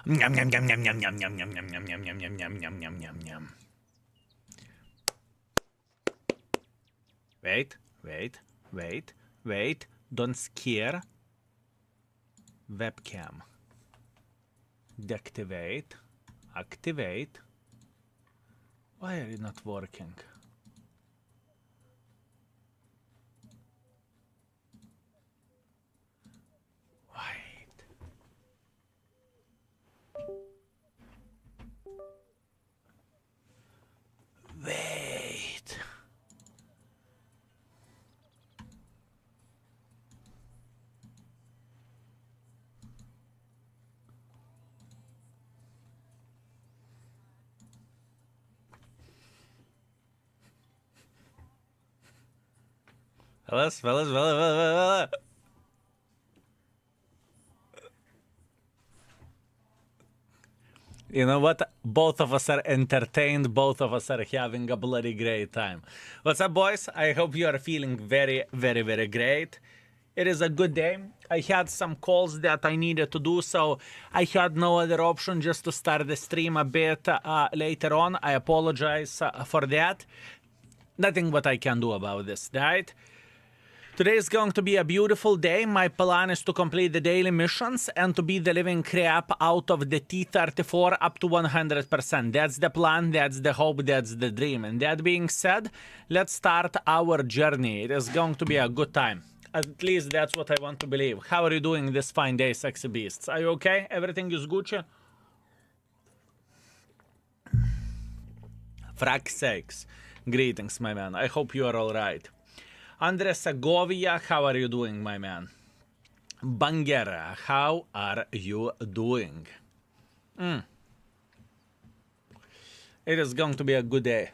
Yum, yum, yum, yum, yum, yum, yum, yum, yum, yum, yum, yum, yum, yum, yum, yum, yum, yum. Wait, wait, wait, wait. Don't scare. Webcam. Deactivate. Activate. Why are you not working? Wait. Wait. Fellas. You know what? Both of us are entertained. Both of us are having a bloody great time. What's up, boys? I hope you are feeling very, very, very great. It is a good day. I had some calls that I needed to do, so I had no other option just to start the stream a bit later on. I apologize for that. Nothing what I can do about this, right? Today is going to be a beautiful day. My plan is to complete the daily missions and to beat the living crap out of the T-34 up to 100%. That's the plan, that's the hope, that's the dream. And that being said, let's start our journey. It is going to be a good time. At least that's what I want to believe. How are you doing this fine day, sexy beasts? Are you okay? Everything is Gucci? Frack's sakes. Greetings, my man. I hope you are all right. Andres Segovia, how are you doing, my man? Bangera, how are you doing? It is going to be a good day.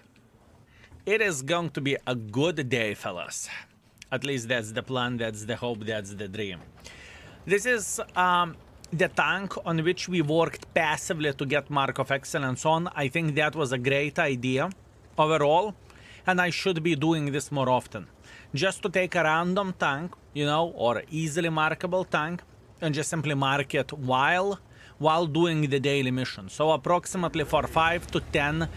It is going to be a good day, fellas. At least that's the plan, that's the hope, that's the dream. This is the tank on which we worked passively to get Mark of Excellence on. I think that was a great idea overall, and I should be doing this more often. Just to take a random tank, you know, or easily markable tank, and just simply mark it while doing the daily mission. So approximately for 5 to 10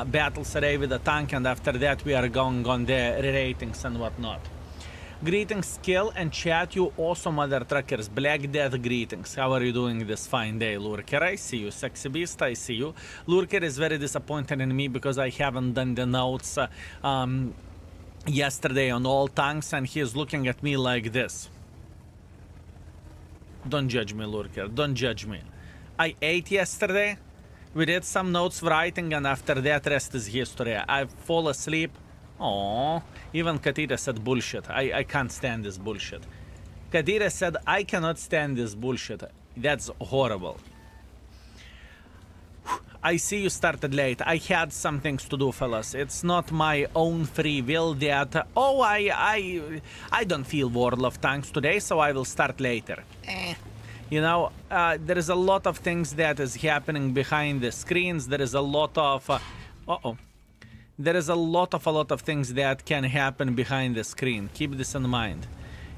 battles a day with the tank, and after that we are going on the re-ratings and whatnot. Greetings, Skill and chat, you awesome mother truckers. Black Death, greetings. How are you doing this fine day, Lurker? I see you. Sexy Beast, I see you. Lurker is very disappointed in me because I haven't done the notes yesterday on all tanks, and he is looking at me like this. Don't judge me, Lurker. Don't judge me. I ate yesterday. We did some notes writing, and after that, rest is history. I fall asleep. Aww. Even Katira said bullshit. I can't stand this bullshit. Katira said, I cannot stand this bullshit. That's horrible. I see you started late. I had some things to do, fellas. It's not my own free will that, oh, I don't feel World of Tanks today, so I will start later. You know, there is a lot of things that is happening behind the screens. There is a lot of, there is a lot of things that can happen behind the screen. Keep this in mind.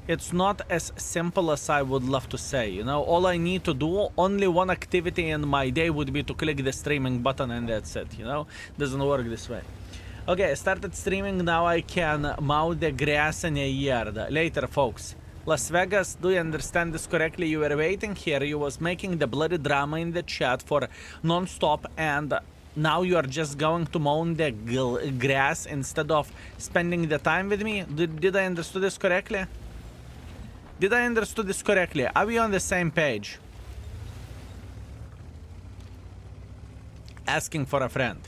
It's not as simple as I would love to say, you know. All I need to do, only one activity in my day would be to click the streaming button and that's it, you know. Doesn't work this way. Okay, I started streaming, now I can mow the grass in a yard. Later, folks. Las Vegas, do you understand this correctly? You were waiting here, you was making the bloody drama in the chat for non-stop, and now you are just going to mow the grass instead of spending the time with me? Did I understand this correctly? Did I understand this correctly? Are we on the same page? Asking for a friend.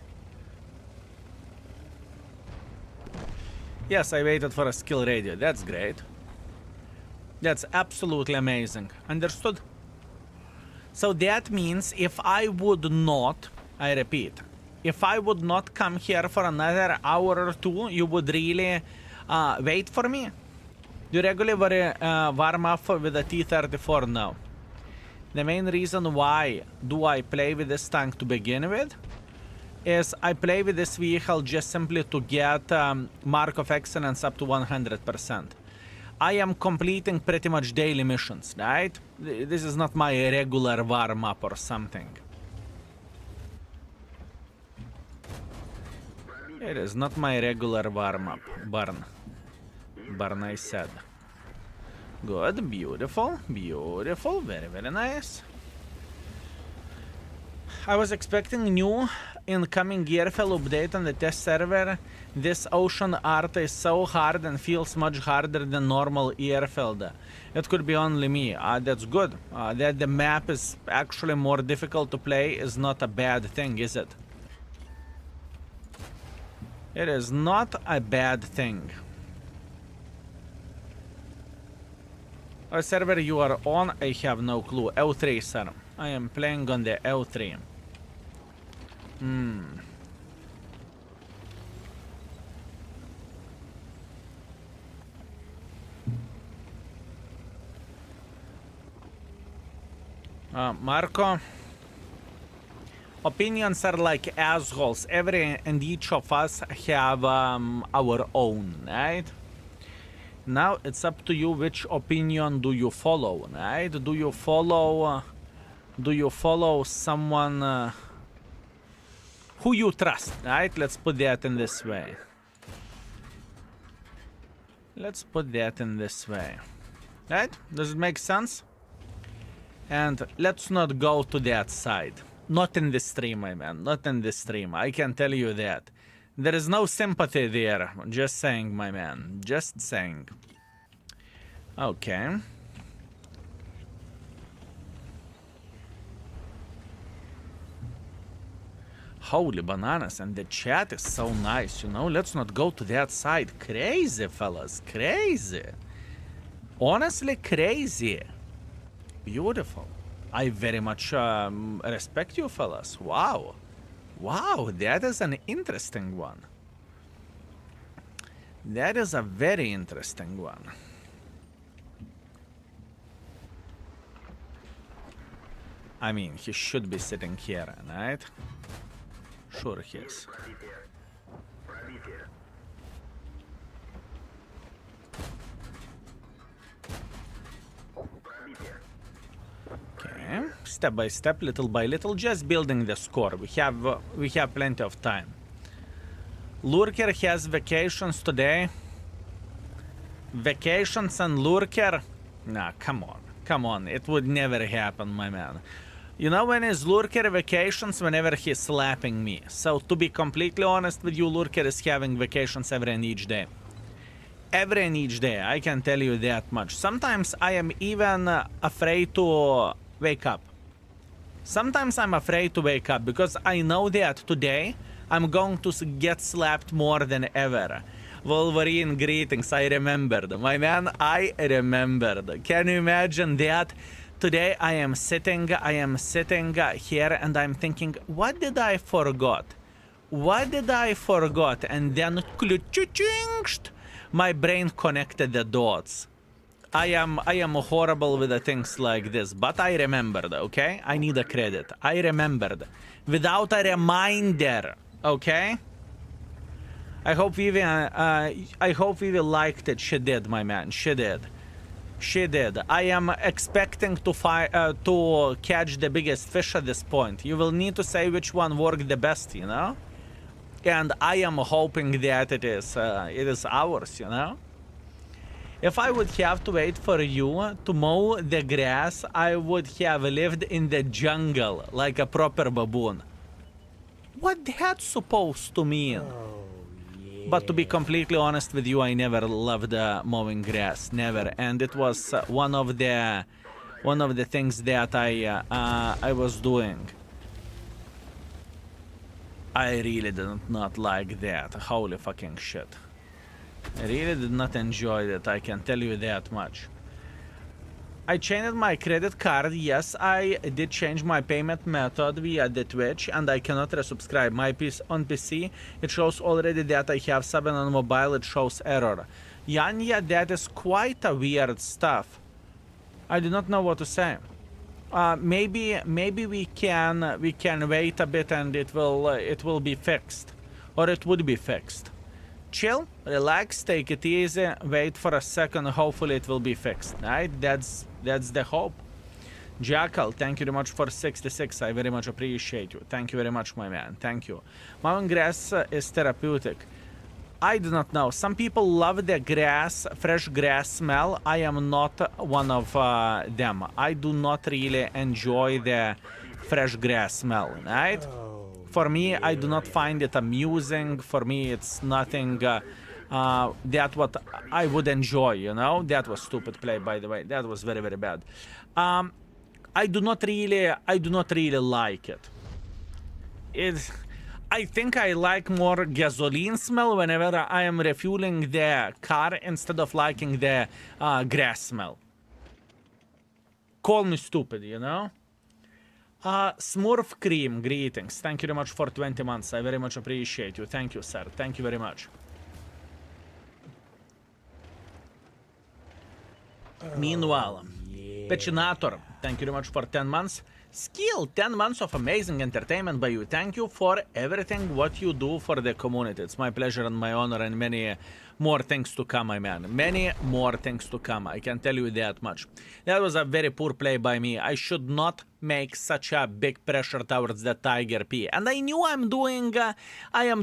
Yes, I waited for a skill radio. That's great. That's absolutely amazing. Understood? So that means if I would not, I repeat, if I would not come here for another hour or two, you would really wait for me? You regularly warm up with the T-34 now. The main reason why do I play with this tank to begin with is I play with this vehicle just simply to get Mark of Excellence up to 100%. I am completing pretty much daily missions, right? This is not my regular warm-up or something. It is not my regular warm-up. Burn, I said. Good, beautiful, beautiful, very, very nice. I was expecting new incoming Gearfell update on the test server. This ocean art is so hard and feels much harder than normal Gearfell. It could be only me. That's good. That the map is actually more difficult to play is not a bad thing, is it? It is not a bad thing. What server you are on? I have no clue. L3, sir. I am playing on the L3. Marco, opinions are like assholes. Every and each of us have our own, right? Now it's up to you which opinion do you follow, right? Do you follow someone who you trust, right? Let's put that in this way. Let's put that in this way. Right? Does it make sense? And let's not go to that side. Not in this stream, my man. Not in this stream. I can tell you that. There is no sympathy there. Just saying, my man. Just saying. Okay. Holy bananas, and the chat is so nice, you know? Let's not go to that side. Crazy, fellas. Crazy. Honestly, crazy. Beautiful. I very much respect you, fellas. Wow. Wow, that is an interesting one. That is a very interesting one. I mean, he should be sitting here, right? Sure he is. Okay, step by step, little by little, just building the score. We have plenty of time. Lurker has vacations today. Vacations and Lurker? Nah, come on. Come on, it would never happen, my man. You know when is Lurker vacations? Whenever he's slapping me. So to be completely honest with you, Lurker is having vacations every and each day. Every and each day, I can tell you that much. Sometimes I am even afraid to wake up. Sometimes I'm afraid to wake up because I know that today I'm going to get slapped more than ever. Wolverine, greetings, I remembered. My man, I remembered. Can you imagine that? Today I am sitting here and I'm thinking, what did I forgot? What did I forgot? And then my brain connected the dots. I am horrible with the things like this, but I remembered, okay? I need a credit. I remembered. Without a reminder, okay? I hope Vivi liked it. She did, my man. She did. She did. I am expecting to catch the biggest fish at this point. You will need to say which one worked the best, you know? And I am hoping that it is ours, you know? If I would have to wait for you to mow the grass, I would have lived in the jungle like a proper baboon. What that's supposed to mean? But to be completely honest with you, I never loved mowing grass, never, and it was one of the things that I was doing. I really did not like that. Holy fucking shit! I really did not enjoy it. I can tell you that much. I changed my credit card. Yes, I did change my payment method via the Twitch, and I cannot resubscribe. My piece on PC, it shows already that I have sub, and on mobile it shows error. Yanya, that is quite a weird stuff. I do not know what to say. Maybe we can wait a bit and it will be fixed, or it would be fixed. Chill, relax, take it easy, wait for a second, hopefully it will be fixed, right? That's the hope. Jackal, thank you very much for 66. I very much appreciate you. Thank you very much, my man. Thank you. Mountain grass is therapeutic. I do not know. Some people love the grass, fresh grass smell. I am not one of them. I do not really enjoy the fresh grass smell, right? For me, I do not find it amusing. For me, it's nothing that what I would enjoy, you know? That was stupid play, by the way. That was very, very bad. I do not really like it. I think I like more gasoline smell whenever I am refueling the car instead of liking the grass smell. Call me stupid, you know? Smurf Cream, greetings. Thank you very much for 20 months. I very much appreciate you. Thank you, sir. Thank you very much. Meanwhile, Pechinator, thank you very much for 10 months. Skill, 10 months of amazing entertainment by you. Thank you for everything what you do for the community. It's my pleasure and my honor, and many more things to come, my man. Many more things to come. I can tell you that much. That was a very poor play by me. I should not make such a big pressure towards the Tiger P. And I knew I am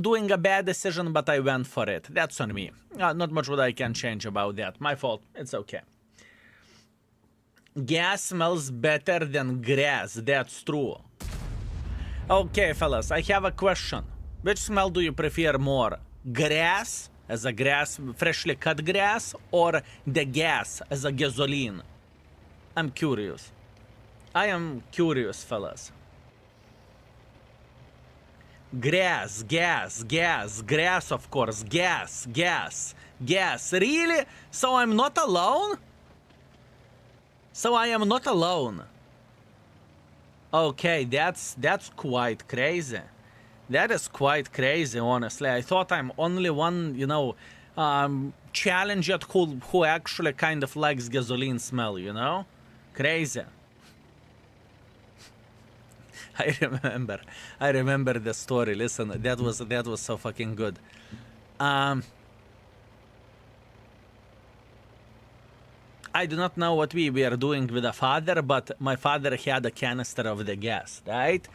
doing a bad decision, but I went for it. That's on me. Not much what I can change about that. My fault. It's okay. Gas smells better than grass, that's true. Okay, fellas, I have a question. Which smell do you prefer more? Grass, as a grass, freshly cut grass, or the gas, as a gasoline? I'm curious. I am curious, fellas. Grass, grass, of course. Gas. Really? So I'm not alone? So I am not alone. Okay, that's quite crazy. That is quite crazy, honestly. I thought I'm only one, you know, challenger who actually kind of likes gasoline smell, you know? Crazy. I remember the story. Listen, that was so fucking good. I do not know what we were doing with the father, but my father had a canister of the gas, right?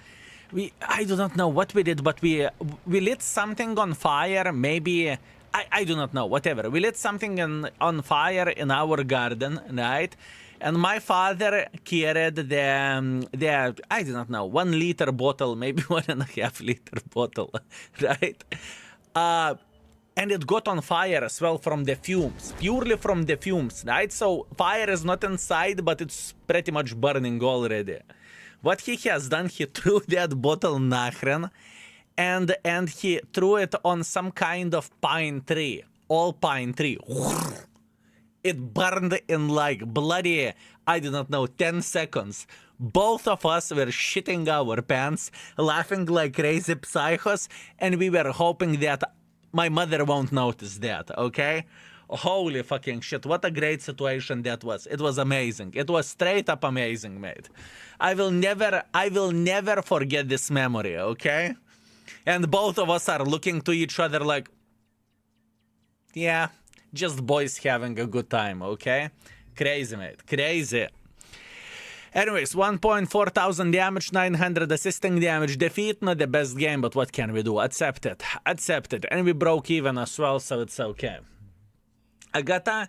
I do not know what we did, but we lit something on fire, maybe, I do not know, whatever. We lit something on fire in our garden, right? And my father carried the I do not know, 1 liter bottle, maybe 1.5 liter bottle, right? And it got on fire as well from the fumes, purely from the fumes, right? So fire is not inside, but it's pretty much burning already. What he has done, he threw that bottle nachren, and he threw it on some kind of pine tree, all pine tree. It burned in like bloody, I do not know, 10 seconds. Both of us were shitting our pants, laughing like crazy psychos, and we were hoping that my mother won't notice that, okay? Holy fucking shit, what a great situation that was. It was amazing. It was straight up amazing, mate. I will never forget this memory, okay? And both of us are looking to each other like, yeah, just boys having a good time, okay? Crazy, mate, crazy. Anyways, 1.4 thousand damage, 900 assisting damage, defeat, not the best game, but what can we do? Accept it, and we broke even as well, so it's okay. Agata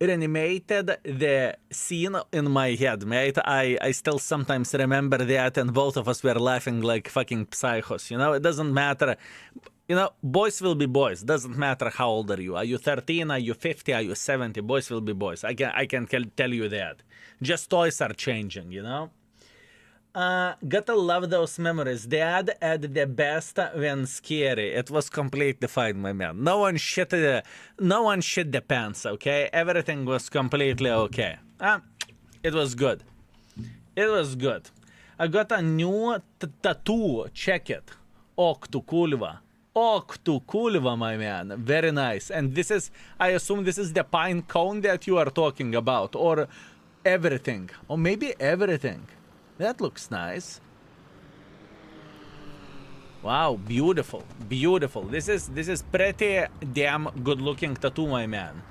reanimated the scene in my head, mate. I still sometimes remember that, and both of us were laughing like fucking psychos, you know? It doesn't matter. You know, boys will be boys. Doesn't matter how old are you. Are you 13? Are you 50? Are you 70? Boys will be boys. I can tell you that. Just toys are changing, you know? Gotta love those memories. Dad at the best when scary. It was completely fine, my man. No one shit the pants, okay? Everything was completely okay. It was good. It was good. I got a new tattoo. Check it. Octukulva. Octukulva, my man. Very nice. And this is, I assume this is the pine cone that you are talking about. Or everything. Or maybe everything. That looks nice. Wow, beautiful. Beautiful. This is pretty damn good looking tattoo, my man.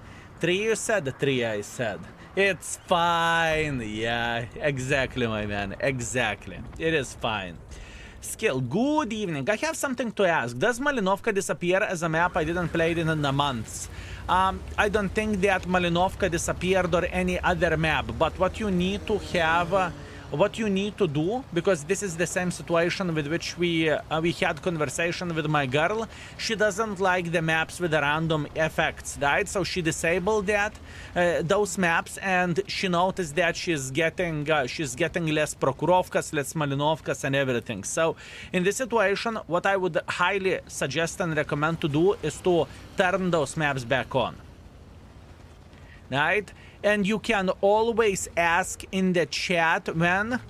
3 you said? 3 I said. It's fine. Yeah, exactly, my man. Exactly. It is fine. Skill, good evening. I have something to ask. Does Malinovka disappear as a map? I didn't play it in a month. I don't think that Malinovka disappeared or any other map, but what you need to have, what you need to do, because this is the same situation with which we had conversation with my girl. She doesn't like the maps with the random effects, right? So she disabled that, those maps, and she noticed that she's getting less Prokurovkas, less Malinovkas, and everything. So in this situation, what I would highly suggest and recommend to do is to turn those maps back on. Right? And you can always ask in the chat when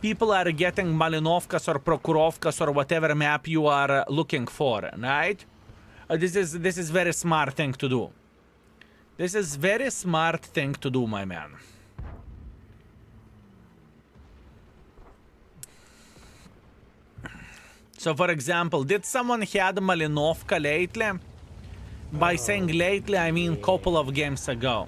people are getting Malinovkas or Prokurovkas or whatever map you are looking for, right? This is very smart thing to do. This is very smart thing to do, my man. So, for example, did someone had Malinovka lately? By saying lately, I mean couple of games ago.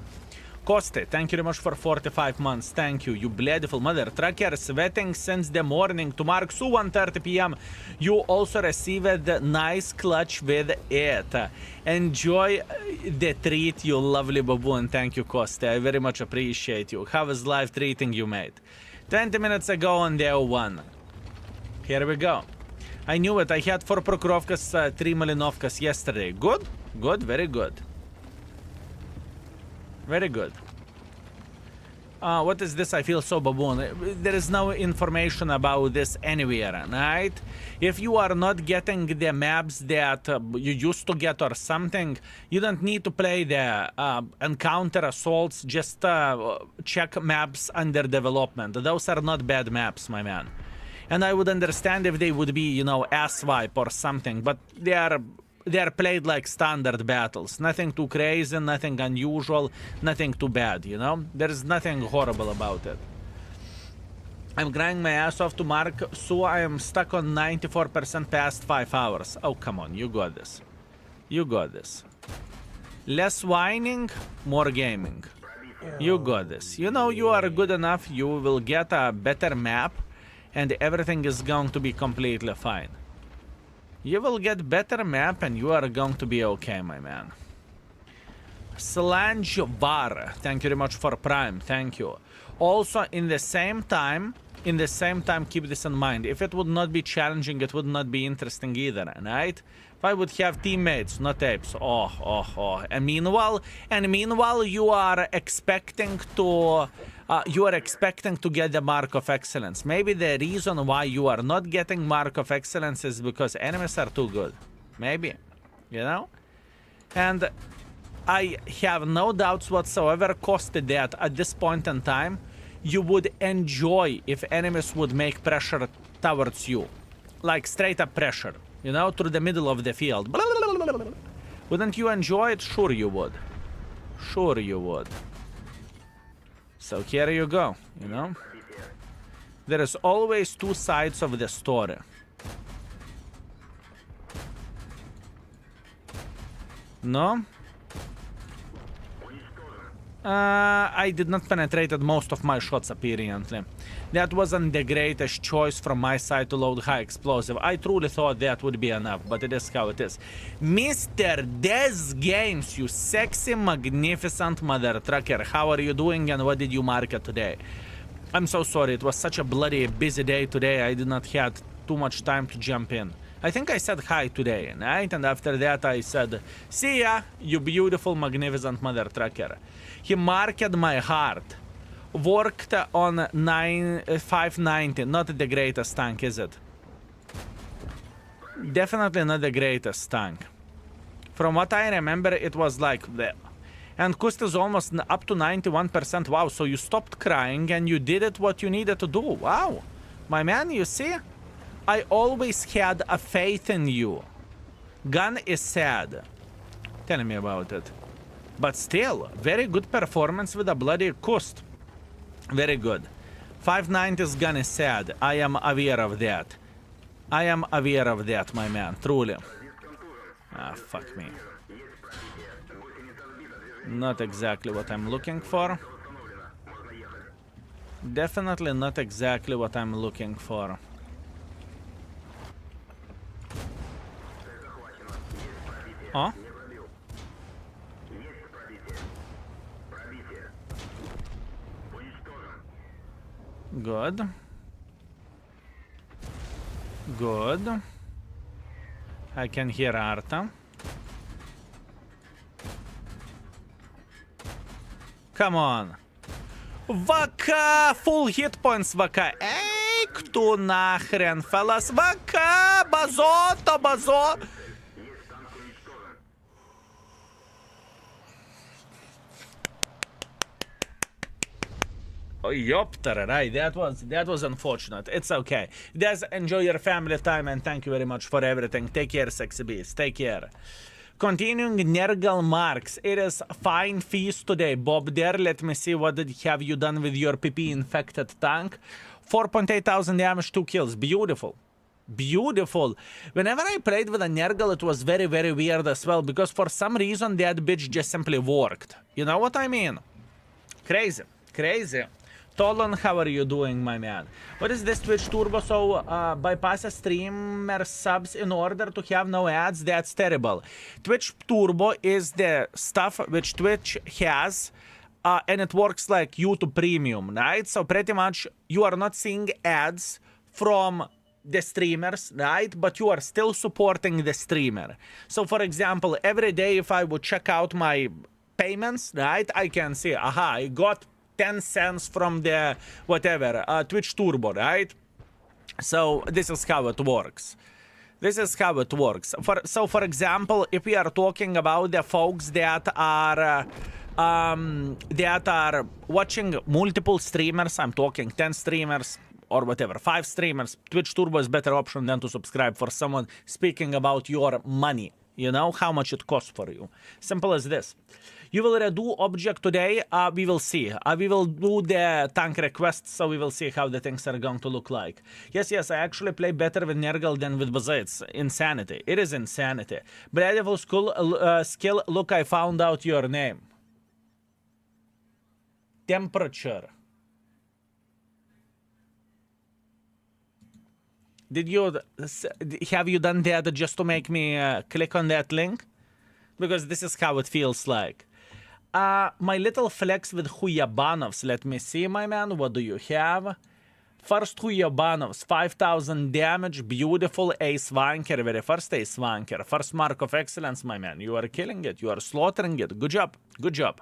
Koste, thank you very much for 45 months. Thank you, you beautiful mother trucker. Sweating since the morning to Mark Su 1:30 p.m. You also received a nice clutch with it. Enjoy the treat, you lovely baboon. Thank you, Koste. I very much appreciate you. How is life treating you, mate? 20 minutes ago on the O1. Here we go. I knew it. I had 4 Prokurovkas, 3 Malinovkas yesterday. Good? Good, very good. Very good. What is this? I feel so baboon. There is no information about this anywhere, right? If you are not getting the maps that you used to get or something, you don't need to play the encounter assaults. Just check maps under development. Those are not bad maps, my man. And I would understand if they would be, you know, asswipe or something, but they are played like standard battles. Nothing too crazy, nothing unusual, nothing too bad, you know? There is nothing horrible about it. I'm grinding my ass off to Mark, so I am stuck on 94% past 5 hours. Oh, come on, you got this. You got this. Less whining, more gaming. You got this. You know you are good enough, you will get a better map, and everything is going to be completely fine. You will get better map and you are going to be okay, my man. Slange Var, thank you very much for Prime, thank you. Also, in the same time, keep this in mind. If it would not be challenging, it would not be interesting either, right? If I would have teammates, not apes. Oh. And meanwhile, you are expecting to get the Mark of Excellence. Maybe the reason why you are not getting Mark of Excellence is because enemies are too good. Maybe, you know? And I have no doubts whatsoever, Costed, that at this point in time, you would enjoy if enemies would make pressure towards you. Like straight up pressure, you know, through the middle of the field. Wouldn't you enjoy it? Sure you would. Sure you would. So here you go, you know. There is always two sides of the story. No? I did not penetrate most of my shots, apparently. That wasn't the greatest choice from my side to load high explosive. I truly thought that would be enough, but it is how it is. Mr. Des Games, you sexy, magnificent mother trucker. How are you doing and what did you market today? I'm so sorry, it was such a bloody busy day today. I did not have too much time to jump in. I think I said hi today, right? And after that I said, see ya, you beautiful, magnificent mother trucker. He marked my heart. Worked on 590. Not the greatest tank, is it? Definitely not the greatest tank. From what I remember, it was like the... And Kust is almost up to 91%. Wow, so you stopped crying and you did it what you needed to do. Wow. My man, you see? I always had a faith in you. Gun is sad. Tell me about it. But still, very good performance with a bloody Kust. Very good. 590's gun is sad. I am aware of that. I am aware of that, my man. Truly. Ah, fuck me. Not exactly what I'm looking for. Definitely not exactly what I'm looking for. Oh? Good. Good. I can hear Arta. Come on. ВК! Full hit points ВК. Эй, кто нахрен, fellas? ВК! Базо, то базо! Oh, yopter, right? That was unfortunate. It's okay. Guys, enjoy your family time and thank you very much for everything. Take care, sexy bees. Take care. Continuing Nergal Marks. It is fine feast today, Bob there. Let me see what have you done with your PP infected tank. 4.8 thousand damage, 2 kills. Beautiful. Beautiful. Whenever I played with a Nergal, it was very, very weird as well, because for some reason that bitch just simply worked. You know what I mean? Crazy. Crazy. Tolan, how are you doing, my man? What is this Twitch Turbo? So, bypass a streamer subs in order to have no ads? That's terrible. Twitch Turbo is the stuff which Twitch has, and it works like YouTube Premium, right? So pretty much you are not seeing ads from the streamers, right? But you are still supporting the streamer. So, for example, every day if I would check out my payments, right, I can see, aha, I got 10 cents from the whatever Twitch Turbo, right? So this is how it works. This is how it works. So for example, if we are talking about the folks that are watching multiple streamers, I'm talking 10 streamers or whatever, 5 streamers, Twitch Turbo is better option than to subscribe for someone speaking about your money. You know how much it costs for you. Simple as this. You will redo object today. We will see. We will do the tank requests, so we will see how the things are going to look like. Yes, I actually play better with Nergal than with Baza. It's insanity. It is insanity. Beautiful skill. Look, I found out your name. Temperature. Have you done that just to make me click on that link? Because this is how it feels like. My little flex with Huyabanovs. Let me see, my man. What do you have? First Huyabanovs, 5,000 damage. Beautiful Ace Wanker. Very first Ace Wanker. First mark of excellence, my man. You are killing it. You are slaughtering it. Good job. Good job.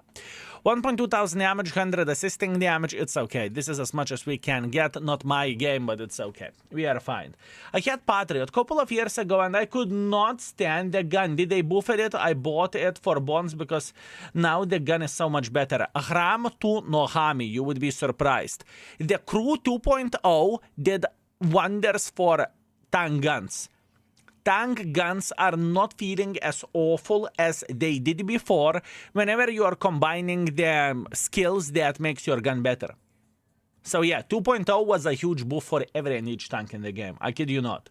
1.2 thousand damage, 100 assisting damage. It's okay. This is as much as we can get. Not my game, but it's okay. We are fine. I had Patriot a couple of years ago, and I could not stand the gun. Did they buff it? I bought it for bonds because now the gun is so much better. Gram to Nohami. You would be surprised. The Crew 2.0 did wonders for tank guns. Tank guns are not feeling as awful as they did before whenever you are combining the skills that makes your gun better. So yeah, 2.0 was a huge buff for every and each tank in the game. I kid you not.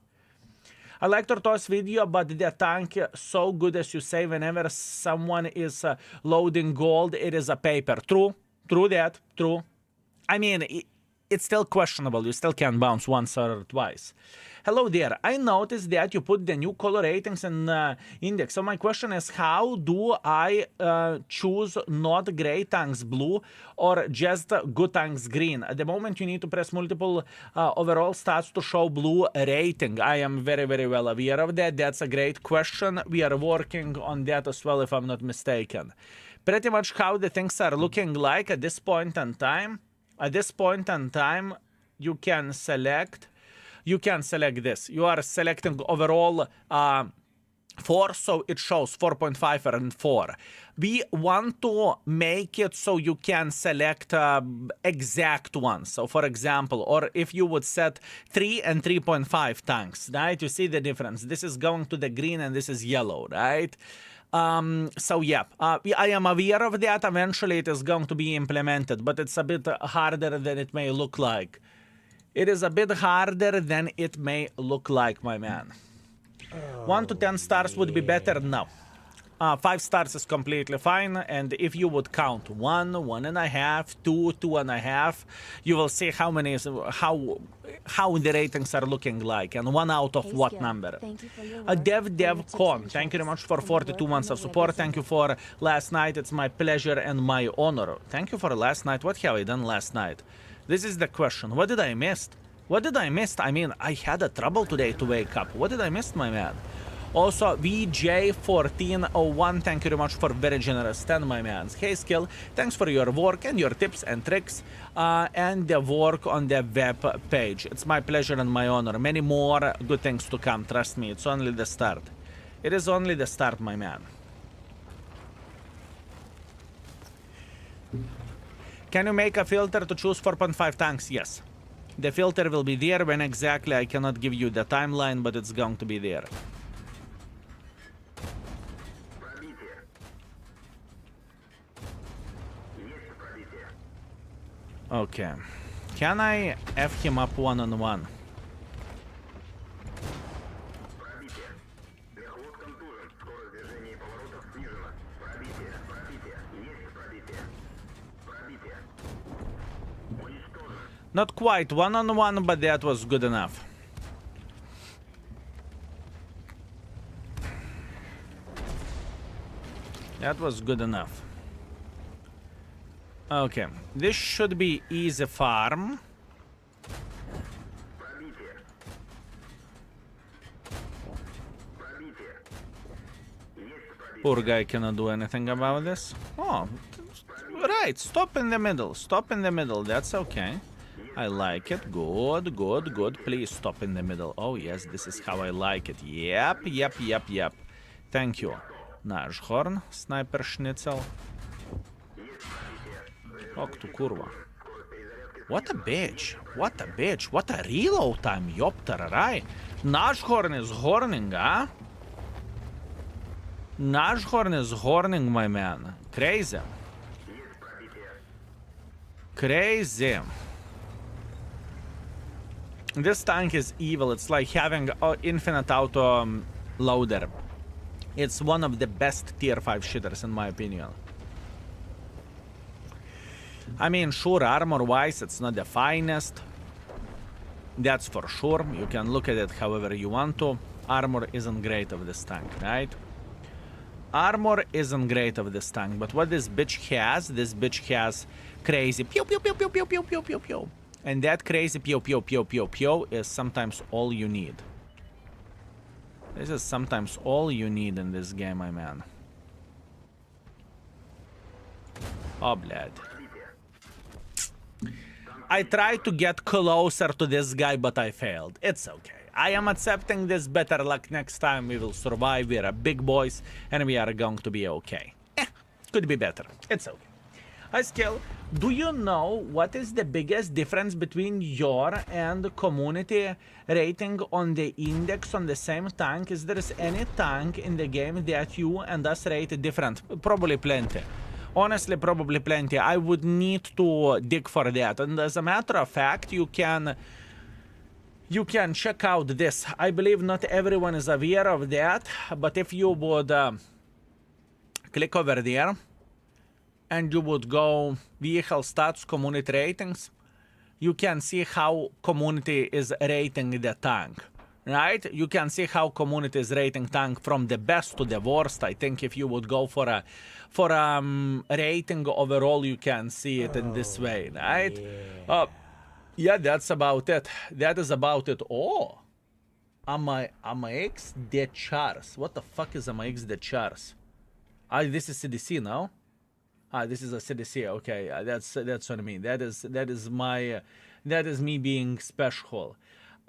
I like Tortoise video, but the tank so good as you say, whenever someone is loading gold, it is a paper. True. True that. True. I mean, it's still questionable. You still can bounce once or twice. Hello there. I noticed that you put the new color ratings in index. So my question is, how do I choose not gray tanks blue or just good tanks green? At the moment, you need to press multiple overall stats to show blue rating. I am very, very well aware of that. That's a great question. We are working on that as well, if I'm not mistaken. Pretty much how the things are looking like at this point in time. At this point in time, you can select this. You are selecting overall 4, so it shows 4.5 and 4. We want to make it so you can select exact ones. So for example, or if you would set 3 and 3.5 tanks, right? You see the difference. This is going to the green and this is yellow, right? So yeah, I am aware of that. Eventually it is going to be implemented, but it's a bit harder than it may look like. It is a bit harder than it may look like, my man. 1 to 10 stars would be better? No. 5 stars is completely fine, and if you would count 1, 1.5, 2, 2.5, you will see how many how the ratings are looking like, and 1 out of what number. Dev Con, thank you very much for 42 months of support. Thank you for last night. It's my pleasure and my honor. Thank you for last night. What have I done last night? This is the question. What did I miss? What did I miss? I mean, I had a trouble today to wake up. What did I miss, my man? Also, VJ1401, thank you very much for very generous 10, my man. Hey, Skill, thanks for your work and your tips and tricks and the work on the web page. It's my pleasure and my honor. Many more good things to come, trust me. It's only the start. It is only the start, my man. Can you make a filter to choose 4.5 tanks? Yes. The filter will be there. When exactly, I cannot give you the timeline, but it's going to be there. Okay. Can I F him up one-on-one? Not quite one-on-one, but that was good enough. That was good enough. Okay, this should be easy farm. Poor guy cannot do anything about this. Oh, right, stop in the middle. Stop in the middle, that's okay. I like it. Good, good, good. Please stop in the middle. Oh, yes, this is how I like it. Yep, yep, yep, yep. Thank you. Nashhorn, Sniper Schnitzel. Fuck to kurva. What a bitch. What a bitch. What a reload time, yoptararai. Nashhorn is horning, huh? Nashhorn is horning, my man. Crazy. Crazy. This tank is evil. It's like having an infinite auto loader. It's one of the best tier 5 shitters in my opinion. I mean, sure, armor-wise, it's not the finest. That's for sure. You can look at it however you want to. Armor isn't great of this tank, right? Armor isn't great of this tank, but what this bitch has crazy pew pew pew pew pew pew pew pew pew. And that crazy pew pew pew pew pew is sometimes all you need. This is sometimes all you need in this game, my man. Oh, blood. I tried to get closer to this guy, but I failed. It's okay. I am accepting this. Better luck next time. We will survive. We are big boys, and we are going to be okay. Could be better. It's okay. Hi, Skill. Do you know what is the biggest difference between your and community rating on the index on the same tank? Is there any tank in the game that you and us rate different? Probably plenty. Honestly, probably plenty. I would need to dig for that. And as a matter of fact, you can check out this. I believe not everyone is aware of that, but if you would click over there and you would go vehicle stats, community ratings, you can see how community is rating the tank. Right? You can see how community is rating tank from the best to the worst. I think if you would go for a rating overall, you can see it in this way, right? Yeah, that's about it. That is about it. Oh, AMX de Chars. What the fuck is AMX de Chars? This is CDC now. This is a CDC. Okay, that's what I mean. That is me being special.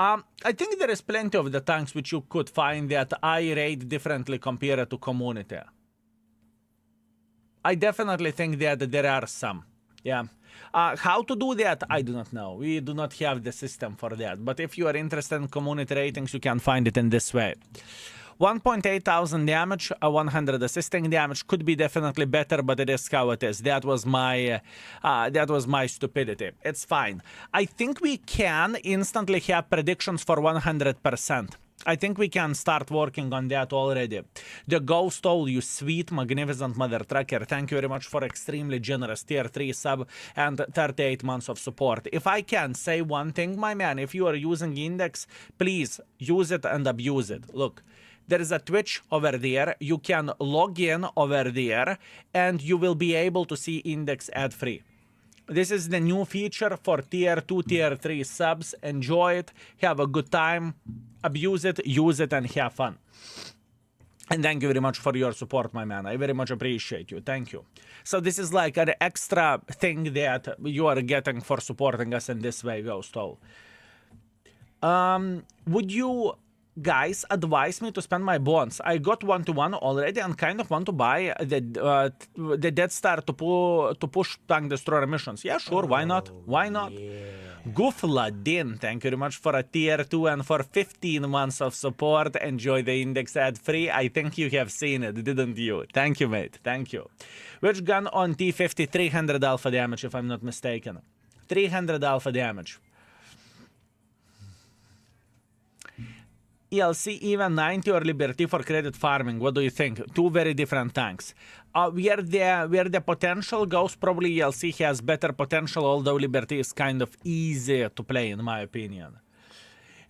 I think there is plenty of the tanks which you could find that I rate differently compared to community. I definitely think that there are some. Yeah. How to do that? I do not know. We do not have the system for that. But if you are interested in community ratings, you can find it in this way. 1.8 thousand damage, 100 assisting damage could be definitely better, but it is how it is. That was my stupidity. It's fine. I think we can instantly have predictions for 100%. I think we can start working on that already. The Ghost Owl, you sweet, magnificent mother trucker. Thank you very much for extremely generous tier 3 sub and 38 months of support. If I can say one thing, my man, if you are using Index, please use it and abuse it. Look, there is a Twitch over there. You can log in over there and you will be able to see Index ad-free. This is the new feature for tier 2, tier 3 subs. Enjoy it, have a good time, abuse it, use it, and have fun. And thank you very much for your support, my man. I very much appreciate you. Thank you. So this is like an extra thing that you are getting for supporting us in this way, Ghost Owl. Would you guys advise me to spend my bonds? I got 1-1 already and kind of want to buy the Death Star to push Tank Destroyer missions. Yeah, sure, why not? Why not? Yeah. Goofladin, thank you very much for a tier 2 and for 15 months of support. Enjoy the Index ad-free. I think you have seen it, didn't you? Thank you, mate. Thank you. Which gun on T50? 300 alpha damage, if I'm not mistaken. 300 alpha damage. ELC, even 90 or Liberty for credit farming. What do you think? Two very different tanks. Where the potential goes, probably ELC has better potential, although Liberty is kind of easy to play, in my opinion.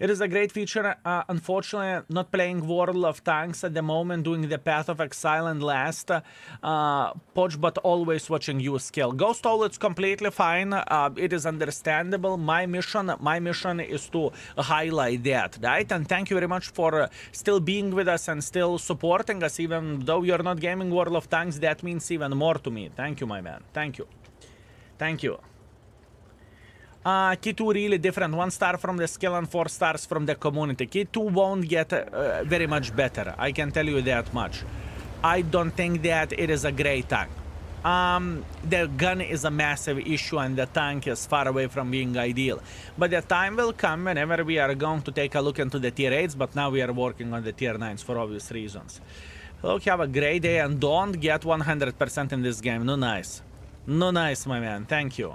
It is a great feature. Unfortunately, not playing World of Tanks at the moment, doing the Path of Exile and last Poch, but always watching you scale. Ghost Owl, it's completely fine. It is understandable. My mission is to highlight that, right? And thank you very much for still being with us and still supporting us, even though you're not gaming World of Tanks. That means even more to me. Thank you, my man. Thank you. Thank you. Key 2 really different. 1 star from the skill and 4 stars from the community. Key 2 won't get very much better. I can tell you that much. I don't think that it is a great tank. The gun is a massive issue and the tank is far away from being ideal. But the time will come whenever we are going to take a look into the tier 8s, but now we are working on the tier 9s for obvious reasons. Look, have a great day and don't get 100% in this game. No nice. No nice, my man. Thank you.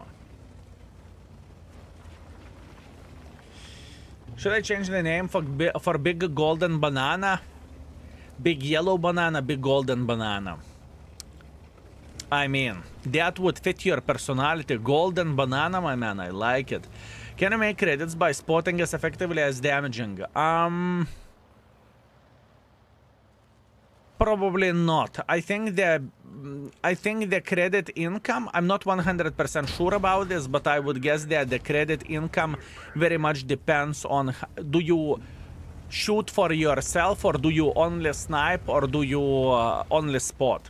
Should I change the name for Big Golden Banana? Big Yellow Banana, Big Golden Banana. I mean, that would fit your personality. Golden Banana, my man, I like it. Can you make credits by spotting as effectively as damaging? Probably not. I think the credit income, I'm not 100% sure about this, but I would guess that the credit income very much depends on, do you shoot for yourself or do you only snipe or do you only spot?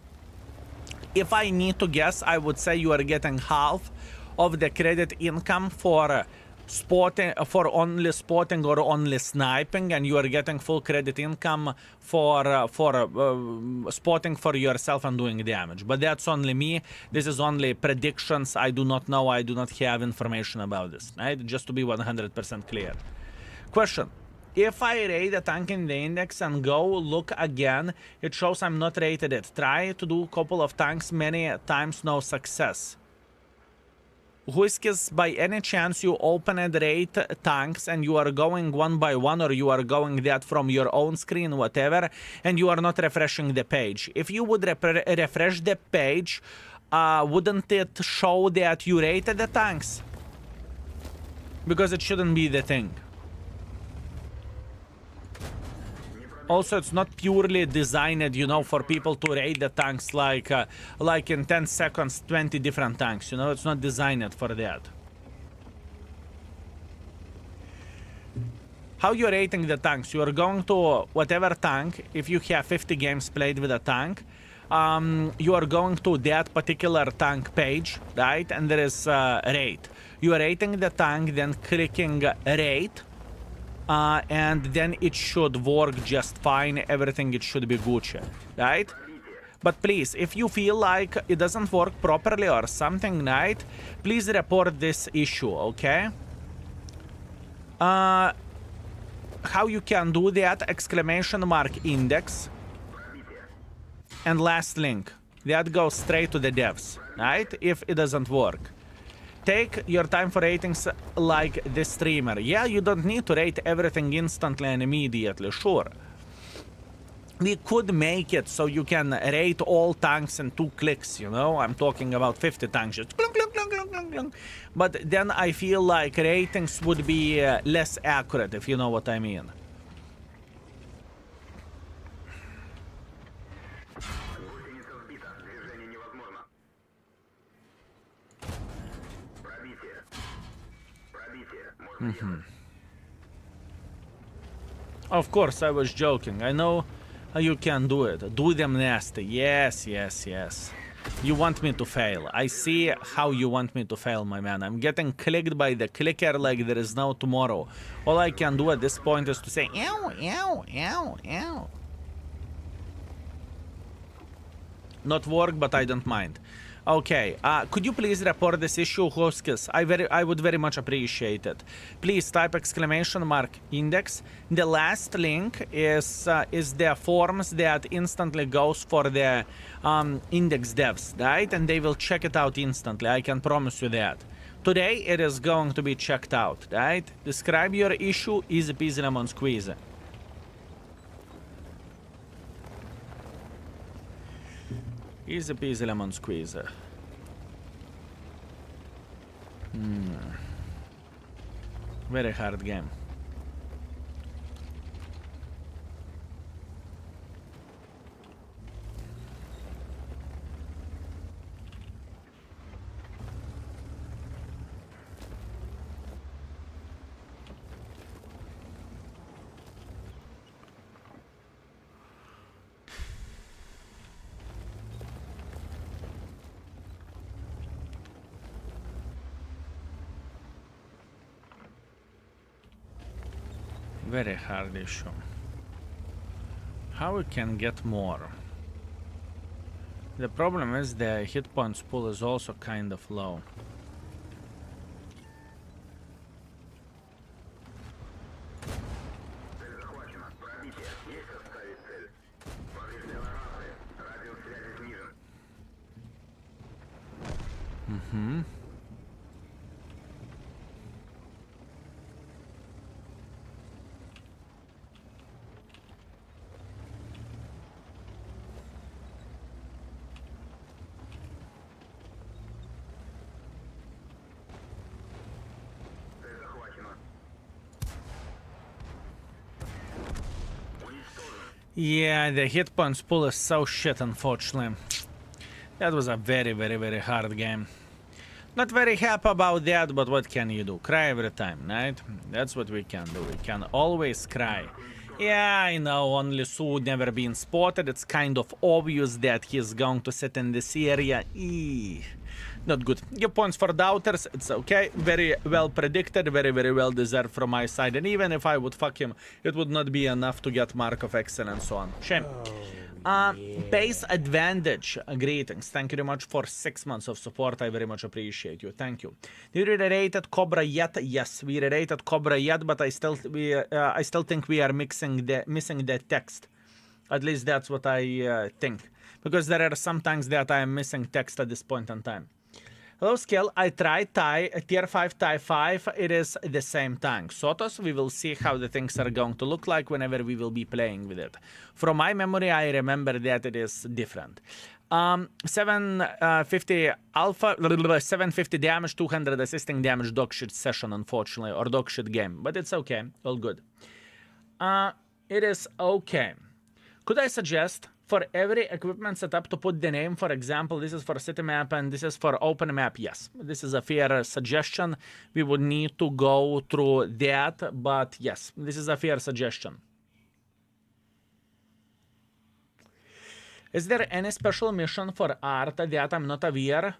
If I need to guess, I would say you are getting half of the credit income for spotting, for only spotting or only sniping, and you are getting full credit income for spotting for yourself and doing damage. But that's only me. This is only predictions. I do not know. I do not have information about this, right? Just to be 100% clear. Question. If I rate a tank in the index and go look again, it shows I'm not rated it. Try to do a couple of tanks, many times no success. Whiskers, by any chance you open and rate tanks and you are going one by one, or you are going that from your own screen, whatever, and you are not refreshing the page. If you would refresh the page, wouldn't it show that you rated the tanks? Because it shouldn't be the thing. Also, it's not purely designed, you know, for people to raid the tanks like in 10 seconds, 20 different tanks, you know, it's not designed for that. How you're rating the tanks? You are going to whatever tank, if you have 50 games played with a tank, you are going to that particular tank page, right? And there is rate. You are rating the tank, then clicking rate. And then it should work just fine. Everything, it should be Gucci, right? But please, if you feel like it doesn't work properly or something, right, please report this issue, okay? How you can do that? Exclamation mark index and last link. That goes straight to the devs, right? If it doesn't work. take your time for ratings like the streamer. Yeah, you don't need to rate everything instantly and immediately, sure. We could make it so you can rate all tanks in 2 clicks, you know? I'm talking about 50 tanks, just clunk, clunk, clunk, clunk, clunk, clunk. But then I feel like ratings would be less accurate, if you know what I mean. Of course, I was joking. I know you can do it. Do them nasty. Yes, yes, yes. You want me to fail. I see how you want me to fail, my man. I'm getting clicked by the clicker like there is no tomorrow. All I can do at this point is to say, ew, ew, ew, ew. Not work, but I don't mind. Okay, could you please report this issue, Hoskis? I would very much appreciate it. Please type exclamation mark index. The last link is the forms that instantly goes for the index devs, right? And they will check it out instantly, I can promise you that. Today it is going to be checked out, right? Describe your issue, easy peasy lemon squeezy. Easy peasy lemon squeezer. Very hard game. Very hard issue. How we can get more? The problem is the hit points pool is also kind of low. Yeah, the hit points pool is so shit, unfortunately. That was a very, very, very hard game. Not very happy about that, but what can you do? Cry every time, right? That's what we can do. We can always cry. Yeah, I know, only Su never been spotted. It's kind of obvious that he's going to sit in this area. Eee. Not good. Give points for doubters, it's okay. Very well predicted, very, very well deserved from my side. And even if I would fuck him, it would not be enough to get Mark of Excellence on. Shame. Base advantage. Greetings. Thank you very much for 6 months of support. I very much appreciate you. Thank you. Did we rerated Cobra yet? Yes, we rerated Cobra yet, but I still think we are missing the text. At least that's what I think. Because there are some tanks that I am missing text at this point in time. Hello, Skill. I tried tier 5, tie 5. It is the same tank. Sotos, we will see how the things are going to look like whenever we will be playing with it. From my memory, I remember that it is different. 750 alpha, 750 damage, 200 assisting damage, dogshit session, unfortunately, or dogshit game. But it's okay. All good. It is okay. Could I suggest for every equipment setup to put the name? For example, this is for city map and this is for open map. Yes, this is a fair suggestion. We would need to go through that, but yes, this is a fair suggestion. Is there any special mission for art that I'm not aware?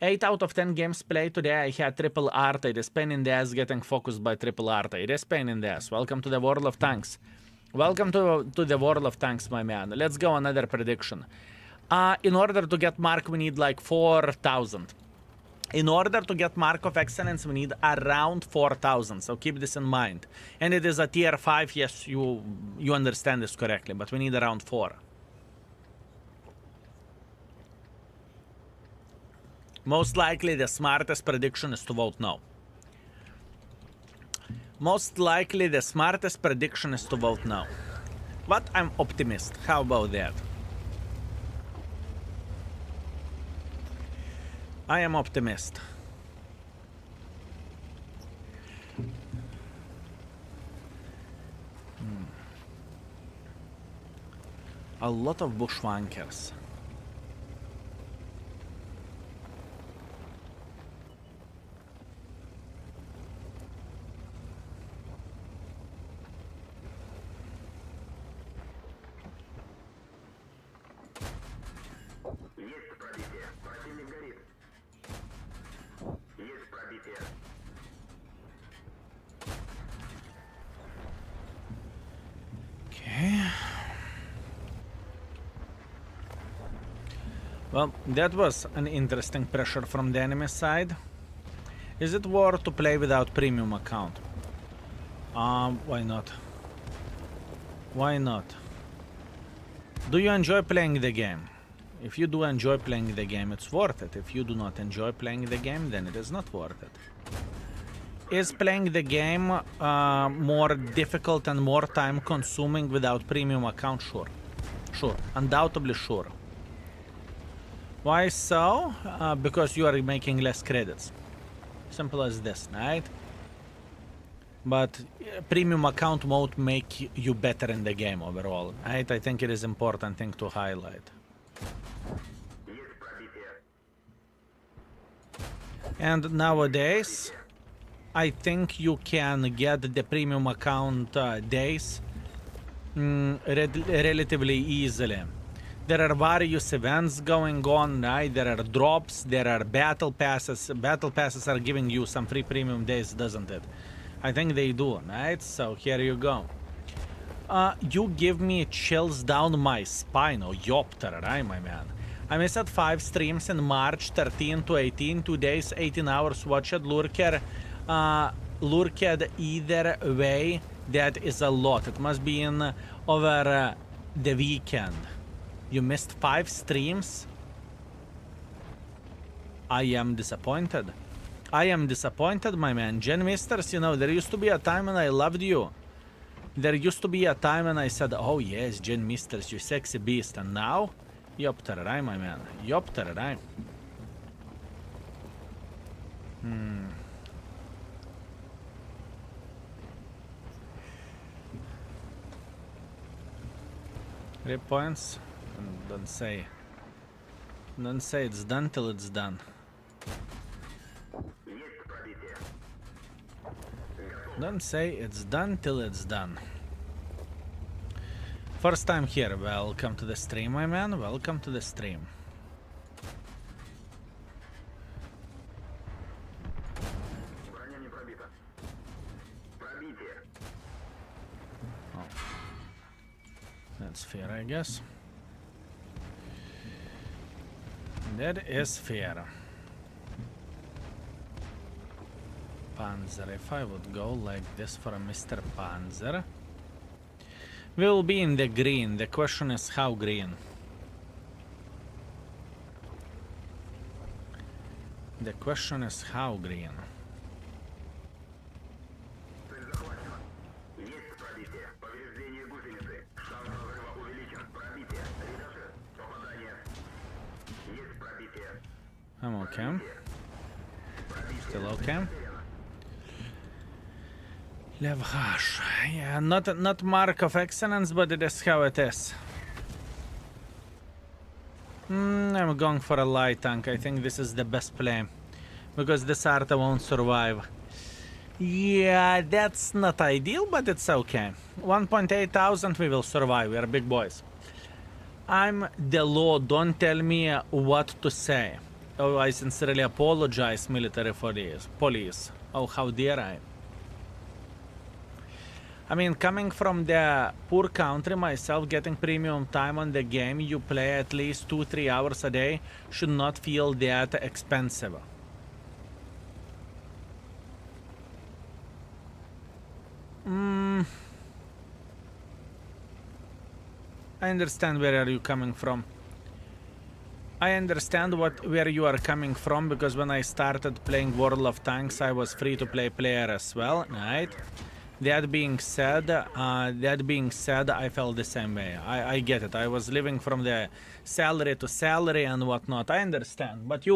8 out of 10 games played today, I had triple art. It is pain in the ass getting focused by triple art. It is pain in the ass. Welcome to the world of tanks. Welcome to the world of tanks, my man. Let's go another prediction. In order to get Mark, we need like 4,000. In order to get Mark of Excellence, we need around 4,000. So keep this in mind. And it is a tier 5. Yes, you understand this correctly. But we need around 4. Most likely the smartest prediction is to vote no. Most likely the smartest prediction is to vote no. But I'm optimist. How about that? I am optimist. A lot of bushwankers. Okay. Well, that was an interesting pressure from the enemy side. Is it worth to play without premium account? Why not? Why not? Do you enjoy playing the game? If you do enjoy playing the game, it's worth it. If you do not enjoy playing the game, then it is not worth it. Is playing the game more difficult and more time consuming without premium account? Sure. Sure. Undoubtedly sure. Why so? Because you are making less credits. Simple as this, right? But premium account won't make you better in the game overall, right? I think it is important thing to highlight. And nowadays, I think you can get the premium account days relatively easily. There are various events going on, right? There are drops, there are battle passes. Battle passes are giving you some free premium days, doesn't it? I think they do, right? So here you go. You give me chills down my spine, oh yopter, right, my man? I missed 5 streams in March 13 to 18, 2 days, 18 hours watched. Lurker, either way, that is a lot. It must be in over the weekend. You missed 5 streams? I am disappointed. I am disappointed, my man. Gen Misters, you know, there used to be a time when I loved you. There used to be a time when I said, oh yes, Gen Misters, you sexy beast. And now? Yopterai, my man. Yopterai. Hmm. 3 points. Don't say it's done till it's done. Don't say it's done till it's done. First time here. Welcome to the stream, my man. Welcome to the stream. Oh. That's fair, I guess. That is fair. Panzer, if I would go like this for a Mr. Panzer, we will be in the green. The question is how green. The question is how green. I'm okay. Still okay. Levrash. Yeah, not mark of excellence, but it is how it is. I'm going for a light tank. I think this is the best play. Because the Sarta won't survive. Yeah, that's not ideal, but it's okay. 1.8 thousand, we will survive. We are big boys. I'm the law. Don't tell me what to say. Oh, I sincerely apologize, military police. Oh, how dare I? I mean, coming from the poor country myself, getting premium time on the game, you play at least 2-3 hours a day, should not feel that expensive. I understand where are you coming from. I understand where you are coming from, because when I started playing World of Tanks, I was free-to-play player as well, right? That being said, I felt the same way. I get it. I was living from the salary to salary and whatnot. I understand, but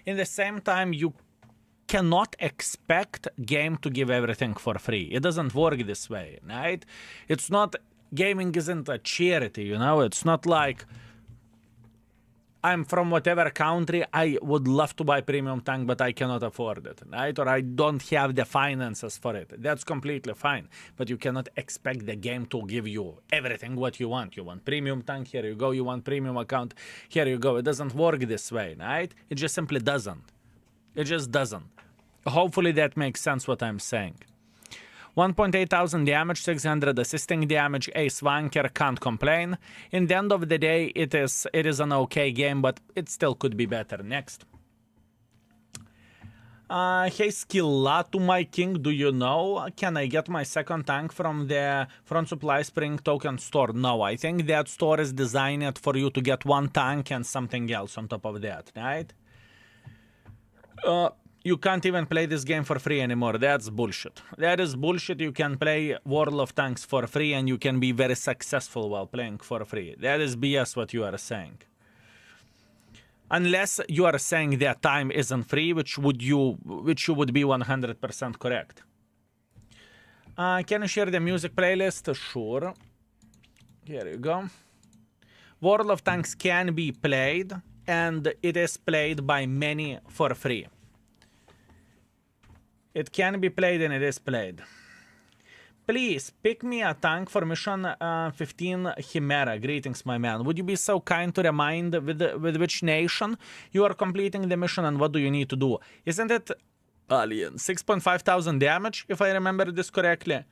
in the same time, you cannot expect game to give everything for free. It doesn't work this way, right? It's not. Gaming isn't a charity, you know. It's not like I'm from whatever country, I would love to buy premium tank, but I cannot afford it, right? Or I don't have the finances for it. That's completely fine. But you cannot expect the game to give you everything what you want. You want premium tank, here you go. You want premium account, here you go. It doesn't work this way, right? It just simply doesn't. It just doesn't. Hopefully that makes sense what I'm saying. 1.8 thousand damage, 600 assisting damage, ace wanker, can't complain. In the end of the day, it is an okay game, but it still could be better. Next. Hey Skilla, to my king, do you know, can I get my second tank from the Front Supply Spring token store? No, I think that store is designed for you to get one tank and something else on top of that, right? You can't even play this game for free anymore. That's bullshit. That is bullshit. You can play World of Tanks for free and you can be very successful while playing for free. That is BS what you are saying. Unless you are saying that time isn't free, which you would be 100% correct. Can you share the music playlist? Sure. Here you go. World of Tanks can be played, and it is played by many for free. It can be played and it is played. Please pick me a tank for mission 15 Chimera. Greetings, my man. Would you be so kind to remind with which nation you are completing the mission and what do you need to do? Isn't it Alien? 6.5 thousand damage, if I remember this correctly.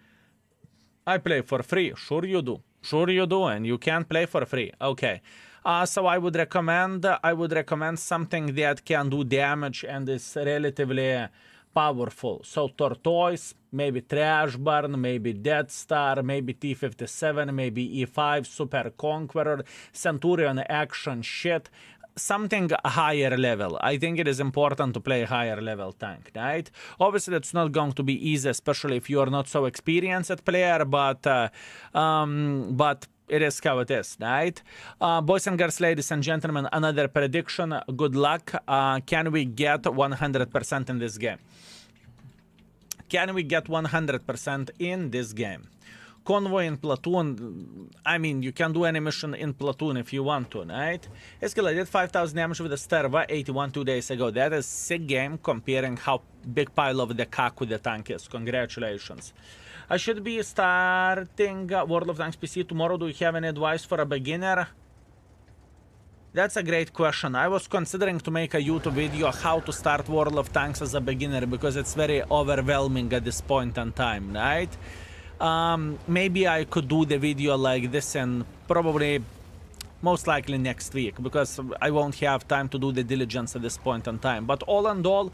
I play for free. Sure you do. Sure you do, and you can play for free. Okay. So I would recommend something that can do damage and is relatively powerful. So Tortoise, maybe Trash Burn, maybe Death Star, maybe T-57, maybe E5, Super Conqueror, Centurion action shit. Something higher level. I think it is important to play higher level tank, right? Obviously, it's not going to be easy, especially if you are not so experienced player, but it is how it is, right? Boys and girls, ladies and gentlemen, another prediction. Good luck. Can we get 100% in this game? Can we get 100% in this game? Convoy in Platoon, I mean, you can do any mission in Platoon if you want to, right? Eskila did 5,000 damage with the Sterva 81 2 days ago. That is sick game comparing how big pile of the cock with the tank is. Congratulations. I should be starting World of Tanks PC tomorrow. Do you have any advice for a beginner? That's a great question. I was considering to make a YouTube video how to start World of Tanks as a beginner because it's very overwhelming at this point in time, right? Maybe I could do the video like this and probably most likely next week because I won't have time to do the diligence at this point in time. But all in all,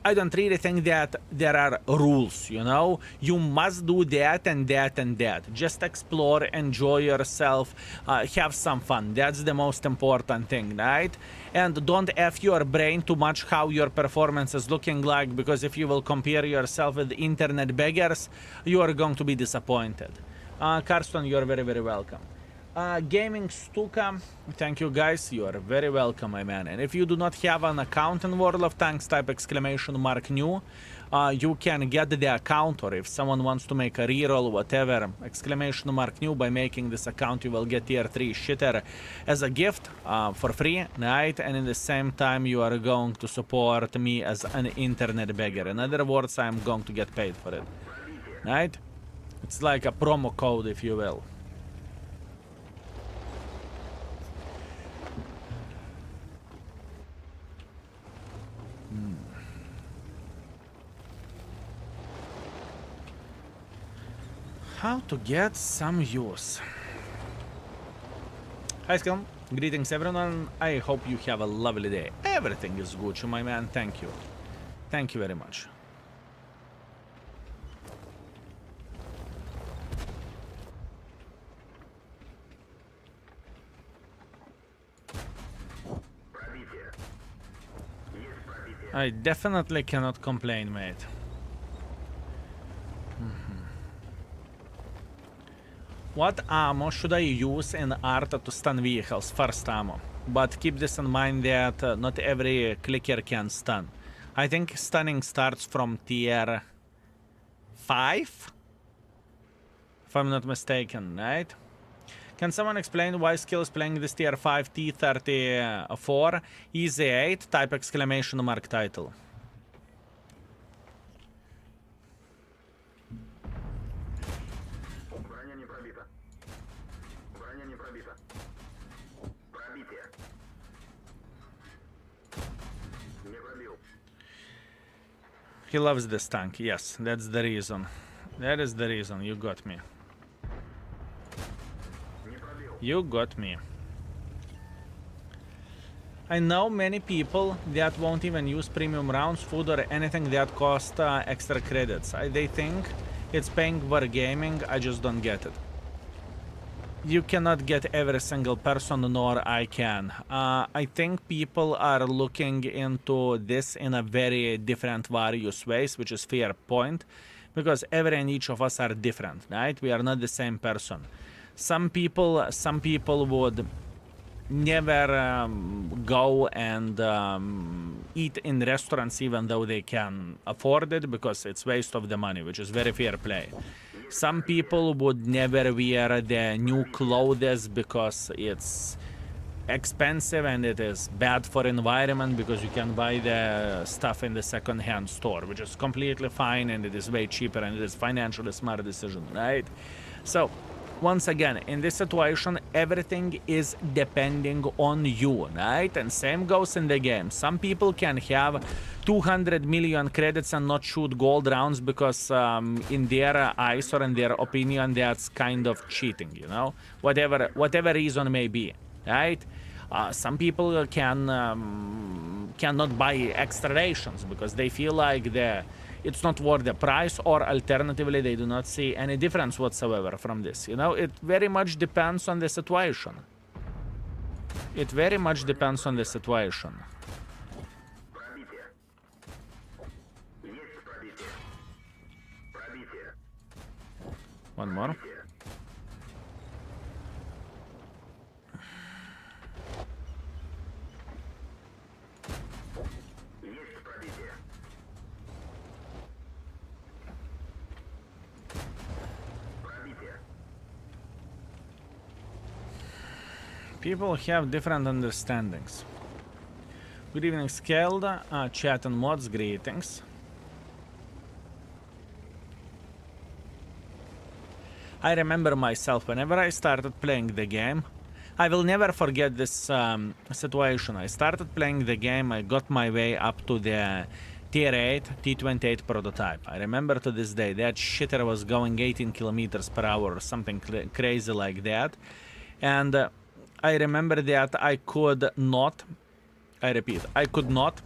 I don't really think that there are rules, you know? You must do that and that and that. Just explore, enjoy yourself, have some fun. That's the most important thing, right? And don't F your brain too much how your performance is looking like, because if you will compare yourself with internet beggars, you are going to be disappointed. Karsten, you are very, very welcome. Gaming Stuka, thank you guys, you are very welcome, my man. And if you do not have an account in World of Tanks, type !new, you can get the account, or if someone wants to make a reroll, whatever, !new, by making this account you will get tier 3 shitter as a gift for free, right? And in the same time you are going to support me as an internet beggar. In other words, I am going to get paid for it, right? It's like a promo code, if you will. How to get some use. Hi Skilm, greetings everyone. I hope you have a lovely day. Everything is good, my man. Thank you. Thank you very much. I definitely cannot complain, mate. What ammo should I use in art to stun vehicles? First ammo. But keep this in mind that not every clicker can stun. I think stunning starts from tier 5? If I'm not mistaken, right? Can someone explain why skill is playing this tier 5 T34? Easy 8, type exclamation mark title. He loves this tank, yes, that's the reason. That is the reason, you got me. You got me. I know many people that won't even use premium rounds, food or anything that cost extra credits. They think it's paying for gaming, I just don't get it. You cannot get every single person, nor I can. I think people are looking into this in a very different various ways, which is fair point, because every and each of us are different, right? We are not the same person. Some people would never go and eat in restaurants even though they can afford it because it's waste of the money, which is very fair play. Some people would never wear the new clothes because it's expensive and it is bad for environment because you can buy the stuff in the second-hand store, which is completely fine and it is way cheaper and it is financially smart decision, right? So once again, in this situation, everything is depending on you, right? And same goes in the game. Some people can have 200 million credits and not shoot gold rounds because in their eyes or in their opinion, that's kind of cheating, you know? Whatever reason may be, right? Some people cannot buy extra rations because they feel like it's not worth the price, or alternatively they do not see any difference whatsoever from this. You know, it very much depends on the situation. It very much depends on the situation. One more. People have different understandings. Good evening, Scaled, chat and mods, greetings. I remember myself whenever I started playing the game. I will never forget this situation. I started playing the game, I got my way up to the tier 8 T28 prototype. I remember to this day that shitter was going 18 kilometers per hour or something crazy like that. And I remember that I could not, I repeat, I could not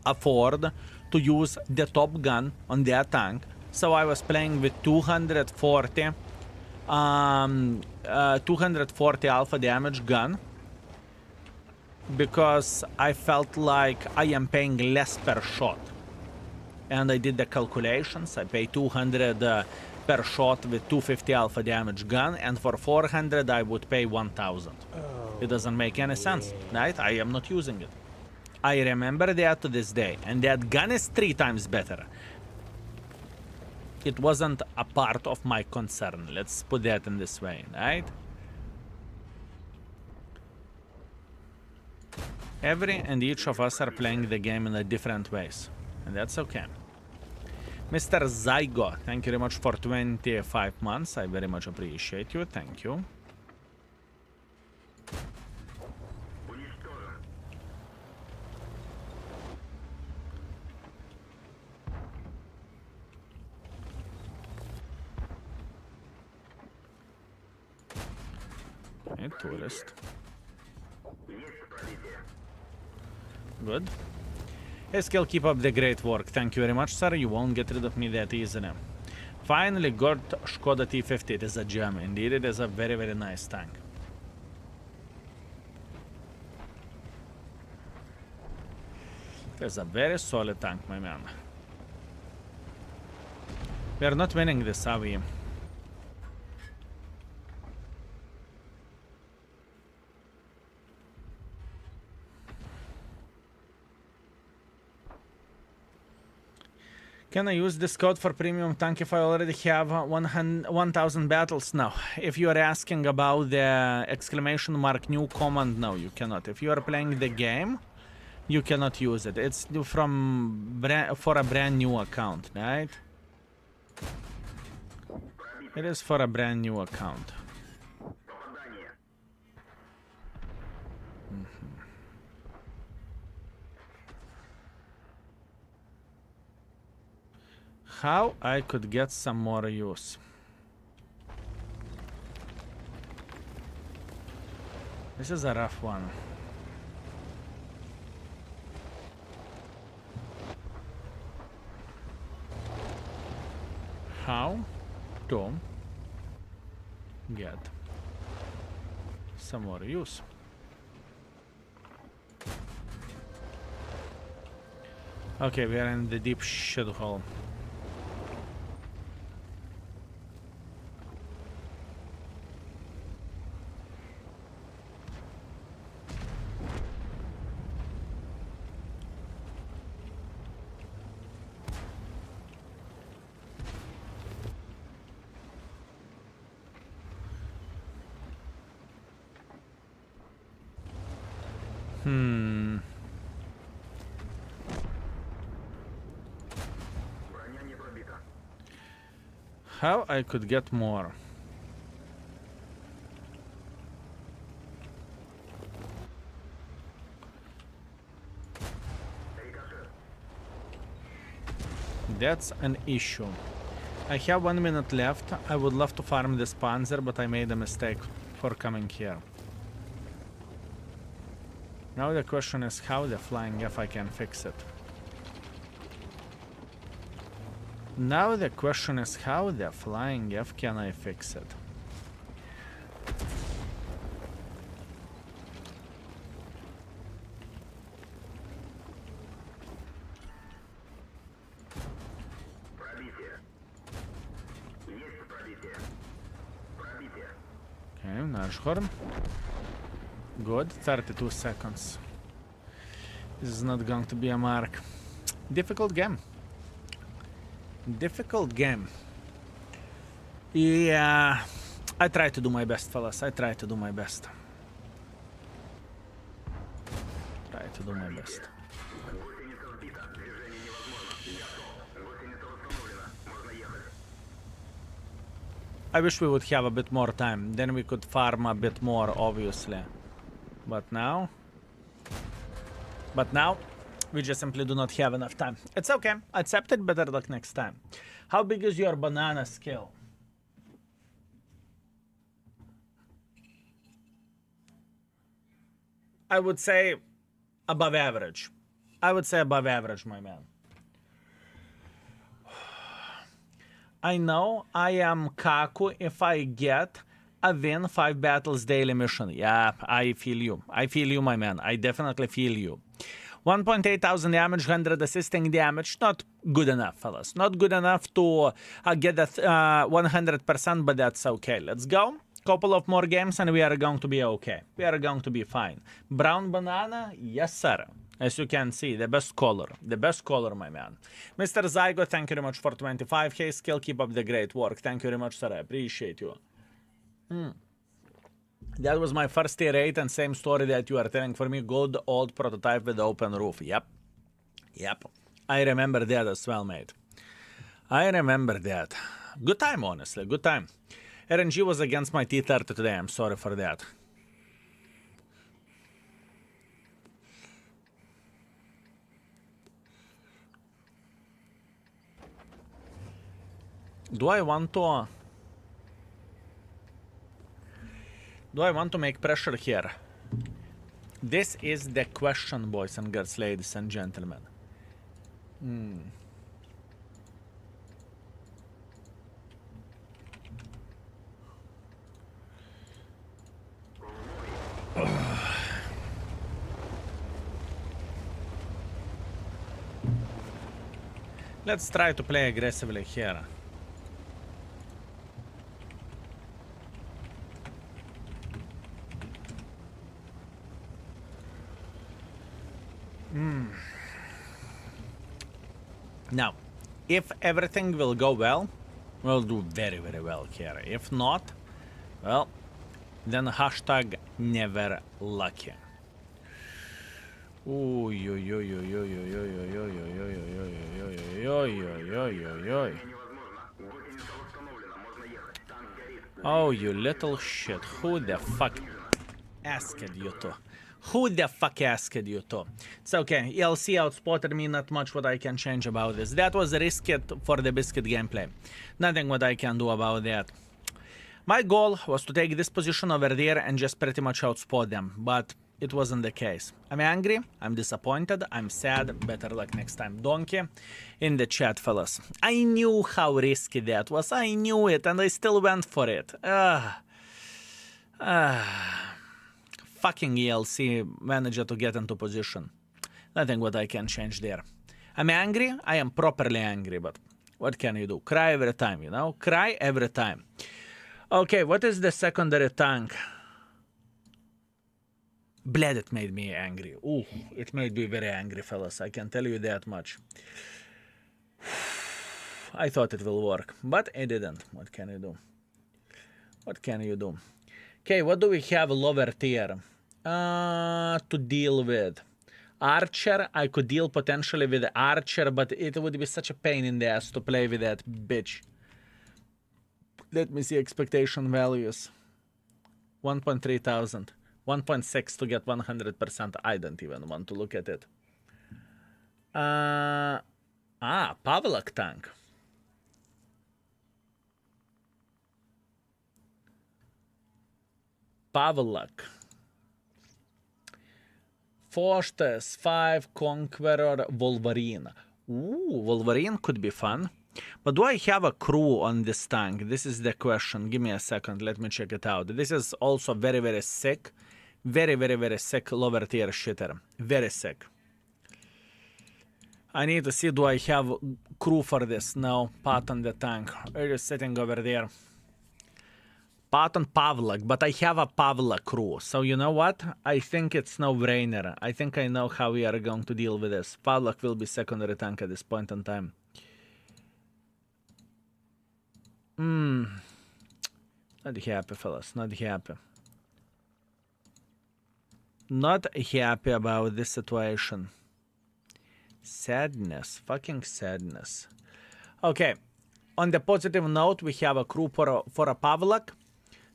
afford to use the top gun on that tank. So I was playing with 240 alpha damage gun because I felt like I am paying less per shot. And I did the calculations. I pay 200 per shot with 250 alpha damage gun, and for 400 I would pay 1000. It doesn't make any sense, right? I am not using it. I remember that to this day, and that gun is 3 times better. It wasn't a part of my concern, let's put that in this way, right? Every and each of us are playing the game in a different ways, and that's okay. Mr. Zygo, thank you very much for 25 months. I very much appreciate you. Thank you. A tourist. Good. Hey, Skill, keep up the great work. Thank you very much, sir. You won't get rid of me that easily. Finally got Skoda T50. It is a gem. Indeed, it is a very, very nice tank. There's a very solid tank, my man. We are not winning this, are we? Can I use this code for premium tank if I already have 1,000 battles? No. If you are asking about the exclamation mark new command, no, you cannot. If you are playing the game, you cannot use it. It's for a brand new account, right? It is for a brand new account. How I could get some more use? This is a rough one. How to get some more use? Okay, we are in the deep shithole. How I could get more? That's an issue. I have 1 minute left. I would love to farm this Panzer, but I made a mistake for coming here. Now the question is how the flying F I can fix it. Now the question is how the flying F can I fix it? Okay, Nashhorn. Good, 32 seconds. This is not going to be a mark. Difficult game. Difficult game. Yeah, I try to do my best, fellas. I try to do my best. Try to do my best. I wish we would have a bit more time. Then we could farm a bit more, obviously. But now, we just simply do not have enough time. It's okay. Accept it. Better luck next time. How big is your banana skill? I would say above average. I would say above average, my man. I know I am Kaku if I get a win 5 battles daily mission. Yeah, I feel you. I feel you, my man. I definitely feel you. 1.8 thousand damage, 100 assisting damage. Not good enough, fellas. Not good enough to get that 100%, but that's okay. Let's go. Couple of more games and we are going to be okay. We are going to be fine. Brown banana? Yes, sir. As you can see, the best color. The best color, my man. Mr. Zygo, thank you very much for 25. Hey, skill, keep up the great work. Thank you very much, sir. I appreciate you. That was my first tier 8 and same story that you are telling for me. Good old prototype with open roof. Yep. Yep. I remember that as well, mate. I remember that. Good time, honestly. Good time. RNG was against my T30 today. I'm sorry for that. Do I want to make pressure here? This is the question, boys and girls, ladies and gentlemen. Let's try to play aggressively here. Now, if everything will go well, we'll do very, very well here. If not, well, then hashtag never lucky. Oh, you little shit. Who the fuck asked you to? Who the fuck asked you to? It's okay. ELC outspotted me, not much what I can change about this. That was risky for the biscuit gameplay. Nothing what I can do about that. My goal was to take this position over there and just pretty much outspot them, but it wasn't the case. I'm angry, I'm disappointed, I'm sad. Better luck next time. Donkey in the chat, fellas. I knew how risky that was. I knew it, and I still went for it. Fucking ELC managed to get into position. Nothing what I can change there. I'm angry. I am properly angry, but what can you do? Cry every time, you know? Cry every time. Okay, what is the secondary tank? Bled, it made me angry. Ooh, it made me very angry, fellas. I can tell you that much. I thought it will work, but it didn't. What can you do? What can you do? Okay, what do we have lower tier to deal with? Archer, I could deal potentially with Archer, but it would be such a pain in the ass to play with that bitch. Let me see expectation values. 1.3 thousand. 1.6 to get 100%. I don't even want to look at it. Pawlack Tank. Pawlack. Fortress 5 Conqueror Wolverine. Ooh, Wolverine could be fun. But do I have a crew on this tank? This is the question. Give me a second. Let me check it out. This is also very, very sick. Very, very, very sick lower tier shitter. Very sick. I need to see, do I have crew for this? No, Pat on the tank. It is sitting over there. Pat on Pawlack, but I have a Pawlack crew. So you know what? I think it's no-brainer. I think I know how we are going to deal with this. Pawlack will be secondary tank at this point in time. Not happy, fellas. Not happy. Not happy about this situation. Sadness. Fucking sadness. Okay. On the positive note, we have a crew for a Pawlack.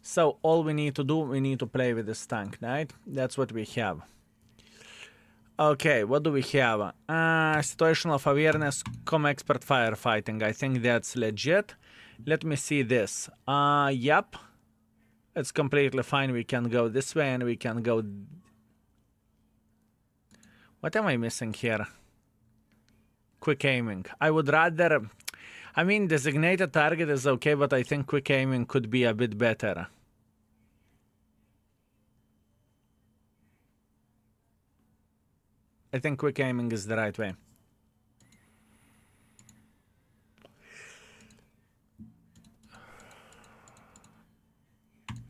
So all we need to do, we need to play with this tank, right? That's what we have. Okay, what do we have? Situational awareness, expert firefighting. I think that's legit. Let me see this. Yep. It's completely fine. We can go this way and we can go... What am I missing here? Quick aiming. I would rather... I mean, designated target is okay, but I think quick aiming could be a bit better. I think quick aiming is the right way.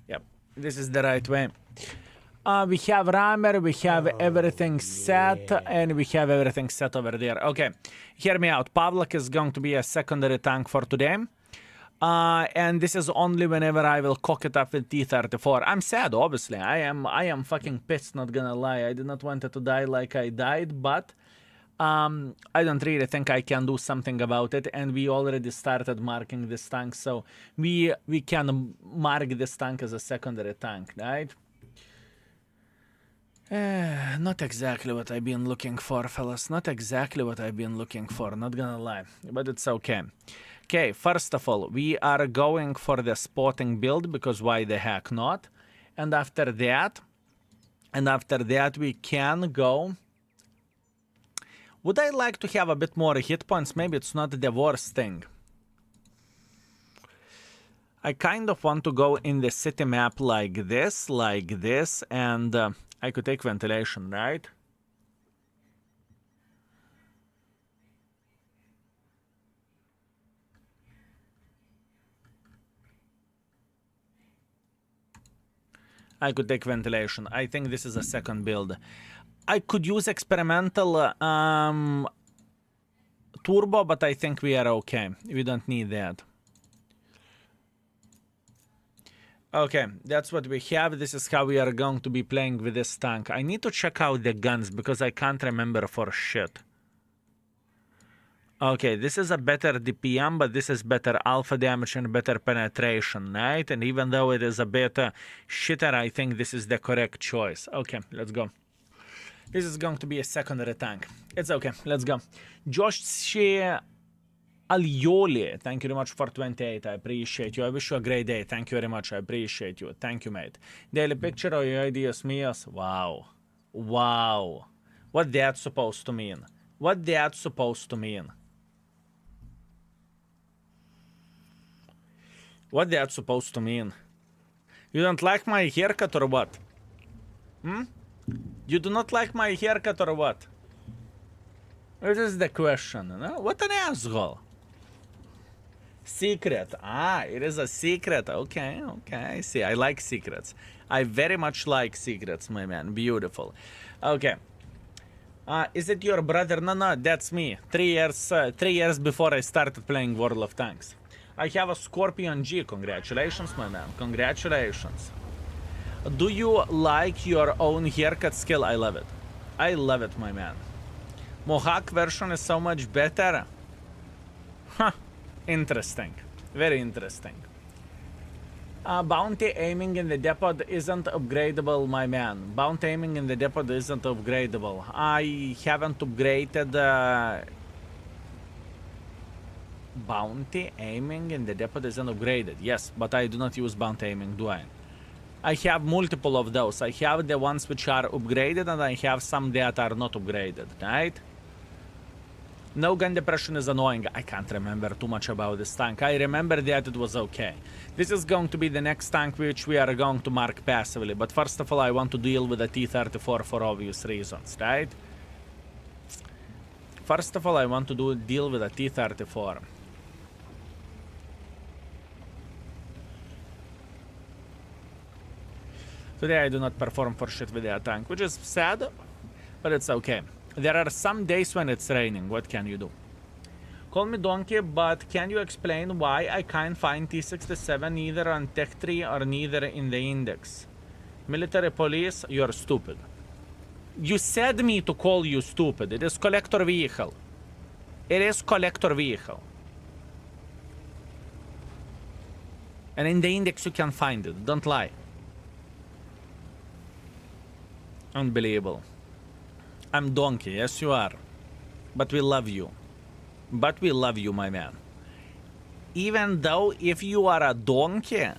Yep, this is the right way. We have rammer, we have everything set, and we have everything set over there. Okay, hear me out. Pawlack is going to be a secondary tank for today. And this is only whenever I will cock it up with T-34. I'm sad, obviously. I am fucking pissed, not gonna lie. I did not want it to die like I died, but I don't really think I can do something about it. And we already started marking this tank, so we can mark this tank as a secondary tank, right? Not exactly what I've been looking for, fellas. Not exactly what I've been looking for, not gonna lie. But it's okay. Okay, first of all, we are going for the spotting build, because why the heck not? And after that, we can go... Would I like to have a bit more hit points? Maybe it's not the worst thing. I kind of want to go in the city map like this, and I could take ventilation, right? I could take ventilation. I think this is a second build. I could use experimental turbo, but I think we are okay. We don't need that. Okay, that's what we have. This is how we are going to be playing with this tank. I need to check out the guns because I can't remember for shit. Okay, this is a better DPM, but this is better alpha damage and better penetration, right? And even though it is a bit shitter, I think this is the correct choice. Okay, let's go. This is going to be a secondary tank. It's okay, let's go. Josh Alioli, thank you very much for 28. I appreciate you. I wish you a great day. Thank you very much. I appreciate you. Thank you, mate. Daily picture of your ideas, Mias. Wow. Wow. What that's supposed to mean? What that's supposed to mean? What that's supposed to mean? You don't like my haircut or what? Hmm? You do not like my haircut or what? This is the question, no? What an asshole. Secret. Ah, it is a secret. Okay, okay, I see. I like secrets. I very much like secrets, my man. Beautiful. Okay. Is it your brother? No, no, that's me. 3 years before I started playing World of Tanks. I have a Scorpion G. Congratulations, my man. Congratulations. Do you like your own haircut skill? I love it. I love it, my man. Mohawk version is so much better. Huh. Interesting. Very interesting. Bounty aiming in the depot isn't upgradable, my man. Bounty aiming in the depot isn't upgradable. I haven't upgraded... Bounty aiming in the depot isn't upgraded. Yes, but I do not use bounty aiming, do I? I have multiple of those. I have the ones which are upgraded and I have some that are not upgraded, right? No gun depression is annoying. I can't remember too much about this tank. I remember that it was okay. This is going to be the next tank which we are going to mark passively. But first of all, I want to deal with the T-34 for obvious reasons, right? First of all, I want to deal with the T-34. Today I do not perform for shit with that tank, which is sad, but it's okay. There are some days when it's raining. What can you do? Call me donkey, but can you explain why I can't find T-67 neither on Tech Tree or neither in the index? Military police, you're stupid. You said me to call you stupid. It is collector vehicle. It is collector vehicle. And in the index you can find it. Don't lie. Unbelievable. I'm donkey, yes you are. But we love you. But we love you, my man. Even though if you are a donkey,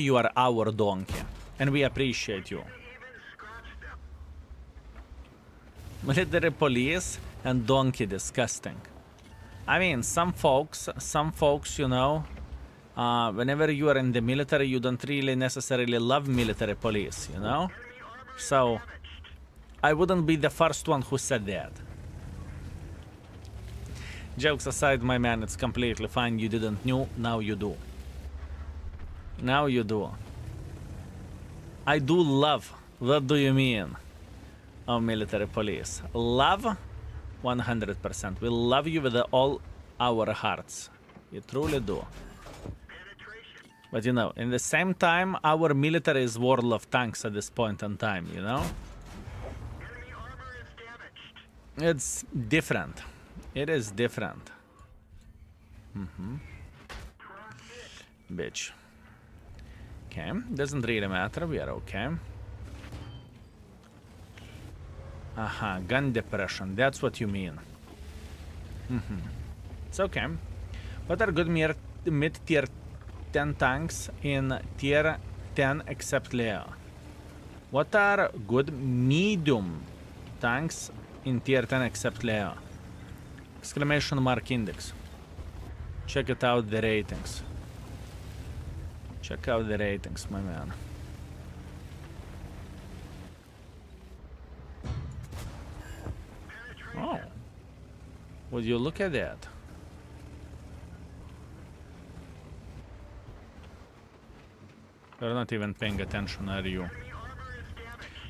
you are our donkey. And we appreciate you. Military police and donkey, disgusting. I mean, some folks, you know, whenever you are in the military, you don't really necessarily love military police, you know? So, I wouldn't be the first one who said that. Jokes aside, my man, it's completely fine. You didn't know, now you do. Now you do. I do love. What do you mean? Oh, military police. Love? 100%. We love you with all our hearts. We truly do. But you know, in the same time, our military is World of Tanks at this point in time, you know? It's different. It is different. Bitch. Okay, doesn't really matter, we are okay. Aha, gun depression, that's what you mean. It's okay. What are good mid-tier 10 tanks in tier 10 except Leo? What are good medium tanks in tier 10 except Leo? Exclamation mark index. Check it out, the ratings. Check out the ratings, my man. Oh. Would you look at that? You're not even paying attention, are you?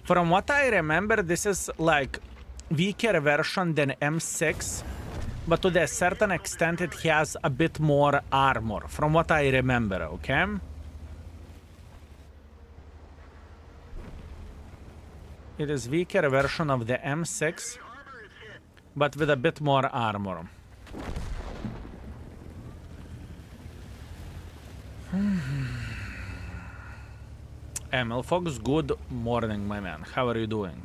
From what I remember, this is like weaker version than M6, but to a certain extent it has a bit more armor, from what I remember, okay? It is weaker version of the M6, but with a bit more armor. Emil Fox, good morning, my man. How are you doing?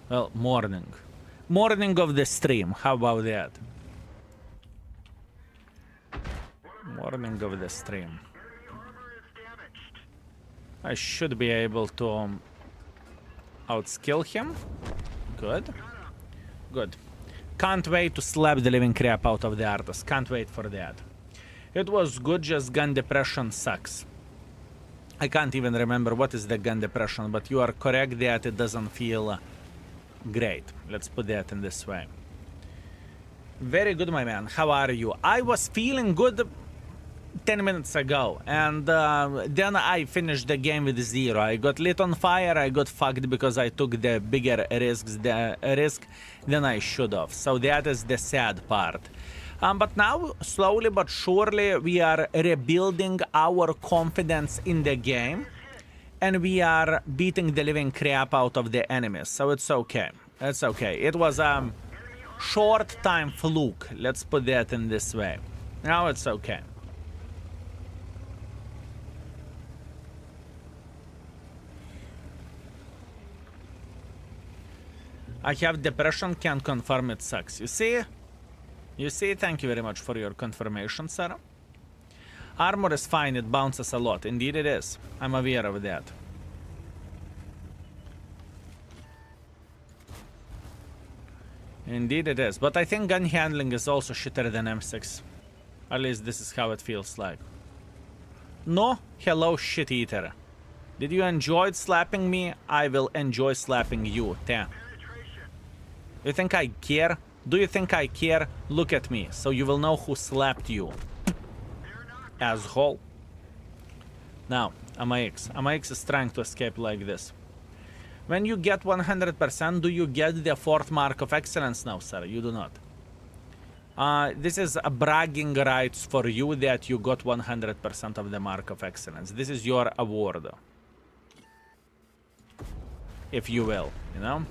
Well, morning. Morning of the stream. How about that? Morning of the stream. I should be able to outskill him. Good. Good. Can't wait to slap the living crap out of the artist. Can't wait for that. It was good, just gun depression sucks. I can't even remember what is the gun depression, but you are correct that it doesn't feel great. Let's put that in this way. Very good, my man. How are you? I was feeling good 10 minutes ago, and then I finished the game with 0. I got lit on fire, I got fucked because I took the bigger risk than I should have. So that is the sad part. But now, slowly but surely, we are rebuilding our confidence in the game, and we are beating the living crap out of the enemies. So it's okay. It's okay. It was a short time fluke. Let's put that in this way. Now it's okay. I have depression, can confirm it sucks. You see? You see? Thank you very much for your confirmation, sir. Armor is fine, it bounces a lot. Indeed it is. I'm aware of that. Indeed it is. But I think gun handling is also shitter than M6. At least this is how it feels like. No? Hello, shit eater. Did you enjoy slapping me? I will enjoy slapping you. Damn. You think I care? Do you think I care? Look at me, so you will know who slapped you. Asshole. Now, MIX. MIX is trying to escape like this. When you get 100%, do you get the 4th mark of excellence? No, sir, you do not. This is a bragging rights for you that you got 100% of the mark of excellence. This is your award. If you will, you know?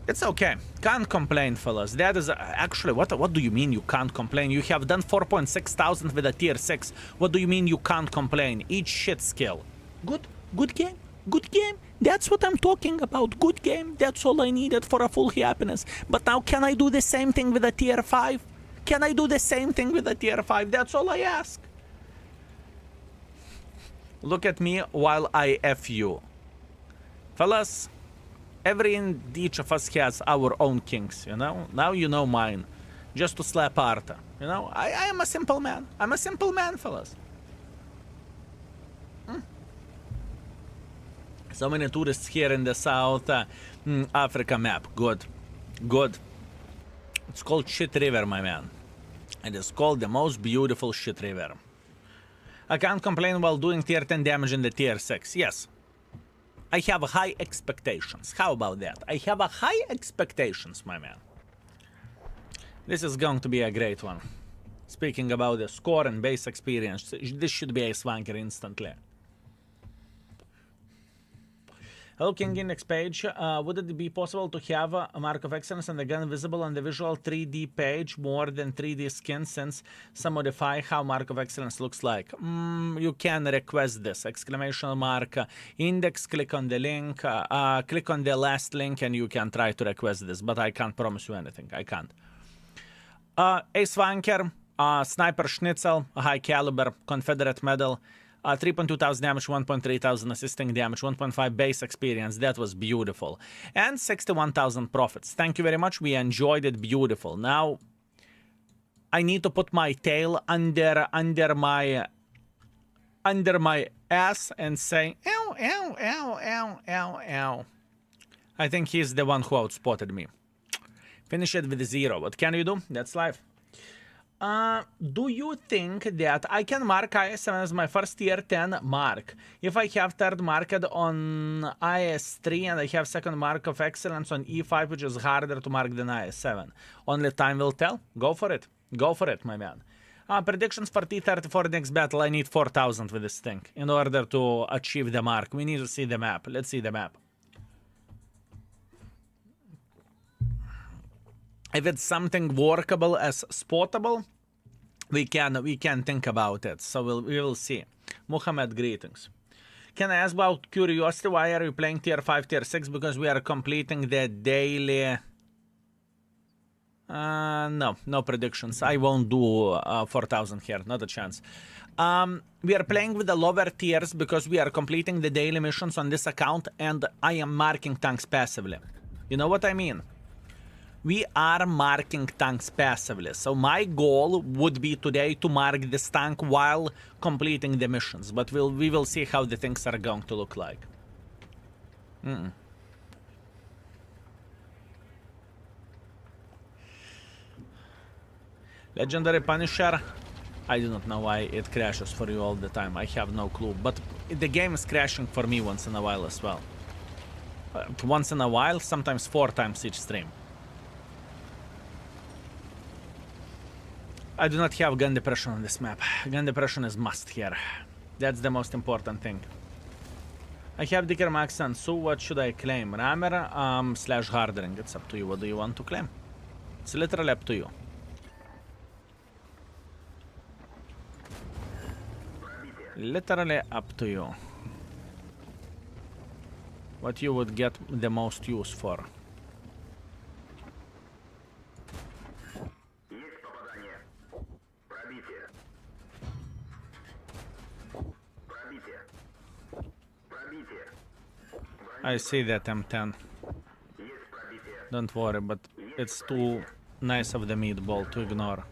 It's okay. Can't complain, fellas. That is actually what do you mean you can't complain? You have done 4,600 with a tier 6. What do you mean you can't complain? Each shit skill. Good game. Good game. That's what I'm talking about. Good game. That's all I needed for a full happiness. But now can I do the same thing with a tier 5? Can I do the same thing with a tier 5? That's all I ask. Look at me while I F you. Fellas, each of us has our own kinks, you know? Now you know mine. Just to slap Arta. You know? I am a simple man. I'm a simple man, fellas. So many tourists here in the South Africa map. Good. Good. It's called Shit River, my man. It is called the most beautiful Shit River. I can't complain while doing tier 10 damage in the tier 6. Yes. I have high expectations. How about that? I have a high expectations, my man. This is going to be a great one. Speaking about the score and base experience, this should be a swanker instantly. Hello, King. In next page, would it be possible to have a mark of excellence and the gun visible on the visual 3D page more than 3D skin, since some modify how mark of excellence looks like? You can request this. Exclamation mark, index, click on the link, click on the last link, and you can try to request this, but I can't promise you anything. I can't. A swanker, sniper schnitzel, high caliber, Confederate medal, 3.2 thousand damage, 1.3 thousand assisting damage, 1.5 base experience. That was beautiful. And 61,000 profits. Thank you very much. We enjoyed it. Beautiful. Now, I need to put my tail under my ass and say, ow, ow, ow, ow, ow, ow. I think he's the one who outspotted me. Finish it with 0. What can you do? That's life. Do you think that I can mark IS-7 as my first tier 10 mark if I have third marked on IS-3 and I have second mark of excellence on E5, which is harder to mark than IS-7? Only time will tell. Go for it. Go for it, my man. Predictions for T-34 next battle. I need 4,000 with this thing in order to achieve the mark. We need to see the map. Let's see the map. If it's something workable as spottable, we can think about it. So we will see. Muhammad, greetings. Can I ask about curiosity? Why are you playing tier 5, tier 6? Because we are completing the daily. No predictions. I won't do 4,000 here. Not a chance. We are playing with the lower tiers because we are completing the daily missions on this account, and I am marking tanks passively. You know what I mean? We are marking tanks passively, so my goal would be today to mark this tank while completing the missions, but we will see how the things are going to look like. Legendary Punisher, I do not know why it crashes for you all the time, I have no clue, but the game is crashing for me once in a while as well. Once in a while, sometimes 4 times each stream. I do not have gun depression on this map. Gun depression is must here. That's the most important thing. I have Dicker Max and so what should I claim? Rammer slash hardering. It's up to you. What do you want to claim? It's literally up to you. Literally up to you. What you would get the most use for. I see that M10. Don't worry, but it's too nice of the meatball to ignore.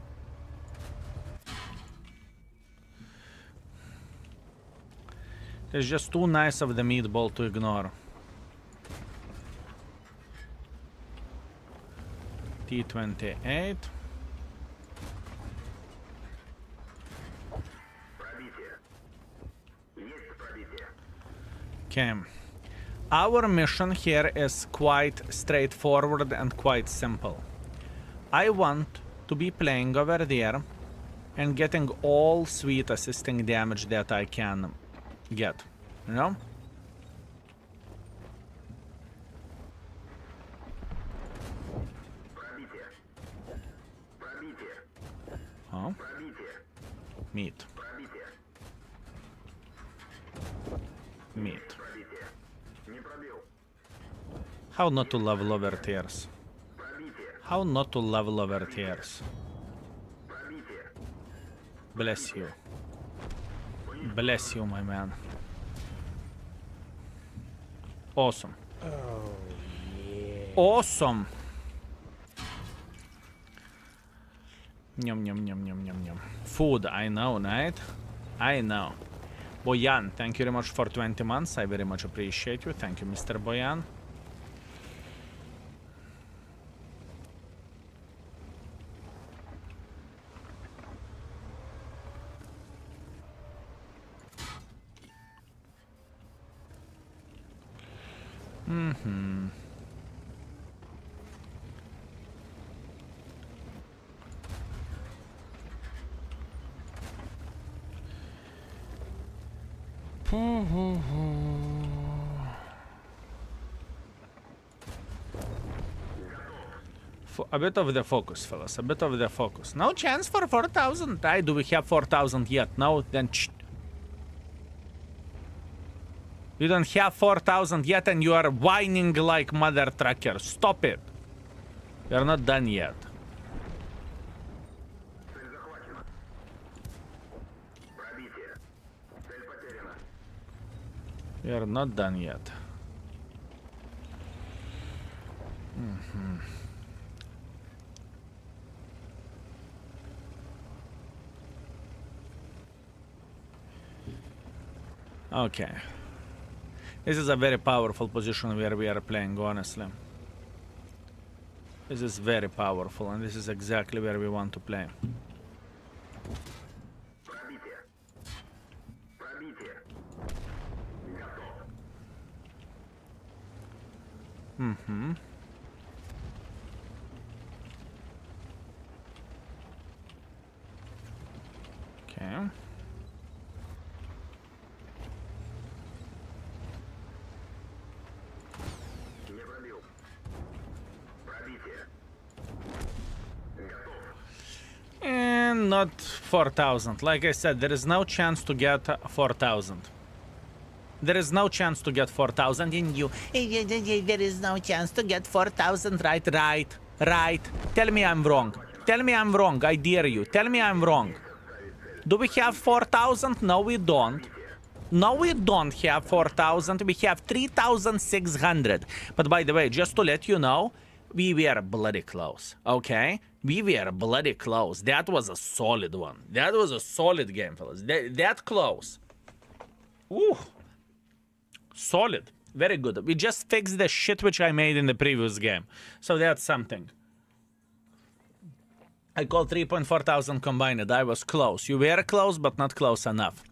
It's just too nice of the meatball to ignore. T-28. Okay. Our mission here is quite straightforward and quite simple. I want to be playing over there and getting all sweet assisting damage that I can get, you know? Huh? Meat. Meat. How not to love lower tiers? How not to love lower tiers? Bless you. Bless you, my man. Awesome. Oh, yeah. Awesome. Yum, yum, yum, yum, yum, yum. Food, I know, right? I know. Boyan, thank you very much for 20 months. I very much appreciate you. Thank you, Mr. Boyan. A bit of the focus, fellas. A bit of the focus. No chance for 4,000. Do we have 4,000 yet? No? Then you don't have 4,000 yet and you are whining like mother trucker. Stop it. We are not done yet. We are not done yet. Okay. This is a very powerful position where we are playing, honestly. This is very powerful, and this is exactly where we want to play. Mm-hmm. Okay. And not 4,000. Like I said, there is no chance to get 4,000. There is no chance to get 4,000 in you. There is no chance to get 4,000. Right. Tell me I'm wrong. Tell me I'm wrong. I dare you. Tell me I'm wrong. Do we have 4,000? No, we don't. No, we don't have 4,000. We have 3,600. But by the way, just to let you know, we were bloody close, okay? We were bloody close. That was a solid one. That was a solid game, fellas. That close. Ooh. Solid. Very good. We just fixed the shit which I made in the previous game. So that's something. I called 3.4 thousand combined. I was close. You were close, but not close enough.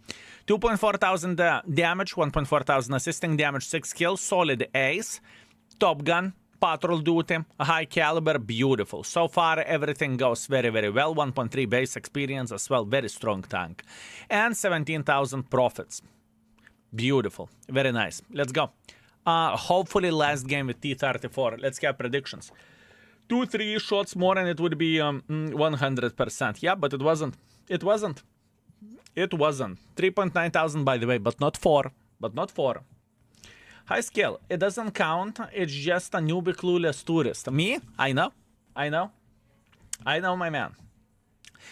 2.4 thousand damage, 1.4 thousand assisting damage, 6 kills, solid ace, top gun, patrol duty, high caliber, beautiful. So far, everything goes very, very well. 1.3 base experience as well, very strong tank. And 17,000 profits. Beautiful, very nice. Let's go. Hopefully last game with T-34. Let's get predictions. 2-3 shots more and it would be 100%. Yeah, but it wasn't. It wasn't. 3.9 thousand, by the way, but not 4. High skill. It doesn't count. It's just a newbie clueless tourist. Me? I know, my man.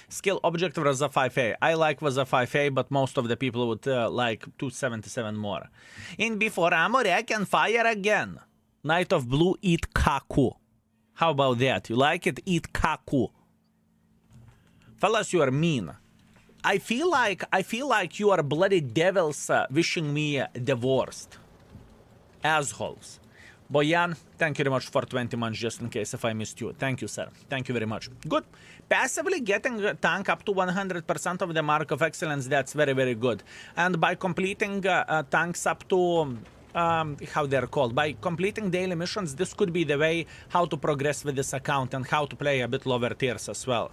Skill object was a 5A. I like was a 5A, but most of the people would like 277 more. In before armor, I can fire again. Knight of Blue, eat kaku. How about that? You like it? Eat kaku. Fellas, you are mean. I feel like you are bloody devils wishing me the worst. Assholes. Boyan, thank you very much for 20 months just in case if I missed you. Thank you, sir. Thank you very much. Good. Passively getting a tank up to 100% of the mark of excellence, that's very, very good. And by completing tanks up to, how they're called, by completing daily missions, this could be the way how to progress with this account and how to play a bit lower tiers as well.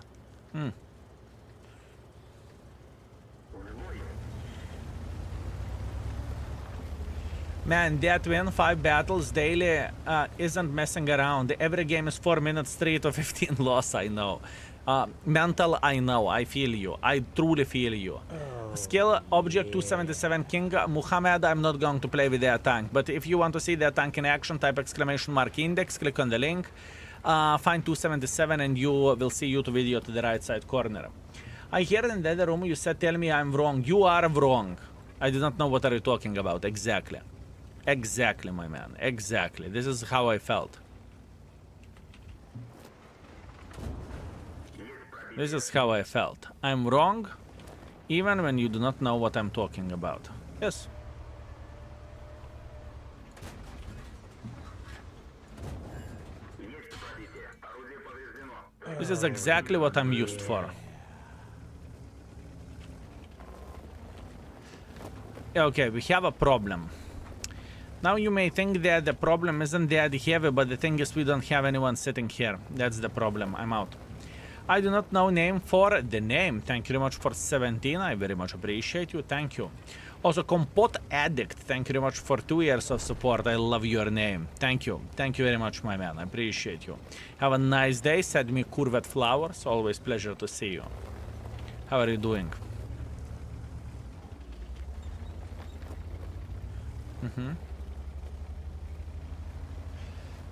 Man, that win 5 battles daily isn't messing around. Every game is 4 minutes, 3 to 15 loss, I know. Mental, I know. I feel you. I truly feel you. Skill, object 277 King. Muhammad, I'm not going to play with that tank. But if you want to see that tank in action, type exclamation mark index, click on the link. Find 277 and you will see YouTube video to the right side corner. I heard in the other room you said, tell me I'm wrong. You are wrong. I do not know what are you talking about. Exactly. Exactly, my man. Exactly. This is how I felt. This is how I felt. I'm wrong, even when you do not know what I'm talking about. Yes. This is exactly what I'm used for. Okay, we have a problem. Now you may think that the problem isn't that heavy, but the thing is we don't have anyone sitting here. That's the problem. I'm out. I do not know name for the name. Thank you very much for 17. I very much appreciate you. Thank you. Also, Compot Addict. Thank you very much for 2 years of support. I love your name. Thank you. Thank you very much, my man. I appreciate you. Have a nice day. Send me curved flowers. Always pleasure to see you. How are you doing?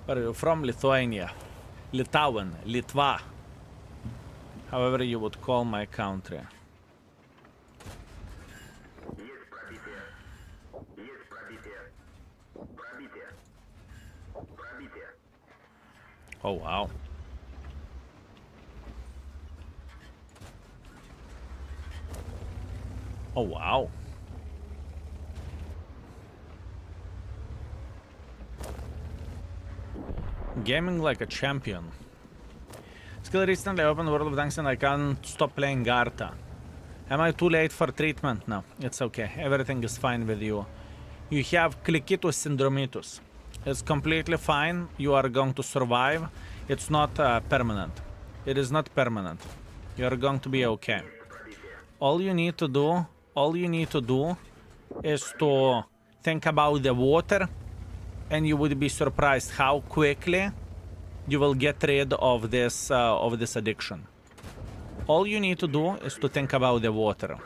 Where are you from? Lithuania. Litauen. Litva. However you would call my country. Oh, wow. Oh, wow. Gaming like a champion. Skill recently opened World of Tanks and I can't stop playing Garta. Am I too late for treatment? No, it's okay. Everything is fine with you. You have Clikitus Syndromitus. It's completely fine. You are going to survive. It's not permanent. It is not permanent. You are going to be okay. All you need to do is to think about the water, and you would be surprised how quickly you will get rid of this addiction. All you need to do is to think about the water.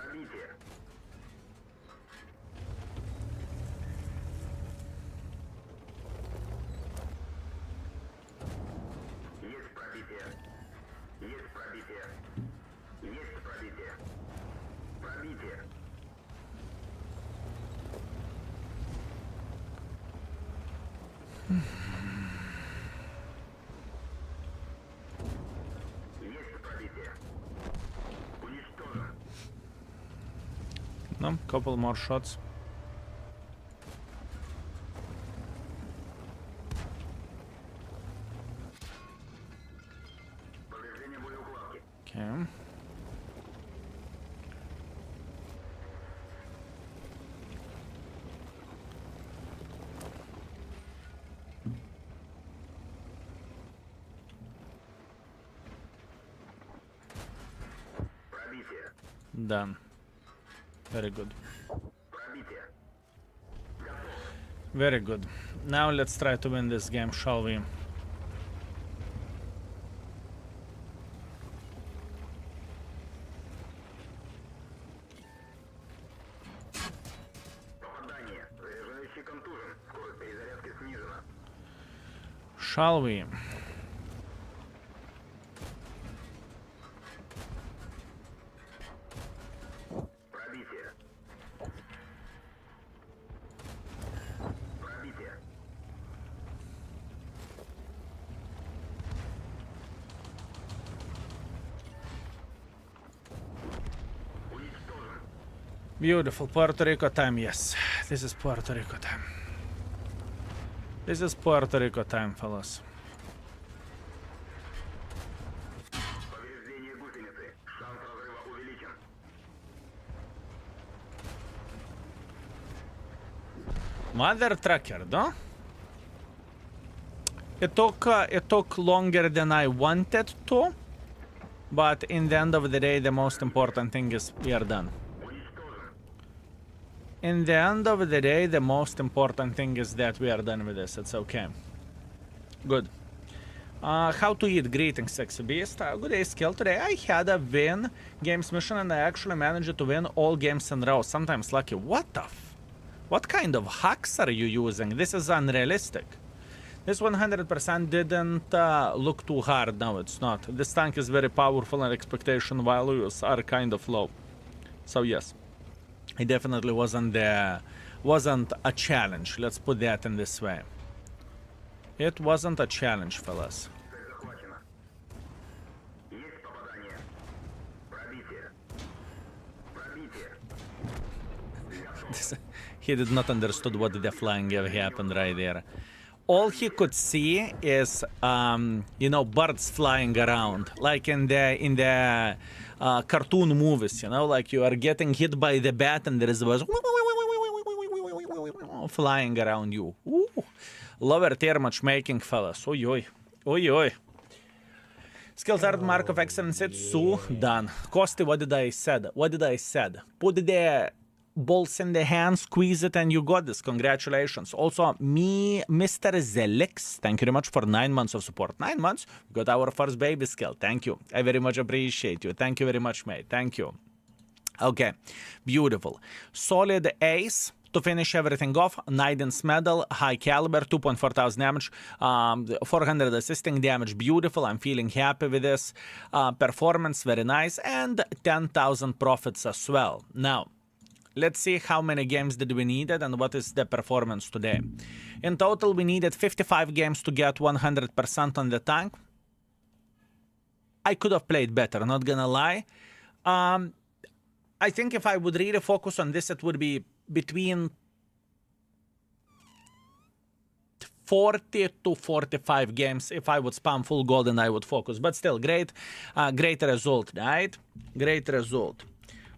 No, couple more shots. Okay. Done. Very good. Very good. Now let's try to win this game, shall we? Shall we? Beautiful. Puerto Rico time, yes. This is Puerto Rico time. This is Puerto Rico time, fellas. Mother trucker, no? It took longer than I wanted to, but in the end of the day, the most important thing is we are done. In the end of the day, the most important thing is that we are done with this. It's okay. Good. How to eat? Greetings, sexy beast. Good day, skill. Today I had a win games mission and I actually managed to win all games in a row. Sometimes lucky. What kind of hacks are you using? This is unrealistic. This 100% didn't look too hard. No, it's not. This tank is very powerful and expectation values are kind of low. So yes. It definitely wasn't a challenge. Let's put that in this way. It wasn't a challenge, fellas. He did not understood what the flying happened right there. All he could see is, you know, birds flying around, like in the cartoon movies, you know, like you are getting hit by the bat and there is a buzz flying around you. Ooh. Lower tier matchmaking, fellas. Oi, oi. Oi, oi. Skill third mark of excellence. It's so done. Kosti, what did I said? What did I said? Put the balls in the hand, squeeze it, and you got this. Congratulations. Also, Mr. Zelix, thank you very much for 9 months of support. 9 months, we got our first baby skill. Thank you. I very much appreciate you. Thank you very much, mate. Thank you. Okay, beautiful. Solid ace to finish everything off. Nidance medal, high caliber, 2.4 thousand damage, 400 assisting damage. Beautiful. I'm feeling happy with this. Performance, very nice. And 10,000 profits as well. Now, let's see how many games did we needed and what is the performance today. In total, we needed 55 games to get 100% on the tank. I could have played better, not gonna lie. I think if I would really focus on this, it would be between 40 to 45 games. If I would spam full gold and I would focus. But still, great result, right? Great result.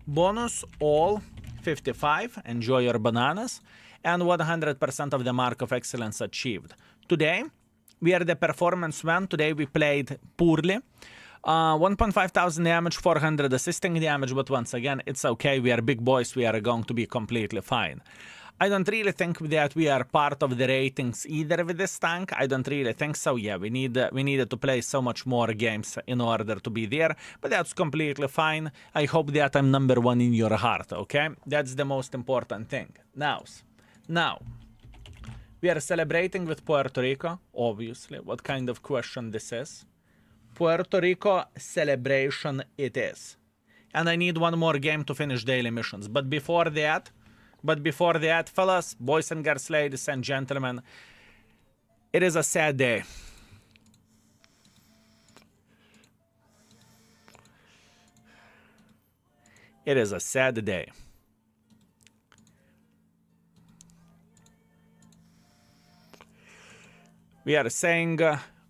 Bonus all 55. Enjoy your bananas. and 100% of the mark of excellence achieved. Today, where the performance went, today we played poorly. 1.5 thousand damage, 400 assisting damage, but once again, it's okay. We are big boys. We are going to be completely fine. I don't really think that we are part of the ratings either with this tank. I don't really think so. Yeah, we needed to play so much more games in order to be there, but that's completely fine. I hope that I'm number one in your heart, okay? That's the most important thing. Now, we are celebrating with Puerto Rico, obviously. What kind of question this is? Puerto Rico celebration it is. And I need one more game to finish daily missions. But before that, fellas, boys and girls, ladies and gentlemen, it is a sad day. It is a sad day. We are saying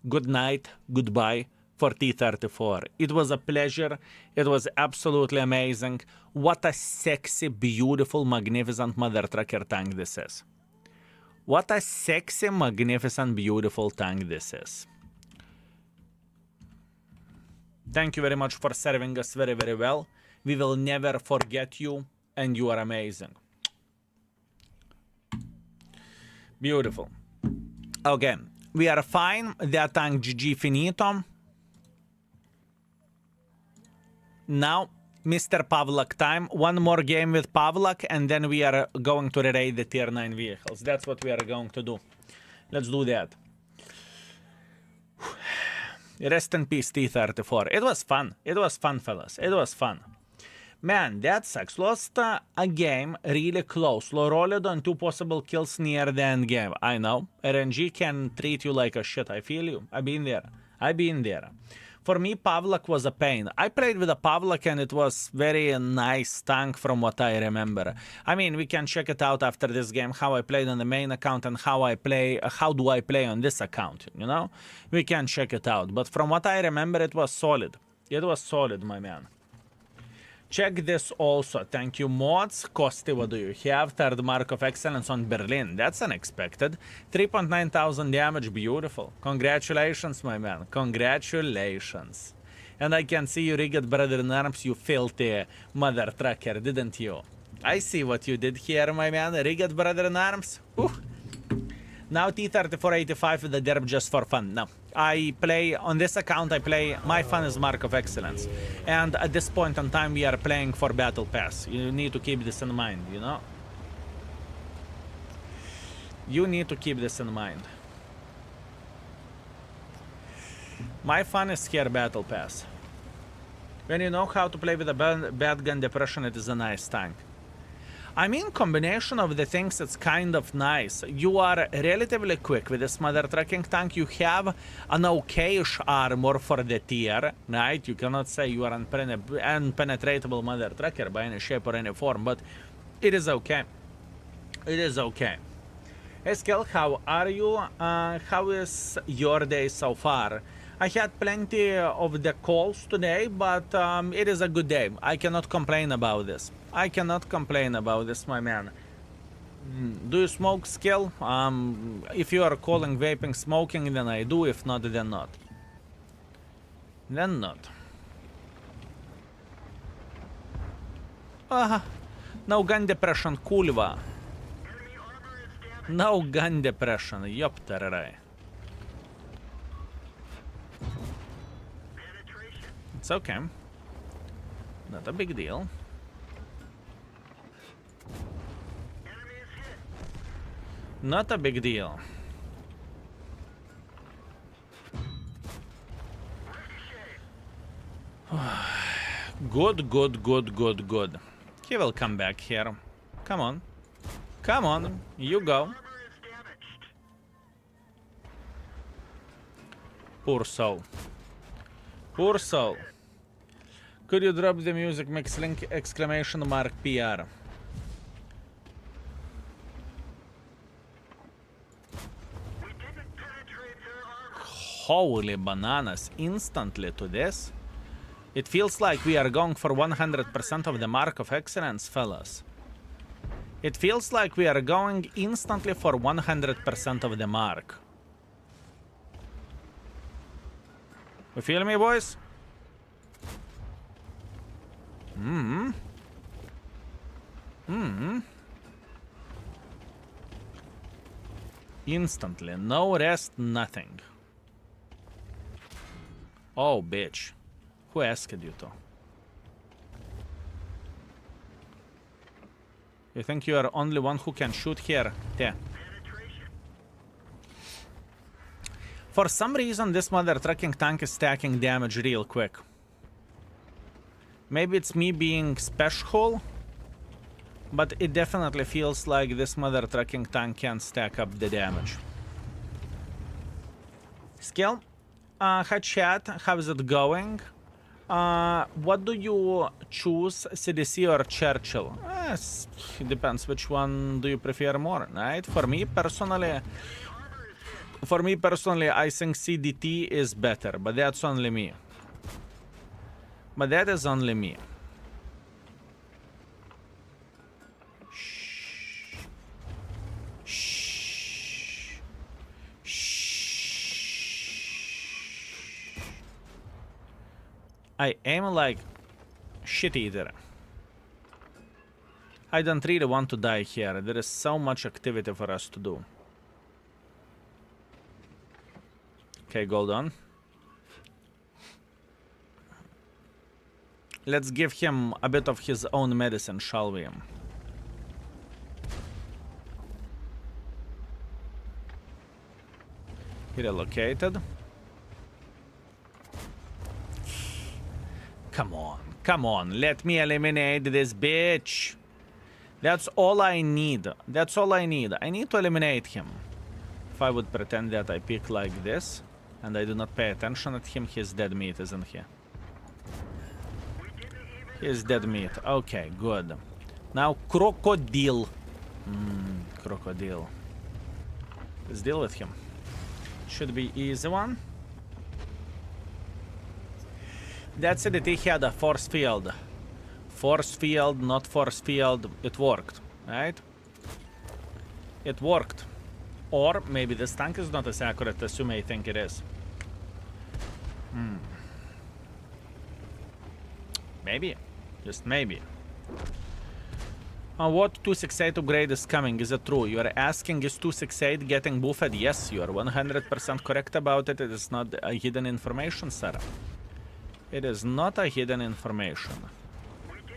good night, goodbye for T-34. It was a pleasure. It was absolutely amazing. What a sexy, beautiful, magnificent mother trucker tank this is. What a sexy, magnificent, beautiful tank this is. Thank you very much for serving us very, very well. We will never forget you, and you are amazing. Beautiful. Okay, we are fine. That tank GG finito. Now, Mr. Pawlack time. One more game with Pawlack, and then we are going to rerate the tier 9 vehicles. That's what we are going to do. Let's do that. Rest in peace, T-34. It was fun. It was fun, fellas. It was fun. Man, that sucks. Lost a game really close. Low rolled on 2 possible kills near the end game. I know. RNG can treat you like a shit. I feel you. I've been there. I've been there. For me, Pawlack was a pain. I played with a Pawlack and it was very nice tank from what I remember. I mean, we can check it out after this game, how I played on the main account and how do I play on this account, you know? We can check it out. But from what I remember, it was solid. It was solid, my man. Check this also. Thank you, mods. Kosti, what do you have? Third mark of excellence on Berlin. That's unexpected. 3.9 thousand damage. Beautiful. Congratulations, my man. Congratulations. And I can see you rigged brother in arms, you filthy mother trucker, didn't you? I see what you did here, my man. Rigged brother in arms. Whew. Now T-3485 with the derp just for fun. No. I play, on this account, I play, my fun is mark of excellence. And at this point in time, we are playing for battle pass. You need to keep this in mind, you know? You need to keep this in mind. My fun is here battle pass. When you know how to play with a bad gun depression, it is a nice tank. I mean, combination of the things, it's kind of nice. You are relatively quick with this mother trucking tank. You have an okay-ish armor for the tier, right? You cannot say you are unpenetratable mother trucker by any shape or any form, but it is okay. It is okay. Eskel, how are you? How is your day so far? I had plenty of the calls today, but it is a good day. I cannot complain about this. I cannot complain about this, my man. Do you smoke, Skill? If you are calling vaping smoking, then I do. If not, then not. Then not. No gun depression, kulva. No gun depression, ёпта. It's okay. Not a big deal. Not a big deal. Good. He will come back here. Come on. Come on. You go. Poor soul. Poor soul. Could you drop the music mix link exclamation mark PR? Holy bananas, instantly to this? It feels like we are going for 100% of the mark of excellence, fellas. It feels like we are going instantly for 100% of the mark. You feel me, boys? Instantly. No rest, nothing. Oh, bitch. Who asked you to? You think you are only one who can shoot here? Yeah. For some reason, this mother trucking tank is stacking damage real quick. Maybe it's me being special, but it definitely feels like this mother trucking tank can stack up the damage. Skill? Hi chat, how's it going? What do you choose, CDC or Churchill? It depends which one do you prefer more, right? For me personally, I think CDT is better, but that's only me. But that is only me. I aim like shit eater. I don't really want to die here. There is so much activity for us to do. Okay, gold on. Let's give him a bit of his own medicine, shall we? He relocated. Come on, let me eliminate this bitch. That's all I need. I need to eliminate him. If I would pretend that I pick like this, and I do not pay attention at him, he's dead meat, isn't he? He's dead meat. Okay, good. Now, crocodile. Crocodile. Let's deal with him. Should be easy one. That CDT had a force field. Force field, not force field. It worked, right? It worked. Or maybe this tank is not as accurate as you may think it is. Maybe. Just maybe. What 268 upgrade is coming? Is it true? You are asking, is 268 getting buffed? Yes, you are 100% correct about it. It is not a hidden information, sir. It is not a hidden information.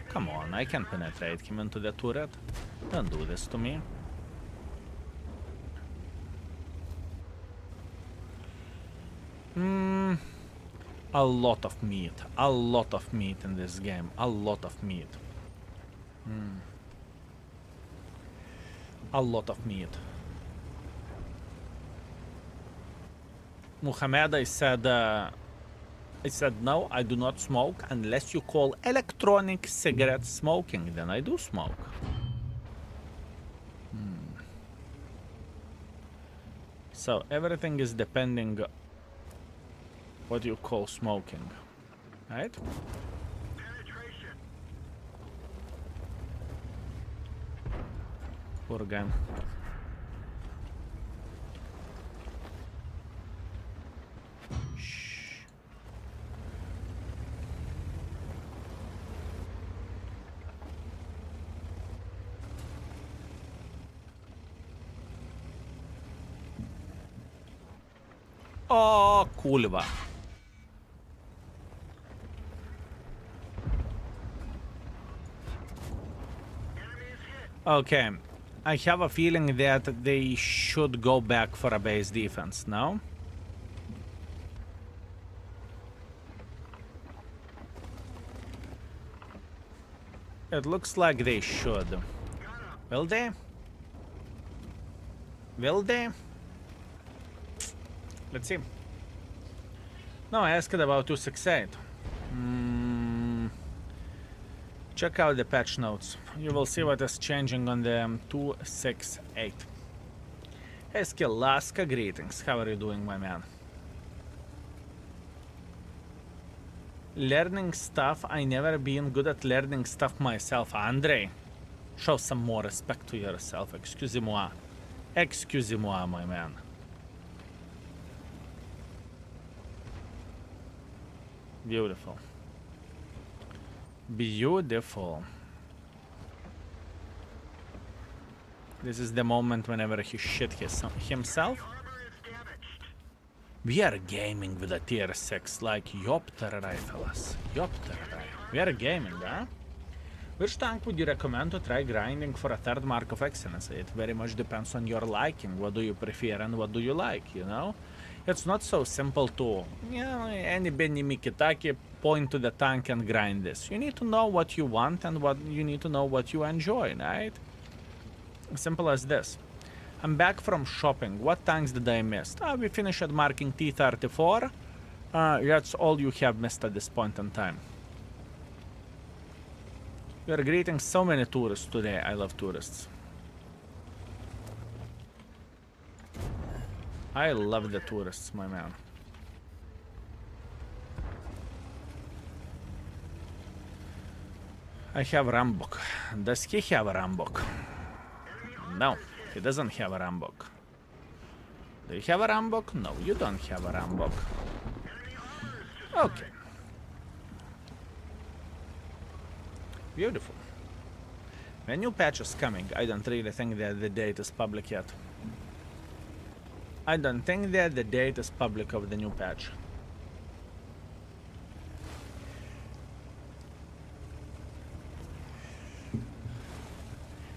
Come on, I can penetrate him into the turret. Don't do this to me. A lot of meat. A lot of meat in this game. A lot of meat. A lot of meat. Muhammad, I said no, I do not smoke unless you call electronic cigarette smoking. Then I do smoke. So everything is depending what you call smoking, right? Poor guy. O, kurwa. Okay, I have a feeling that they should go back for a base defense, no? It looks like they should. Will they? Will they? Let's see. No, I asked about 268. Check out the patch notes. You will see what is changing on the 268. Hey, Skillaska, greetings. How are you doing, my man? Learning stuff. I never been good at learning stuff myself. Andre, Show some more respect to yourself. Excusez-moi. Excusez-moi, my man. Beautiful. Beautiful. This is the moment whenever he shit himself. We are gaming with a tier 6, like Yopterai, fellas. Yopterai. We are gaming, huh? Which tank would you recommend to try grinding for a third mark of excellence? It very much depends on your liking. What do you prefer and what do you like, you know? It's not so simple to, you know, any Benny Mikitaki point to the tank and grind this. You need to know what you want and what you need to know what you enjoy, right? Simple as this. I'm back from shopping. What tanks did I miss? We finished marking T34. That's all you have missed at this point in time. We are greeting so many tourists today. I love tourists. I love the tourists, my man. I have Rambok. Does he have a Rambok? No, he doesn't have a Rambok. Do you have a Rambok? No, you don't have a Rambok. Okay. Beautiful. A new patch is coming. I don't really think that the date is public yet. I don't think that the date is public of the new patch.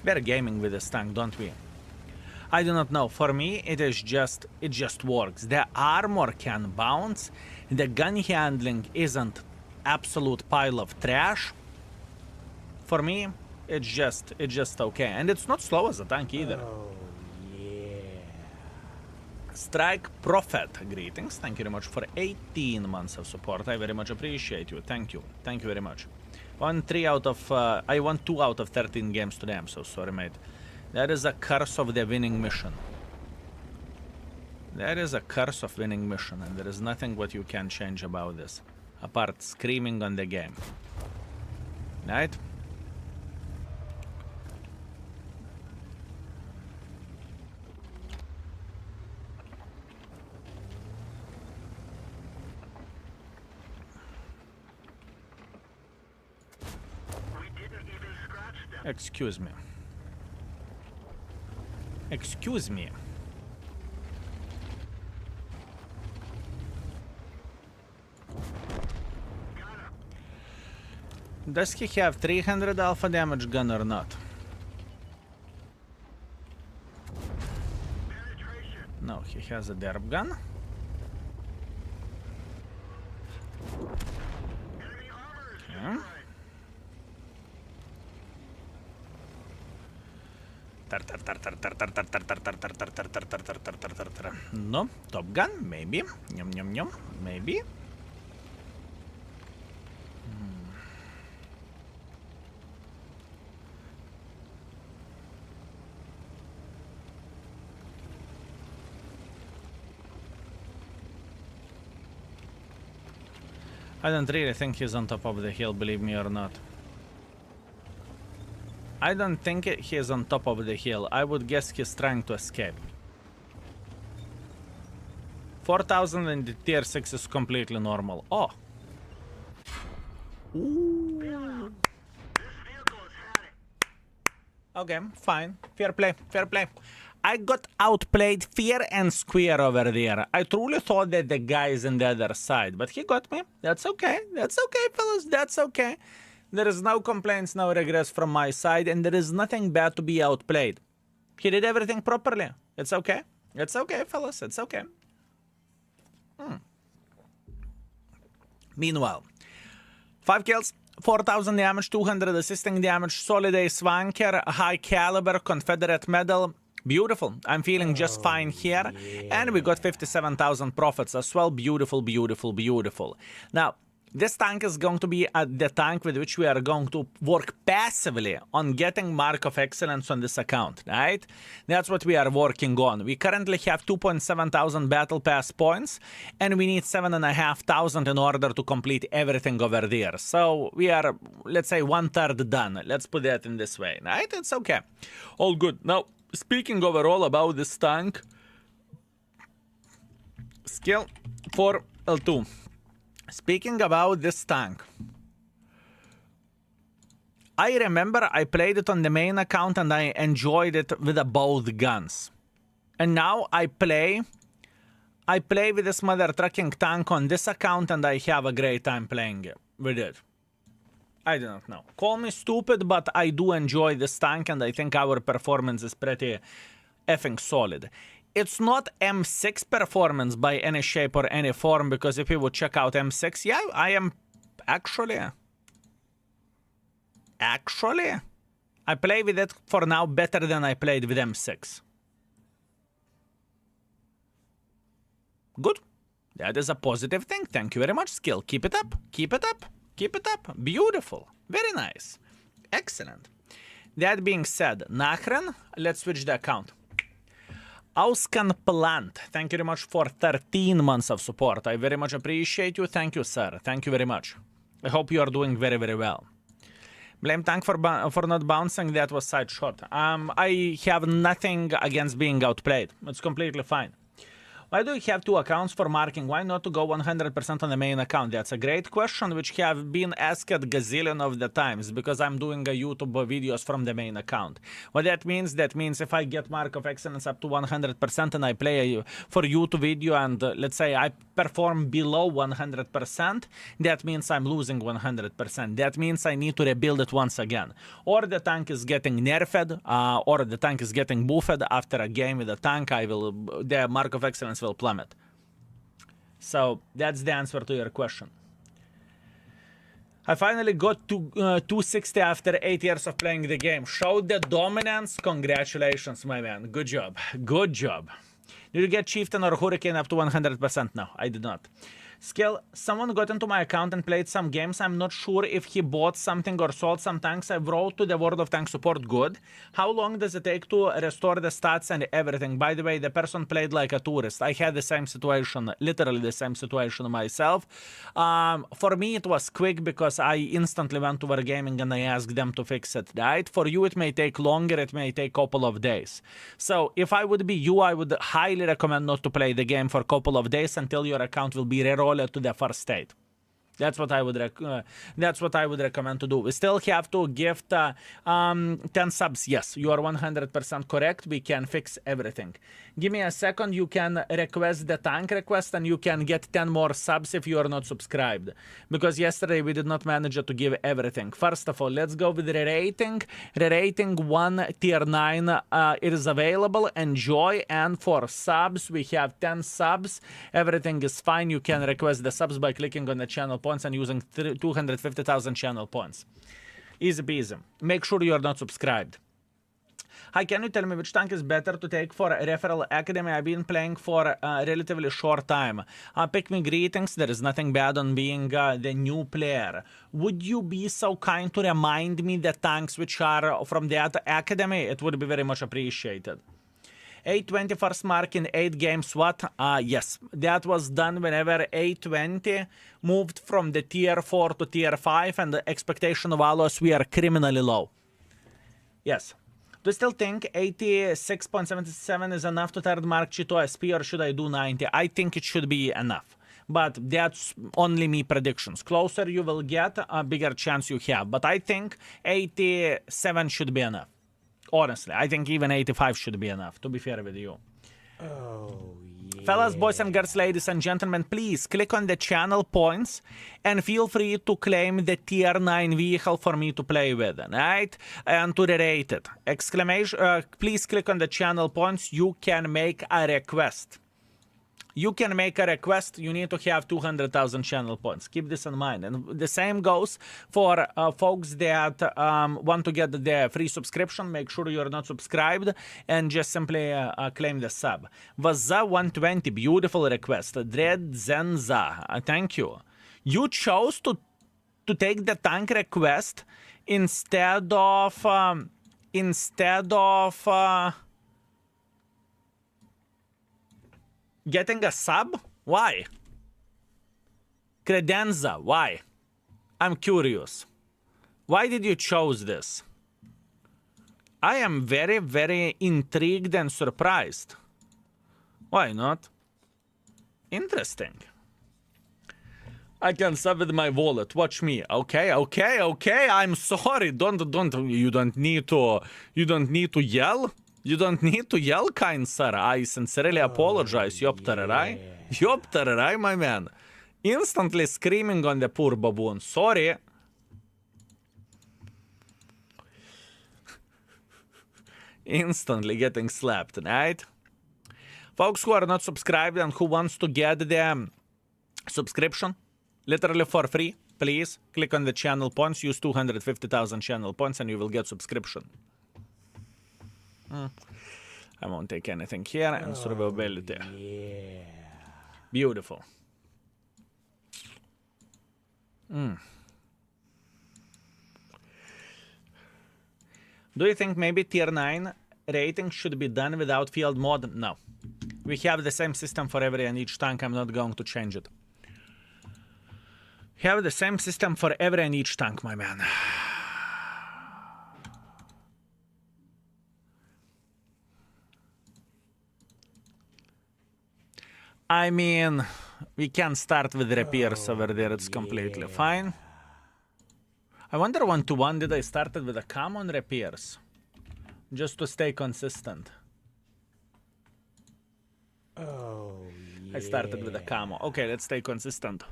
We're gaming with this tank, don't we? I do not know. For me, it just works. The armor can bounce. The gun handling isn't absolute pile of trash. For me, it's just okay. And it's not slow as a tank either. Oh, yeah. Strike Prophet, greetings. Thank you very much for 18 months of support. I very much appreciate you. Thank you. Thank you very much. I won 2 out of 13 games today. I'm so sorry, mate. That is a curse of the winning mission. That is a curse of winning mission, and there is nothing what you can change about this, apart screaming on the game. Right? Excuse me. Excuse me. Does he have 300 alpha damage gun or not? No, he has a derp gun. Okay. No, Top Gun, maybe. Yum yum yum, maybe. I don't really think he's on top of the hill, believe me or not. I don't think he is on top of the hill. I would guess he's trying to escape. 4,000 in the tier 6 is completely normal. Oh. Ooh. Okay, fine. Fair play, fair play. I got outplayed fair and square over there. I truly thought that the guy is on the other side, but he got me. That's okay. That's okay, fellas. That's okay. There is no complaints, no regrets from my side, and there is nothing bad to be outplayed. He did everything properly. It's okay. It's okay, fellas. It's okay. Meanwhile, 5 kills, 4,000 damage, 200 assisting damage, solid ace wanker, high caliber, Confederate medal. Beautiful. I'm feeling just fine here. Yeah. And we got 57,000 profits as well. Beautiful, beautiful, beautiful. Now, This tank is going to be the tank with which we are going to work passively on getting Mark of Excellence on this account, right? That's what we are working on. We currently have 2,700 Battle Pass points, and we need 7,500 in order to complete everything over there. So we are, let's say, 1/3 done. Let's put that in this way, right? It's okay. All good. Now, speaking overall about this tank, skill for L2. Speaking about this tank, I remember I played it on the main account and I enjoyed it with both guns. And now I play with this mother trucking tank on this account and I have a great time playing with it. I do not know. Call me stupid, but I do enjoy this tank and I think our performance is pretty effing solid. It's not M6 performance by any shape or any form, because if you would check out M6, yeah, I am actually, I play with it for now better than I played with M6. Good. That is a positive thing. Thank you very much, skill. Keep it up. Keep it up. Keep it up. Beautiful. Very nice. Excellent. That being said, Nachren, let's switch the account. Auskan Plant, thank you very much for 13 months of support. I very much appreciate you. Thank you, sir. Thank you very much. I hope you are doing very, very well. Blame Tank for not bouncing. That was side shot. I have nothing against being outplayed. It's completely fine. Why do you have two accounts for marking? Why not to go 100% on the main account? That's a great question, which have been asked a gazillion of the times, because I'm doing a YouTube videos from the main account. What that means if I get Mark of Excellence up to 100% and I play for YouTube video and let's say I perform below 100%, that means I'm losing 100%. That means I need to rebuild it once again. Or the tank is getting nerfed, or the tank is getting buffed. After a game with the tank, the Mark of Excellence will plummet. So that's the answer to your question. I finally got to 260 after 8 years of playing the game. Showed the dominance. Congratulations, my man. Good job. Good job. Did you get Chieftain or Hurricane up to 100%? No, I did not. Skill, someone got into my account and played some games. I'm not sure if he bought something or sold some tanks. I wrote to the World of Tanks support. Good. How long does it take to restore the stats and everything? By the way, the person played like a tourist. I had the same situation, literally the same situation myself. For me, it was quick because I instantly went to Wargaming and I asked them to fix it, right? For you, it may take longer. It may take a couple of days. So if I would be you, I would highly recommend not to play the game for a couple of days until your account will be rerolled to the first state. That's what I would recommend to do. We still have to gift 10 subs. Yes, you are 100% correct. We can fix everything. Give me a second. You can request the tank request and you can get 10 more subs if you are not subscribed. Because yesterday we did not manage to give everything. First of all, let's go with Rerating. Rerating 1 tier 9. It is available. Enjoy. And for subs, we have 10 subs. Everything is fine. You can request the subs by clicking on the channel points and using 250,000 channel points. Easy peasy. Make sure you are not subscribed. Hi, can you tell me which tank is better to take for Referral Academy? I've been playing for a relatively short time. Pick me greetings. There is nothing bad on being the new player. Would you be so kind to remind me the tanks which are from that academy? It would be very much appreciated. 820 first mark in 8 games, what? Yes, that was done whenever 820 moved from the tier 4 to tier 5 and the expectation of allos we are criminally low. Yes. Do you still think 86.77 is enough to third mark Chito SP or should I do 90? I think it should be enough. But that's only me predictions. Closer you will get, a bigger chance you have. But I think 87 should be enough. Honestly, I think even 85 should be enough, to be fair with you. Oh, yeah. Fellas, boys and girls, ladies and gentlemen, please click on the channel points and feel free to claim the tier 9 vehicle for me to play with, right? And to rate it. Exclamation, please click on the channel points. You can make a request. You can make a request. You need to have 200,000 channel points. Keep this in mind. And the same goes for folks that want to get the free subscription. Make sure you're not subscribed and just simply claim the sub. Vaza120, beautiful request. Dread Zenza, thank you. You chose to take the tank request instead of getting a sub? Why? Credenza, why? I'm curious. Why did you choose this? I am very, very intrigued and surprised. Why not? Interesting. I can sub with my wallet. Watch me. Okay. I'm sorry. You don't need to yell. You don't need to yell, kind sir. I sincerely apologize. Yoptararai. Yoptararai, my man. Instantly screaming on the poor baboon. Sorry. Instantly getting slapped, right? Folks who are not subscribed and who wants to get the subscription, literally for free, please click on the channel points, use 250,000 channel points and you will get subscription. I won't take anything here, and survivability. Yeah. Beautiful. Do you think maybe tier 9 rating should be done without field mod? No. We have the same system for every and each tank. I'm not going to change it. We have the same system for every and each tank, my man. I mean, we can start with repairs over there. It's completely fine. I wonder 1-1 did I started with a common repairs? Just to stay consistent. Oh, yeah. I started with a camo. Okay, let's stay consistent.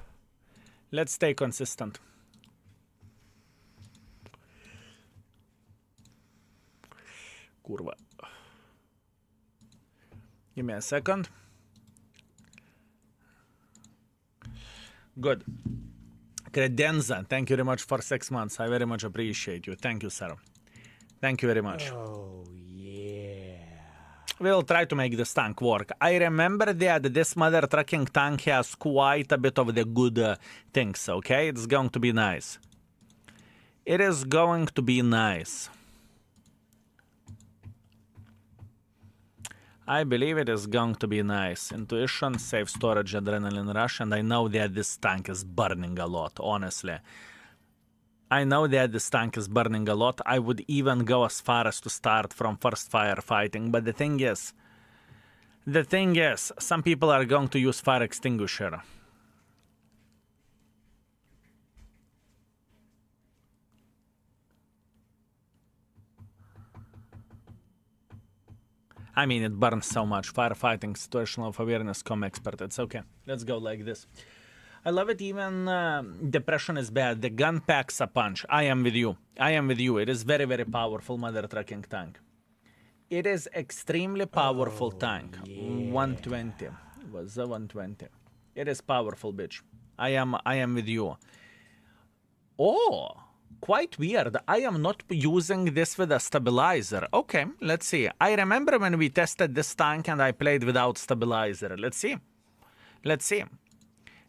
Let's stay consistent. Kurva. Give me a second. Good. Credenza, thank you very much for 6 months. I very much appreciate you. Thank you, sir. Thank you very much. Oh, yeah. We'll try to make this tank work. I remember that this mother trucking tank has quite a bit of the good things, okay? It's going to be nice. It is going to be nice. I believe it is going to be nice. Intuition, safe storage, adrenaline rush, and I know that this tank is burning a lot, honestly. I know that this tank is burning a lot. I would even go as far as to start from first firefighting, but the thing is, some people are going to use fire extinguisher. I mean, it burns so much. Firefighting, situational awareness, com expert. It's okay. Let's go like this. I love it. Even depression is bad. The gun packs a punch. I am with you. I am with you. It is very, very powerful mother trucking tank. It is extremely powerful tank. Yeah. 120. Was a 120. It is powerful, bitch. I am with you. Oh, quite weird. I am not using this with a stabilizer. Okay, let's see. I remember when we tested this tank and I played without stabilizer. Let's see. Let's see.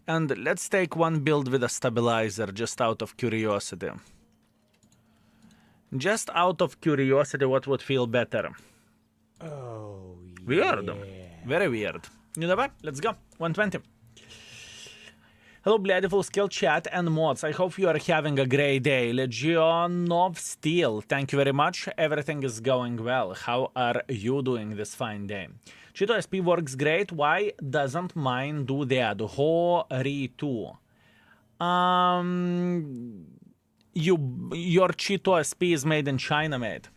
And let's take one build with a stabilizer just out of curiosity. Just out of curiosity, what would feel better? Oh, weird. Yeah. Very weird. You know what? Let's go. 120. Hello, Bloodful Skill Chat and mods. I hope you are having a great day. Legion of Steel, thank you very much. Everything is going well. How are you doing this fine day? Cheeto SP works great. Why doesn't mine do that? Ho-ri-tu. Your Cheeto SP is made in China, mate.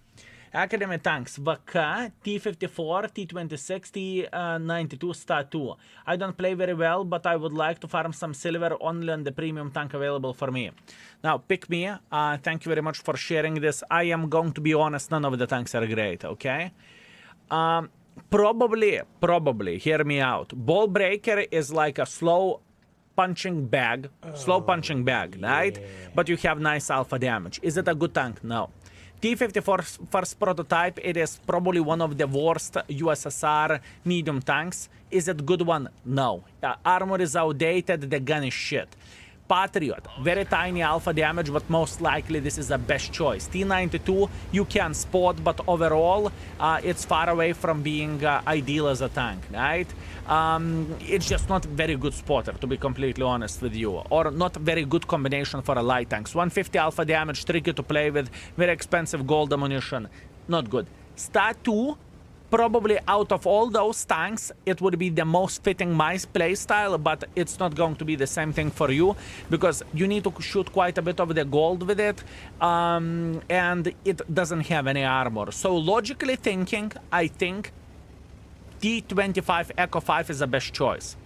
Academy tanks, VK, T54, T26, T92, Stat 2. I don't play very well, but I would like to farm some silver only on the premium tank available for me. Now, pick me. Thank you very much for sharing this. I am going to be honest, none of the tanks are great, okay? Probably, hear me out. Ball Breaker is like a slow punching bag, right? But you have nice alpha damage. Is it a good tank? No. T-54 first prototype, it is probably one of the worst USSR medium tanks. Is it good one? No. Armor is outdated, the gun is shit. Patriot, very tiny alpha damage, but most likely this is the best choice. T92, you can spot, but overall, it's far away from being ideal as a tank, right? It's just not very good spotter, to be completely honest with you, or not very good combination for a light tanks. 150 alpha damage, tricky to play with, very expensive gold ammunition, not good. Stat 2, probably out of all those tanks, it would be the most fitting my playstyle, but it's not going to be the same thing for you, because you need to shoot quite a bit of the gold with it, and it doesn't have any armor. So logically thinking, I think T25 Echo 5 is the best choice.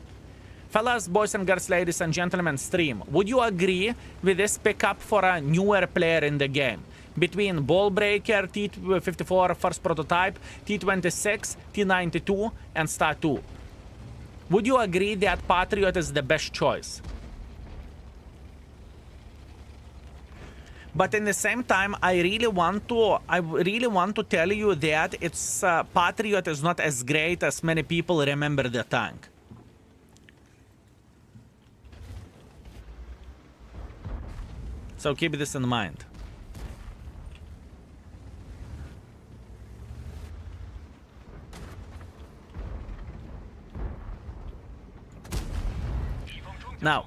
Fellas, boys and girls, ladies and gentlemen, stream, would you agree with this pickup for a newer player in the game? Between Ball Breaker, T54 first prototype, T26, T92, and Stat 2. Would you agree that Patriot is the best choice? But in the same time, I really want to tell you that it's Patriot is not as great as many people remember the tank. So keep this in mind. Now,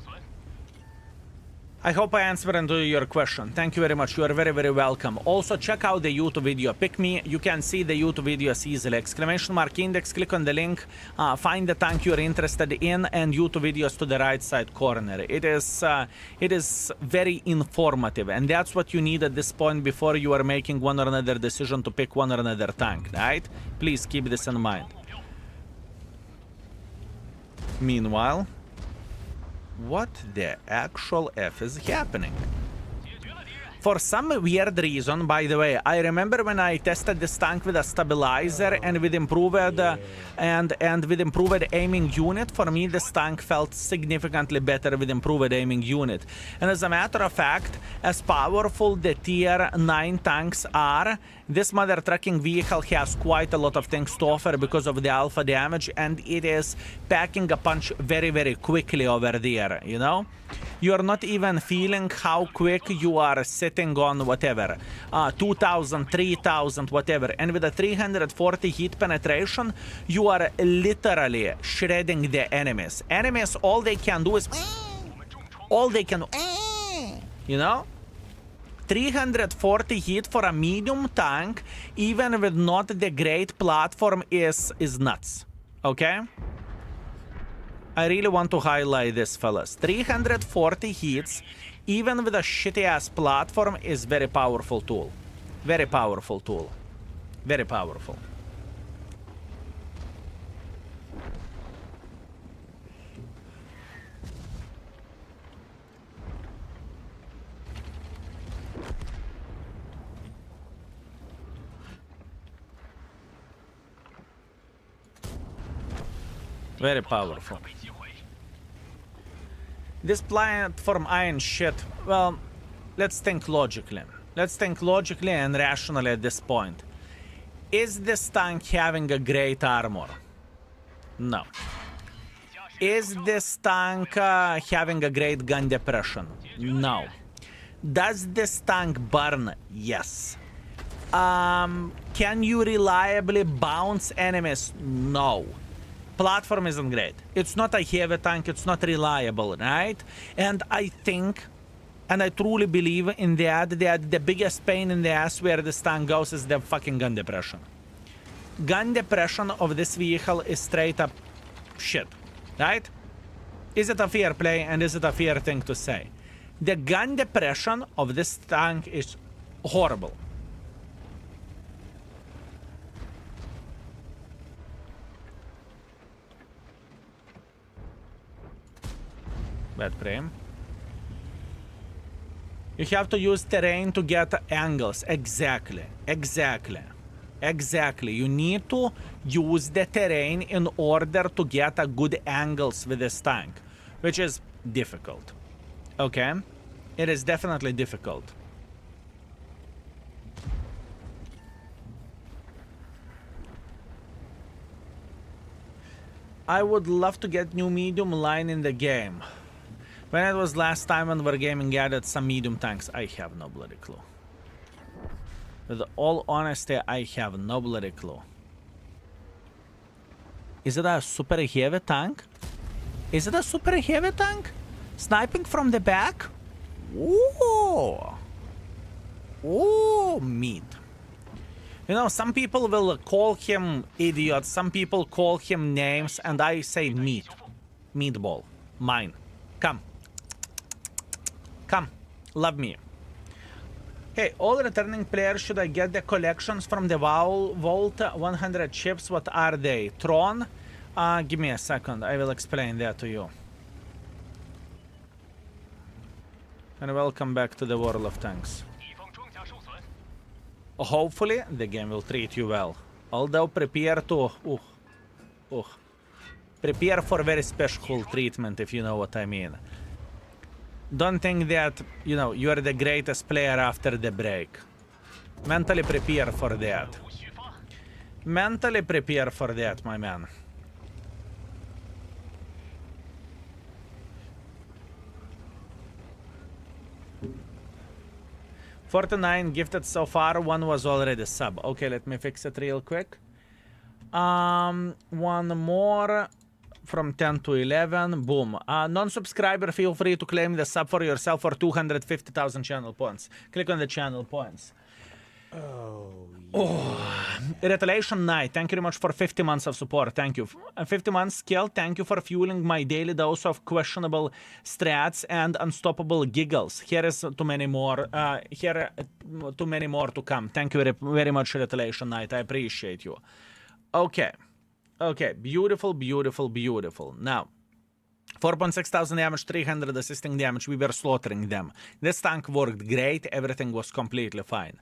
I hope I answered into your question. Thank you very much. You are very, very welcome. Also, check out the YouTube video. Pick me. You can see the YouTube videos easily. Exclamation mark index. Click on the link. Find the tank you're interested in, and YouTube videos to the right side corner. It is very informative, and that's what you need at this point before you are making one or another decision to pick one or another tank, right? Please keep this in mind. Meanwhile, what the actual F is happening? For some weird reason, by the way, I remember when I tested this tank with a stabilizer and with improved with improved aiming unit. For me, this tank felt significantly better with improved aiming unit. And as a matter of fact, as powerful the tier 9 tanks are, this mother trucking vehicle has quite a lot of things to offer because of the alpha damage, and it is packing a punch very, very quickly over there, you know? You're not even feeling how quick you are sitting on whatever, 2,000, 3,000, whatever. And with a 340 hit penetration, you are literally shredding the enemies. Enemies, all they can do is... You know? 340 hit for a medium tank, even with not the great platform, is nuts. Okay? I really want to highlight this, fellas. 340 hits, even with a shitty-ass platform, is very powerful tool. Very powerful tool. Very powerful. Very powerful. This platform iron shit, well, let's think logically. Let's think logically and rationally at this point. Is this tank having a great armor? No. Is this tank having a great gun depression? No. Does this tank burn? Yes. Can you reliably bounce enemies? No. Platform isn't great. It's not a heavy tank. It's not reliable, right? And I think, and I truly believe in that the biggest pain in the ass where this tank goes is the fucking gun depression. Gun depression of this vehicle is straight up shit, right? Is it a fair play, and is it a fair thing to say? The gun depression of this tank is horrible. Bad frame. You have to use terrain to get angles. Exactly. Exactly. Exactly. You need to use the terrain in order to get a good angles with this tank, which is difficult. Okay? It is definitely difficult. I would love to get new medium line in the game. When it was last time when Wargaming added some medium tanks? I have no bloody clue. With all honesty, I have no bloody clue. Is it a super heavy tank? Is it a super heavy tank? Sniping from the back? Ooh. Ooh, meat. You know, some people will call him idiot, some people call him names, and I say meat. Meatball. Mine. Come. Come. Love me. Hey, all returning players, should I get the collections from the vault? 100 chips, what are they? Tron? Give me a second, I will explain that to you. And welcome back to the World of Tanks. Hopefully, the game will treat you well. Although, prepare to... Prepare for very special treatment, if you know what I mean. Don't think that, you know, you are the greatest player after the break. Mentally prepare for that. Mentally prepare for that, my man. $49 gifted so far, one was already sub. Okay, let me fix it real quick. One more from 10 to 11. Boom. Non-subscriber, feel free to claim the sub for yourself for 250,000 channel points. Click on the channel points. Retaliation Night, thank you very much for 50 months of support. Thank you. 50 months scale, thank you for fueling my daily dose of questionable strats and unstoppable giggles. Here is too many more. Too many more to come. Thank you very much, Retaliation Night. I appreciate you. Okay. Okay. Beautiful, beautiful, beautiful. Now, 4.6 thousand damage, 300 assisting damage. We were slaughtering them. This tank worked great. Everything was completely fine.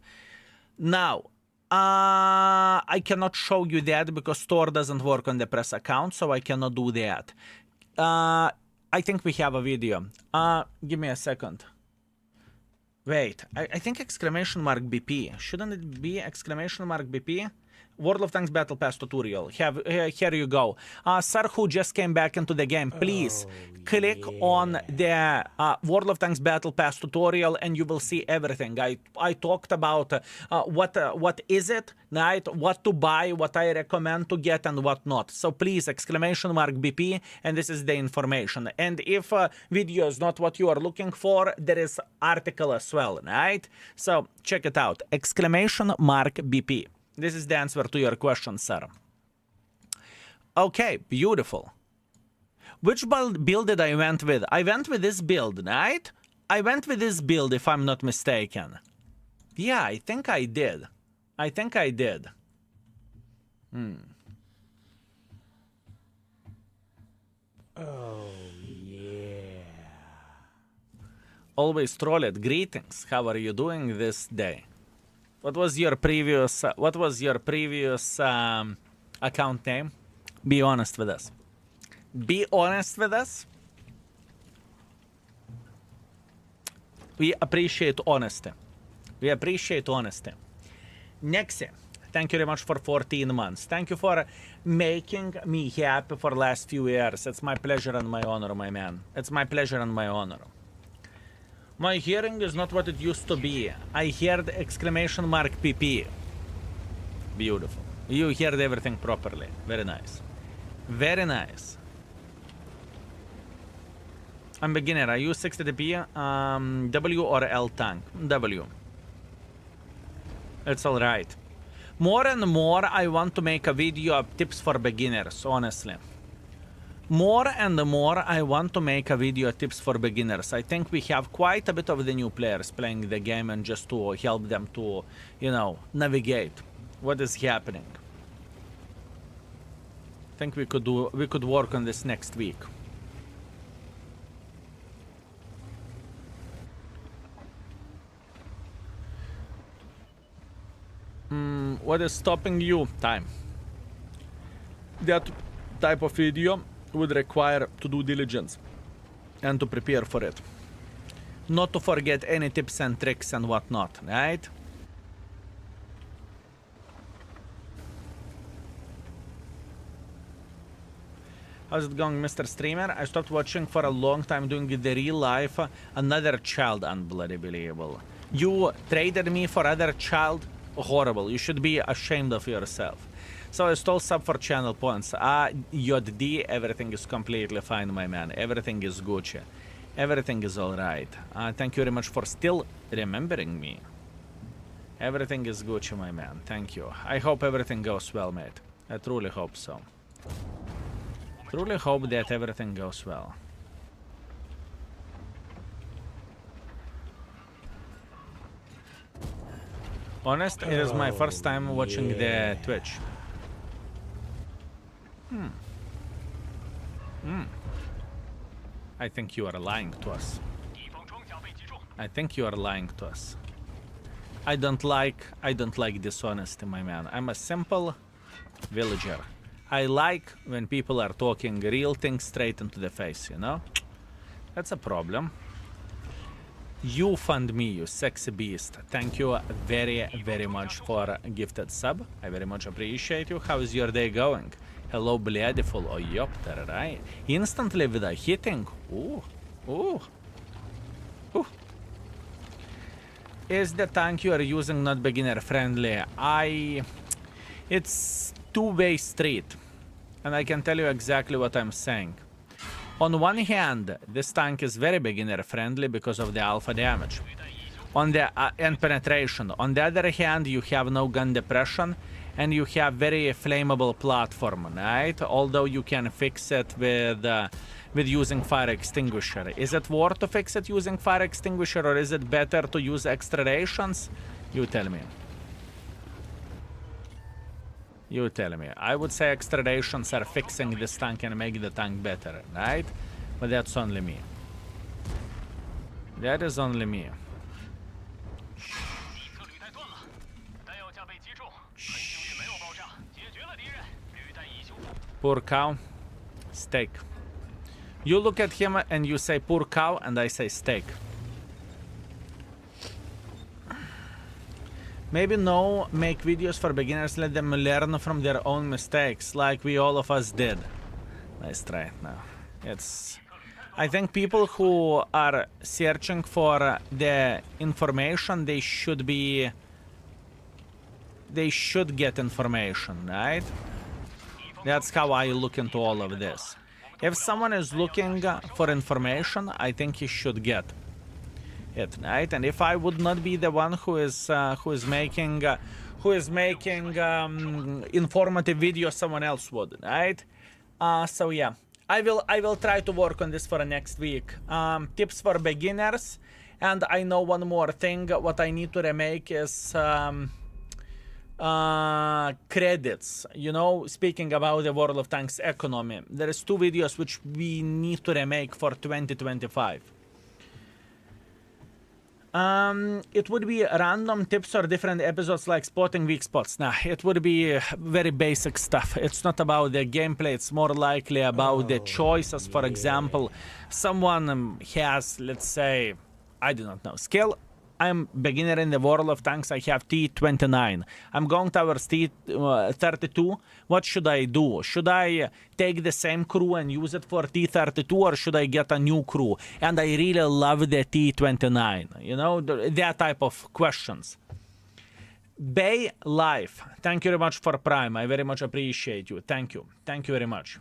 Now, I cannot show you that because store doesn't work on the press account, so I cannot do that. I think we have a video. Give me a second. Wait, I think exclamation mark BP. Shouldn't it be exclamation mark BP? World of Tanks Battle Pass tutorial. Here you go. Sir who just came back into the game, please click on the World of Tanks Battle Pass tutorial and you will see everything. I talked about what is it, right? What to buy, what I recommend to get and what not. So please, exclamation mark BP, and this is the information. And if video is not what you are looking for, there is article as well, right? So check it out. Exclamation mark BP. This is the answer to your question, sir. Okay, beautiful. Which build did I went with? I went with this build, right? I went with this build, if I'm not mistaken. Yeah, I think I did. I think I did. Oh, yeah. Always troll it. Greetings. How are you doing this day? What was your previous account name? Be honest with us. Be honest with us. We appreciate honesty. We appreciate honesty. Nexi, thank you very much for 14 months. Thank you for making me happy for the last few years. It's my pleasure and my honor, my man. It's my pleasure and my honor. My hearing is not what it used to be. I heard exclamation mark PP. Beautiful. You heard everything properly. Very nice. Very nice. I'm beginner. I use 60dp. W or L tank? W. It's alright. More and more I want to make a video of tips for beginners, honestly. More and more I want to make a video tips for beginners. I think we have quite a bit of the new players playing the game and just to help them to, you know, navigate what is happening. I think we could work on this next week. What is stopping you? Time. That type of video would require to do diligence and to prepare for it. Not to forget any tips and tricks and whatnot, right? How's it going, Mr. Streamer? I stopped watching for a long time doing the real life. Another child, unbloody believable. You traded me for other child? Horrible. You should be ashamed of yourself. So I stole sub for channel points. JD, everything is completely fine, my man. Everything is Gucci. Everything is alright. Thank you very much for still remembering me. Everything is Gucci, my man. Thank you. I hope everything goes well, mate. I truly hope so. Truly hope that everything goes well. Honest, it is my first time watching the Twitch. I think you are lying to us. I think you are lying to us. I don't like dishonesty, my man. I'm a simple villager. I like when people are talking real things straight into the face, you know? That's a problem. You fund me, you sexy beast. Thank you very, very much for a gifted sub. I very much appreciate you. How is your day going? Hello, Bleediful. Oh, yopter, right? Instantly with a hitting. Ooh. Ooh. Ooh. Is the tank you are using not beginner friendly? It's two-way street. And I can tell you exactly what I'm saying. On one hand, this tank is very beginner friendly because of the alpha damage and penetration. On the other hand, you have no gun depression and you have very flammable platform, right? Although you can fix it with using fire extinguisher. Is it worth to fix it using fire extinguisher, or is it better to use extra rations? You tell me. You tell me. I would say extra rations are fixing this tank and make the tank better, right? But that's only me. That is only me. Poor cow. Steak. You look at him and you say poor cow, and I say steak. Maybe no, make videos for beginners, let them learn from their own mistakes, like we all of us did. Nice try. No. I think people who are searching for the information, they should get information, right? That's how I look into all of this. If someone is looking for information, I think he should get it, right? And if I would not be the one who is making informative videos, someone else would, right? So yeah, I will try to work on this for next week. Tips for beginners, and I know one more thing. What I need to remake is credits. You know, speaking about the World of Tanks economy, there is 2 videos which we need to remake for 2025. It would be random tips or different episodes like spotting weak spots. Nah, it would be very basic stuff. It's not about the gameplay, it's more likely about the choices. For example, someone has, let's say, I do not know, skill. I'm beginner in the World of Tanks, I have T29. I'm going towards T32. What should I do? Should I take the same crew and use it for T32, or should I get a new crew? And I really love the T29, you know, that type of questions. Bay Life, thank you very much for Prime. I very much appreciate you. Thank you. Thank you very much.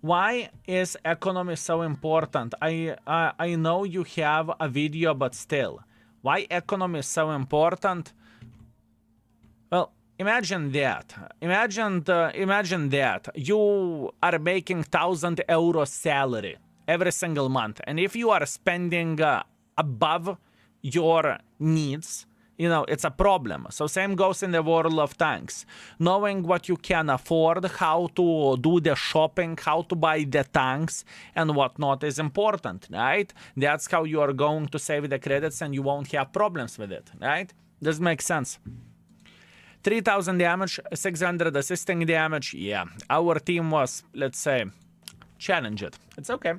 Why is economy so important? I know you have a video, but still. Why economy is so important? Well, imagine that. Imagine that you are making 1,000 euro salary every single month, and if you are spending above your needs, you know, it's a problem. So same goes in the World of Tanks. Knowing what you can afford, how to do the shopping, how to buy the tanks and whatnot is important, right? That's how you are going to save the credits and you won't have problems with it, right? This makes sense. 3,000 damage, 600 assisting damage. Yeah, our team was, let's say, challenged. It's okay.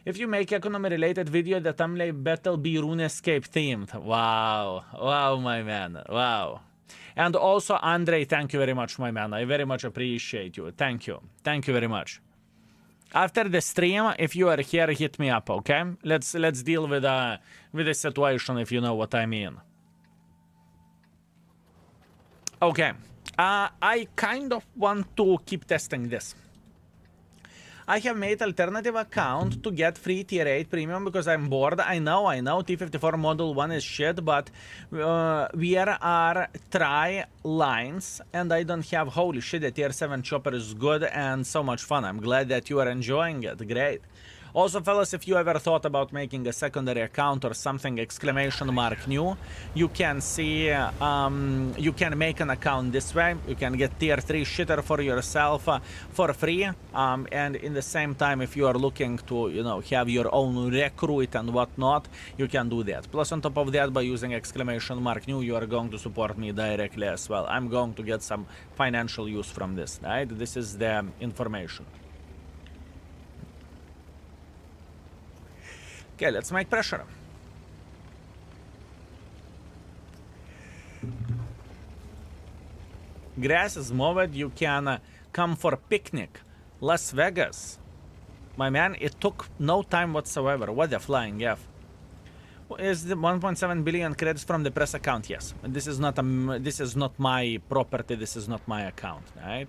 If you make economy-related video, the thumbnail better be RuneScape themed. Wow. Wow, my man. Wow. And also, Andre, thank you very much, my man. I very much appreciate you. Thank you. Thank you very much. After the stream, if you are here, hit me up, okay? Let's deal with the situation, if you know what I mean. Okay. I kind of want to keep testing this. I have made alternative account to get free tier 8 premium because I'm bored. I know, T54 module 1 is shit, but where are try lines and I don't have, holy shit, the tier 7 chopper is good and so much fun. I'm glad that you are enjoying it, great. Also, fellas, if you ever thought about making a secondary account or something, exclamation mark new, you can see, you can make an account this way. You can get tier 3 shitter for yourself for free. And in the same time, if you are looking to, you know, have your own recruit and whatnot, you can do that. Plus, on top of that, by using exclamation mark new, you are going to support me directly as well. I'm going to get some financial use from this, right? This is the information. Okay, let's make pressure. Grass is mowed, you can come for picnic. Las Vegas. My man, it took no time whatsoever. What a flying F. Is the 1.7 billion credits from the press account? Yes. This is not my property, this is not my account, right?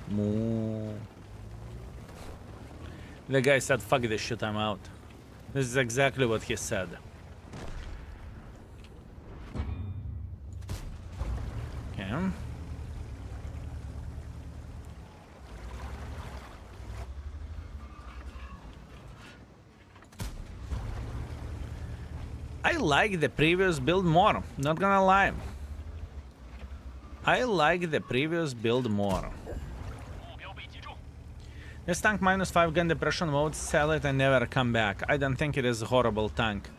Moo. The guy said, fuck this shit, I'm out. This is exactly what he said. Okay. I like the previous build more, not gonna lie. I like the previous build more. This tank -5 gun depression mode, sell it and never come back. I don't think it is a horrible tank.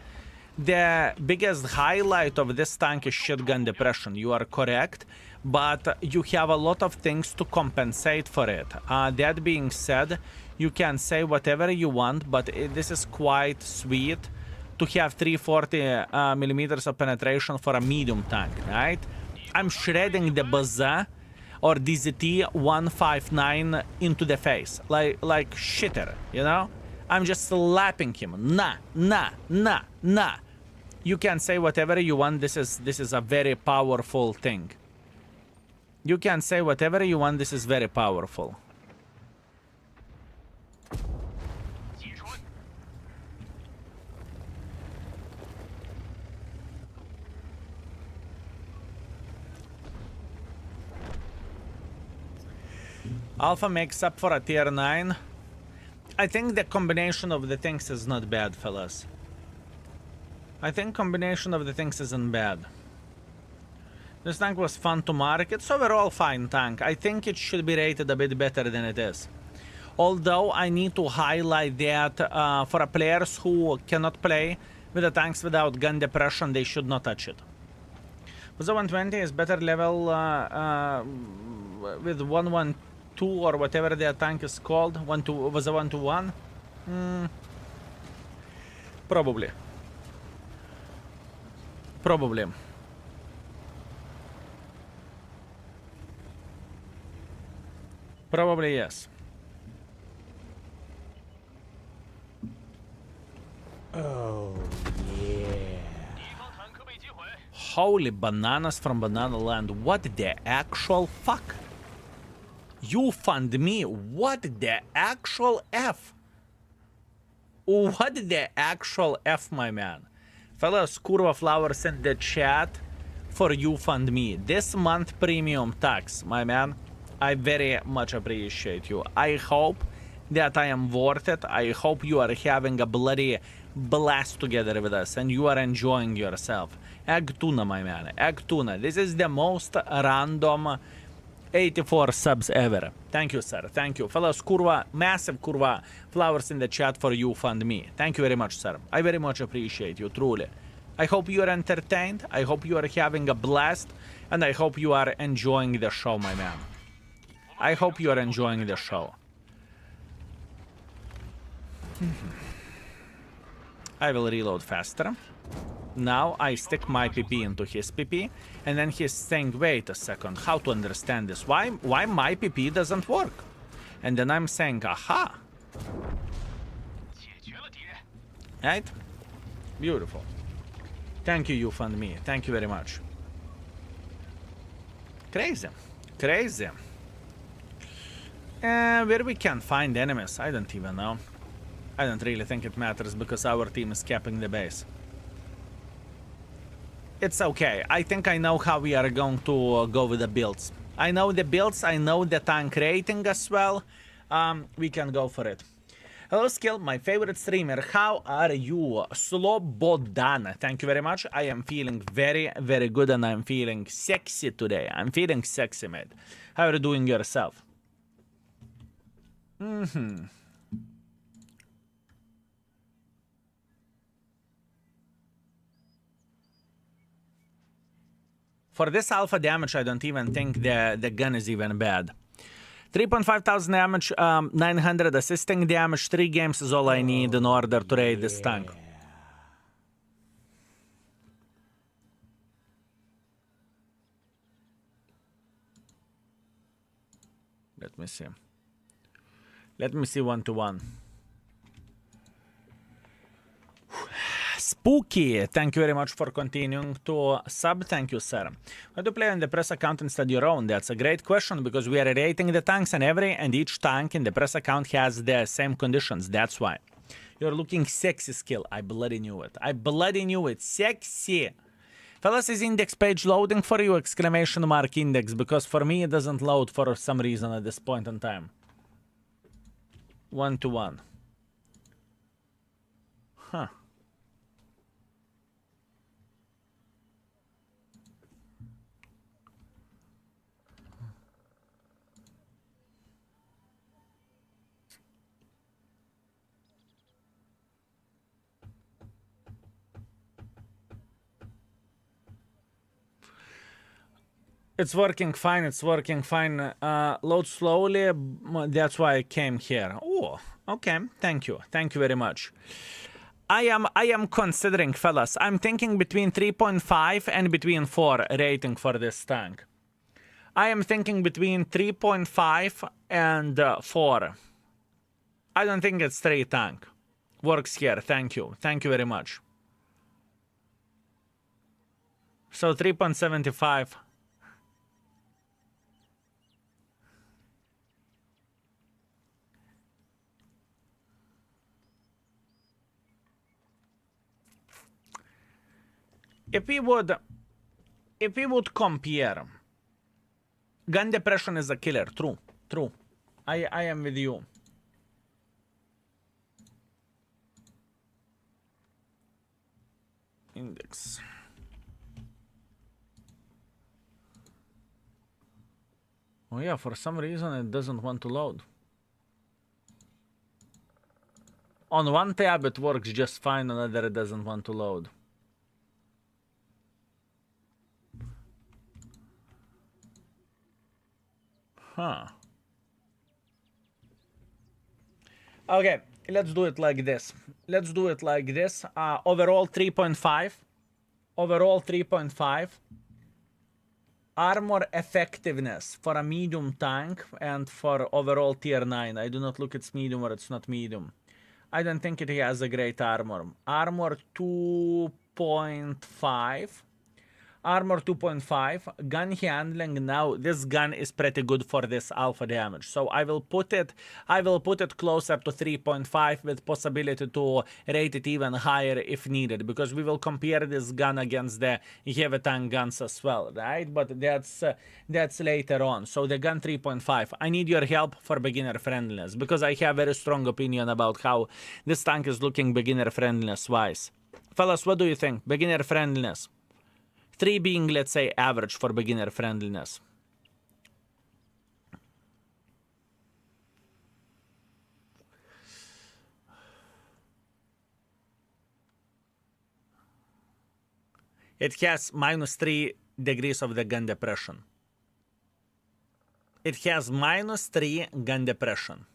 The biggest highlight of this tank is shit gun depression. You are correct, but you have a lot of things to compensate for it. That being said, you can say whatever you want, but this is quite sweet to have 340 millimeters of penetration for a medium tank, right? I'm shredding the Baza or DZT 159 into the face, like shitter, you know? I'm just slapping him. Nah, nah, nah, nah. You can say whatever you want. This is a very powerful thing. You can say whatever you want. This is very powerful. Alpha makes up for a tier 9. I think the combination of the things is not bad, fellas. I think combination of the things isn't bad. This tank was fun to mark. It's overall fine tank. I think it should be rated a bit better than it is. Although I need to highlight that for players who cannot play with the tanks without gun depression, they should not touch it. The 120 is better level with 112 or whatever the tank is called. Was a 121? Probably. Probably. Probably yes. Oh, yeah. Holy bananas from Banana Land. What the actual fuck? You fund me. What the actual F? What the actual F, my man? Fellas, Kurva Flowers in the chat for you fund me. This month premium tax, my man. I very much appreciate you. I hope that I am worth it. I hope you are having a bloody blast together with us and you are enjoying yourself. Egg tuna, my man. Egg tuna. This is the most random 84 subs ever. Thank you, sir. Thank you. Fellas, Kurva, massive Kurva Flowers in the chat for you fund me. Thank you very much, sir. I very much appreciate you, truly. I hope you are entertained. I hope you are having a blast. And I hope you are enjoying the show, my man. I hope you are enjoying the show. I will reload faster. Now I stick my PP into his PP, and then he's saying, wait a second, how to understand this? Why my PP doesn't work? And then I'm saying, aha. Right? Beautiful. Thank you, YouFundMe. Thank you very much. Crazy. Crazy. Where we can find enemies, I don't even know. I don't really think it matters because our team is capping the base. It's okay. I think I know how we are going to go with the builds. I know the builds, I know the tank rating as well. We can go for it. Hello, Skill, my favorite streamer. How are you? Slobodan. Thank you very much. I am feeling very, very good and I'm feeling sexy today. I'm feeling sexy, mate. How are you doing yourself? For this alpha damage, I don't even think the gun is even bad. 3.5 thousand damage, 900 assisting damage, 3 games is all I need in order to raid this tank. Let me see. Let me see 1-to-1. Spooky, thank you very much for continuing to sub. Thank you, sir. Why do you play on the press account instead of your own? That's a great question because we are rating the tanks and each tank in the press account has the same conditions. That's why. You're looking sexy, Skill. I bloody knew it. I bloody knew it. Sexy. Fellas, is index page loading for you? Exclamation mark index, because for me it doesn't load for some reason at this point in time. 1-to-1. Huh. It's working fine, it's working fine. Load slowly, that's why I came here. Oh, okay, thank you very much. I am considering, fellas, I'm thinking between 3.5 and between 4 rating for this tank. I am thinking between 3.5 and 4. I don't think it's 3 tank. Works here, thank you very much. So 3.75. If we would compare, gun depression is a killer. True. I am with you. Index. Oh yeah, for some reason it doesn't want to load. On one tab it works just fine, on another it doesn't want to load. Huh. Okay, let's do it like this. Overall 3.5. Overall 3.5. Armor effectiveness for a medium tank and for overall tier 9. I do not look it's medium or it's not medium. I don't think it has a great armor. Armor 2.5. Armor 2.5, gun handling. Now this gun is pretty good for this alpha damage, so I will put it closer to 3.5 with possibility to rate it even higher if needed, because we will compare this gun against the heavy tank guns as well, right? But that's later on. So the gun 3.5, I need your help for beginner friendliness, because I have very strong opinion about how this tank is looking beginner friendliness wise. Fellas, what do you think? Beginner friendliness. 3 being, let's say, average for beginner friendliness. It has -3 degrees of the gun depression. It has -3 gun depression.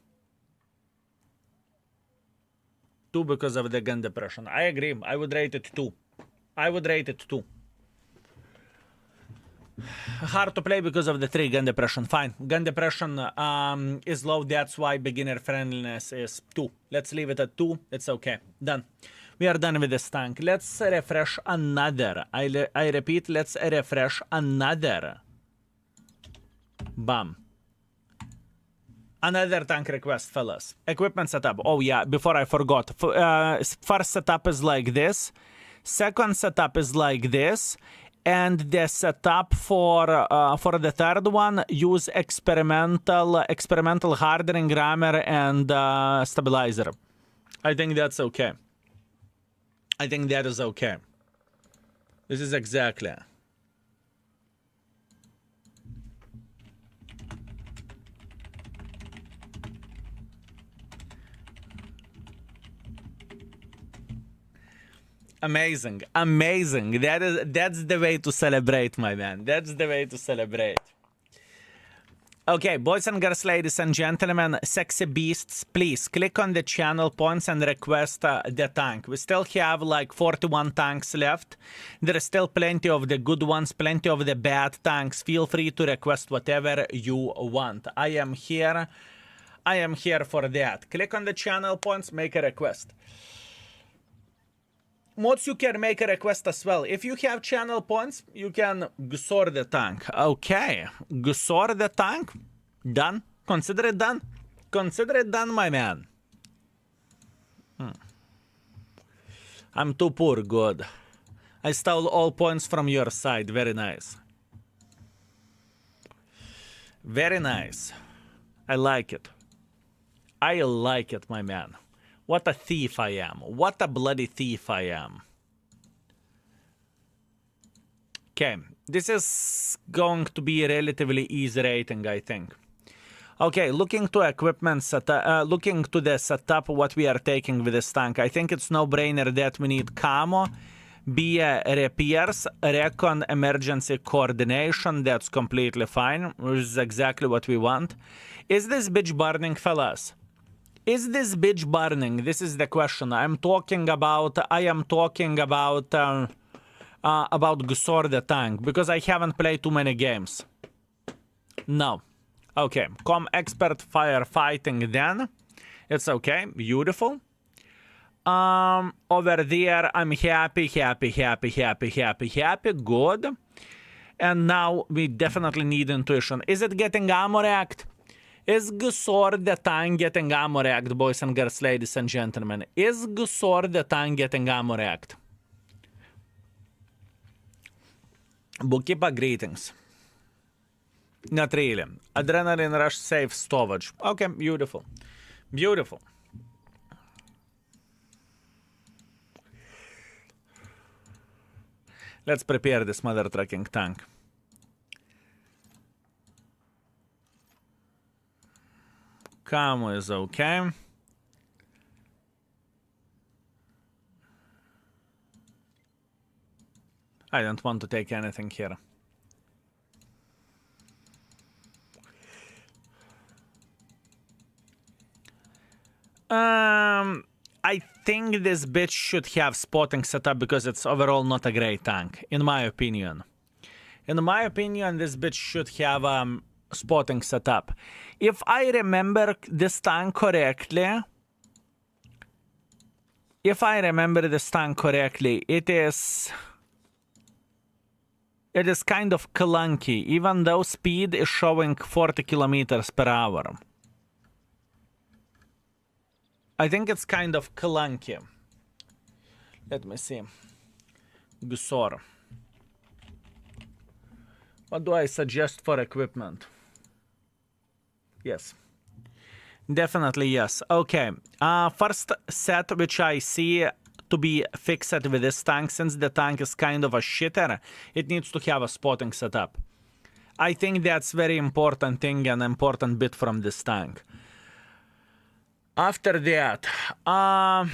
2 because of the gun depression. I agree. I would rate it 2. I would rate it 2. Hard to play because of the 3 gun depression. Fine. Gun depression is low. That's why beginner friendliness is 2. Let's leave it at 2. It's okay. Done. We are done with this tank. Let's refresh another. I repeat, let's refresh another. Bam. Another tank request, fellas. Equipment setup. Oh yeah, before I forgot. First setup is like this. Second setup is like this. And the setup for the third one, use experimental hardening rammer and stabilizer. I think that's okay. I think that is okay. This is exactly. Amazing, amazing. That's the way to celebrate, my man. That's the way to celebrate. Okay, boys and girls, ladies and gentlemen, sexy beasts, please click on the channel points and request the tank. We still have like 41 tanks left. There is still plenty of the good ones, plenty of the bad tanks. Feel free to request whatever you want. I am here for that. Click on the channel points, make a request. Mods, you can make a request as well. If you have channel points, you can GSOR the tank. Okay, GSOR the tank. Done. Consider it done. Consider it done, my man. I'm too poor. Good. I stole all points from your side. Very nice. Very nice. I like it. I like it, my man. What a thief I am. What a bloody thief I am. Okay, this is going to be a relatively easy rating, I think. Okay, looking to equipment setup, looking to the setup, what we are taking with this tank. I think it's no-brainer that we need camo, BA repairs, recon, emergency coordination. That's completely fine. Which is exactly what we want. Is this bitch burning, fellas? Is this bitch burning? This is the question. I am talking about GSOR the tank because I haven't played too many games. No. Okay. Expert firefighting then. It's okay. Beautiful. Over there, I'm happy. Good. And now we definitely need intuition. Is it getting ammo racked? Is GSOR the tank getting ammo racked, boys and girls, ladies and gentlemen? Is GSOR the tank getting ammo racked? Bookkeeper, greetings. Not really. Adrenaline rush safe storage. Okay, beautiful. Beautiful. Let's prepare this mother trucking tank. Camo is okay. I don't want to take anything here. I think this bitch should have spotting setup because it's overall not a great tank, in my opinion. In my opinion, this bitch should have spotting setup. If I remember this tank correctly, it is kind of clunky, even though speed is showing 40 kilometers per hour. I think it's kind of clunky. Let me see. GSOR. What do I suggest for equipment? Yes. Definitely yes. Okay. First set which I see to be fixed with this tank, since the tank is kind of a shitter, it needs to have a spotting setup. I think that's very important thing, an important bit from this tank. After that, oh,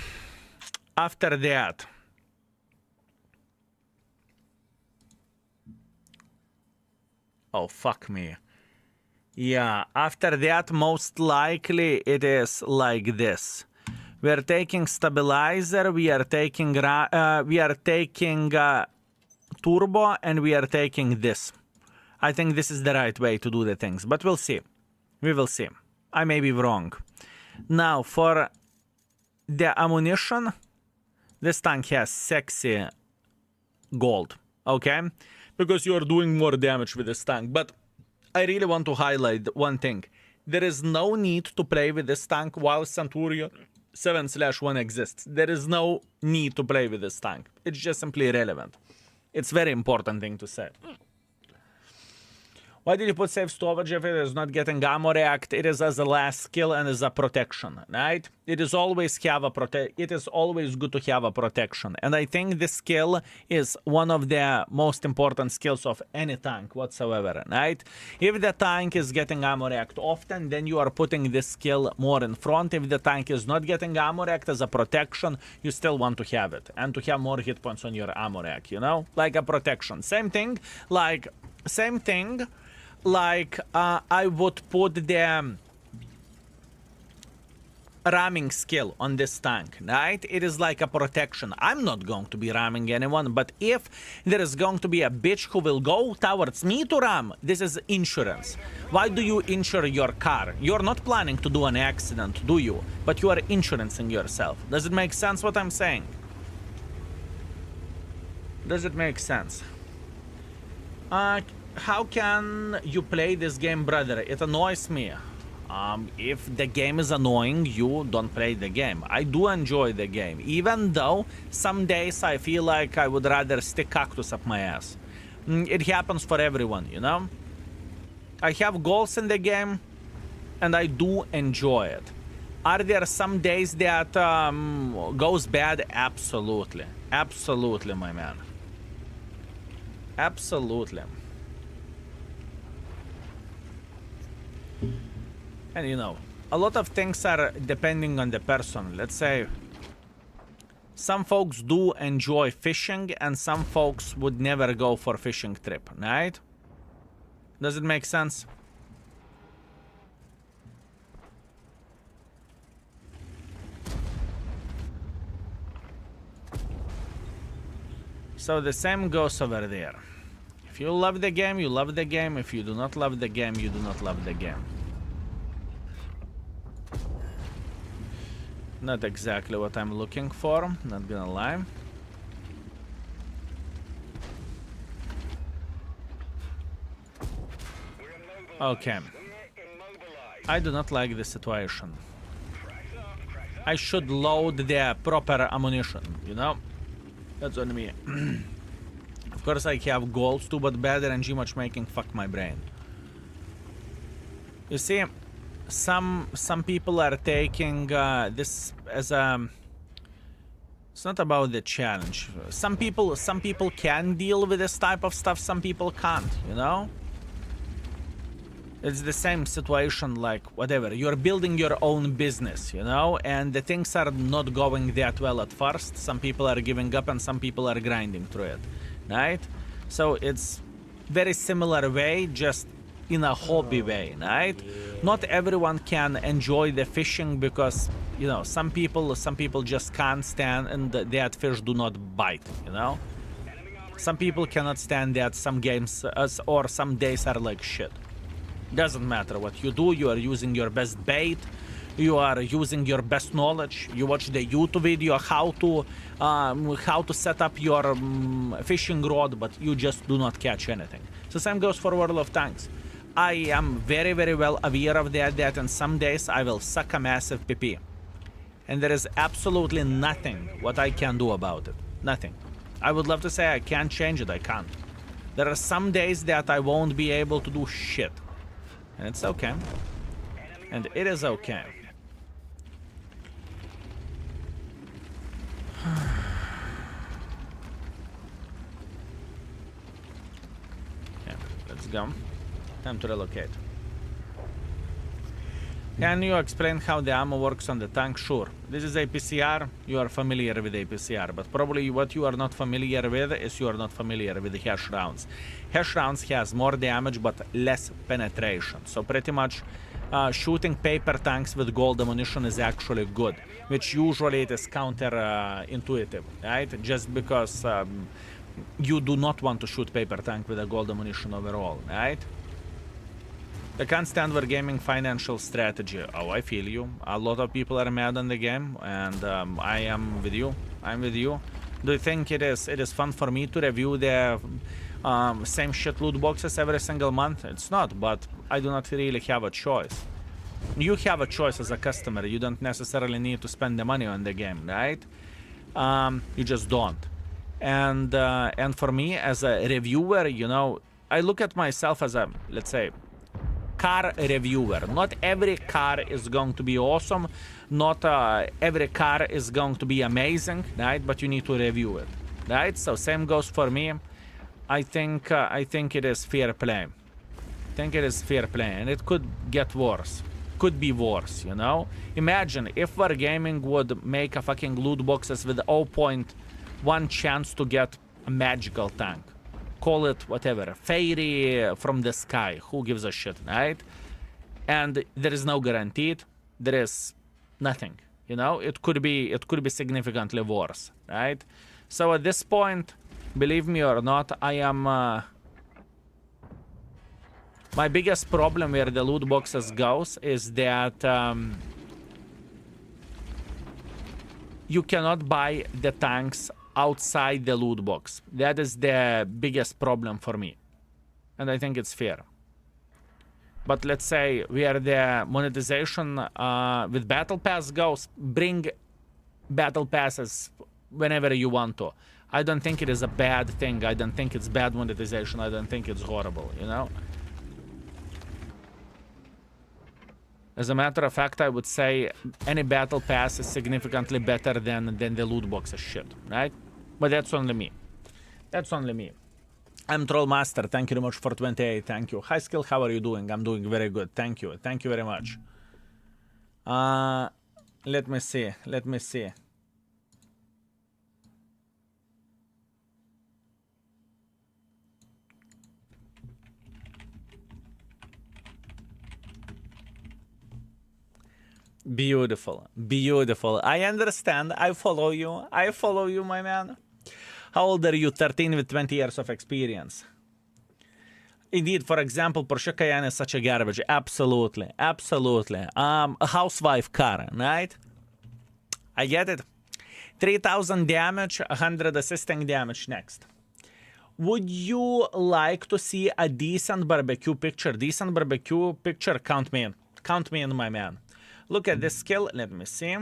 fuck me. Yeah, after that, most likely it is like this. We are taking stabilizer, we are taking turbo, and we are taking this. I think this is the right way to do the things, but we'll see. We will see. I may be wrong. Now, for the ammunition, this tank has sexy gold, okay? Because you are doing more damage with this tank. But I really want to highlight one thing. There is no need to play with this tank while Centurion 7/1 exists. There is no need to play with this tank. It's just simply irrelevant. It's a very important thing to say. Why did you put safe storage if it is not getting ammo react? It is as a last skill and as a protection, right? It is always good to have a protection. And I think this skill is one of the most important skills of any tank whatsoever, right? If the tank is getting ammo react often, then you are putting this skill more in front. If the tank is not getting ammo react as a protection, you still want to have it. And to have more hit points on your ammo react, you know? Like a protection. Same thing, I would put the ramming skill on this tank, right? It is like a protection. I'm not going to be ramming anyone, but if there is going to be a bitch who will go towards me to ram, this is insurance. Why do you insure your car? You're not planning to do an accident, do you? But you are insurancing yourself. Does it make sense what I'm saying? Does it make sense? How can you play this game, brother? It annoys me. If the game is annoying, you don't play the game. I do enjoy the game, even though some days I feel like I would rather stick cactus up my ass. It happens for everyone, you know? I have goals in the game, and I do enjoy it. Are there some days that goes bad? Absolutely. Absolutely, my man. Absolutely. And you know, a lot of things are depending on the person. Let's say some folks do enjoy fishing and some folks would never go for fishing trip, right? Does it make sense? So the same goes over there. If you love the game, you love the game. If you do not love the game, you do not love the game. Not exactly what I'm looking for, not gonna lie. Okay. I do not like the situation. I should load the proper ammunition, you know? That's on me. Of course I have goals too, but bad RNG matchmaking fuck my brain. You see, some people are taking this as a... It's not about the challenge. Some people can deal with this type of stuff, some people can't, you know? It's the same situation, like, whatever. You're building your own business, you know? And the things are not going that well at first. Some people are giving up and some people are grinding through it, right? So it's very similar way, just in a hobby way, right? Not everyone can enjoy the fishing because, you know, some people just can't stand and that fish do not bite, you know? Some people cannot stand that some games or some days are like shit. Doesn't matter what you do, you are using your best bait, you are using your best knowledge, you watch the YouTube video how to set up your fishing rod, but you just do not catch anything. So same goes for World of Tanks. I am very, very well aware of that in some days I will suck a massive PP. And there is absolutely nothing what I can do about it. Nothing. I would love to say I can't change it, I can't. There are some days that I won't be able to do shit. And it's okay. And it is okay. Yeah, let's go. Time to relocate. Can you explain how the ammo works on the tank? Sure. This is APCR. You are familiar with APCR, but probably what you are not familiar with is you are not familiar with the hash rounds. Hash rounds has more damage but less penetration. So pretty much shooting paper tanks with gold ammunition is actually good, which usually it is counter-intuitive, right? Just because you do not want to shoot paper tank with a gold ammunition overall, right? I can't stand wargaming financial strategy. Oh, I feel you. A lot of people are mad on the game, and I am with you. I'm with you. Do you think it is fun for me to review the same shit loot boxes every single month? It's not, but I do not really have a choice. You have a choice as a customer. You don't necessarily need to spend the money on the game, right? You just don't. And for me as a reviewer, you know, I look at myself as a, let's say, car reviewer. Not every car is going to be awesome. Not every car is going to be amazing, right? But you need to review it, right? So same goes for me. I think it is fair play. I think it is fair play, and it could get worse. Could be worse, you know? Imagine if Wargaming would make a fucking loot boxes with 0.1 chance to get a magical tank. Call it whatever, fairy from the sky, who gives a shit, right? And there is no guaranteed, there is nothing, you know? It could be significantly worse, right? So at this point, believe me or not, I am my biggest problem where the loot boxes goes is that you cannot buy the tanks outside the loot box. That is the biggest problem for me, and I think it's fair. But let's say where the monetization with battle pass goes, bring battle passes whenever you want to. I don't think it is a bad thing. I don't think it's bad monetization. I don't think it's horrible, you know? As a matter of fact, I would say any battle pass is significantly better than the loot boxes shit, right? But that's only me. That's only me. I'm Trollmaster. Thank you very much for 28. Thank you. High Skill, how are you doing? I'm doing very good. Thank you. Thank you very much. Let me see. Let me see. Beautiful, beautiful. I understand. I follow you. I follow you, my man. How old are you? 13 with 20 years of experience. Indeed, for example, Porsche Cayenne is such a garbage. Absolutely, absolutely. A housewife car, right? I get it. 3000 damage, 100 assisting damage next. Would you like to see a decent barbecue picture? Decent barbecue picture? Count me in. Count me in, my man. Look at this skill. Let me see.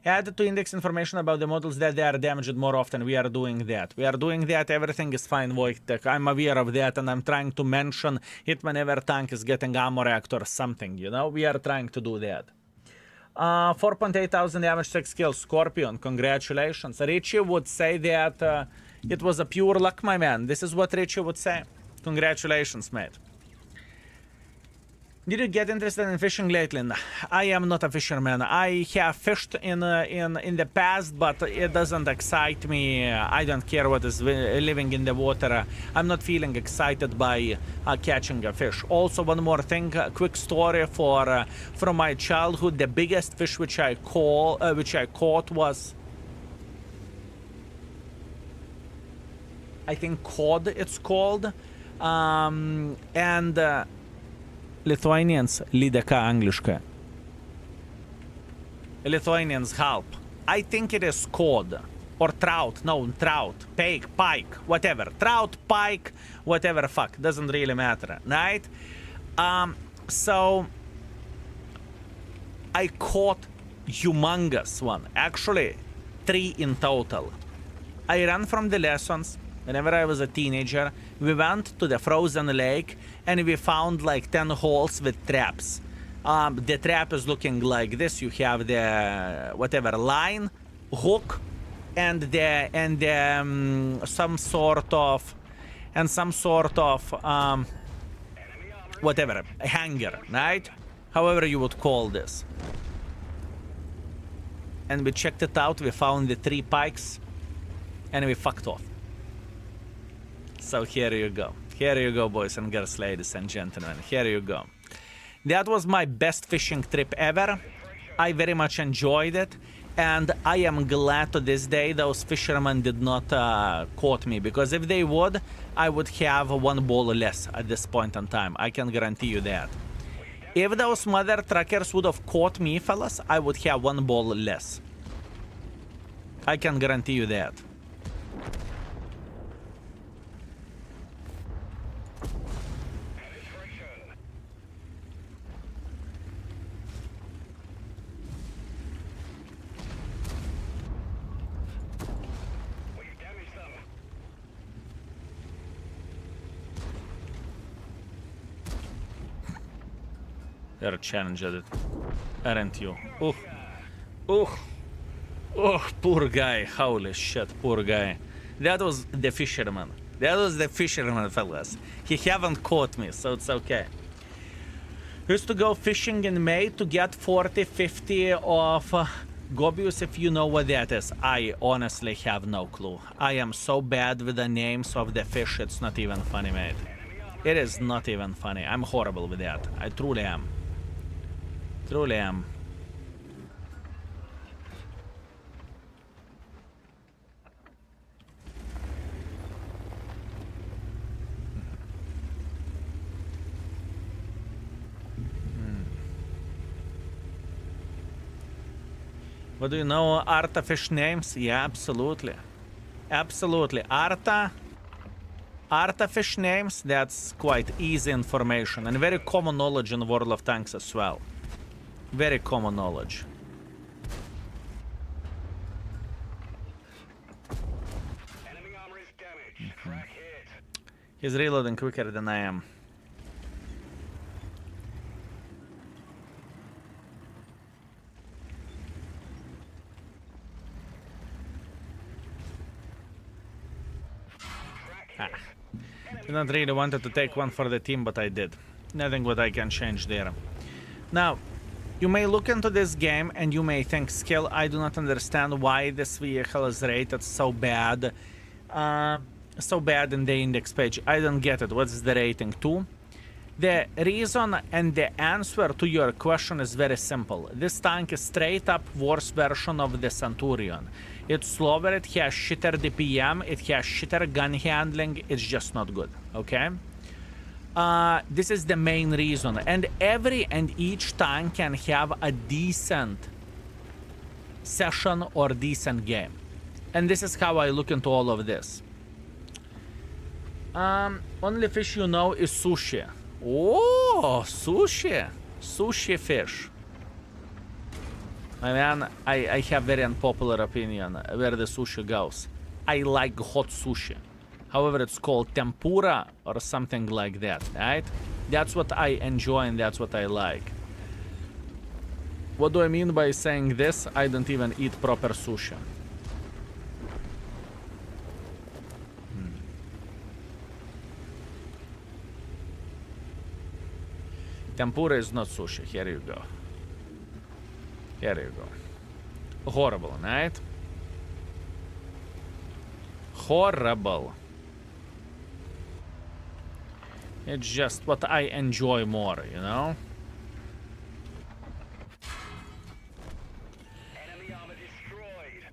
Add to index information about the models that they are damaged more often. We are doing that. We are doing that. Everything is fine, Wojtek. I'm aware of that, and I'm trying to mention it whenever tank is getting ammo reactor or something, you know? We are trying to do that. 4.8 thousand damage, 6 kills. Scorpion, congratulations. Richie would say that it was a pure luck, my man. This is what Richie would say. Congratulations, mate. Did you get interested in fishing lately? I am not a fisherman. I have fished in the past, but it doesn't excite me. I don't care what is living in the water. I'm not feeling excited by catching a fish. Also, one more thing, a quick story from my childhood. The biggest fish which I caught was, I think, cod. It's called, and. Lithuanians lydeka angliška. Lithuanians help. I think it is cod. Or trout. No, trout. Pike. Whatever. Trout, pike, whatever fuck. Doesn't really matter. Right? So I caught humongous one. Actually, 3 in total. I ran from the lessons. Whenever I was a teenager, we went to the frozen lake and we found like 10 holes with traps. The trap is looking like this. You have the whatever line, hook, and some sort of whatever, a hanger, right? However you would call this. And we checked it out. We found the 3 pikes, and we fucked off. So here you go. Here you go, boys and girls, ladies and gentlemen. Here you go. That was my best fishing trip ever. I very much enjoyed it. And I am glad to this day those fishermen did not caught me. Because if they would, I would have one ball less at this point in time. I can guarantee you that. If those mother truckers would have caught me, fellas, I would have one ball less. I can guarantee you that. They're challenged at it, aren't you? Oh, oh, oh, poor guy. Holy shit, poor guy. That was the fisherman. That was the fisherman, fellas. He haven't caught me, so it's okay. Used to go fishing in May to get 40, 50 of gobius, if you know what that is. I honestly have no clue. I am so bad with the names of the fish, it's not even funny, mate. It is not even funny. I'm horrible with that. I truly am. Truly am. What do you know? Arta fish names? Yeah, absolutely. Absolutely. Arta fish names, that's quite easy information and very common knowledge in World of Tanks as well. Very common knowledge. Enemy armor is damaged. Track hit. He's reloading quicker than I am. I not really wanted to take one for the team, but I did. Nothing what I can change there. Now, you may look into this game and you may think, Skill, I do not understand why this vehicle is rated so bad. So bad in the index page. I don't get it. What's the rating 2? The reason and the answer to your question is very simple. This tank is straight up worse version of the Centurion. It's slower, it has shitter DPM, it has shitter gun handling, it's just not good, okay? This is the main reason. And every and each tank can have a decent session or decent game. And this is how I look into all of this. Only fish you know is sushi. Oh, sushi. Sushi fish. My man, I have very unpopular opinion where the sushi goes. I like hot sushi. However, it's called tempura or something like that, right? That's what I enjoy and that's what I like. What do I mean by saying this? I don't even eat proper sushi. Tempura is not sushi. Here you go. Here you go. Horrible, right? Horrible. It's just what I enjoy more, you know? Enemy armor destroyed.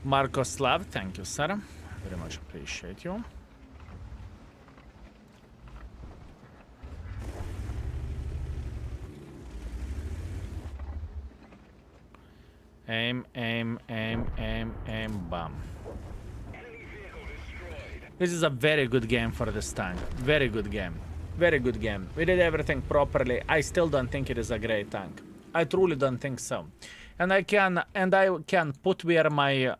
Markoslav, thank you, sir. Very much appreciate you. Aim, aim, aim, aim, aim, bam. Enemy vehicle destroyed. This is a very good game for this tank. Very good game. Very good game. We did everything properly. I still don't think it is a great tank. I truly don't think so. And I can put where my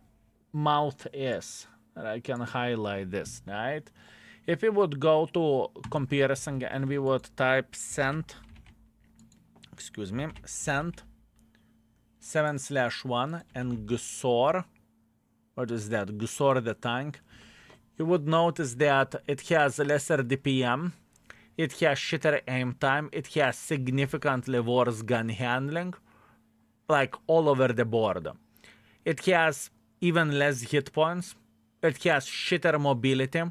mouth is. And I can highlight this, right? If we would go to comparison and we would type cent, excuse me, cent 7/1 and GSOR, what is that? GSOR the tank. You would notice that it has lesser DPM, It has shitter aim time. It has significantly worse gun handling, like all over the board. It has even less hit points. It has shitter mobility.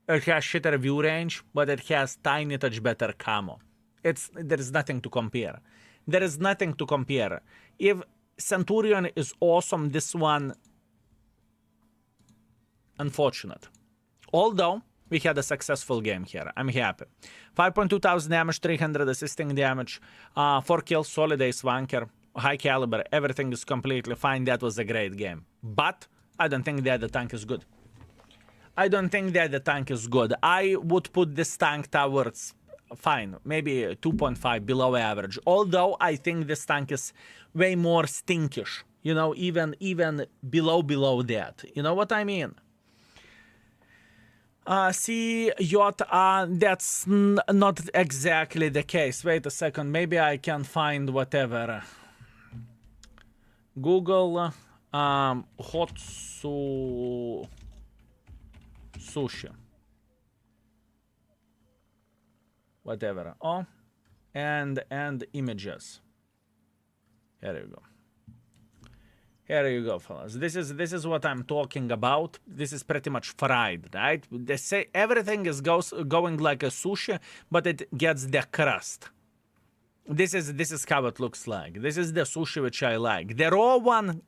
It has shitter view range, but it has tiny touch better camo. There is nothing to compare. There is nothing to compare. If Centurion is awesome, this one, unfortunate. Although we had a successful game here, I'm happy. 5.2 thousand damage, 300 assisting damage, 4 kills, solid ace wanker, high caliber, everything is completely fine. That was a great game. But I don't think that the tank is good. I don't think that the tank is good. I would put this tank towards, fine, maybe 2.5 below average. Although I think this tank is way more stinkish. You know, even below that. You know what I mean? That's not exactly the case. Wait a second. Maybe I can find whatever. Google hot sushi. Whatever. Oh, and images. Here you go. Here you go, fellas. This is what I'm talking about. This is pretty much fried, right? They say everything is going like a sushi, but it gets the crust. This is how it looks like. This is the sushi which I like. The raw one,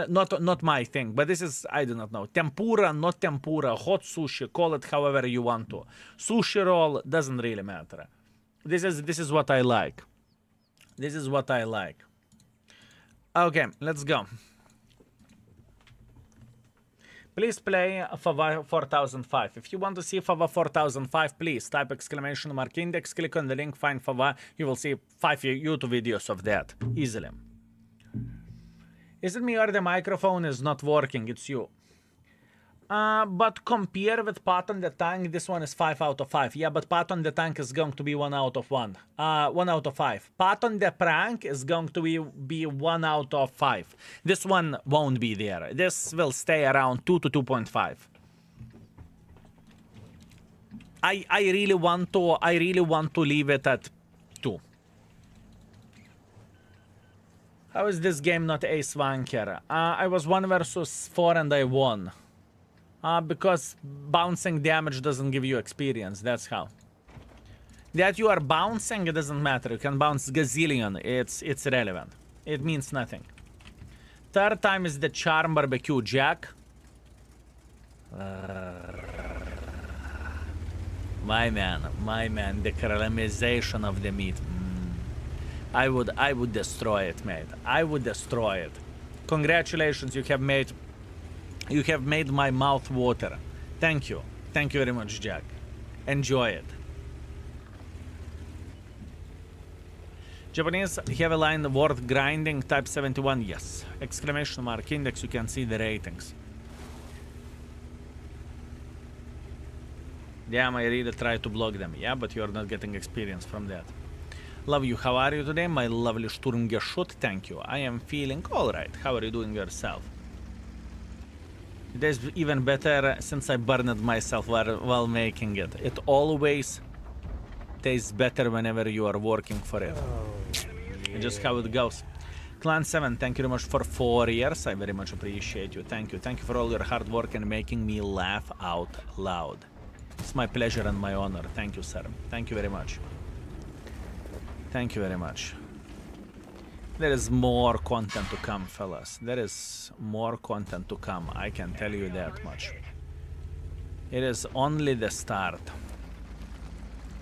not my thing. But this is, I do not know, tempura, not tempura, hot sushi. Call it however you want to. Sushi roll doesn't really matter. This is what I like. This is what I like. Okay, let's go. Please play Fava 4005. If you want to see Fava 4005, please type exclamation mark index, click on the link, find Fava. You will see 5 YouTube videos of that easily. Is it me or the microphone is not working? It's you. But compare with Pawlack the Tank, this one is 5 out of 5. Yeah, but Pawlack the Tank is going to be 1 out of 1. 1 out of 5. Pawlack the Prank is going to be 1 out of 5. This one won't be there. This will stay around 2 to 2.5. I really want to leave it at 2. How is this game not ace wanker? I was 1 versus 4 and I won. Because bouncing damage doesn't give you experience, that's how. That you are bouncing, it doesn't matter. You can bounce gazillion, it's irrelevant. It means nothing. Third time is the charm barbecue jack. My man, the caramelization of the meat. I would destroy it, mate. I would destroy it. Congratulations, you have made my mouth water. Thank you. Thank you very much, Jack. Enjoy it. Japanese heavy line worth grinding, type 71, yes. Exclamation mark index, you can see the ratings. Damn, I really try to block them. Yeah, but you're not getting experience from that. Love you. How are you today, my lovely Sturmgeschut? Thank you. I am feeling alright. How are you doing yourself? It is even better since I burned myself while making it. It always tastes better whenever you are working for it. Just how it goes. Clan 7, thank you very much for 4 years. I very much appreciate you. Thank you. Thank you for all your hard work and making me laugh out loud. It's my pleasure and my honor. Thank you, sir. Thank you very much. Thank you very much. There is more content to come, fellas. There is more content to come. I can tell you that much. It is only the start.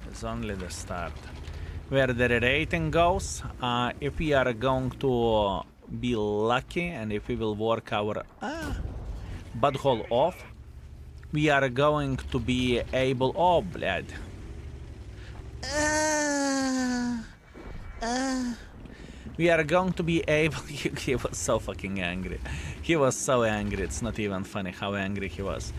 It's only the start. Where the rating goes, if we are going to be lucky and if we will work our butthole off, we are going to be able... Oh, blood. We are going to be able... He was so fucking angry. He was so angry. It's not even funny how angry he was.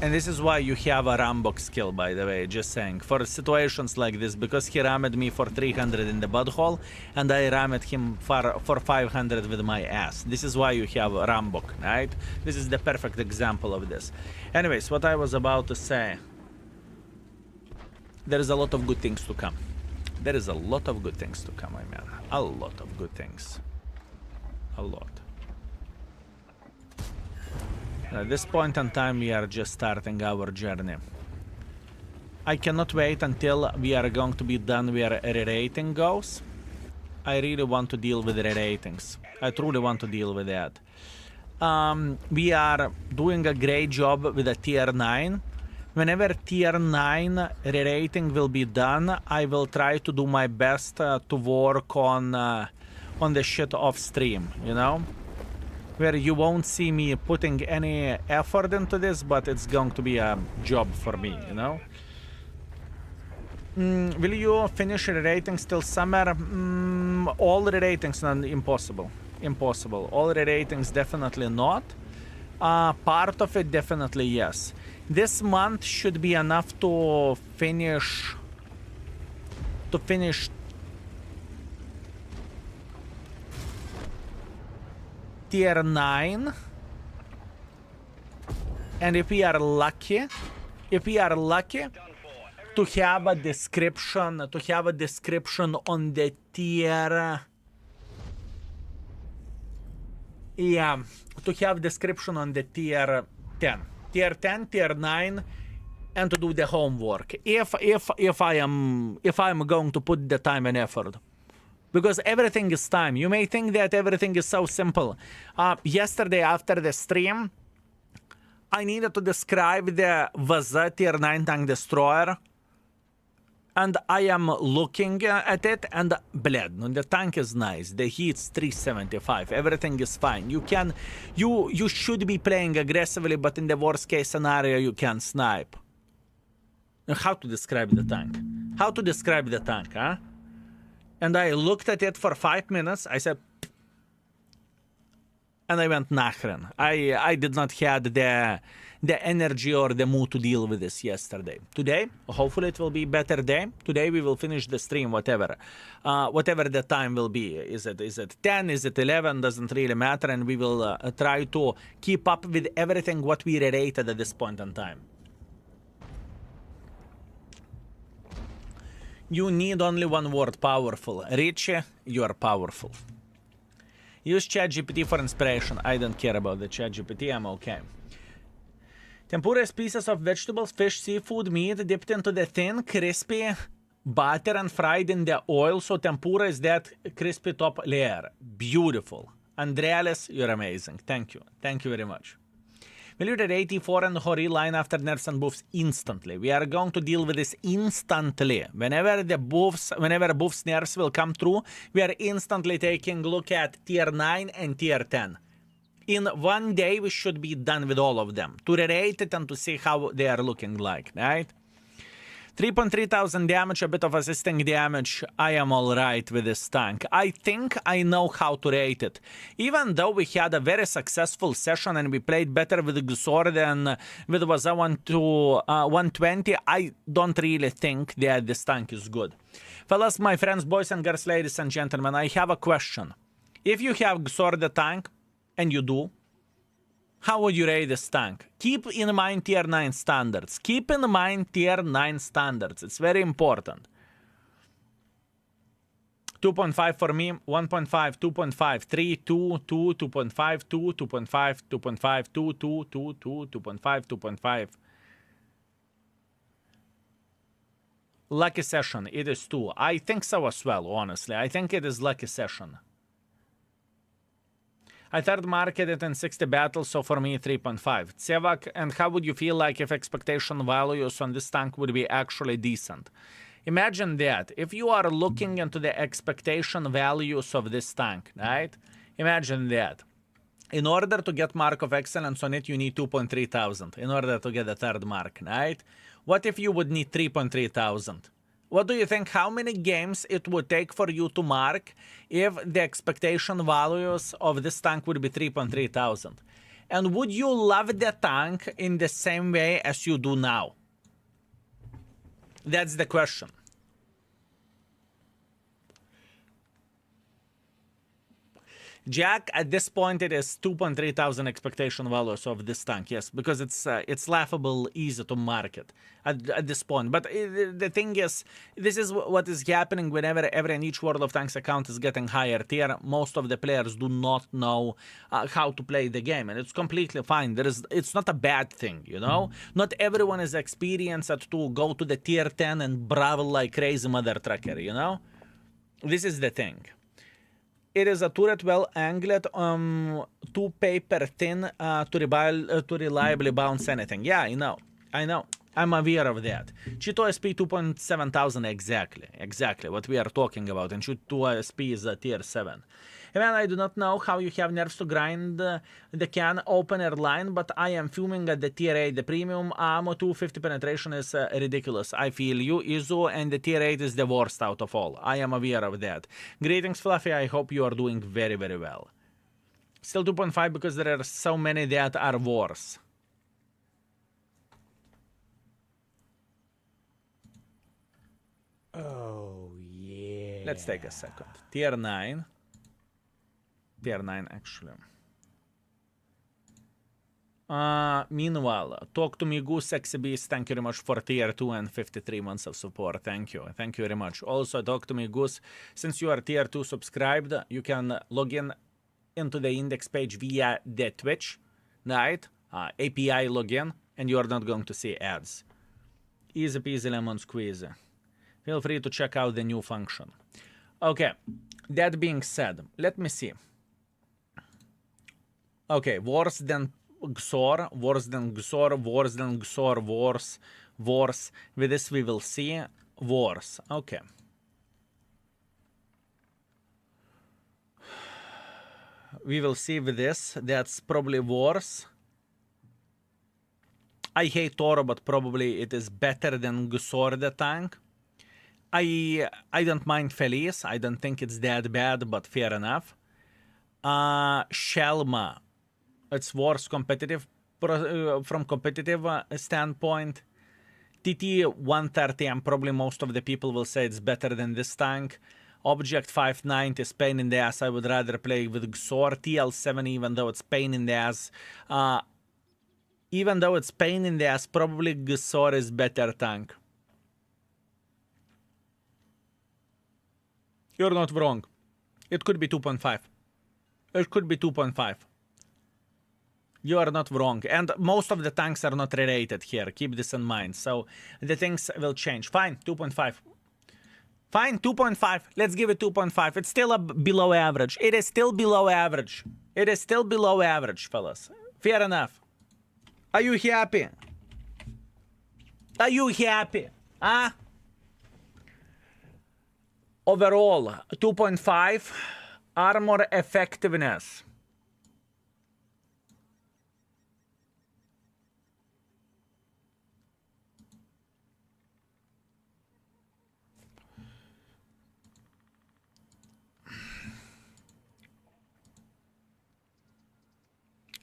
And this is why you have a Rambo skill, by the way, just saying. For situations like this, because he rammed me for 300 in the butthole, and I rammed him for 500 with my ass. This is why you have Rambo, right? This is the perfect example of this. Anyways, what I was about to say. There is a lot of good things to come. There is a lot of good things to come, my man. A lot of good things. A lot. At this point in time, we are just starting our journey. I cannot wait until we are going to be done where Rerating goes. I really want to deal with Reratings. I truly want to deal with that. We are doing a great job with a tier 9. Whenever tier 9 Rerating will be done, I will try to do my best to work on the shit off stream, you know? Where you won't see me putting any effort into this, but it's going to be a job for me, you know? Will you finish Reratings till summer? All Reratings, impossible. Impossible. All Reratings, definitely not. Part of it, definitely yes. This month should be enough to finish... tier 9, and if we are lucky to have a description on the tier, to have description on the tier 10, tier 9, and to do the homework if I'm going to put the time and effort. Because everything is time. You may think that everything is so simple. Yesterday after the stream, I needed to describe the Vaza tier 9 tank destroyer. And I am looking at it and bled. The tank is nice. The heat's 375. Everything is fine. You should be playing aggressively, but in the worst case scenario, you can snipe. How to describe the tank? How to describe the tank, huh? And I looked at it for 5 minutes. I said, and I went nachren. I did not have the energy or the mood to deal with this yesterday. Today, hopefully it will be a better day. Today we will finish the stream, whatever the time will be. Is it 10? Is it 11? Doesn't really matter. And we will try to keep up with everything what we rated at this point in time. You need only one word, powerful. Richie, you are powerful. Use ChatGPT for inspiration. I don't care about the ChatGPT, I'm okay. Tempura is pieces of vegetables, fish, seafood, meat dipped into the thin, crispy butter and fried in the oil. So tempura is that crispy top layer. Beautiful. Andreales, you're amazing. Thank you. Thank you very much. Will you rate E4 and Hori line after nerfs and buffs instantly? We are going to deal with this instantly. Whenever buffs nerfs will come through, we are instantly taking a look at tier 9 and tier 10. In one day, we should be done with all of them. To rate it and to see how they are looking like, right? 3,300 damage, a bit of assisting damage. I am alright with this tank. I think I know how to rate it. Even though we had a very successful session and we played better with GSOR than with Vaza 120, I don't really think that this tank is good. Fellas, my friends, boys and girls, ladies and gentlemen, I have a question. If you have GSOR the tank, and you do, how would you rate this tank? Keep in mind tier 9 standards. Keep in mind tier 9 standards. It's very important. 2.5 for me, 1.5, 2.5, 3, 2, 2, 2.5, 2, 2.5, 2.5, 2, 2, 2, 2, 2.5, 2.5. Lucky session, it is 2. I think so as well, honestly. I think it is lucky session. I third market it in 60 battles, so for me 3.5. Tsevak, and how would you feel like if expectation values on this tank would be actually decent? Imagine that. If you are looking into the expectation values of this tank, right? Imagine that. In order to get mark of excellence on it, you need 2,300 in order to get the third mark, right? What if you would need 3,300? What do you think, how many games it would take for you to mark if the expectation values of this tank would be 3,300? And would you love the tank in the same way as you do now? That's the question. Jack, at this point, it is 2.3 thousand expectation values of this tank. Yes, because it's laughable easy to market at this point. But the thing is, this is what is happening whenever every and each World of Tanks account is getting higher tier. Most of the players do not know how to play the game, and it's completely fine. It's not a bad thing, you know. Not everyone is experienced to go to the tier 10 and brawl like crazy mother trucker, you know. This is the thing. It is a turret well angled, too paper thin to reliably bounce anything. Yeah, I know. I'm aware of that. Cheeto SP 2.7 thousand exactly what we are talking about. And Cheeto SP is a tier 7. Even I do not know how you have nerves to grind the can opener line, but I am fuming at the tier 8. The premium ammo 250 penetration is ridiculous. I feel you, Izu, and the tier 8 is the worst out of all. I am aware of that. Greetings, Fluffy. I hope you are doing very, very well. Still 2.5 because there are so many that are worse. Oh, yeah. Let's take a second. Tier 9. Tier 9, actually. Meanwhile, talk to me, Goose Sexy Beast. Thank you very much for tier 2 and 53 months of support. Thank you. Thank you very much. Also, talk to me, Goose. Since you are tier 2 subscribed, you can log in into the index page via the Twitch, right? API login, and you are not going to see ads. Easy peasy lemon squeeze. Feel free to check out the new function. Okay, that being said, let me see. Okay, worse than GSOR, worse than GSOR, worse than GSOR, worse. With this we will see. Worse. Okay. We will see with this. That's probably worse. I hate Toro, but probably it is better than GSOR the tank. I don't mind Felice. I don't think it's that bad, but fair enough. Shelma. It's worse competitive from competitive standpoint. TT 130, and probably most of the people will say it's better than this tank. Object 590 is pain in the ass. I would rather play with GSOR. TL7, even though it's pain in the ass. Even though it's pain in the ass, probably GSOR is better tank. You're not wrong. It could be 2.5. It could be 2.5. You are not wrong. And most of the tanks are not rerated here. Keep this in mind. So the things will change. Fine, 2.5. Fine, 2.5. Let's give it 2.5. It's still below average. It is still below average. It is still below average, fellas. Fair enough. Are you happy? Are you happy? Huh? Overall, 2.5. Armor effectiveness.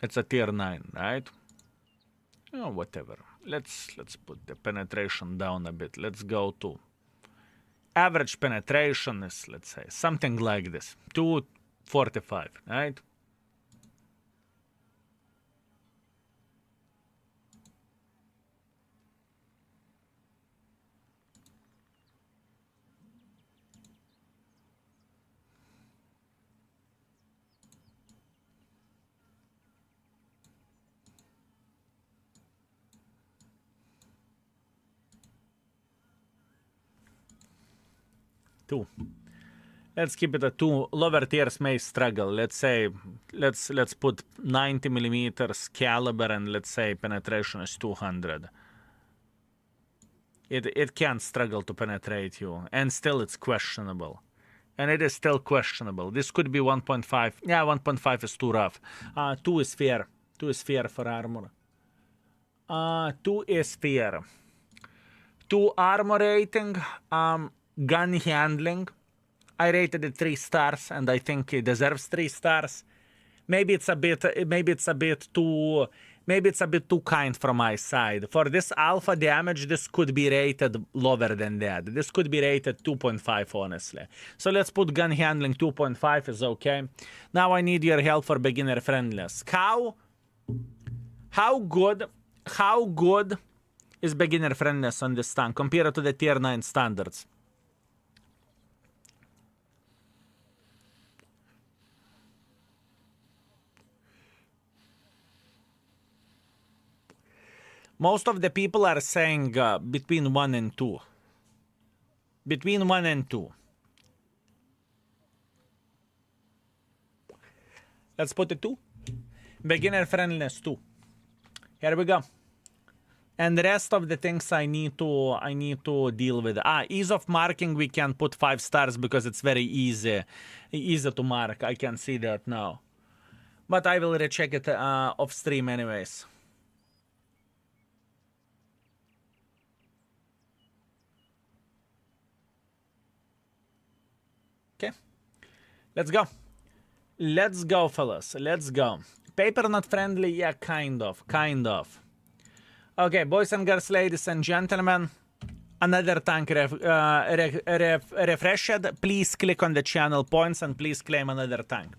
It's a tier 9, right? Oh, whatever. Let's put the penetration down a bit. Let's go to average penetration is, let's say, something like this. 245, right? Two. Let's keep it at 2. Lower tiers may struggle. Let's say, let's put 90 millimeters caliber, and let's say penetration is 200. It can struggle to penetrate you, and still it's questionable. And it is still questionable. This could be 1.5. Yeah, 1.5 is too rough. 2 is fair. 2 is fair for armor. 2 is fair. 2 armor rating. Gun handling. I rated it 3 stars, and I think it deserves 3 stars. maybe it's a bit too kind from my side. For this alpha damage, this could be rated lower than that. This could be rated 2.5, honestly. So let's put gun handling 2.5 is okay. Now I need your help for beginner friendliness. How good is beginner friendliness on this tank compared to the tier 9 standards? Most of the people are saying between 1 and 2. Between 1 and 2. Let's put it 2. Beginner friendliness 2. Here we go. And the rest of the things I need to deal with. Ease of marking, we can put 5 stars because it's very easy to mark. I can see that now. But I will recheck it off stream anyways. Okay, let's go. Let's go, fellas. Let's go. Paper not friendly? Yeah, kind of. Okay, boys and girls, ladies and gentlemen, another tank refreshed. Please click on the channel points and please claim another tank.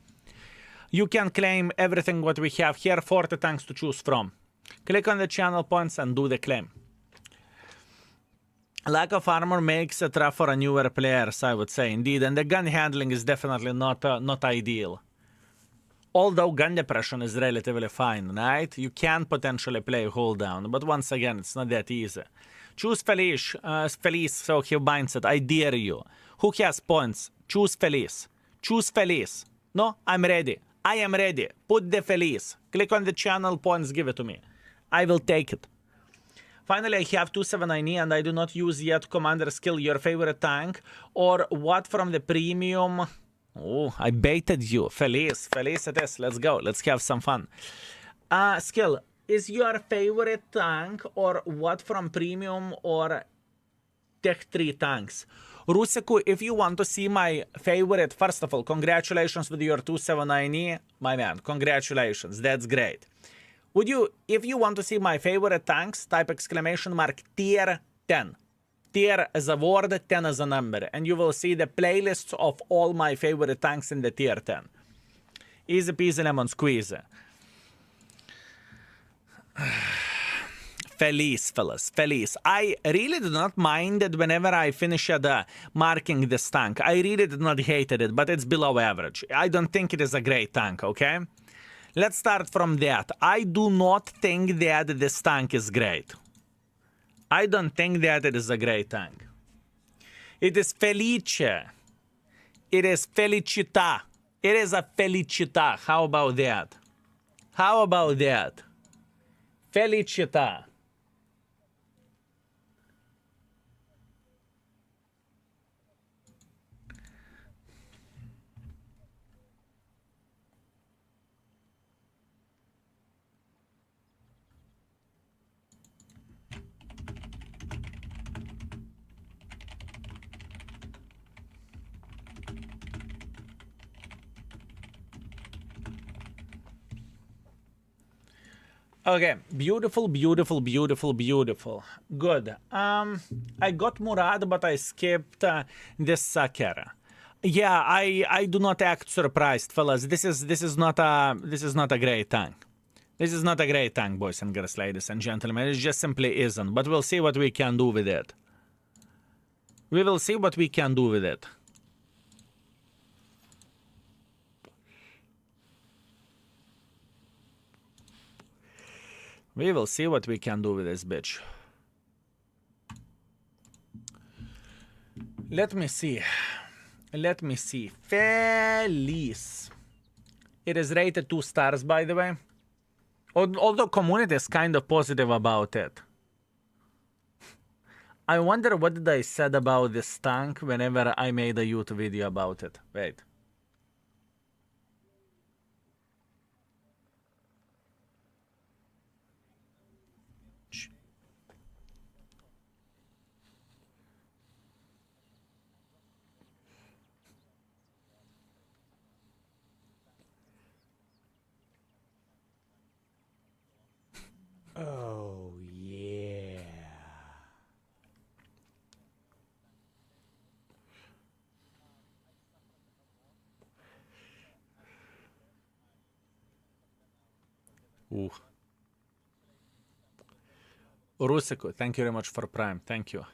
You can claim everything what we have here, 40 tanks to choose from. Click on the channel points and do the claim. Lack of armor makes it rough for newer players, I would say, indeed, and the gun handling is definitely not ideal. Although gun depression is relatively fine, right? You can potentially play hold down, but once again, it's not that easy. Choose Felice, so he binds it. I dare you. Who has points? Choose Felice. Choose Felice. No, I'm ready. I am ready. Put the Felice. Click on the channel points, give it to me. I will take it. Finally, I have 279E and I do not use yet commander skill, your favorite tank, or what from the premium. Oh, I baited you. Felice it is. Let's go. Let's have some fun. Skill, is your favorite tank or what from premium or Tech 3 tanks? Rusiku, if you want to see my favorite, first of all, congratulations with your 279E. My man, congratulations. That's great. Would you, if you want to see my favorite tanks, type exclamation mark tier 10. Tier as a word, 10 as a number. And you will see the playlists of all my favorite tanks in the tier 10. Easy peasy lemon squeeze. Felice, fellas, Felice. I really did not mind it whenever I finished marking this tank. I really did not hate it, but it's below average. I don't think it is a great tank, okay? Let's start from that. I do not think that this tank is great. I don't think that it is a great tank. It is Felice. It is Felicita. It is a Felicita. How about that? How about that? Felicita. Okay, beautiful. Good. I got Murad, but I skipped this Sakera. Yeah, I do not act surprised, fellas. This is not a great tank. This is not a great tank, boys and girls, ladies and gentlemen. It just simply isn't. But we'll see what we can do with it. We will see what we can do with it. We will see what we can do with this bitch. Let me see. Felice. It is rated 2 stars, by the way. Although community is kind of positive about it. I wonder what did I said about this tank whenever I made a YouTube video about it. Wait. Ooh. Rusiku, thank you very much for Prime. Thank you.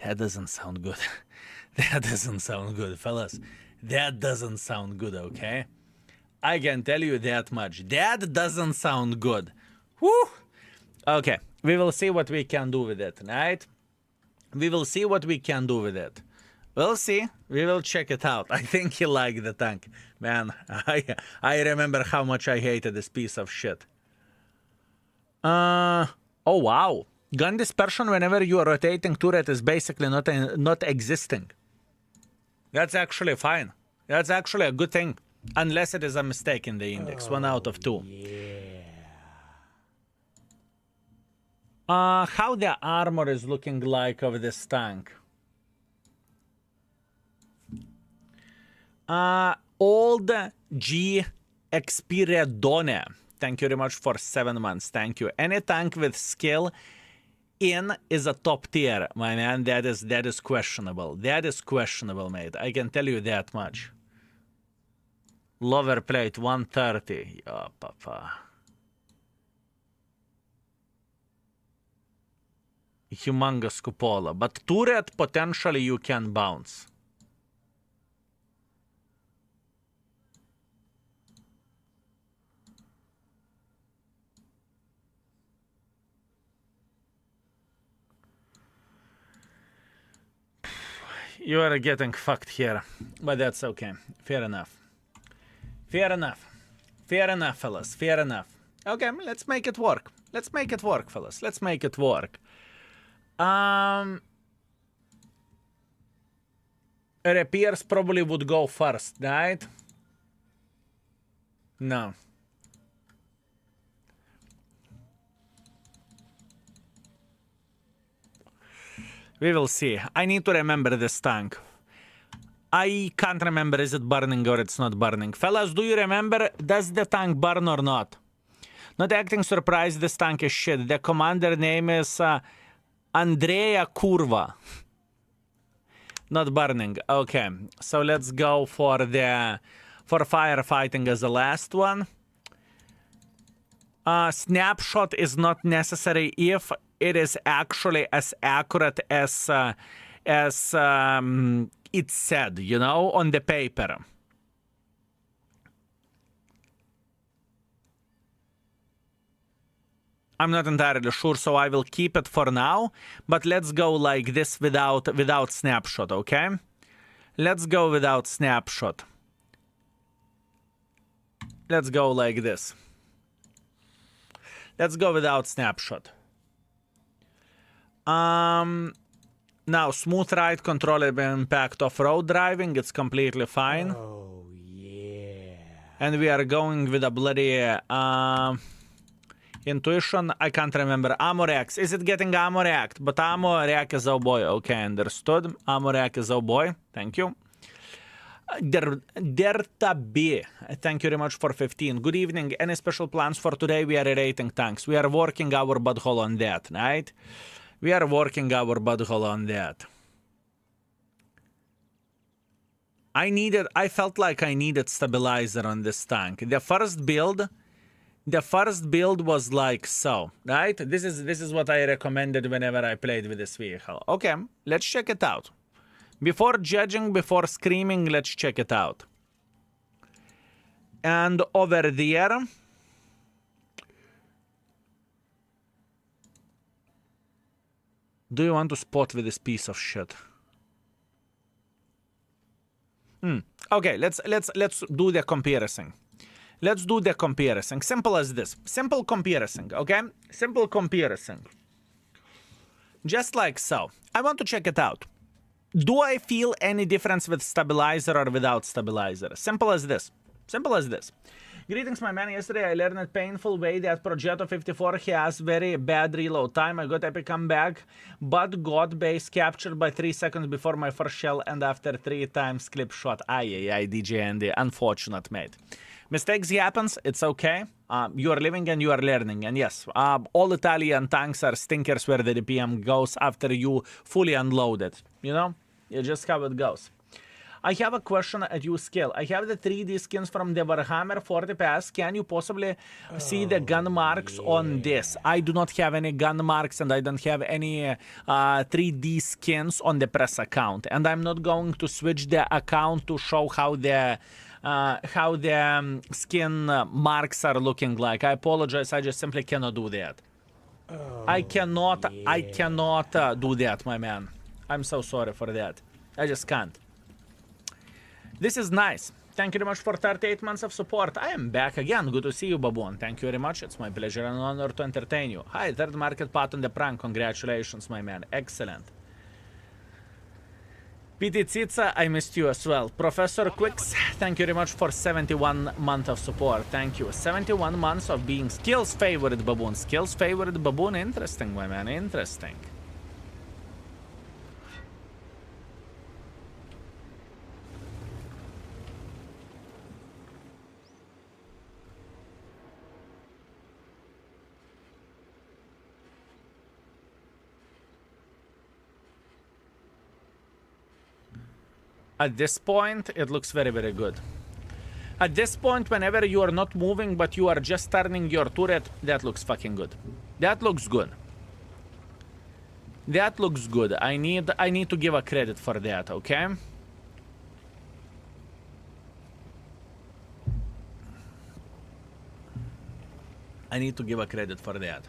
That doesn't sound good. That doesn't sound good, fellas. That doesn't sound good, okay? I can tell you that much. That doesn't sound good. Whew. Okay, we will see what we can do with it, right? We will see what we can do with it. We'll see. We will check it out. I think he liked the tank. Man, I remember how much I hated this piece of shit. Oh, wow. Gun dispersion whenever you are rotating turret is basically not existing. That's actually fine. That's actually a good thing. Unless it is a mistake in the index. 1 out of 2. How the armor is looking like of this tank? Old G Expiredone. Thank you very much for 7 months. Thank you. Any tank with skill in is a top tier, my man. That is questionable. That is questionable, mate. I can tell you that much. Lower plate 130. Oh, papa. Humongous cupola. But turret potentially you can bounce. You are getting fucked here, but that's okay. Fair enough. Fair enough. Fair enough, fellas. Fair enough. Okay, let's make it work. Let's make it work, fellas. Let's make it work. Repairs probably would go first, right? No. We will see. I need to remember this tank. I can't remember, is it burning or it's not burning. Fellas, do you remember, does the tank burn or not? Not acting surprised, this tank is shit. The commander name is Andrea Curva. Not burning. Okay, so let's go for firefighting as the last one. Snapshot is not necessary if it is actually as accurate as it said, you know, on the paper. I'm not entirely sure, so I will keep it for now. But let's go like this without snapshot, okay? Let's go without snapshot. Let's go like this. Let's go without snapshot. Now, smooth ride, controllable impact off-road driving, it's completely fine. Oh, yeah. And we are going with a bloody intuition. I can't remember. Ammo reacts. Is it getting ammo react? But ammo react is oh boy. Okay, understood. Ammo react is oh boy. Thank you. Derta B, thank you very much for 15. Good evening. Any special plans for today? We are rating tanks. We are working our butthole on that, right? We are working our butthole on that. I felt like I needed stabilizer on this tank. The first build was like so, right? This is what I recommended whenever I played with this vehicle. Okay, let's check it out. Before judging, before screaming, let's check it out. And over there, do you want to spot with this piece of shit? Okay, let's do the comparison. Let's do the comparison. Simple as this. Simple comparison, okay? Simple comparison. Just like so. I want to check it out. Do I feel any difference with stabilizer or without stabilizer? Simple as this. Simple as this. Greetings, my man. Yesterday I learned a painful way that Progetto 54 has very bad reload time. I got epic comeback, but got base captured by 3 seconds before my first shell and after 3 times clip shot. Aye, DJ Andy. Unfortunate, mate. Mistakes happens. It's okay. You are living and you are learning. And yes, all Italian tanks are stinkers where the DPM goes after you fully unload it. You know? It's just how it goes. I have a question at you scale. I have the 3D skins from the Warhammer 40 Pass. Can you possibly see the gun marks on this? I do not have any gun marks and I don't have any 3D skins on the press account. And I'm not going to switch the account to show how the skin marks are looking like. I apologize. I just simply cannot do that. I cannot do that, my man. I'm so sorry for that. I just can't. This is nice. Thank you very much for 38 months of support. I am back again. Good to see you, Baboon. Thank you very much. It's my pleasure and honor to entertain you. Hi, third market pot on the prank. Congratulations, my man. Excellent. PT Tsitsa, I missed you as well. Professor Quicks, thank you very much for 71 months of support. Thank you. 71 months of being skills favorite Baboon. Skills favorite Baboon. Interesting, my man. Interesting. At this point, it looks very, very good. At this point, whenever you are not moving, but you are just turning your turret, that looks fucking good. That looks good. That looks good. I need to give a credit for that, okay? I need to give a credit for that.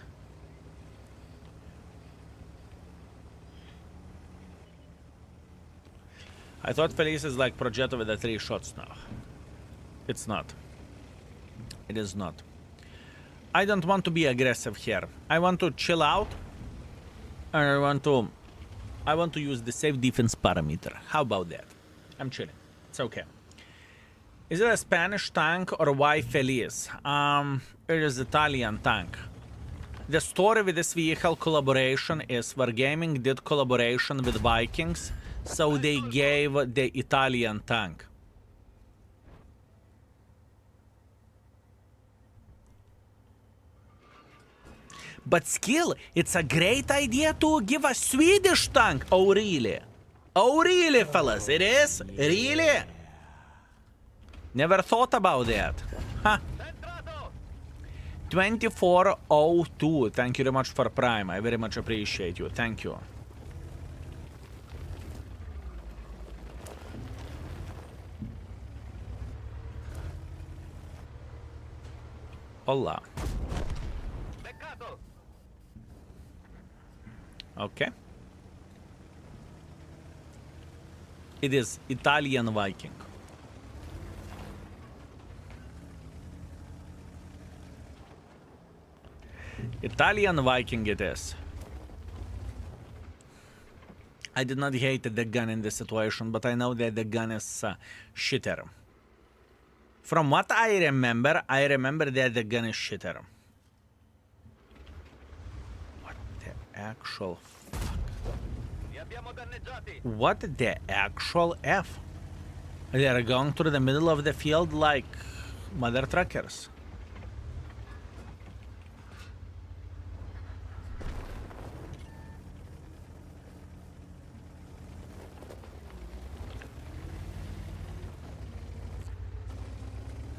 I thought Felice is like Progetto with the 3 shots now. It's not. It is not. I don't want to be aggressive here. I want to chill out. And I want to use the safe defense parameter. How about that? I'm chilling. It's okay. Is it a Spanish tank or why Felice? It is Italian tank. The story with this vehicle collaboration is Wargaming did collaboration with Vikings. So they gave the Italian tank. But still, it's a great idea to give a Swedish tank. Oh, really? Oh, really, fellas? It is? Really? Never thought about that. Huh. 2402. Thank you very much for Prime. I very much appreciate you. Thank you. Hola. Okay. It is Italian Viking. Italian Viking it is. I did not hate the gun in this situation, but I know that the gun is shitter. From what I remember that the gun is shitter. What the actual fuck? What the actual F? They are going through the middle of the field like mother truckers.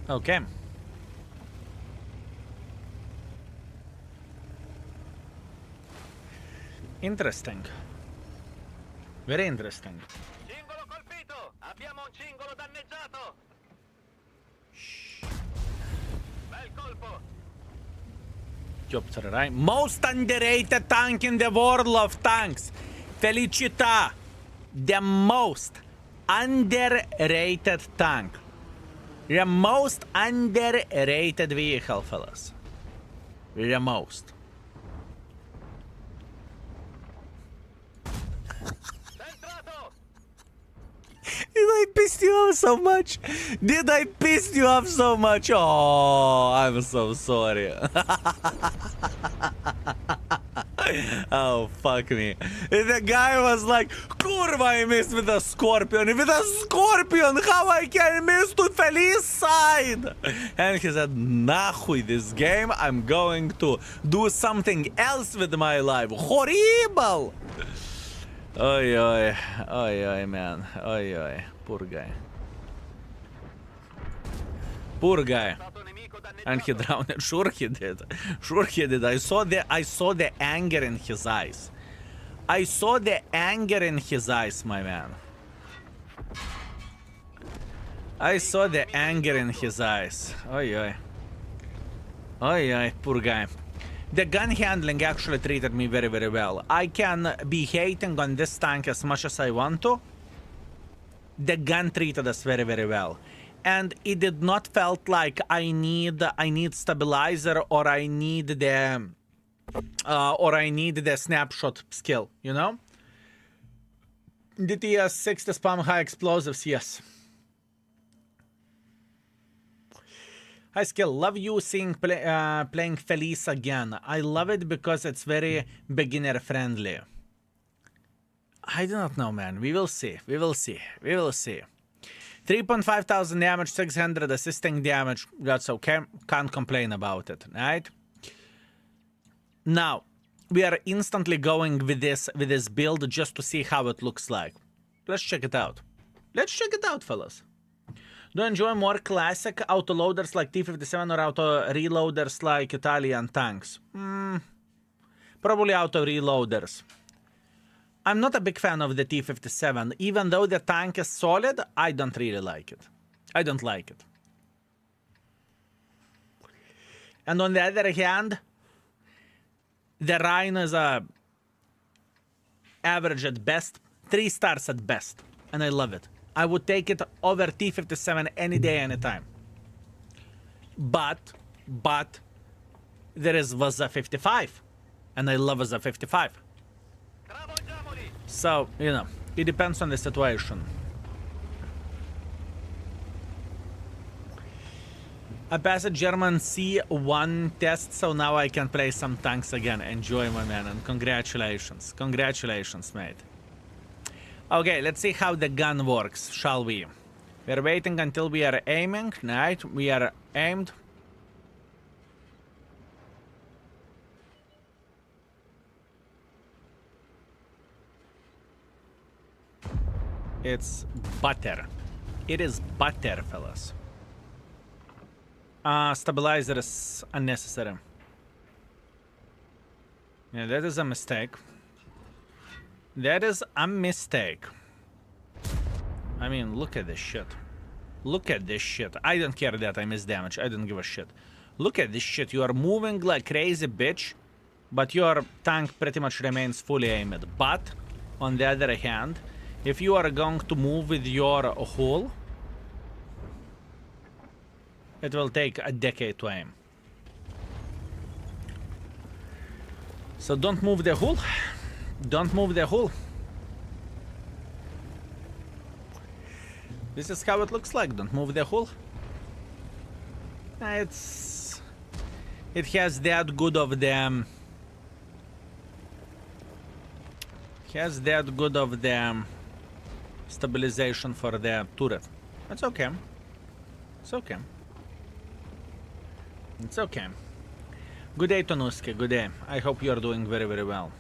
Okay. Interesting. Very interesting. Cingolo colpito! Abbiamo un cingolo danneggiato! Shh. Bel colpo! Jupiter, right? Most underrated tank in the world of tanks. Felicita. The most underrated tank. The most underrated vehicle, fellas. The most. He's I piss you off so much? Did I piss you off so much? Oh, I'm so sorry. Oh, fuck me. The guy was like, Kurva, I missed with a scorpion. With a scorpion, how I can miss to Felice side? And he said, Nahui, this game, I'm going to do something else with my life. Horrible! Oi, oi. Oi, oi, man. Oi, oi. Poor guy. Poor guy. And he drowned. Sure he did. Sure he did. I saw the anger in his eyes. I saw the anger in his eyes, my man. I saw the anger in his eyes. Oi, oi. Oi, oi. Poor guy. The gun handling actually treated me very, very well. I can be hating on this tank as much as I want to. The gun treated us very, very well. And it did not felt like I need stabilizer or I need the snapshot skill, you know? DTS 60 spam high explosives, yes. High skill, love you seeing playing Felice again. I love it because it's very beginner friendly. I do not know, man. We will see. We will see. We will see. 3,500 damage, 600 assisting damage. That's okay. Can't complain about it, right? Now, we are instantly going with this build just to see how it looks like. Let's check it out. Let's check it out, fellas. Do you enjoy more classic autoloaders like T-57 or auto-reloaders like Italian tanks? Probably auto-reloaders. I'm not a big fan of the T-57. Even though the tank is solid, I don't really like it. I don't like it. And on the other hand, the Rhino is a average at best, 3 stars at best, and I love it. I would take it over T-57 any day, anytime. But there was a 55, and I love a 55. So, you know, it depends on the situation. I passed German C1 test, so now I can play some tanks again. Enjoy, my man, and congratulations. Congratulations, mate. Okay, let's see how the gun works, shall we? We're waiting until we are aiming, right? We are aimed. It's butter. It is butter, fellas. Stabilizer is unnecessary. Yeah, that is a mistake. That is a mistake. I mean, look at this shit. Look at this shit. I don't care that I missed damage. I don't give a shit. Look at this shit. You are moving like crazy, bitch. But your tank pretty much remains fully aimed. But, on the other hand, if you are going to move with your hull, it will take a decade to aim. So don't move the hull. Don't move the hull. This is how it looks like. Don't move the hull. It has that good of the stabilization for the turret. It's okay. It's okay. It's okay. Good day, Tonuski. Good day. I hope you are doing very, very well.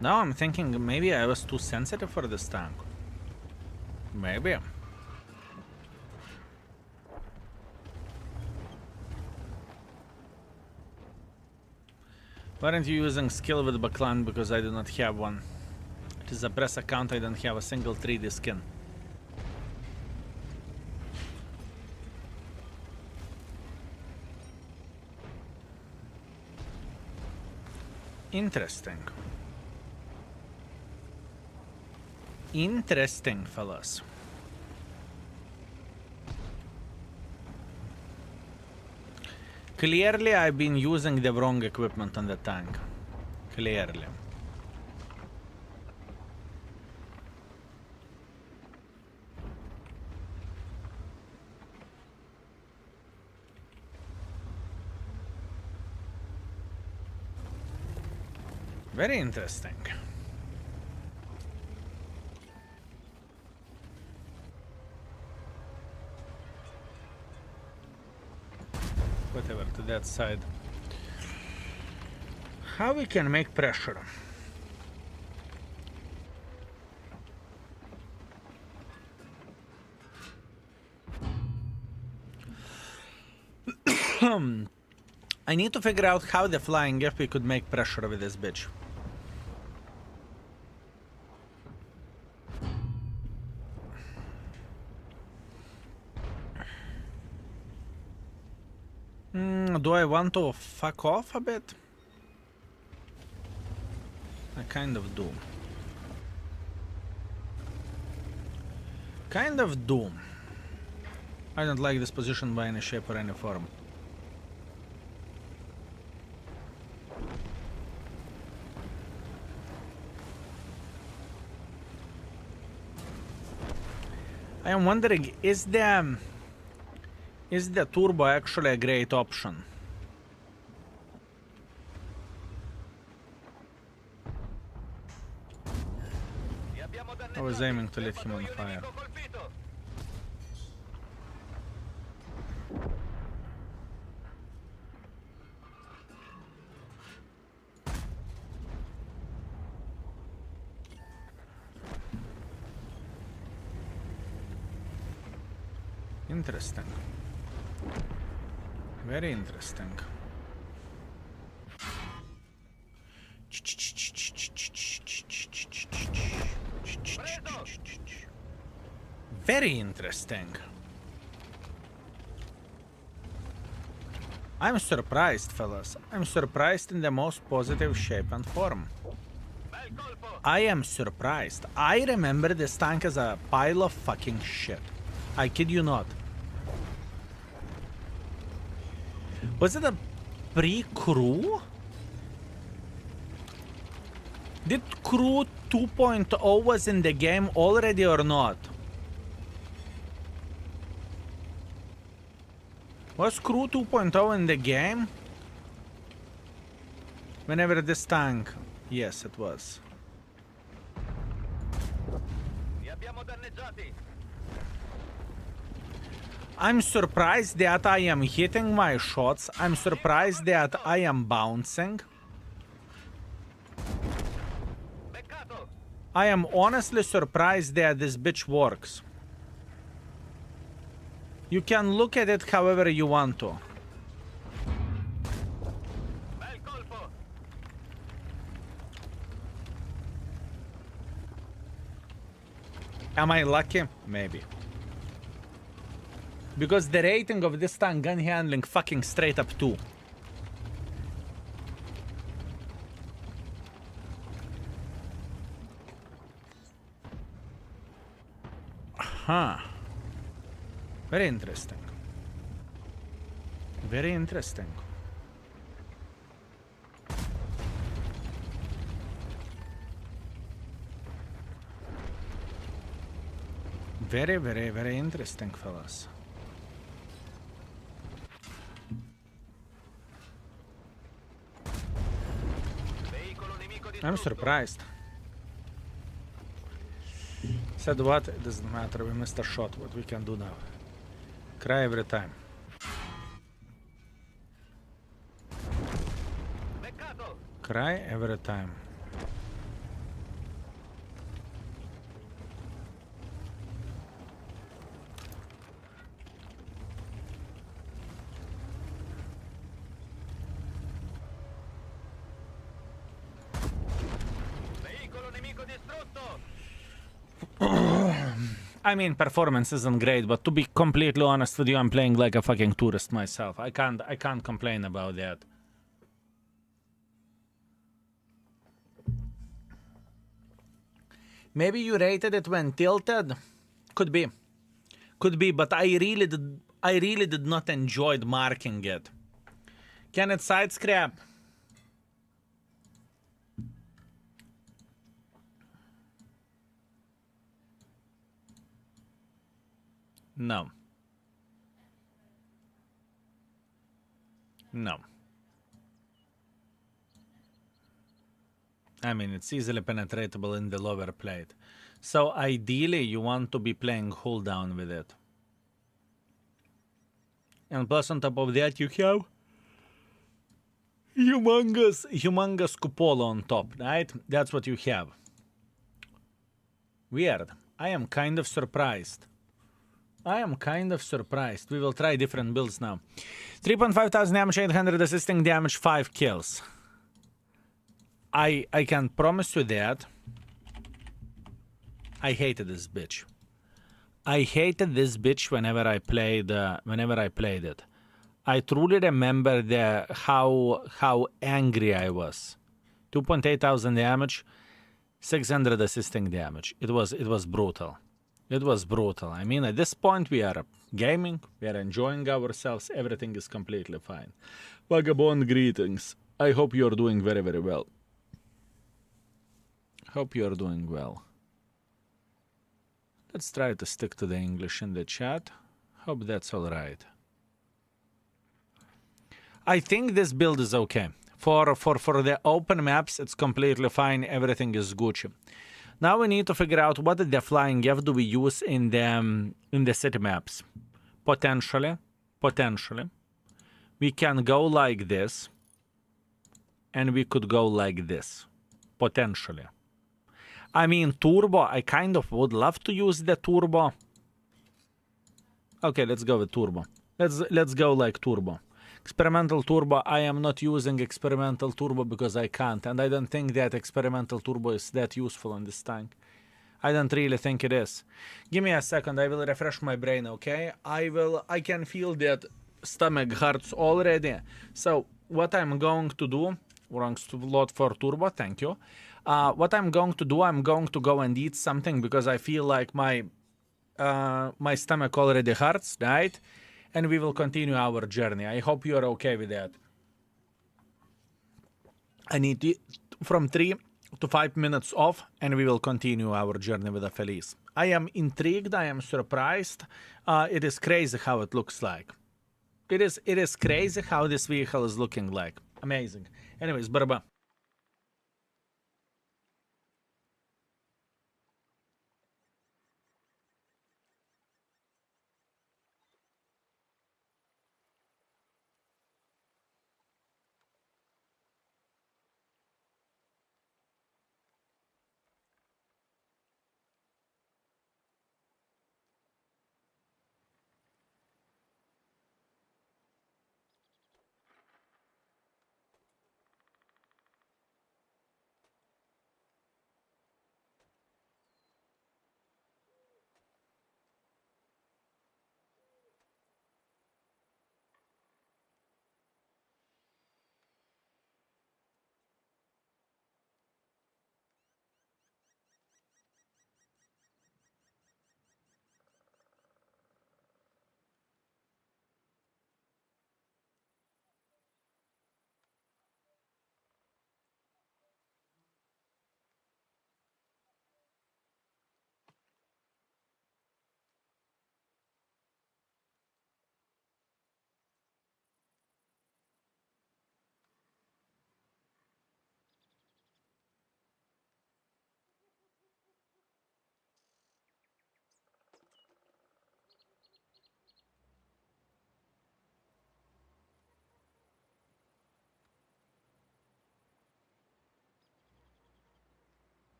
Now I'm thinking maybe I was too sensitive for this tank. Maybe. Why aren't you using skill with Baklan? Because I do not have one. It is a press account, I don't have a single 3D skin. Interesting. Interesting, fellas. Clearly, I've been using the wrong equipment on the tank. Clearly. Very interesting. Whatever, to that side. How we can make pressure? I need to figure out how the flying if we could make pressure with this bitch. Do I want to fuck off a bit? I kind of do. Kind of do. I don't like this position by any shape or any form. I am wondering, is the turbo actually a great option? I was aiming to let him on fire. Interesting. Very interesting. Very interesting. I'm surprised, fellas. I'm surprised in the most positive shape and form. I am surprised. I remember this tank as a pile of fucking shit. I kid you not. Was it a pre-crew? Did crew 2.0 was in the game already or not? Was crew 2.0 in the game? Whenever this tank... Yes, it was. I'm surprised that I am hitting my shots. I'm surprised that I am bouncing. I am honestly surprised that this bitch works. You can look at it however you want to. Am I lucky? Maybe. Because the rating of this tank gun handling fucking straight up 2. Huh. Very interesting. Very interesting. Very, very, very interesting, fellas. I'm surprised. Said what? It doesn't matter. We missed a shot. What we can do now? Cry every time. Cry every time. I mean, performance isn't great, but to be completely honest with you, I'm playing like a fucking tourist myself. I can't complain about that. Maybe you rated it when tilted. Could be. Could be, but I really did not enjoy marking it. Can it side scrap? No. No. I mean, it's easily penetratable in the lower plate. So ideally, you want to be playing hold down with it. And plus on top of that, you have humongous cupola on top, right? That's what you have. Weird. I am kind of surprised. We will try different builds now. 3.5 thousand damage, 800 assisting damage, 5 kills. I can promise you that I hated this bitch. I hated this bitch whenever I played it. I truly remember how angry I was. 2.8 thousand damage, 600 assisting damage. It was brutal. It was brutal. I mean, at this point we are gaming, we are enjoying ourselves, everything is completely fine. Vagabond greetings. I hope you're doing very, very well. Hope you're doing well. Let's try to stick to the English in the chat. Hope that's alright. I think this build is okay. For the open maps, it's completely fine. Everything is Gucci. Now we need to figure out what the flying F do we use in the city maps. Potentially, we can go like this, and we could go like this. Potentially. I mean, turbo, I kind of would love to use the turbo. Okay, let's go with turbo. Let's go like turbo. Experimental turbo, I am not using experimental turbo because I can't, and I don't think that experimental turbo is that useful on this tank. I don't really think it is. Give me a second, I will refresh my brain, okay? I can feel that stomach hurts already. So, what I'm going to do, wrong slot for turbo, thank you. What I'm going to do, I'm going to go and eat something because I feel like my stomach already hurts, right? And we will continue our journey. I hope you are okay with that. I need from 3 to 5 minutes off, and we will continue our journey with the Felice. I am intrigued. I am surprised. It is crazy how it looks like. It is crazy how this vehicle is looking like. Amazing. Anyways, bye-bye.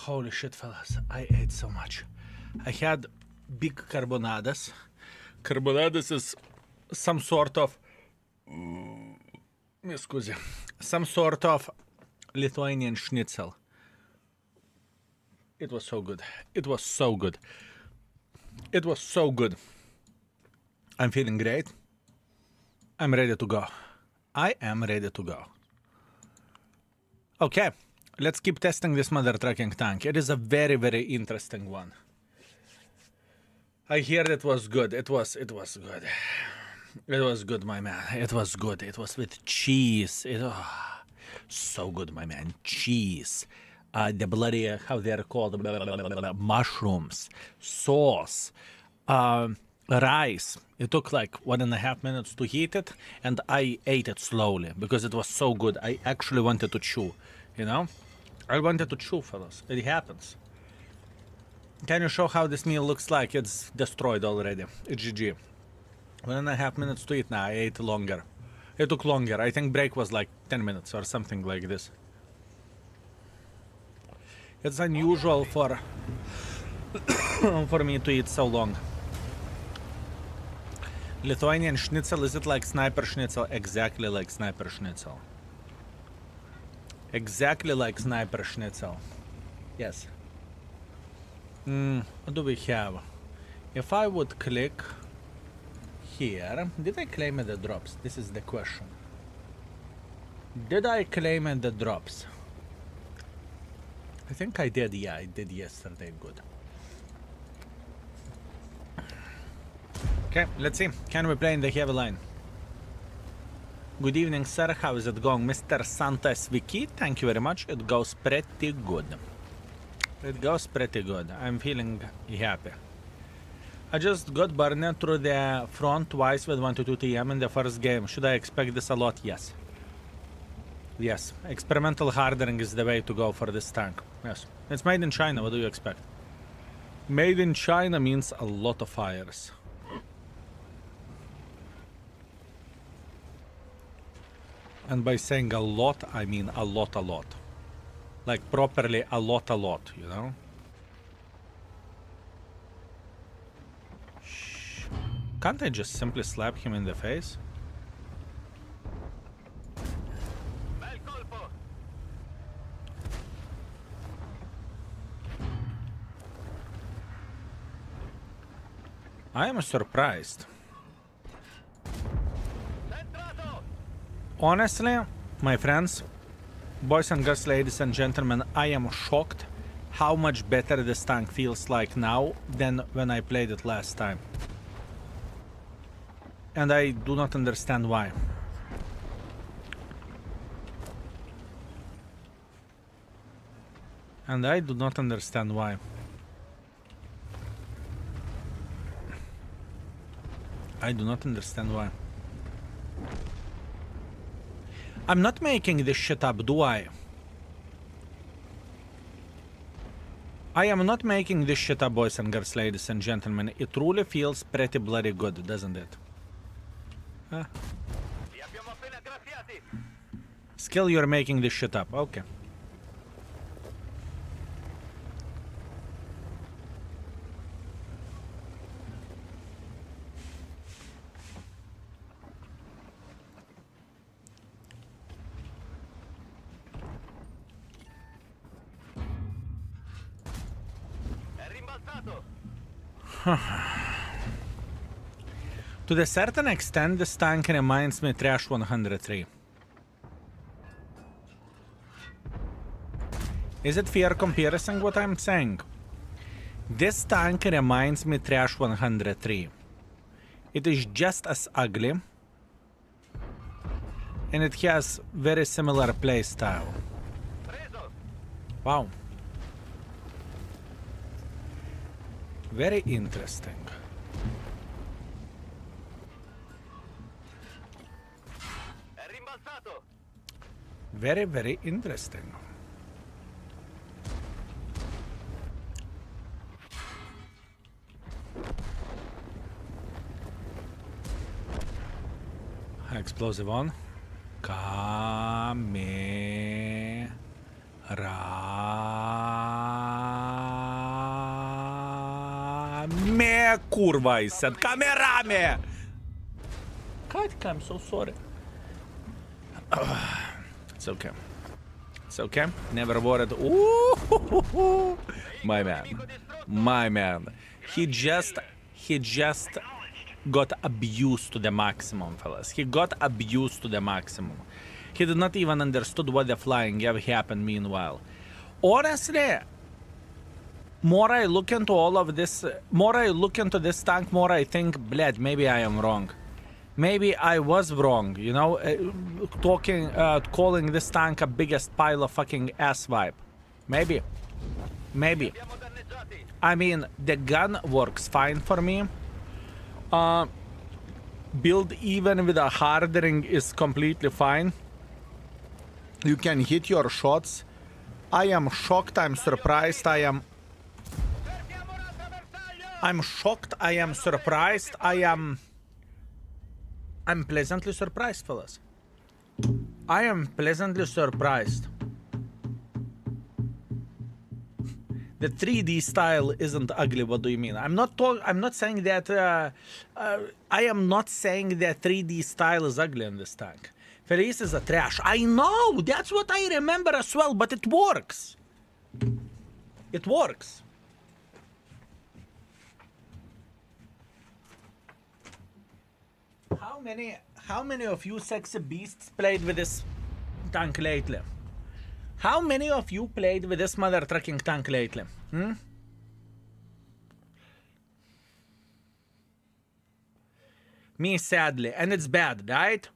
Holy shit, fellas. I ate so much. I had big carbonadas. Carbonadas is some sort of... Scusi. Some sort of Lithuanian schnitzel. It was so good. It was so good. It was so good. I'm feeling great. I'm ready to go. I am ready to go. Okay, let's keep testing this mother trucking tank. It is a very, very interesting one. I heard it was good. It was good. It was good, my man. It was good. It was with cheese. So good, my man. Cheese. The bloody, how they're called, mushrooms, sauce, rice. It took like 1.5 minutes to heat it, and I ate it slowly because it was so good. I actually wanted to chew, you know? I wanted to chew, fellas. It happens. Can you show how this meal looks like? It's destroyed already. It's GG. 1.5 minutes to eat now. I ate longer. It took longer. I think break was like 10 minutes or something like this. It's unusual for me to eat so long. Lithuanian schnitzel, is it like sniper schnitzel? Exactly like sniper schnitzel. Exactly like sniper schnitzel. Yes. What do we have? If I would click here, did I claim the drops? This is the question. Did I claim the drops? I think I did. Yeah, I did yesterday. Good. Okay, let's see. Can we play in the heavy line? Good evening, sir. How is it going? Mr. Santos Vicky, thank you very much. It goes pretty good. It goes pretty good. I'm feeling happy. I just got burned through the front twice with 122 TM in the first game. Should I expect this a lot? Yes. Yes. Experimental hardening is the way to go for this tank. Yes. It's made in China. What do you expect? Made in China means a lot of fires. And by saying a lot, I mean a lot. Like properly a lot, you know? Shh. Can't I just simply slap him in the face? I am surprised. Honestly, my friends, boys and girls, ladies and gentlemen, I am shocked how much better this tank feels like now than when I played it last time. And I do not understand why. And I do not understand why. I do not understand why. I'm not making this shit up, do I? I am not making this shit up, boys and girls, ladies and gentlemen. It truly feels pretty bloody good, doesn't it? Huh? Skill, you're making this shit up. Okay. To a certain extent, this tank reminds me Trash 103. Is it fair comparison what I'm saying? This tank reminds me Trash 103. It is just as ugly, and it has very similar playstyle. Wow. Very interesting. Very, very interesting. Explosive on. Camera. Kamerame, kurva, I said. Kamerame! Katka, I'm so sorry. It's okay. It's okay. Never worried. Ooh, my man. My man. He just got abused to the maximum, fellas. He got abused to the maximum. He did not even understood what the flying gave happened meanwhile. Honestly, more I look into all of this, more I look into this tank, more I think, bled, maybe I am wrong. Maybe I was wrong, you know, calling this tank a biggest pile of fucking ass vibe. Maybe. Maybe. I mean, the gun works fine for me. Build even with a hardening is completely fine. You can hit your shots. I am shocked, I'm surprised, I'm shocked, I am surprised, I'm pleasantly surprised, fellas. I am pleasantly surprised. The 3D style isn't ugly. What do you mean? I'm not saying that. I am not saying that 3D style is ugly in this tank. Felice is a trash. I know. That's what I remember as well. But it works. It works. How many of you sexy beasts played with this tank lately? How many of you played with this mother trucking tank lately? Me, sadly. And it's bad, right?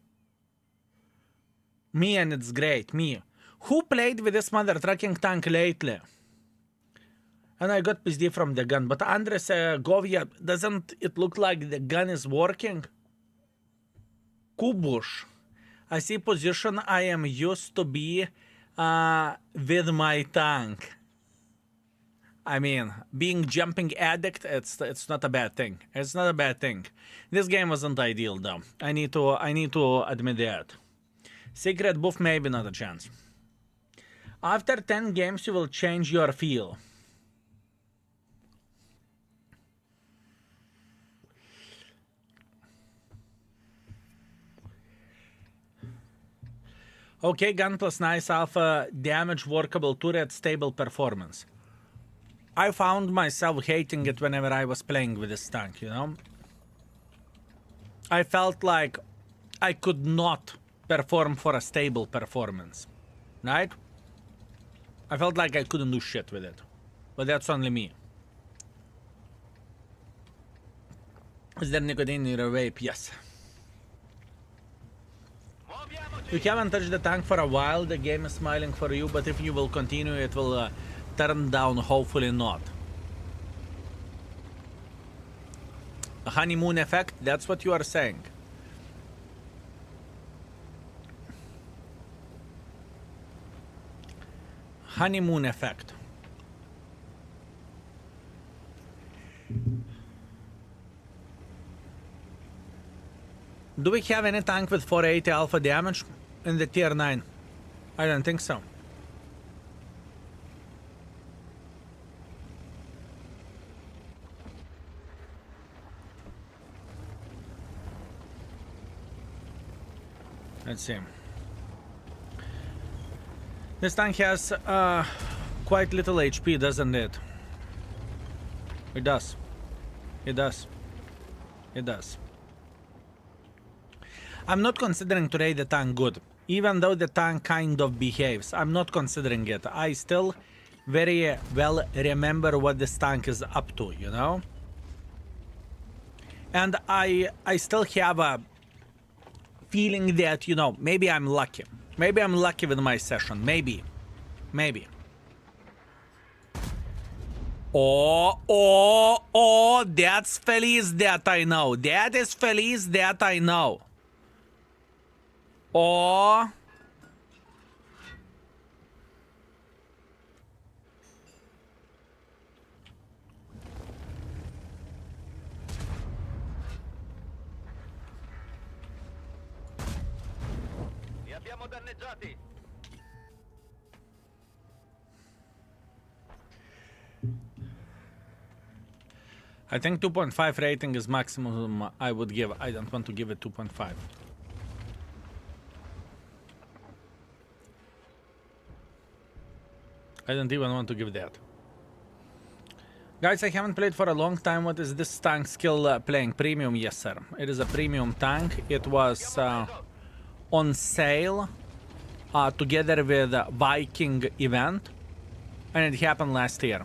Me, and it's great. Me. Who played with this mother trucking tank lately? And I got pissed from the gun. But Andres Govia, doesn't it look like the gun is working? Kubush. I see position I am used to be with my tank. I mean, being jumping addict, it's not a bad thing. It's not a bad thing. This game wasn't ideal though. I need to admit that. Secret buff, maybe not a chance. After 10 games you will change your feel. Okay, gun plus nice alpha, damage, workable turret, stable performance. I found myself hating it whenever I was playing with this tank, you know? I felt like I could not perform for a stable performance, right? I felt like I couldn't do shit with it, but that's only me. Is there nicotine in your vape? Yes. You haven't touched the tank for a while, the game is smiling for you, but if you will continue, it will turn down, hopefully not. A honeymoon effect, that's what you are saying. Honeymoon effect. Do we have any tank with 480 alpha damage in the tier 9? I don't think so. Let's see. This tank has quite little HP, doesn't it? It does. It does. It does. I'm not considering today the tank good. Even though the tank kind of behaves, I'm not considering it. I still very well remember what this tank is up to, you know? And I still have a feeling that, you know, maybe I'm lucky. Maybe I'm lucky with my session. Maybe. Maybe. Oh, that's Felice that I know. That is Felice that I know. Oh. Li abbiamo danneggiati. I think 2.5 rating is maximum I would give. I don't want to give it 2.5. I don't even want to give that. Guys, I haven't played for a long time. What is this tank skill playing? Premium? Yes, sir. It is a premium tank. It was on sale together with Viking event. And it happened last year.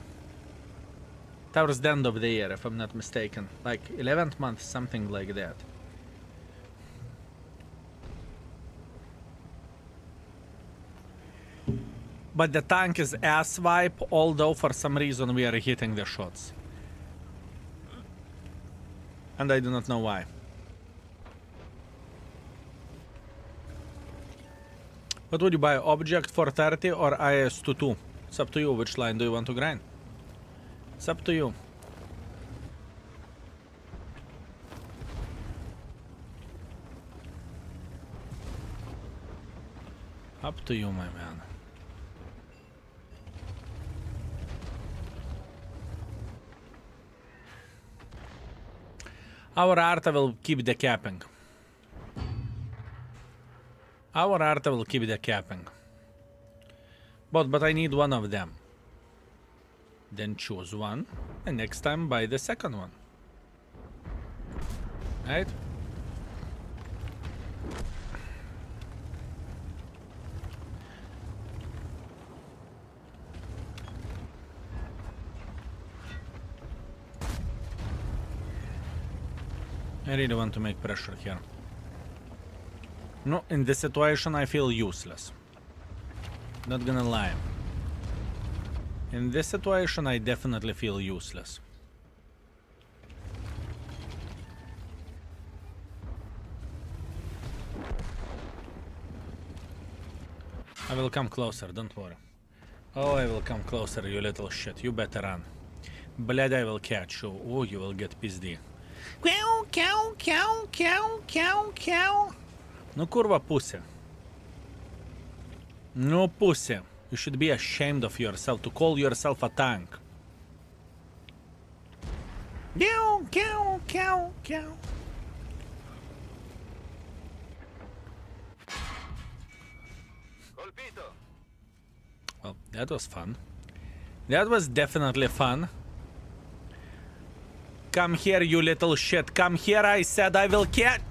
Towards the end of the year, if I'm not mistaken. Like 11th month, something like that. But the tank is ass wipe, although for some reason we are hitting the shots. And I do not know why. What would you buy? Object for 30 or IS to 2? It's up to you. Which line do you want to grind? It's up to you. Up to you, my man. Our Arta will keep the capping. Our Arta will keep the capping. But I need one of them. Then choose one, and next time buy the second one. Right? I really want to make pressure here. No, in this situation I feel useless. Not gonna lie. In this situation I definitely feel useless. I will come closer, don't worry. Oh, I will come closer, you little shit. You better run. Bled, I will catch you. Oh, you will get pizdy. No kurwa pussy. No pussy. You should be ashamed of yourself to call yourself a tank. Well, that was fun. That was definitely fun. Come here, you little shit. Come here, I said I will catch.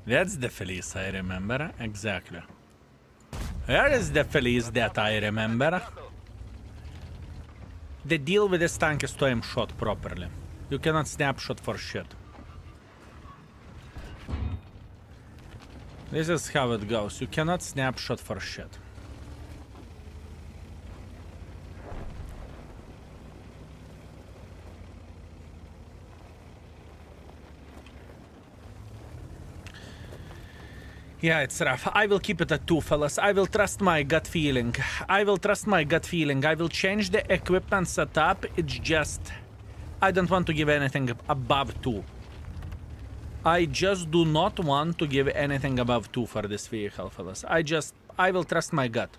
That's the Felice I remember, exactly. Where is the Felice that I remember? The deal with this tank is to aim shot properly. You cannot snapshot for shit. This is how it goes. You cannot snapshot for shit. Yeah, it's rough. I will keep it at 2, fellas. I will trust my gut feeling. I will trust my gut feeling. I will change the equipment setup. It's just... I don't want to give anything above 2. I just do not want to give anything above 2 for this vehicle, fellas. I will trust my gut.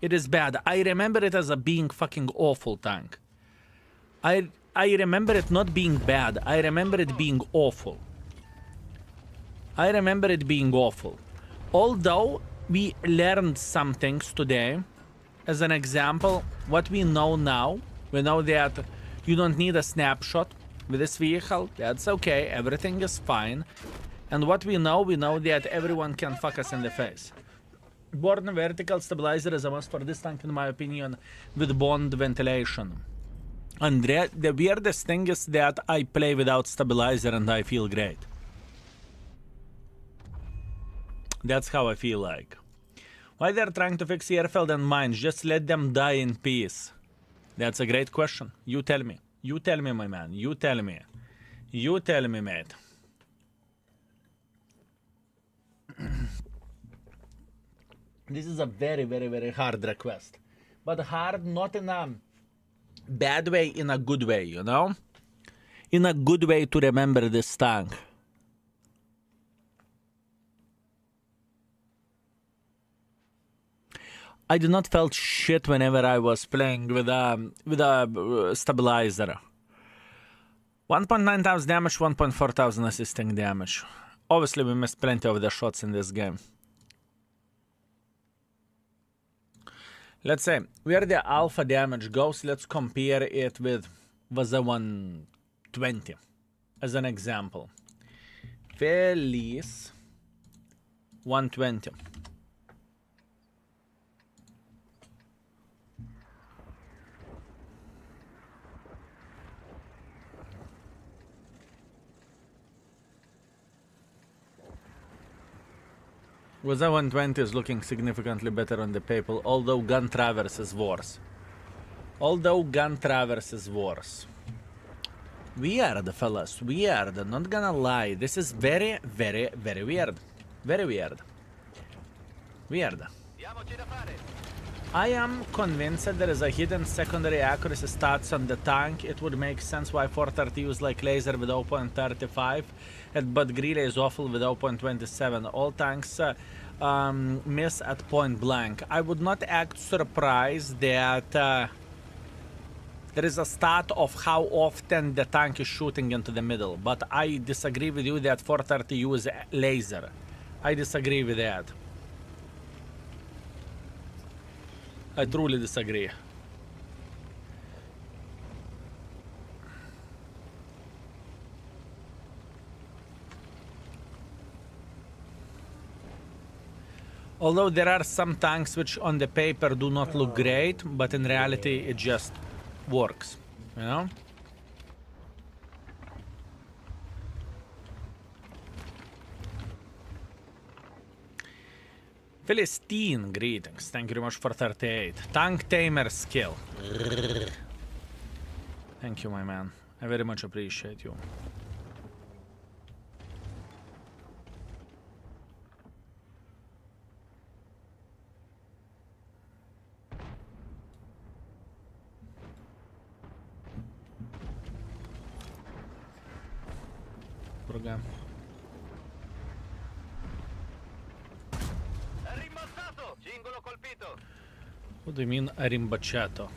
It is bad. I remember it as a being fucking awful tank. I remember it not being bad. I remember it being awful. I remember it being awful. Although we learned some things today. As an example, what we know now, we know that you don't need a snapshot with this vehicle. That's okay, everything is fine. And what we know that everyone can fuck us in the face. Born vertical stabilizer is a must for this tank in my opinion, with bond ventilation. And the weirdest thing is that I play without stabilizer and I feel great. That's how I feel like. Why they're trying to fix airfield and mines? Just let them die in peace. That's a great question. You tell me. You tell me, my man. You tell me. You tell me, mate. This is a very, very, very hard request. But hard not in a Bad way in a good way, you know? In a good way to remember this tank. I did not felt shit whenever I was playing with a stabilizer. 1.9 thousand damage, 1.4 thousand assisting damage. Obviously, we missed plenty of the shots in this game. Let's say where the alpha damage goes, let's compare it with the 120 as an example. Felice 120. With the 120 is looking significantly better on the paper, although gun traverse is worse. Weird, fellas, weird, not gonna lie. This is very, very, very weird. Very weird. Weird. I am convinced that there is a hidden secondary accuracy stats on the tank. It would make sense why 430 use like laser with 0.35, but Grille is awful with 0.27. All tanks miss at point blank. I would not act surprised that there is a stat of how often the tank is shooting into the middle, but I disagree with you that 430 use laser. I disagree with that. I truly disagree. Although there are some tanks which on the paper do not look great, but in reality it just works, you know? Philistine, greetings. Thank you very much for 38. Tank tamer skill. Thank you, my man. I very much appreciate you. Program. What do you mean rimbachato?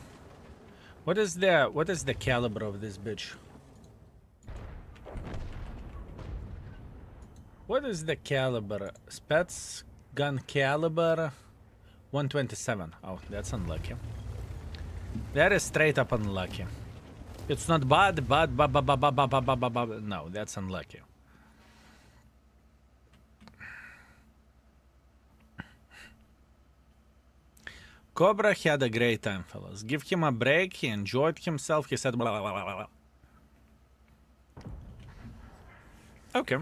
What is the caliber of this bitch? What is the caliber? Spets gun caliber 127. Oh, that's unlucky. That is straight up unlucky. It's not bad, but no, that's unlucky. Cobra had a great time, fellas. Give him a break. He enjoyed himself. He said blah, blah, blah, blah. Okay.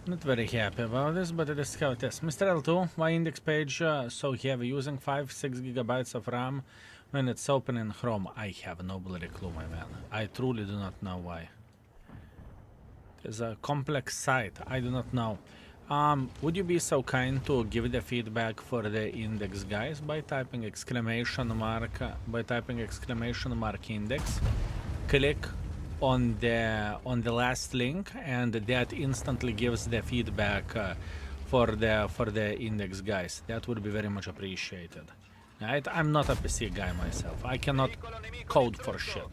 Not very happy about this, but it is how it is. Mr. L2, why index page so heavy, using 5-6 gigabytes of RAM when it's open in Chrome? I have no bloody clue, my man. I truly do not know why. It's a complex site. I do not know. Would you be so kind to give the feedback for the index, guys, by typing exclamation mark index. Click on the last link, and that instantly gives the feedback for the index, guys. That would be very much appreciated. Right? I'm not a PC guy myself. I cannot code for shit.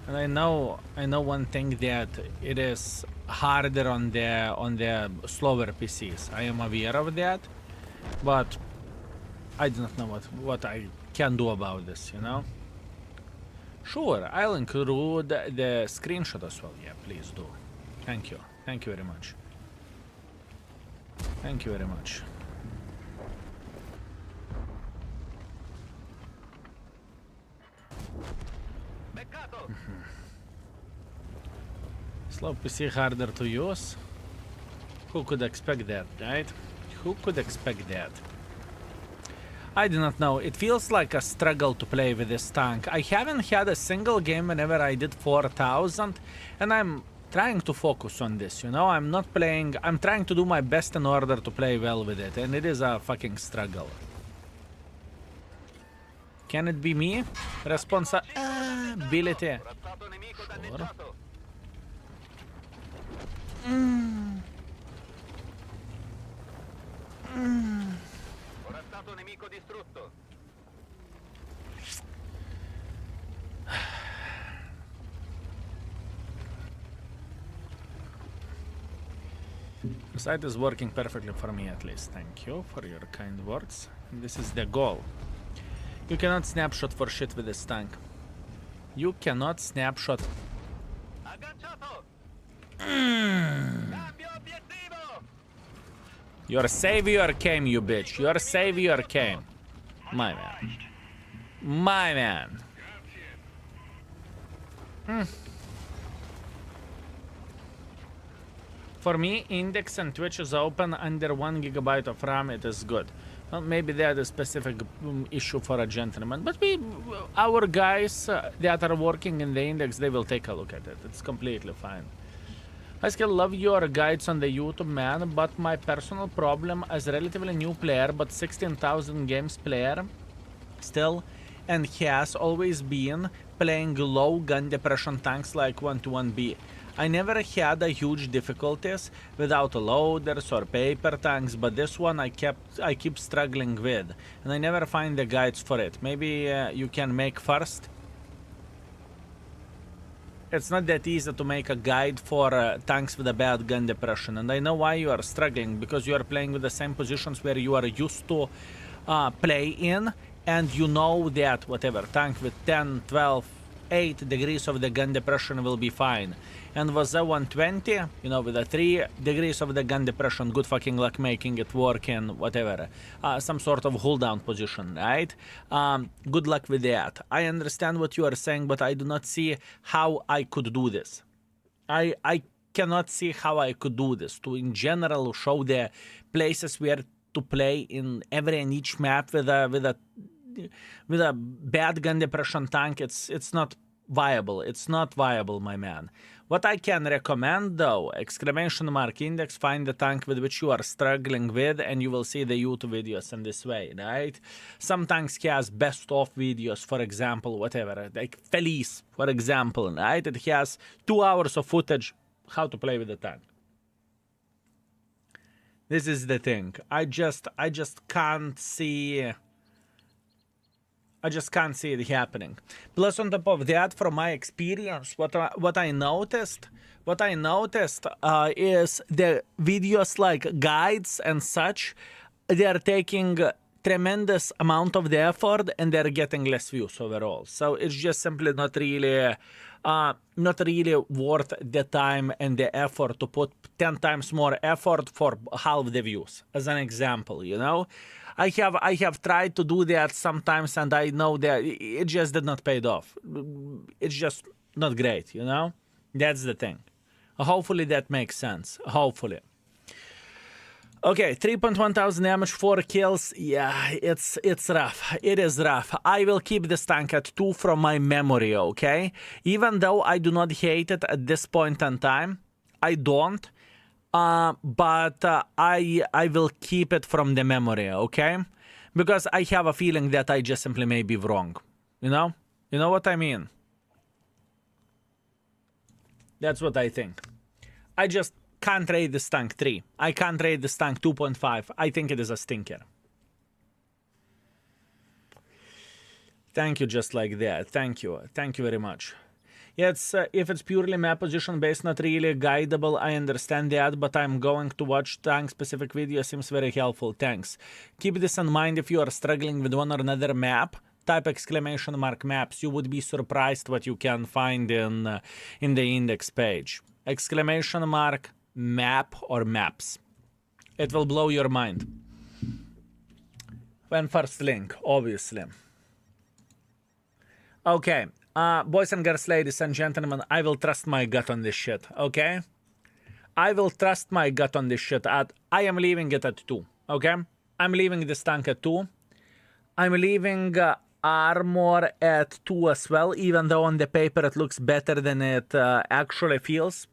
And I know one thing that it is harder on the slower PCs. I am aware of that, but I do not know what I can do about this, you know? Sure, I'll include the screenshot as well. Yeah, please do. Thank you. Thank you very much. Thank you very much. Slow PC harder to use? Who could expect that, right? Who could expect that? I do not know. It feels like a struggle to play with this tank. I haven't had a single game whenever I did 4000, and I'm trying to focus on this, you know? I'm not playing... I'm trying to do my best in order to play well with it, and it is a fucking struggle. Can it be me? Responsibility. Sure. The site is working perfectly for me, at least. Thank you for your kind words. And this is the goal. You cannot snapshot for shit with this tank. You cannot snapshot. Your savior came, you bitch. Your savior came. My man. My man. For me, Index and Twitch is open under 1 GB of RAM. It is good. Well, maybe that is a specific issue for a gentleman, but our guys that are working in the Index, they will take a look at it. It's completely fine. I still love your guides on the YouTube, man, but my personal problem as a relatively new player, but 16,000 games player still, and has always been playing low gun depression tanks like 121B. I never had a huge difficulties with autoloaders or paper tanks, but this one I keep struggling with, and I never find the guides for it. Maybe you can make first. It's not that easy to make a guide for tanks with a bad gun depression, and I know why you are struggling, because you are playing with the same positions where you are used to play in, and you know that whatever tank with 10, 12, 8 degrees of the gun depression will be fine. And with a 120, you know, with a 3 degrees of the gun depression, good fucking luck making it work in whatever, some sort of hold down position, right? Good luck with that. I understand what you are saying, but I do not see how I could do this. I cannot see how I could do this, to in general show the places where to play in every and each map with a bad gun depression tank. It's not viable. It's not viable, my man. What I can recommend though, !index, find the tank with which you are struggling with, and you will see the YouTube videos in this way, right? Some tanks has best of videos, for example, whatever, like Felice, for example, right? It has 2 hours of footage how to play with the tank. This is the thing. I just can't see. I just can't see it happening. Plus, on top of that, from my experience, what I noticed is the videos like guides and such, they are taking tremendous amount of the effort and they're getting less views overall. So it's just simply not really worth the time and the effort to put 10 times more effort for half the views. As an example, you know. I have tried to do that sometimes, and I know that it just did not pay off. It's just not great, you know? That's the thing. Hopefully that makes sense. Hopefully. Okay, 3.1 thousand damage, 4 kills. Yeah, it's rough. It is rough. I will keep this tank at 2 from my memory, okay? Even though I do not hate it at this point in time. I don't. But I will keep it from the memory, okay? Because I have a feeling that I just simply may be wrong. You know? You know what I mean? That's what I think. I just can't rate this tank 3. I can't rate this tank 2.5. I think it is a stinker. Thank you, just like that. Thank you. Thank you very much. It's if it's purely map position based, not really guidable. I understand that, but I'm going to watch tank specific video. Seems very helpful. Thanks. Keep this in mind if you are struggling with one or another map. Type exclamation mark maps. You would be surprised what you can find in the index page. Exclamation mark map or maps. It will blow your mind. When first link, obviously. Okay. Boys and girls, ladies and gentlemen, I will trust my gut on this shit, okay? I will trust my gut on this shit. I am leaving it at 2, okay? I'm leaving this tank at 2. I'm leaving armor at 2 as well, even though on the paper it looks better than it actually feels.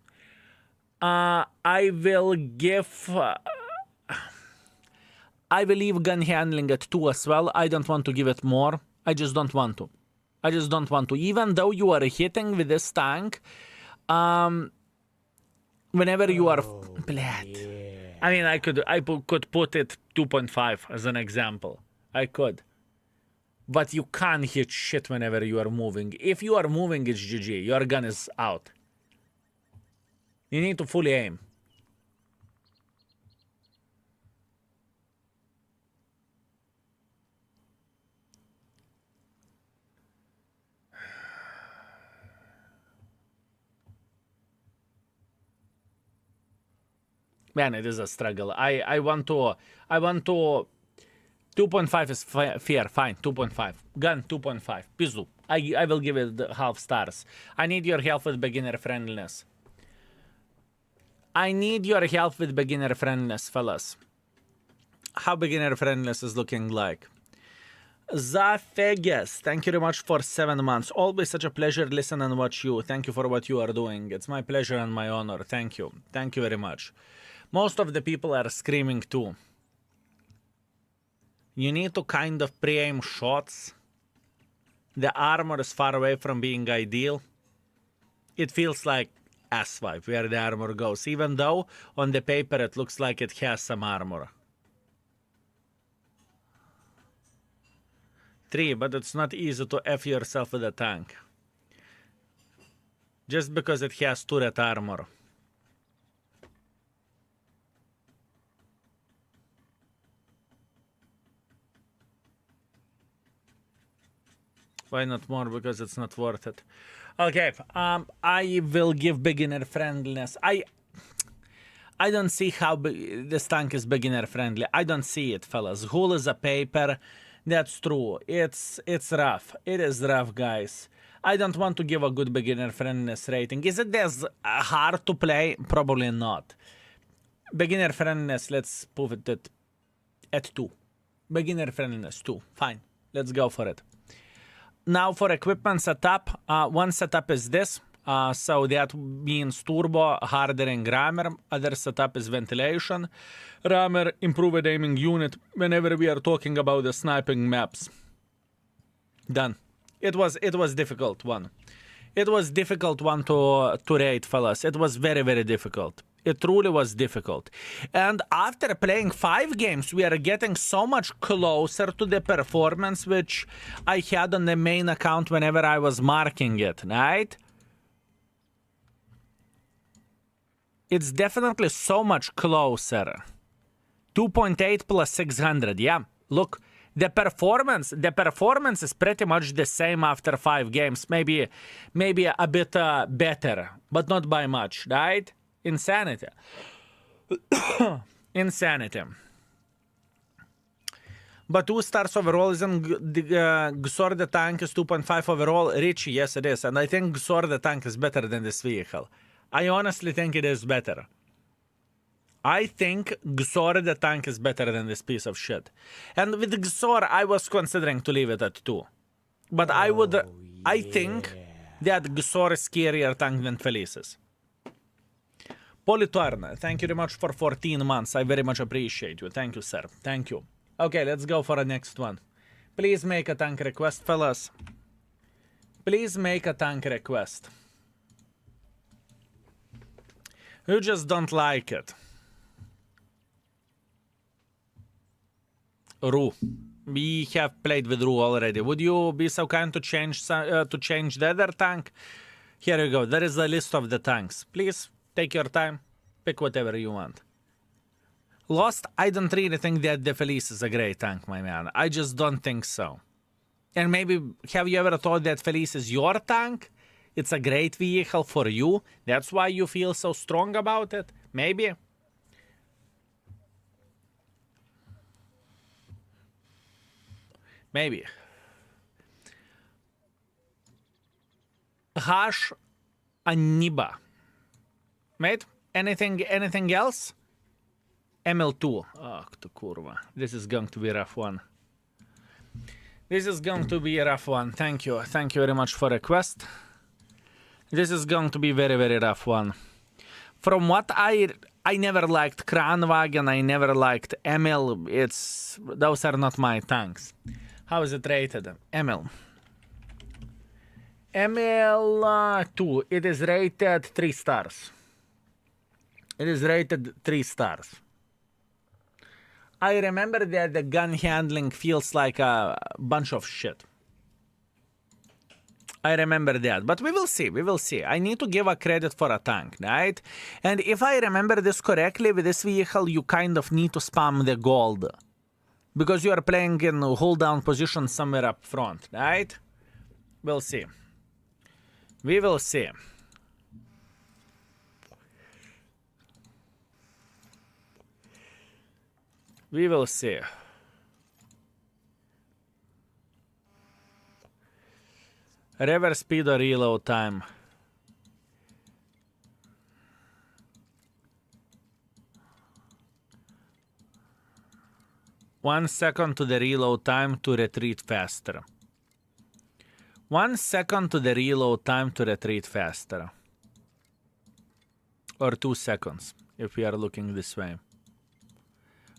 I will leave gun handling at 2 as well. I don't want to give it more. I just don't want to. Even though you are hitting with this tank, whenever you are... Yeah. I mean, I could put it 2.5 as an example. I could. But you can't hit shit whenever you are moving. If you are moving, it's GG. Your gun is out. You need to fully aim. Man, it is a struggle. I want to 2.5 is fair, fine, 2.5. Gun, 2.5. Pizdu. I will give it half stars. I need your help with beginner friendliness. Fellas. How beginner friendliness is looking like? Zafeges, thank you very much for 7 months. Always such a pleasure listen and watch you. Thank you for what you are doing. It's my pleasure and my honor. Thank you. Thank you very much. Most of the people are screaming too. You need to kind of pre-aim shots. The armor is far away from being ideal. It feels like S5 where the armor goes, even though on the paper it looks like it has some armor. 3, but it's not easy to F yourself with a tank. Just because it has turret armor. Why not more? Because it's not worth it. Okay, I will give beginner friendliness. I don't see how this tank is beginner friendly. I don't see it, fellas. Hull is a paper. That's true. It's rough. It is rough, guys. I don't want to give a good beginner friendliness rating. Is it as hard to play? Probably not. Beginner friendliness, let's put it at 2. Beginner friendliness 2. Fine. Let's go for it. Now for equipment setup, one setup is this. So that means turbo, hardening rammer. Other setup is ventilation. Rammer, improved aiming unit whenever we are talking about the sniping maps. Done. It was difficult one. It was difficult one to rate, fellas. It was very, very difficult. It truly was difficult. And after playing 5 games, we are getting so much closer to the performance which I had on the main account whenever I was marking it, right? It's definitely so much closer. 2.8 plus 600, yeah. Look, the performance is pretty much the same after 5 games. Maybe a bit better, but not by much, right? Insanity. Insanity. But 2 stars overall isn't GSOR the tank is 2.5 overall. Richie, yes it is. And I think GSOR the tank is better than this vehicle. I honestly think it is better. I think GSOR the tank is better than this piece of shit. And with GSOR, I was considering to leave it at 2. But I think that GSOR is scarier tank than Felice's. Politorn, thank you very much for 14 months. I very much appreciate you. Thank you, sir. Thank you. Okay, let's go for the next one. Please make a tank request, fellas. Please make a tank request. You just don't like it. Ru. We have played with Ru already. Would you be so kind to change the other tank? Here you go. There is a list of the tanks. Please take your time. Pick whatever you want. Lost, I don't really think that the Felice is a great tank, my man. I just don't think so. And maybe, have you ever thought that Felice is your tank? It's a great vehicle for you. That's why you feel so strong about it? Maybe. Maybe. Hash Aniba. Mate, anything else? Emil II. Oh, to kurwa. This is going to be a rough one. This is going to be a rough one. Thank you. Thank you very much for the request. This is going to be very, very rough one. From what I never liked Kranwagen, I never liked Emil. Those are not my tanks. How is it rated? Emil II. It is rated 3 stars. It is rated 3 stars. I remember that the gun handling feels like a bunch of shit. I remember that, but we will see, we will see. I need to give a credit for a tank, right? And if I remember this correctly, with this vehicle, you kind of need to spam the gold. Because you are playing in hold down position somewhere up front, right? We'll see. We will see. We will see. Reverse speed or reload time. One second to the reload time to retreat faster. 1 second to the reload time to retreat faster. Or 2 seconds, if we are looking this way.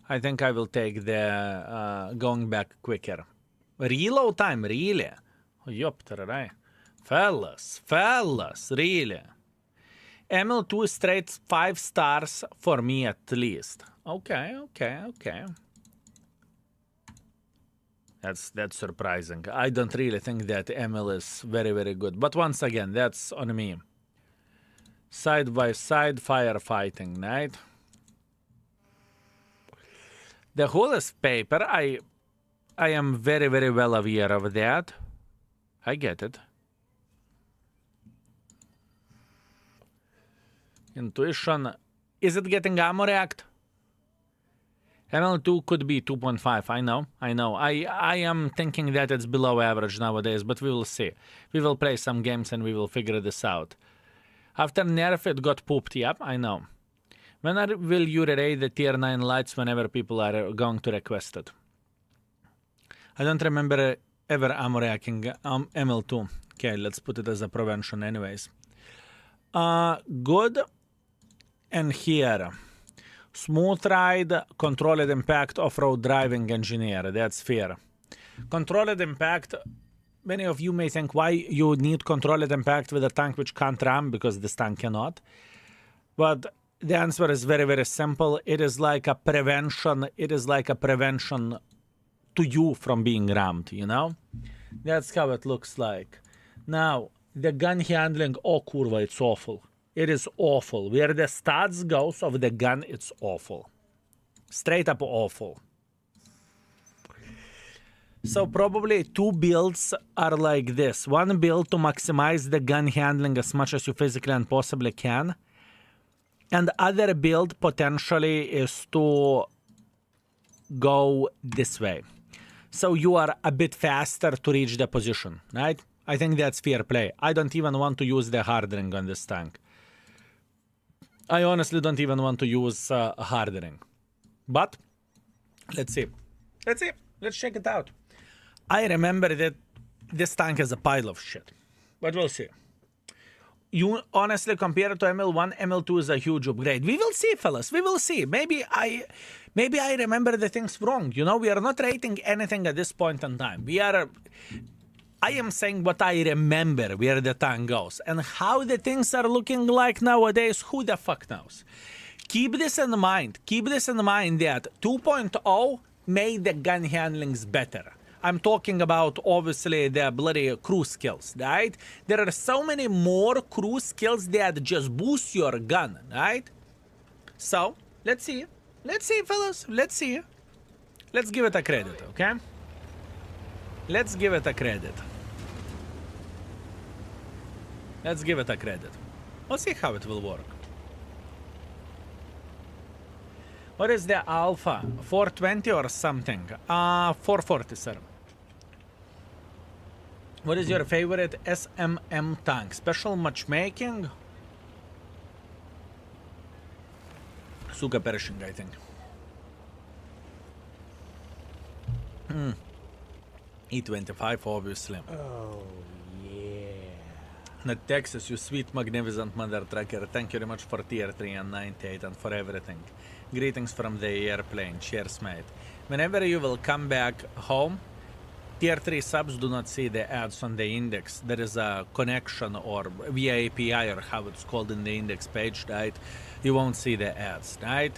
I think I will take the going back quicker. Reload time, really? Jopter, right? Fellas, really? Emil II straight 5 stars for me at least. Okay. That's surprising. I don't really think that Emil is very, very good. But once again, that's on me. Side by side firefighting, right? The Hull's paper, I am very, very well aware of that. I get it. Intuition. Is it getting ammo react? Emil II could be 2.5. I know. I am thinking that it's below average nowadays, but we will see. We will play some games and we will figure this out. After nerf, it got pooped. Yep, I know. When will you rerate the tier 9 lights whenever people are going to request it? I don't remember ever ammo reacting Emil II. Okay, let's put it as a prevention anyways. Good. And here. Smooth ride, controlled impact, off-road driving engineer. That's fair. Controlled impact. Many of you may think why you need controlled impact with a tank which can't ram, because this tank cannot. But the answer is very, very simple. It is like a prevention. It is like a prevention to you from being rammed, you know? That's how it looks like. Now, the gun handling, oh kurva, it's awful. It is awful. Where the stats goes of the gun, it's awful. Straight up awful. So probably 2 builds are like this. 1 build to maximize the gun handling as much as you physically and possibly can. And other build potentially is to go this way. So you are a bit faster to reach the position, right? I think that's fair play. I don't even want to use the hardening on this tank. I honestly don't even want to use hardening. But, let's see. Let's check it out. I remember that this tank is a pile of shit. But we'll see. You honestly, compared to Emil I, Emil II is a huge upgrade. We will see, fellas. We will see. Maybe I remember the things wrong. You know, we are not rating anything at this point in time. I am saying what I remember where the tank goes. And how the things are looking like nowadays, who the fuck knows? Keep this in mind. Keep this in mind that 2.0 made the gun handlings better. I'm talking about obviously the bloody crew skills, right? There are so many more crew skills that just boost your gun, right? So, let's see. Let's see, fellas. Let's see. Let's give it a credit, okay? Let's give it a credit. Let's give it a credit. We'll see how it will work. What is the alpha? 420 or something? 440, sir. What is your favorite SMM tank? Special matchmaking? Suka Pershing, I think. E25, obviously. Oh, yeah. Not Texas, you sweet magnificent mother trucker. Thank you very much for tier 3 and 98 and for everything. Greetings from the airplane. Cheers, mate. Whenever you will come back home, tier 3 subs do not see the ads on the index. There is a connection or via API or how it's called in the index page, right? You won't see the ads, right?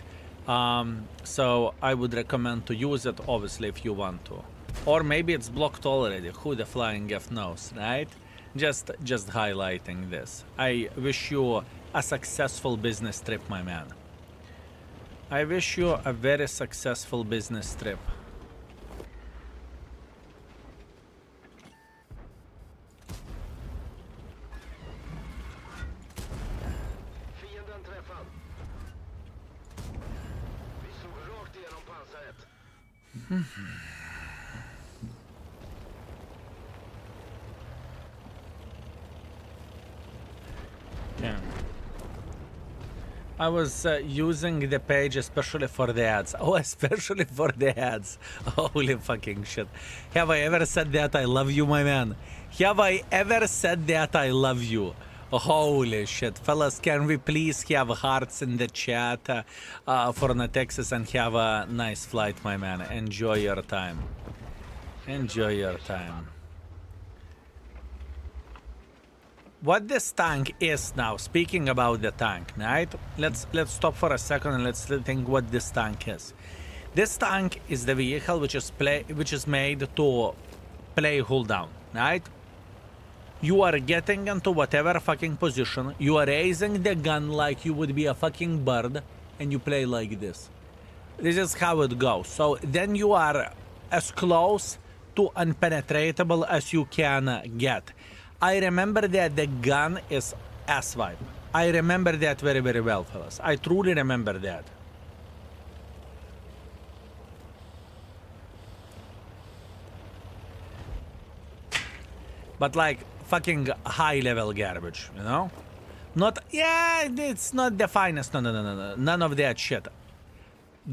So I would recommend to use it, obviously, if you want to. Or maybe it's blocked already. Who the flying F knows, right? Just highlighting this. I wish you a successful business trip, my man. I wish you a very successful business trip. Fienden träffad. Vi såg rakt igenom pansaret. Yeah. I was using the page especially for the ads. Oh, especially for the ads. Holy fucking shit. Have I ever said that I love you, my man? Have I ever said that I love you? Holy shit. Fellas, can we please have hearts in the chat for Texas and have a nice flight, my man. Enjoy your time. Enjoy your time. What this tank is now, speaking about the tank, right? Let's stop for a second and let's think what this tank is. This tank is the vehicle which is made to play hold down, right? You are getting into whatever fucking position, you are raising the gun like you would be a fucking bird, and you play like this. This is how it goes. So then you are as close to unpenetratable as you can get. I remember that the gun is ass-wipe. I remember that very, very well, fellas. I truly remember that. But like fucking high-level garbage, you know? Not, yeah, it's not the finest. No. None of that shit.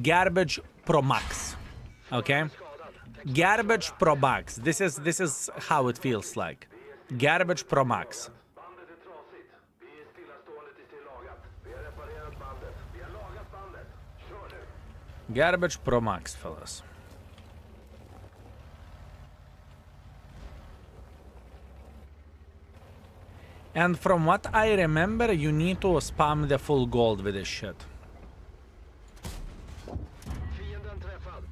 Garbage Pro Max. Okay? Garbage Pro Max. This is how it feels like. Garbage Pro Max. Bandet är trasigt. Vi är stillastående tills det är lagat. Vi har reparerat bandet. Vi har lagat bandet. Kör nu. Garbage Pro Max, fellas. And from what I remember, you need to spam the full gold with this shit. Fienden träffad.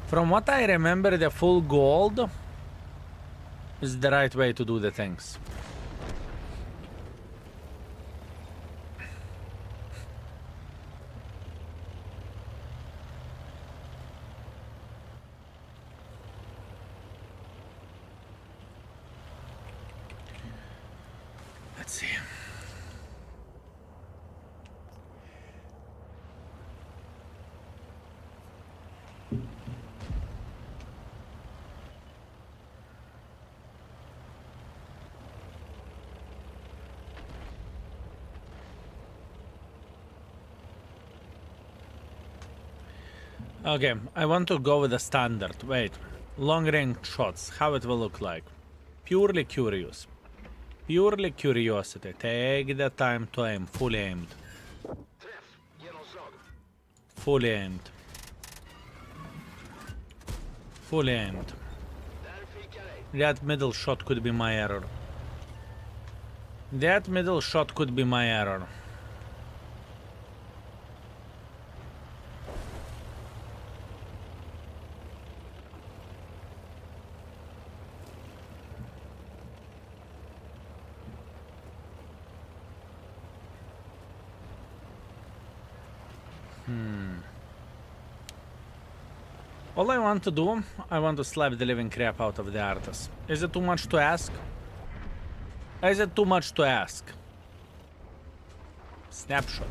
From what I remember, the full gold is the right way to do the things. Let's see. Okay, I want to go with the standard. Wait, long range shots, how it will look like. Purely curious. Purely curiosity. Take the time to aim. Fully aimed. Träff. Genomslag. Fully aimed. Fully aimed. Där fick jag dig. That middle shot could be my error. That middle shot could be my error. All I want to do, I want to slap the living crap out of the artist. Is it too much to ask? Is it too much to ask? Snapshot.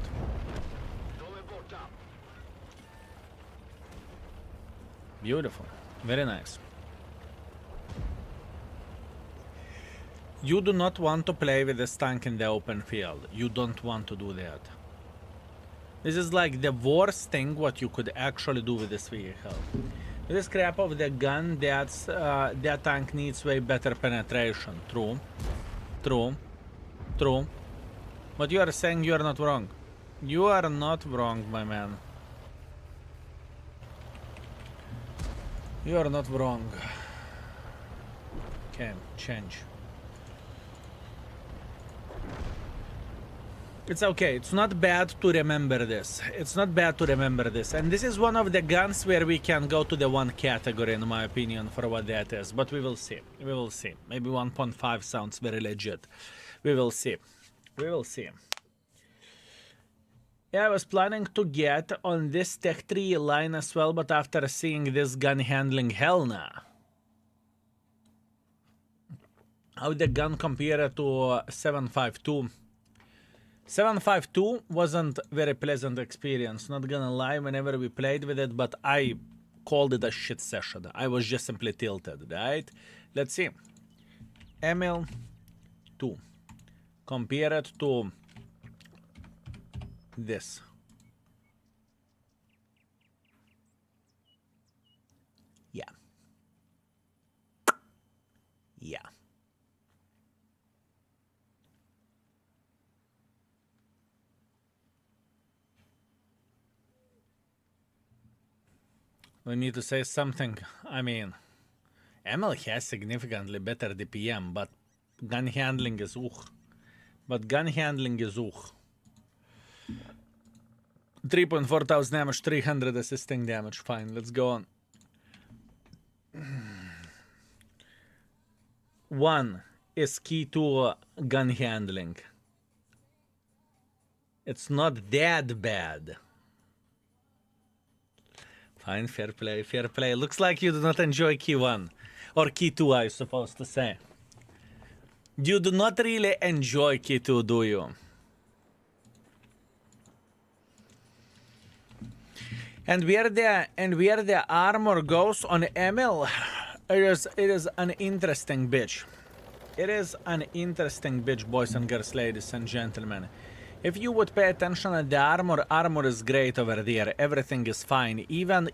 Beautiful. Very nice. You do not want to play with this tank in the open field. You don't want to do that. This is like the worst thing what you could actually do with this vehicle. With this crap of the gun, that tank needs way better penetration. True. True. True. But you are saying you are not wrong. You are not wrong, my man. You are not wrong. Okay, change. It's okay. It's not bad to remember this. It's not bad to remember this. And this is one of the guns where we can go to the one category, in my opinion, for what that is. But we will see. We will see. Maybe 1.5 sounds very legit. We will see. We will see. Yeah, I was planning to get on this Tech 3 line as well, but after seeing this gun handling, hell nah. How the gun compared to 7.52? 7.52 wasn't very pleasant experience, not gonna lie, whenever we played with it, but I called it a shit session. I was just simply tilted, right? Let's see. Emil II. Compare it to this. Yeah. Yeah. We need to say something. I mean, Emil has significantly better DPM, but gun handling is But gun handling is 3.4 thousand damage, 300 assisting damage. Fine, let's go on. 1 is key to gun handling. It's not that bad. Fine, fair play, fair play. Looks like you do not enjoy key 1. Or key 2, I supposed to say. You do not really enjoy key 2, do you? And where the armor goes on Emil, it is an interesting bitch. It is an interesting bitch, boys and girls, ladies and gentlemen. If you would pay attention at the armor is great over there. Everything is fine. Even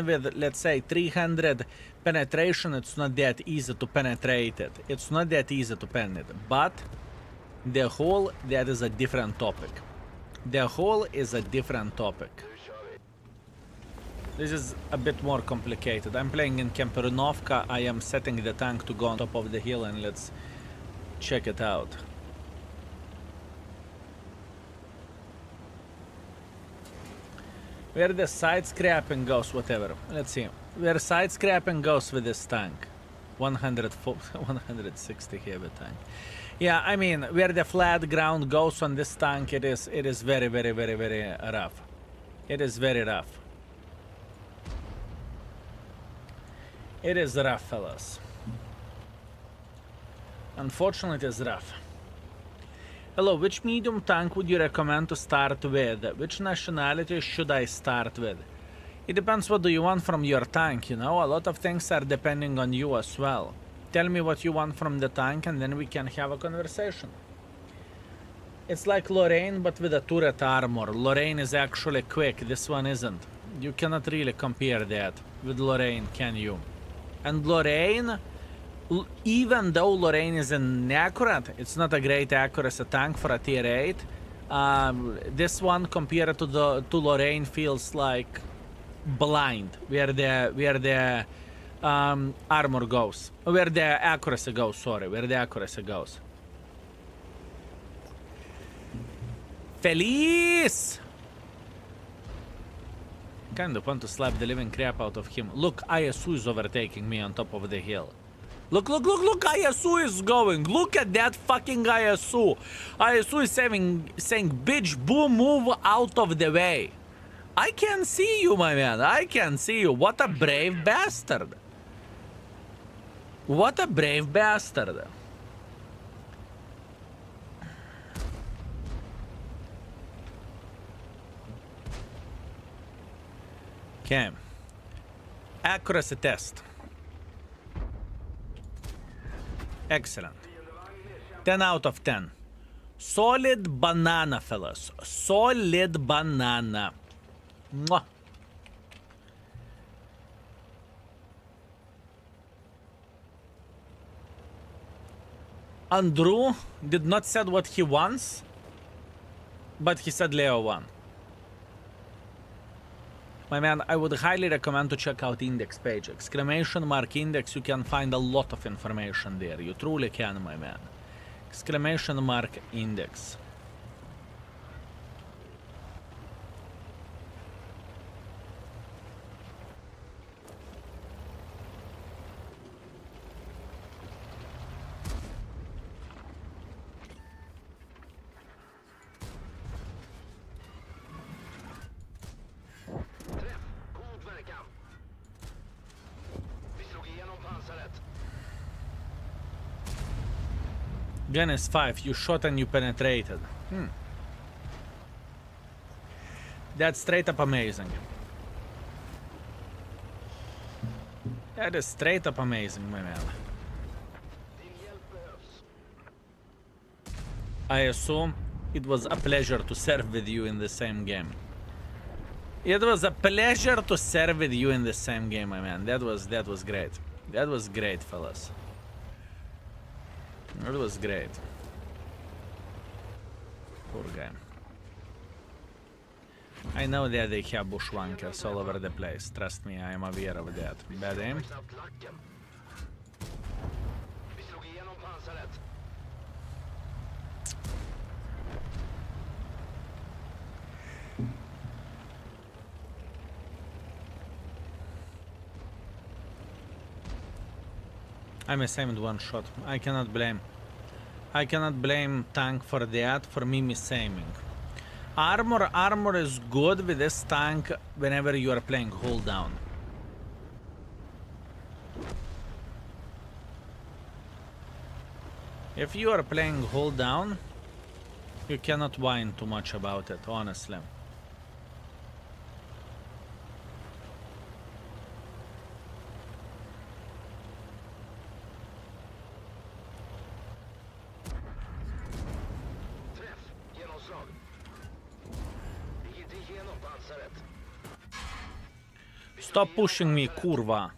with, let's say, 300 penetration, it's not that easy to penetrate it. It's not that easy to penetrate. But the hull, that is a different topic. The hull is a different topic. This is a bit more complicated. I'm playing in Kemperunovka. I am setting the tank to go on top of the hill, and let's check it out. Where the side scrapping goes, whatever. Let's see. Where side scrapping goes with this tank. 160 heavy tank. Yeah, I mean, where the flat ground goes on this tank, it is very, very, very, very rough. It is very rough. It is rough, fellas. Unfortunately, it is rough. Hello, which medium tank would you recommend to start with? Which nationality should I start with? It depends what do you want from your tank, you know? A lot of things are depending on you as well. Tell me what you want from the tank and then we can have a conversation. It's like Lorraine but with a turret armor. Lorraine is actually quick, this one isn't. You cannot really compare that with Lorraine, can you? And Lorraine, even though Lorraine is inaccurate, it's not a great accuracy tank for a tier 8. This one compared to Lorraine feels like blind where the armor goes, where the accuracy goes. Sorry, where the accuracy goes. Felice! Kind of want to slap the living crap out of him. Look, ISU is overtaking me on top of the hill. Look, ISU is going. Look at that fucking ISU. ISU is saying, bitch, boom, move out of the way. I can see you, my man. I can see you. What a brave bastard. What a brave bastard. Okay. Accuracy test. Excellent. 10 out of 10. Solid banana, fellas. Solid banana. Mwah. Andrew did not said what he wants, but he said Leo won. My man, I would highly recommend to check out index page. Exclamation mark index, you can find a lot of information there. You truly can, my man. Exclamation mark index. Genesis 5, you shot and you penetrated. That's straight up amazing. That is straight up amazing, my man. I assume it was a pleasure to serve with you in the same game. It was a pleasure to serve with you in the same game, my man. That was great. That was great, fellas. That was great. Poor guy. I know that they have bushwankers all over the place. Trust me, I am aware of that. Bad aim. I misaimed one shot. I cannot blame. I cannot blame tank for that, for me misaiming. Armor is good with this tank whenever you are playing hold down. If you are playing hold down, you cannot whine too much about it, honestly. Stop pushing me, kurwa.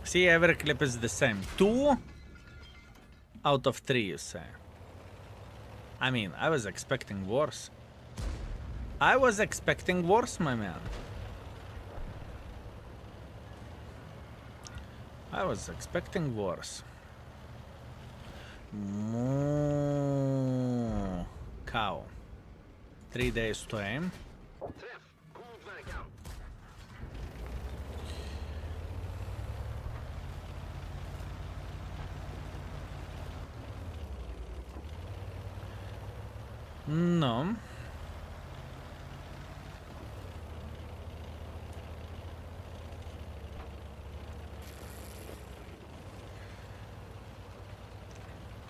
See, every clip is the same. 2 out of 3, you say. I mean, I was expecting worse. I was expecting worse, my man. I was expecting worse. Moo. Cow. 3 days to aim. No.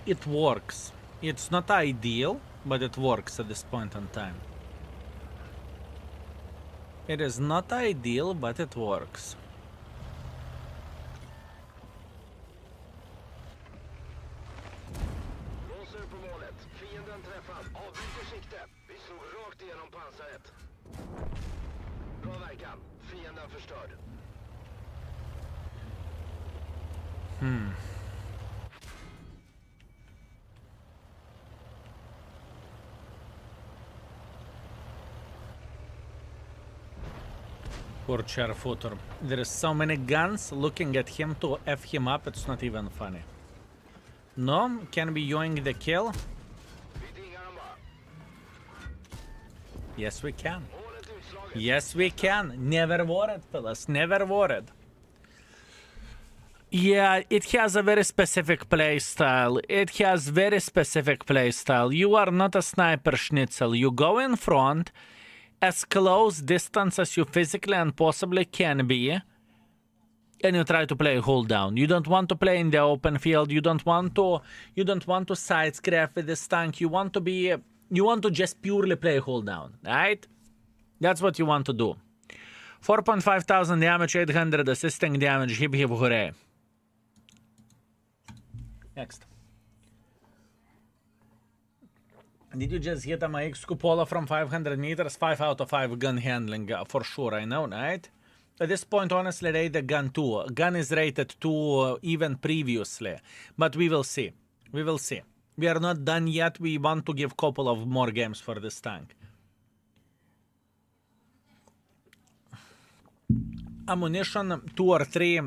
It works. It's not ideal, but it works at this point in time. It is not ideal, but it works. Poor Charfooter. There is so many guns looking at him to F him up, it's not even funny. No, can be yoing the kill? Yes, we can. Yes, we can. Never worried, fellas. Never worried. Yeah, it has a very specific play style. It has very specific play style. You are not a sniper schnitzel. You go in front as close distance as you physically and possibly can be, and you try to play hold down. You don't want to play in the open field. You don't want to side scrap with this tank. You want to just purely play hold down, right? That's what you want to do. 4.5 thousand damage, 800 assisting damage. Hip hip hooray. Next. Did you just hit a MX cupola from 500 meters? 5 out of 5 gun handling, for sure, I know, right? At this point, honestly, rate the gun 2. Gun is rated 2 even previously, but we will see. We will see. We are not done yet. We want to give a couple of more games for this tank. Ammunition, 2 or 3.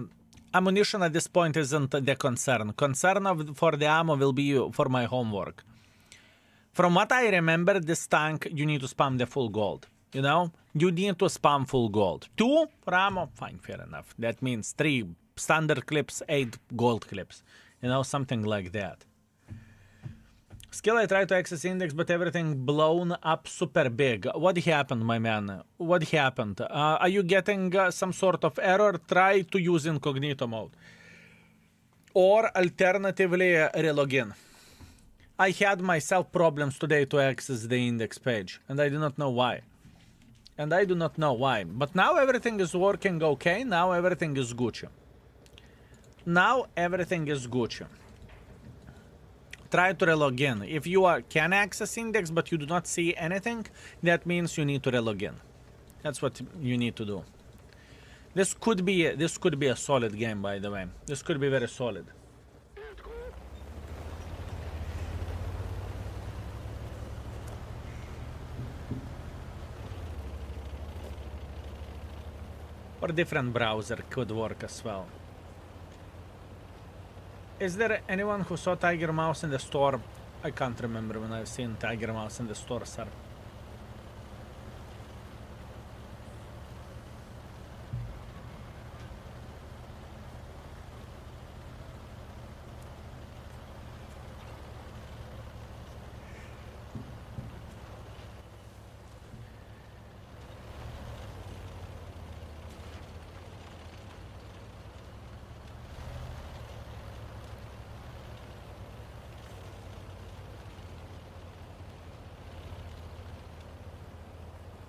Ammunition at this point isn't the concern. Concern for the ammo will be for my homework. From what I remember, this tank, you need to spam the full gold. You know? You need to spam full gold. 2 for ammo? Fine, fair enough. That means 3 standard clips, 8 gold clips. You know, something like that. Skill, I tried to access index, but everything blown up super big. What happened, my man? What happened? Are you getting some sort of error? Try to use incognito mode. Or alternatively, relog in. I had myself problems today to access the index page, and I do not know why. But now everything is working okay. Now everything is Gucci. Try to relog in. If you can access index but you do not see anything, that means you need to relog in. That's what you need to do. This could be a solid game, by the way. This could be very solid. Or different browser could work as well. Is there anyone who saw Tiger Mouse in the store? I can't remember when I've seen Tiger Mouse in the store, sir.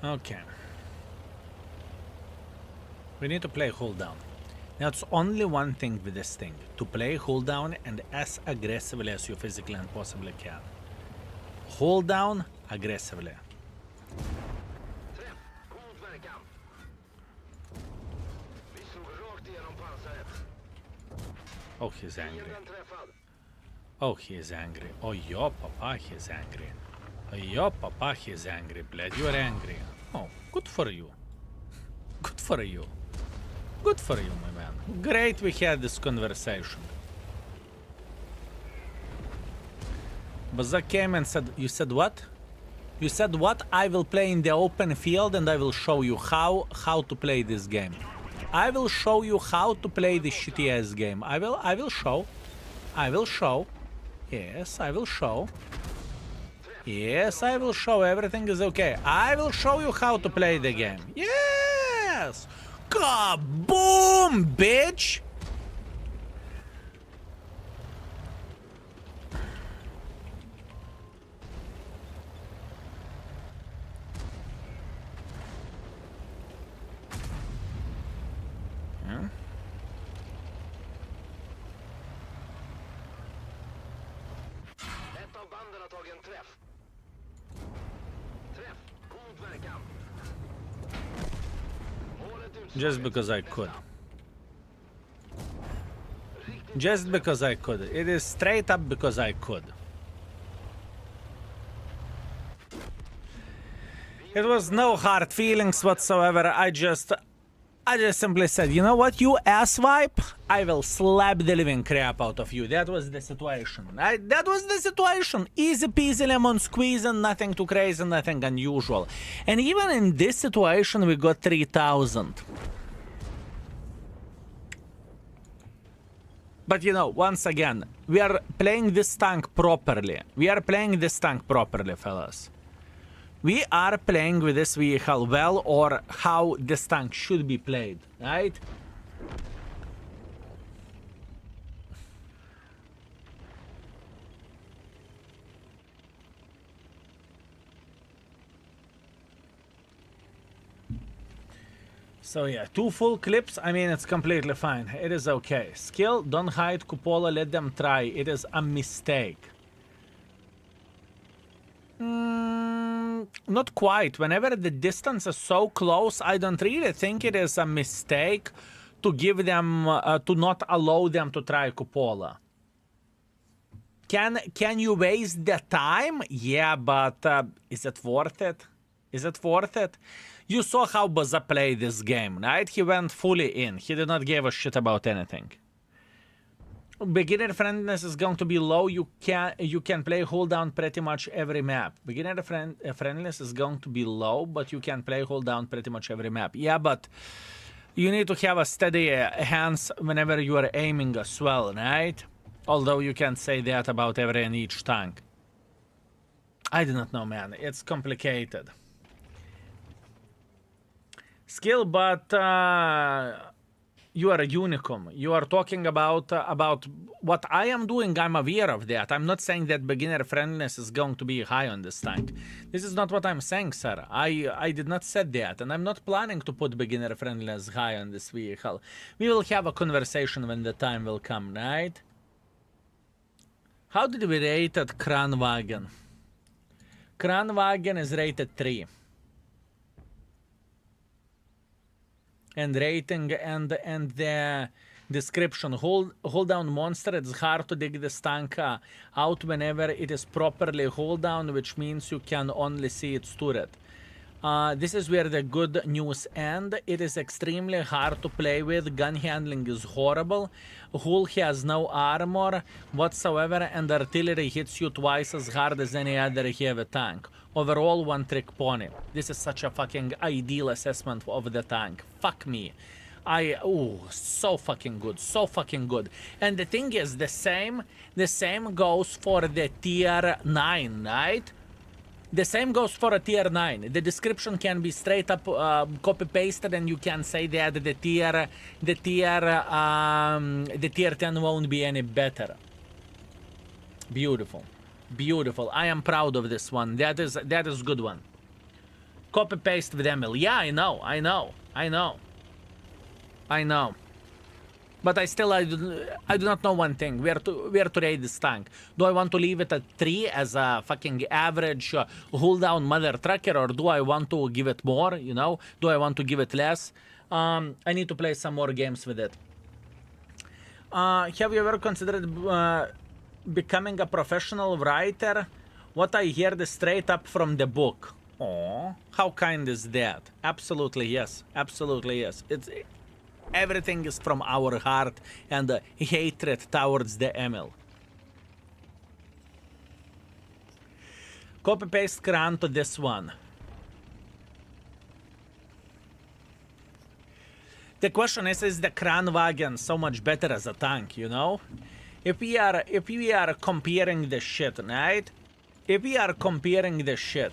Okay. We need to play hold down. Now it's only one thing with this thing. To play hold down and as aggressively as you physically and possibly can. Hold down aggressively. Oh, he's angry. Oh, he's angry. Oh, yo, papa, he's angry. Oh, yo, papa, he's angry, bled. You are angry. Oh, good for you. Good for you. Good for you, my man. Great we had this conversation. Bazak came and said, you said what? You said what? I will play in the open field and I will show you how to play this game. I will show you how to play this shitty ass game. I will show. Yes, I will show. Yes, I will show. Everything is okay. I will show you how to play the game. Yes! Kaboom, bitch! Yeah. Just because I could. Just because I could. It is straight up because I could. It was no hard feelings whatsoever. I just simply said, you know what, you asswipe, I will slap the living crap out of you. That was the situation. That was the situation. Easy peasy lemon squeeze and nothing too crazy, nothing unusual. And even in this situation, we got 3,000. But you know, once again, we are playing this tank properly. We are playing this tank properly, fellas. We are playing with this vehicle well, or how this tank should be played, right? So yeah, 2 full clips, I mean, it's completely fine. It is okay. Skill, don't hide cupola, let them try. It is a mistake. Not quite. Whenever the distance is so close, I don't really think it is a mistake to give them, to not allow them to try cupola. Can you waste the time? Yeah, but is it worth it? Is it worth it? You saw how Baza played this game, right? He went fully in. He did not give a shit about anything. Beginner friendliness is going to be low. You can play hold down pretty much every map. Beginner friendliness is going to be low, but you can play hold down pretty much every map. Yeah, but you need to have a steady hands whenever you are aiming as well, right? Although you can't say that about every and each tank. I do not know, man. It's complicated. Skill, but you are a unicum. You are talking about what I am doing. I'm aware of that. I'm not saying that beginner friendliness is going to be high on this tank. This is not what I'm saying, sir. I did not say that, and I'm not planning to put beginner friendliness high on this vehicle. We will have a conversation when the time will come, right? How did we rate at Kranwagen? Kranwagen is rated 3. And rating and the description. Hold down monster. It's hard to dig this tank out whenever it is properly hold down, which means you can only see its turret. This is where the good news end. It is extremely hard to play with. Gun handling is horrible. Hull has no armor whatsoever, and artillery hits you twice as hard as any other heavy tank. Overall, one-trick pony. This is such a fucking ideal assessment of the tank. Fuck me. Oh, so fucking good, so fucking good. And the thing is, the same goes for the tier 9, right? The same goes for a tier 9. The description can be straight up copy-pasted, and you can say that the tier 10 won't be any better. Beautiful. Beautiful. I am proud of this one. That is good one. Copy paste with Emil. Yeah, I know. But I do not know one thing. Where to rate this tank? Do I want to leave it at 3 as a fucking average hold down mother trucker, or do I want to give it more, you know? Do I want to give it less? I need to play some more games with it. Have you ever considered becoming a professional writer? What I heard is straight up from the book. Oh, how kind is that? Absolutely yes. Absolutely yes. Everything is from our heart and hatred towards the Emil. Copy paste Kran to this one. The question is the Kranwagen so much better as a tank, you know? If we are comparing the shit, right? If we are comparing the shit,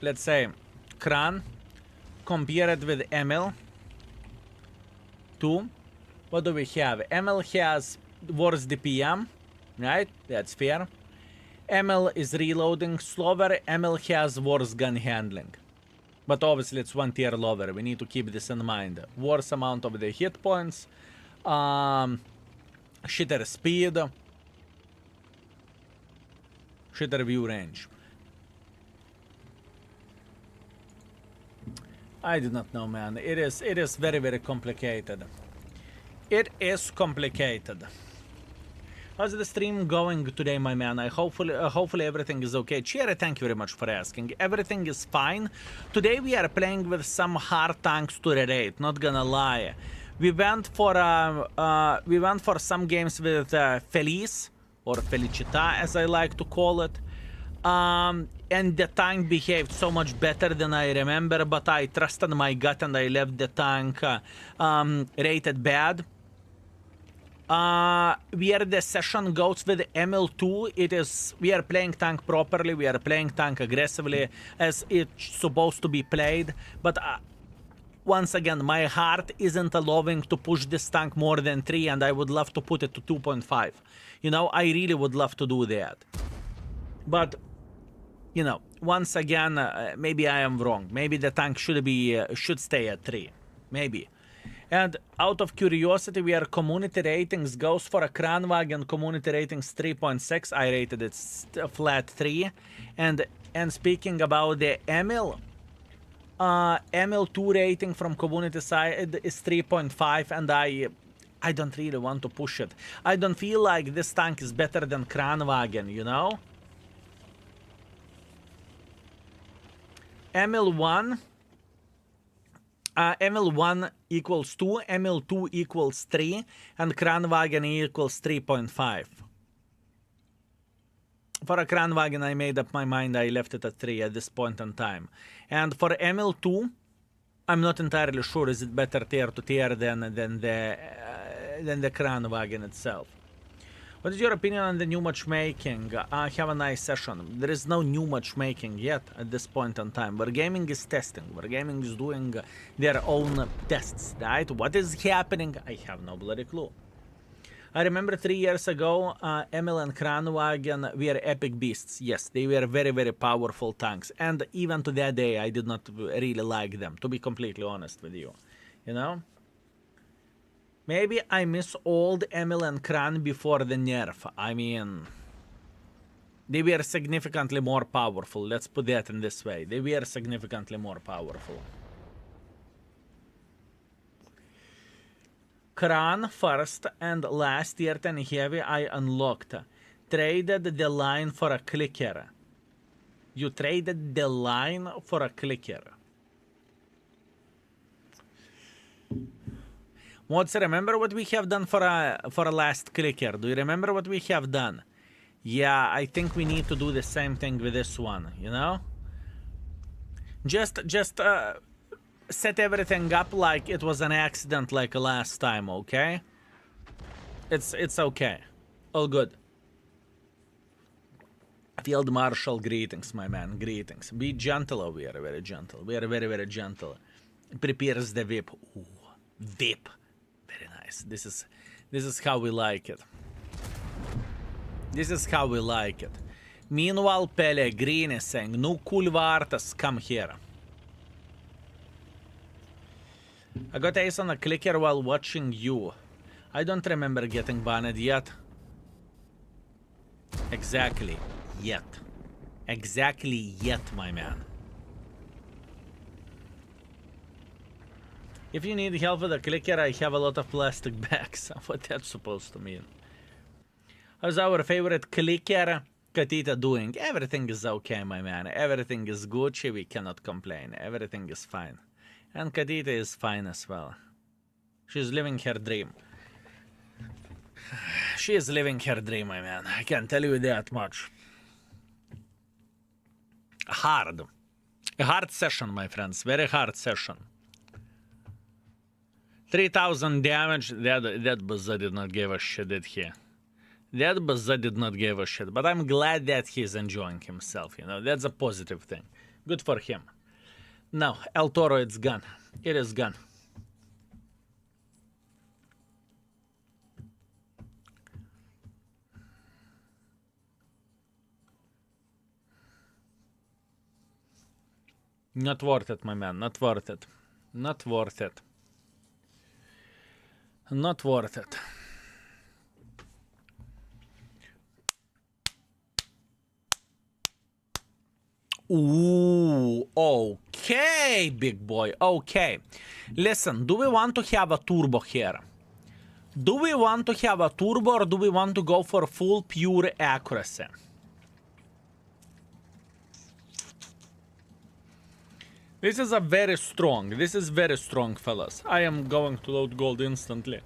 let's say Kran, compare it with Emil II. What do we have? Emil has worse DPM, right? That's fair. Emil is reloading slower. Emil has worse gun handling. But obviously it's one tier lower. We need to keep this in mind. Worse amount of the hit points. Shitter speed. Shitter view range. I do not know, man. It is very, very complicated. It is complicated. How's the stream going today, my man? Hopefully everything is okay. Cherry, thank you very much for asking. Everything is fine. Today we are playing with some hard tanks to rerate, not gonna lie. We went for some games with Felice, or Felicita as I like to call it. and the tank behaved so much better than I remember, but I trusted my gut and I left the tank rated bad. Where the session goes with Emil II, it is, we are playing tank properly, we are playing tank aggressively as it's supposed to be played, but once again, my heart isn't allowing to push this tank more than 3, and I would love to put it to 2.5. You know, I really would love to do that. But, you know, once again, maybe I am wrong. Maybe the tank should stay at 3. Maybe. And out of curiosity, where community ratings goes for a Kranwagen, community ratings 3.6. I rated it flat 3. And speaking about the Emil II rating from community side is 3.5, and I don't really want to push it. I don't feel like this tank is better than Kranwagen, you know? Emil 1 equals 2, Emil 2 equals 3, and Kranwagen equals 3.5. For a Kranwagen, I made up my mind. I left it at 3 at this point in time. And for Emil 2, I'm not entirely sure is it better tier to tier than the Kranwagen itself. What is your opinion on the new matchmaking? Have a nice session. There is no new matchmaking yet at this point in time. Wargaming is testing. Wargaming is doing their own tests, right? What is happening? I have no bloody clue. I remember 3 years ago, Emil and Kranwagen were epic beasts. Yes, they were very, very powerful tanks. And even to that day, I did not really like them, to be completely honest with you. You know? Maybe I miss old Emil and Kran before the nerf. I mean, they were significantly more powerful. Let's put that in this way. They were significantly more powerful. Kran first and last tier 10 heavy I unlocked. Traded the line for a clicker. You traded the line for a clicker. Mods, remember what we have done for a last clicker? Do you remember what we have done? Yeah, I think we need to do the same thing with this one, you know? Just set everything up like it was an accident like last time, okay? It's okay. All good. Field Marshal, greetings, my man, greetings. Be gentle, we are very gentle. We are very, very gentle. Prepares the whip. Ooh, whip. Very nice. This is how we like it. This is how we like it. Meanwhile, Pellegrini is saying, "No cool Vartas, come here." I got ace on a clicker while watching you. I don't remember getting banned yet. Exactly. Yet. Exactly yet, my man. If you need help with a clicker, I have a lot of plastic bags. What that's supposed to mean? How's our favorite clicker, Katita, doing? Everything is okay, my man. Everything is Gucci. We cannot complain. Everything is fine. And Katita is fine as well. She's living her dream. She is living her dream, my man. I can tell you that much. Hard. A hard session, my friends. Very hard session. 3,000 damage. That Bazza did not give a shit, did he? That Bazza did not give a shit. But I'm glad that he's enjoying himself, you know. That's a positive thing. Good for him. No, El Toro, it's gone. It is gone. Not worth it, my man. Not worth it. Not worth it. Not worth it. Ooh, okay, big boy. Okay. Listen, do we want to have a turbo here? Do we want to have a turbo or do we want to go for full pure accuracy? This is a very strong. This is very strong, fellas. I am going to load gold instantly.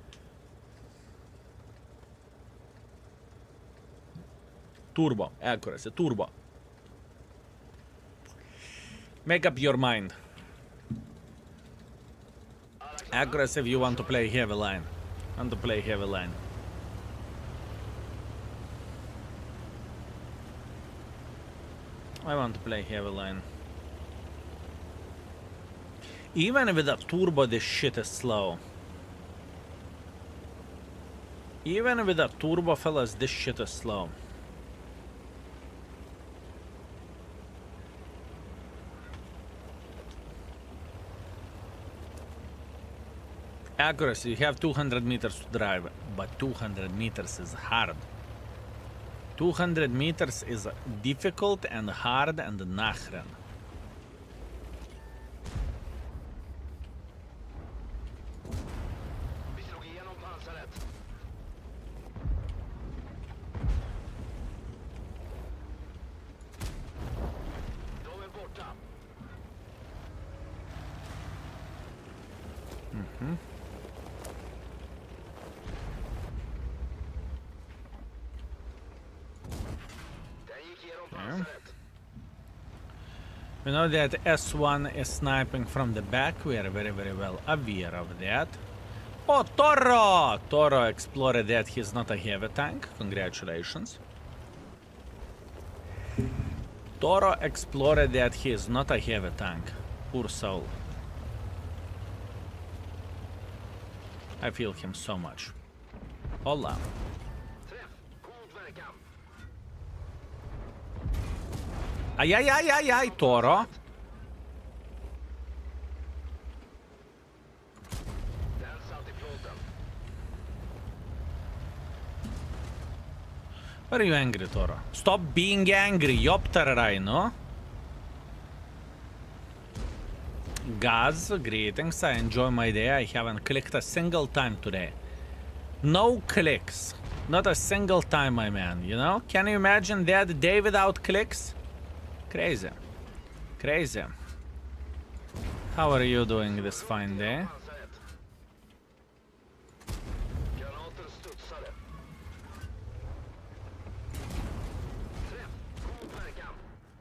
Turbo, accuracy, turbo. Make up your mind. Aggressive, you want to play heavy line. Want to play heavy line. I want to play heavy line. Even with a turbo, this shit is slow. Even with a turbo, fellas, this shit is slow. Accuracy, you have 200 meters to drive, but 200 meters is hard. 200 meters is difficult and hard and nachren. Vi slog igenom pansaret. De är borta. Den gick igenom pansaret. We know that S1 is sniping from the back. We are very, very well aware of that. Oh, Toro! Toro explored that he's not a heavy tank. Congratulations. Toro explored that he is not a heavy tank. Poor soul. I feel him so much. Hola. Träff. God verkan. Ay, ay, ay, ay, ay, Toro. Den satt i plåten. Why are you angry, Toro? Stop being angry, Yopter Rhino. Gaz, greetings. I enjoy my day. I haven't clicked a single time today. No clicks. Not a single time, my man, you know? Can you imagine that day without clicks? Crazy. Crazy. How are you doing this fine day? Pansaret. Granaten studsade. Träff. God verkan.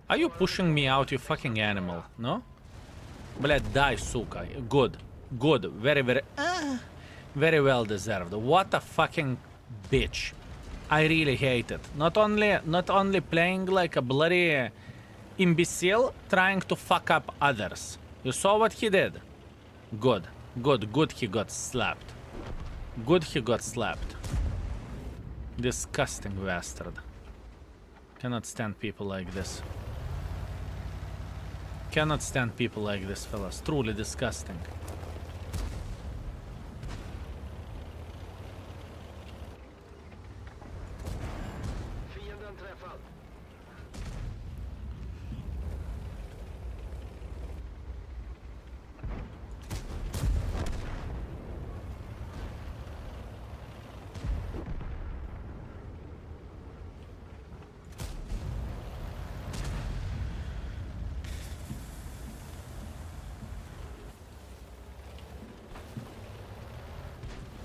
Are you pushing me out, you fucking animal? No? Bled, die, suka. Good. Good. Very, very... very well deserved. What a fucking bitch. I really hate it. Not only playing like a bloody imbecile, trying to fuck up others. You saw what he did? Good. Good. Good he got slapped. Good he got slapped. Disgusting bastard. Cannot stand people like this. Cannot stand people like this, fellas. Truly disgusting. Fienden träffad.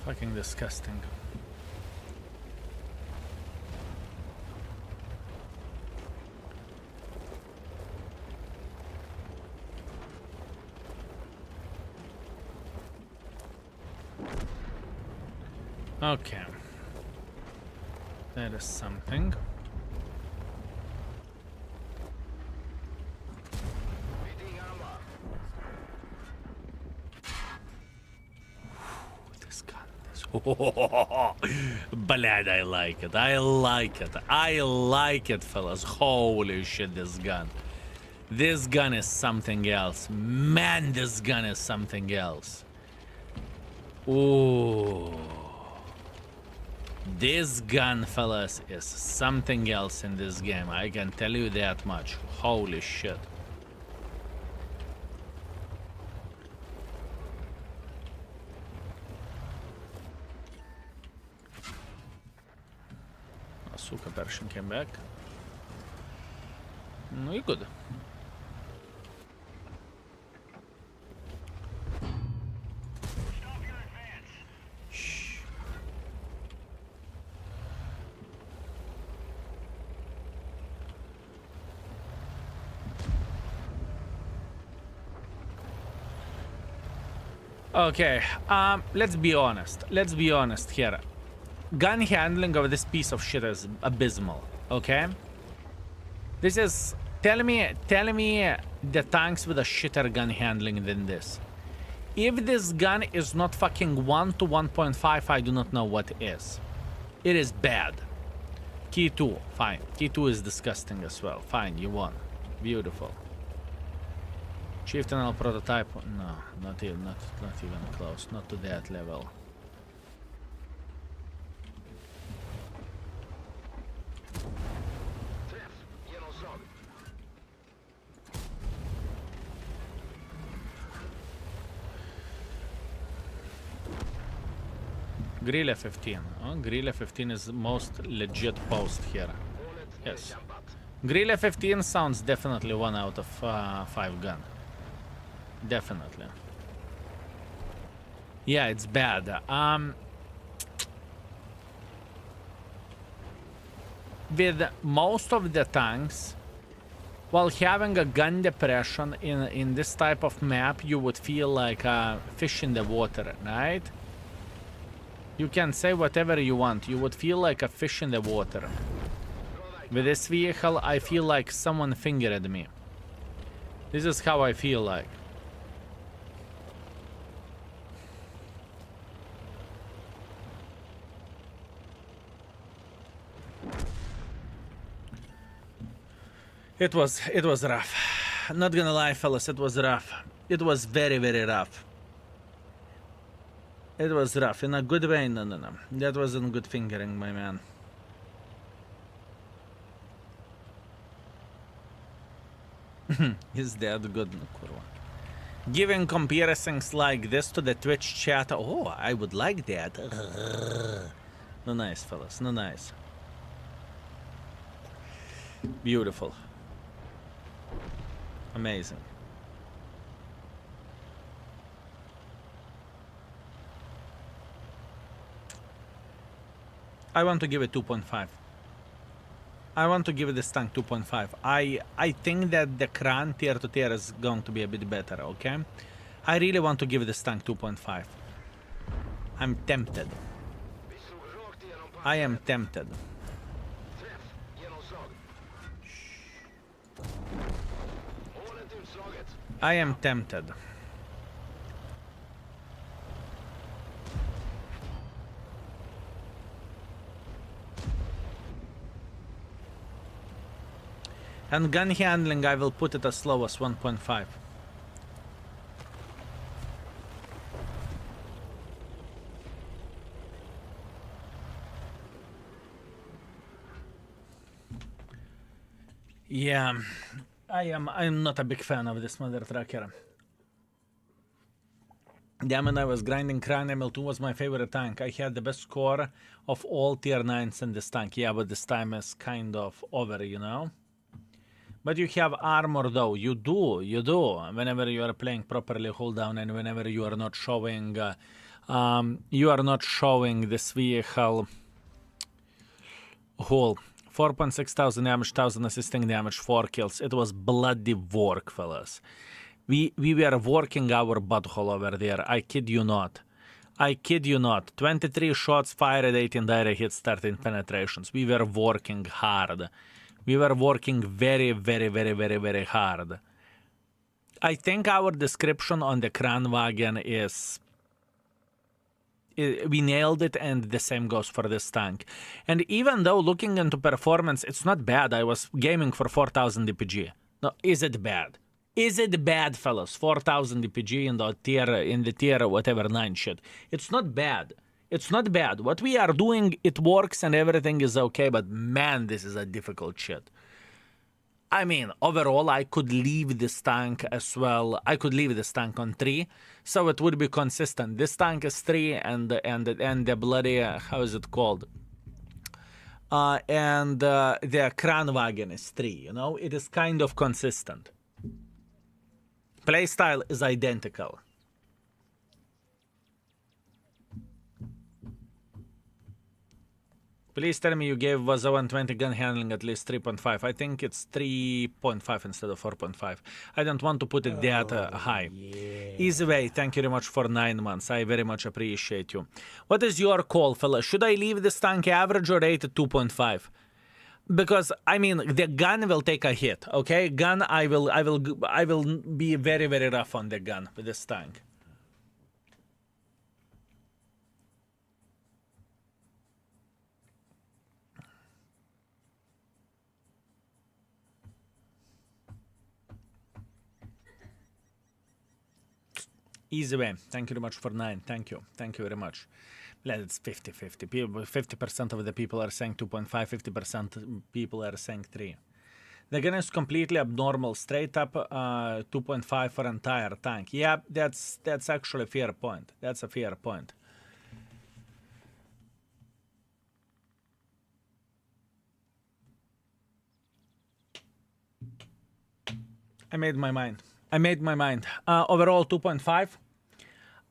Fucking disgusting. Okay. That is something. Vi dingar dem bara. This gun. Blad, I like it. I like it. I like it, fellas. Holy shit, this gun. This gun is something else. Man, this gun is something else. Ooh. This gun, fellas, is something else in this game. I can tell you that much. Holy shit. Suka Persian came back. No, you good. Shh. Okay, let's be honest. Let's be honest here. Gun handling of this piece of shit is abysmal, okay? This is... Tell me the tanks with a shitter gun handling than this. If this gun is not fucking 1 to 1.5, I do not know what is. It is bad. Key 2, fine. Key 2 is disgusting as well. Fine, you won. Beautiful. Chieftain prototype? No, not even close. Not to that level. Grille 15. Oh, Grille 15 is the most legit post here. Yes. Grille 15 sounds definitely 1 out of 5 gun. Definitely. Yeah, it's bad. With most of the tanks, while having a gun depression in this type of map, you would feel like a fish in the water, right? You can say whatever you want. You would feel like a fish in the water. With this vehicle, I feel like someone fingered me. This is how I feel like. It was rough. Not gonna lie, fellas, it was rough. It was very, very rough. It was rough. In a good way, no. That wasn't good fingering, my man. Is that good? No, kurwa. Giving comparisons like this to the Twitch chat. Oh, I would like that. No nice, fellas. No nice. Beautiful. Amazing. I want to give it 2.5. I want to give this tank 2.5. I think that the Kran tier to tier is going to be a bit better, okay? I really want to give this tank 2.5. I'm tempted. I am tempted. I am tempted. And gun handling, I will put it as low as 1.5. Yeah, I'm not a big fan of this mother trucker. Damn it, I was grinding Kran. Emil II was my favorite tank. I had the best score of all tier 9s in this tank. Yeah, but this time is kind of over, you know? But you have armor though. You do. Whenever you are playing properly, hold down, and whenever you are not showing, this vehicle whole 4.6 thousand damage, 1,000 assisting damage, 4 kills. It was bloody work, fellas. We were working our butthole over there. I kid you not. 23 shots fired, 18 direct hits, 13 penetrations. We were working hard. We were working very, very, very, very, very hard. I think our description on the Kranwagen is... we nailed it, and the same goes for this tank. And even though looking into performance, it's not bad. I was gaming for 4,000 DPG. No, is it bad? Is it bad, fellas? 4,000 DPG in the tier whatever 9 shit. It's not bad. It's not bad. What we are doing, it works and everything is okay, but man, this is a difficult shit. I mean, overall, I could leave this tank as well. I could leave this tank on 3, so it would be consistent. This tank is 3, and the bloody, how is it called? The Kranwagen is 3, you know? It is kind of consistent. Playstyle is identical. Please tell me you gave was a 120 gun handling at least 3.5. I think it's 3.5 instead of 4.5. I don't want to put it that high. Yeah. Easy way, thank you very much for 9 months. I very much appreciate you. What is your call, fella? Should I leave this tank average or rate at 2.5? Because I mean, the gun will take a hit. Okay, gun. I will be very very rough on the gun with this tank. Easy way. Thank you very much for 9. Thank you. Thank you very much. It's 50-50. 50% of the people are saying 2.5, 50% people are saying 3. The gun is completely abnormal, straight up 2.5 for entire tank. Yeah, that's actually a fair point. That's a fair point. I made my mind. Overall 2.5.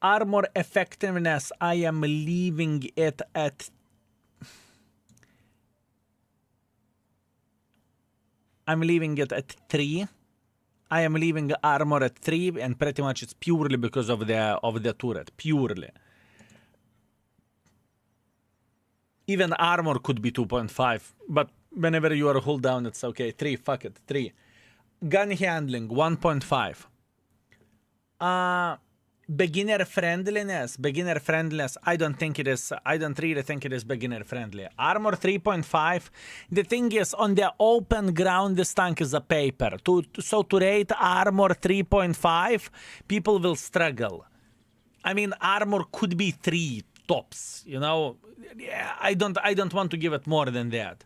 Armor effectiveness, I am leaving it at... I'm leaving it at 3. I am leaving armor at 3, and pretty much it's purely because of the turret. Purely. Even armor could be 2.5, but whenever you are hold down, it's okay. 3, fuck it, 3. Gun handling, 1.5. Beginner friendliness, I don't really think it is beginner friendly. Armor 3.5. The thing is, on the open ground, this tank is a paper. So to rate armor 3.5, people will struggle. I mean, armor could be 3 tops, you know. I don't want to give it more than that.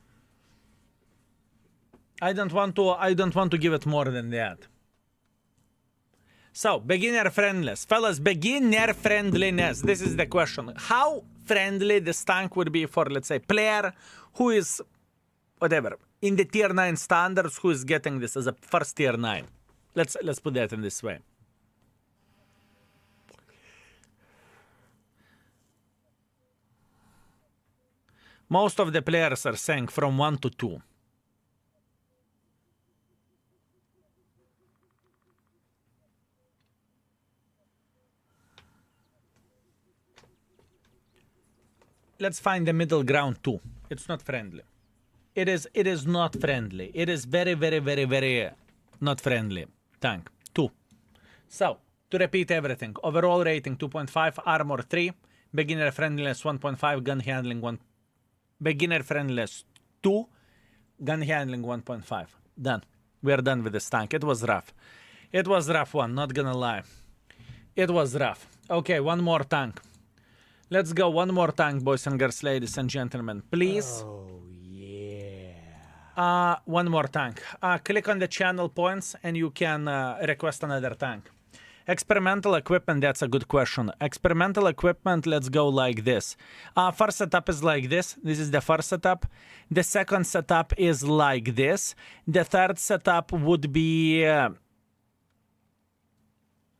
I don't want to give it more than that. So, beginner friendliness. Fellas, beginner friendliness. This is the question. How friendly this tank would be for, let's say, player who is, whatever, in the tier 9 standards, who is getting this as a first tier 9. Let's put that in this way. Most of the players are saying from 1 to 2. Let's find the middle ground too. It's not friendly. It is not friendly. It is very, very, very, very not friendly. Tank 2. So, to repeat everything. Overall rating 2.5, armor 3, beginner friendliness 1.5, gun handling 1. Beginner friendliness 2, gun handling 1.5. Done. We are done with this tank. It was rough. It was rough one, not gonna lie. It was rough. Okay, one more tank. Let's go, one more tank, boys and girls, ladies and gentlemen, please. Oh, yeah. One more tank. Click on the channel points and you can request another tank. Experimental equipment, that's a good question. Experimental equipment, let's go like this. First setup is like this. This is the first setup. The second setup is like this. The third setup would be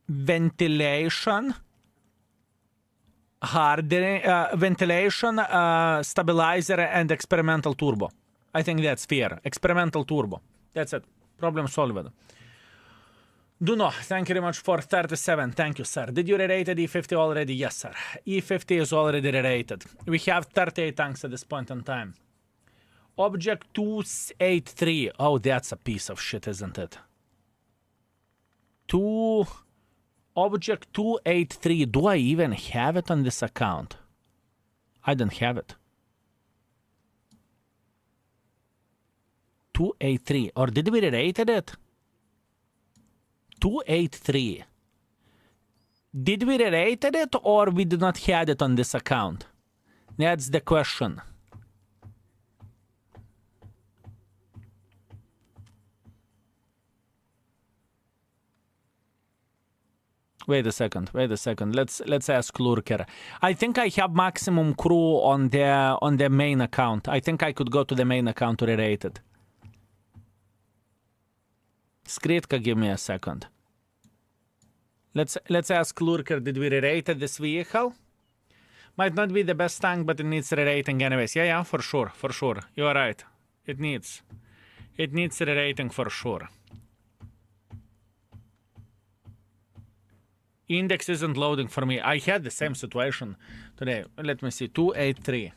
ventilation. Hardening, ventilation, stabilizer, and experimental turbo. I think that's fair. Experimental turbo. That's it. Problem solved. Duno, thank you very much for 37. Thank you, sir. Did you rerate E50 already? Yes, sir. E50 is already rerated. We have 38 tanks at this point in time. Object 283. Oh, that's a piece of shit, isn't it? Object 283. Do I even have it on this account? I don't have it. 283. Or did we rerated it? 283. Did we rerated it or we did not have it on this account? That's the question. Wait a second. Let's ask Lurker. I think I have maximum crew on the main account. I think I could go to the main account to rerate it. Skritka, give me a second. Let's ask Lurker, did we rerate this vehicle? Might not be the best tank, but it needs rerating anyways. Yeah, for sure, for sure. You're right. It needs rerating for sure. Index isn't loading for me. I had the same situation today. Let me see. 283.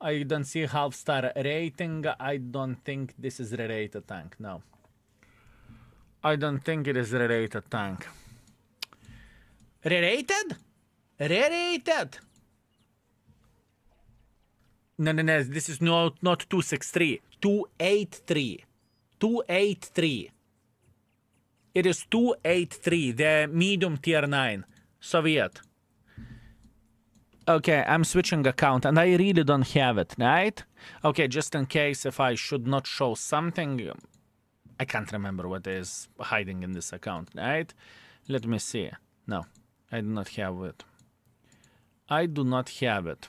I don't see half-star rating. I don't think this is Rerated tank. No. I don't think it is Rerated tank. Rerated? Rerated? No. This is not 263. 283. 283. It is 283, the medium tier 9. Soviet. Okay, I'm switching account and I really don't have it, right? Okay, just in case if I should not show something, I can't remember what is hiding in this account, right? Let me see. No, I do not have it. I do not have it.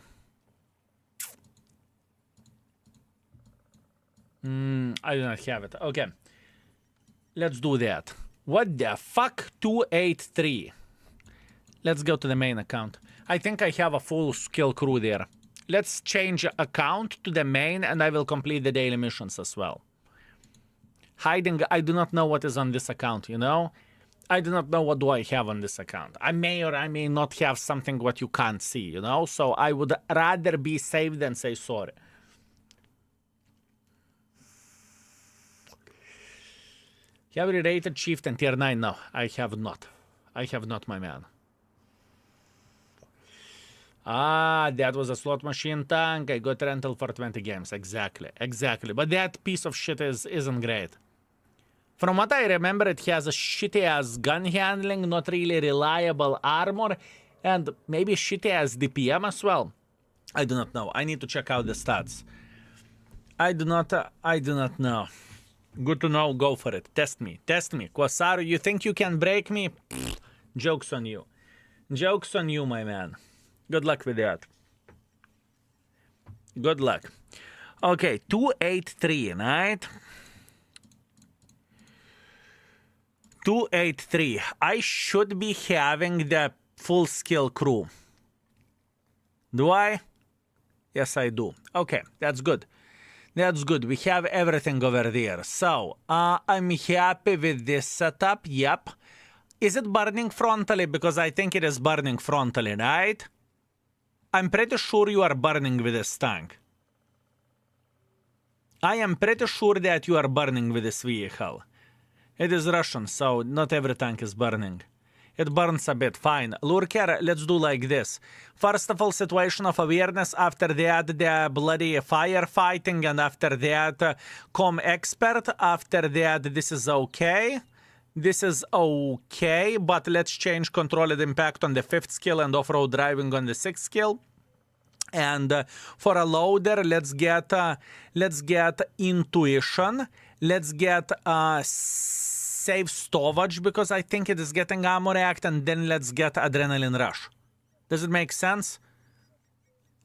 I do not have it. Okay, let's do that. What the fuck? 283. Let's go to the main account. I think I have a full skill crew there. Let's change account to the main and I will complete the daily missions as well. Hiding, I do not know what is on this account, you know? I do not know what do I have on this account. I may or I may not have something what you can't see, you know? So I would rather be safe than say sorry. Have you rated Chieftain tier 9? No, I have not. I have not, my man. Ah, that was a slot machine tank. I got rental for 20 games. Exactly. But that piece of shit isn't great. From what I remember, it has a shitty-ass gun handling, not really reliable armor, and maybe shitty-ass DPM as well. I do not know. I need to check out the stats. I do not know. Good to know. Go for it. Test me. Quasar, you think you can break me? Pfft, joke's on you. Joke's on you, my man. Good luck with that. Good luck. Okay, 283, right? 283. I should be having the full skill crew. Do I? Yes, I do. Okay, that's good. That's good. We have everything over there. So, I'm happy with this setup. Yep. Is it burning frontally? Because I think it is burning frontally, right? I'm pretty sure you are burning with this tank. I am pretty sure that you are burning with this vehicle. It is Russian, so not every tank is burning. It burns a bit, fine. Lurker, let's do like this. First of all, situation of awareness. After that, the bloody firefighting. And after that, com expert. After that, this is okay. This is okay, but let's change controlled impact on the 5th skill and off-road driving on the 6th skill. And for a loader, let's get intuition. Let's get save storage because I think it is getting ammo react, and then let's get adrenaline rush. Does it make sense?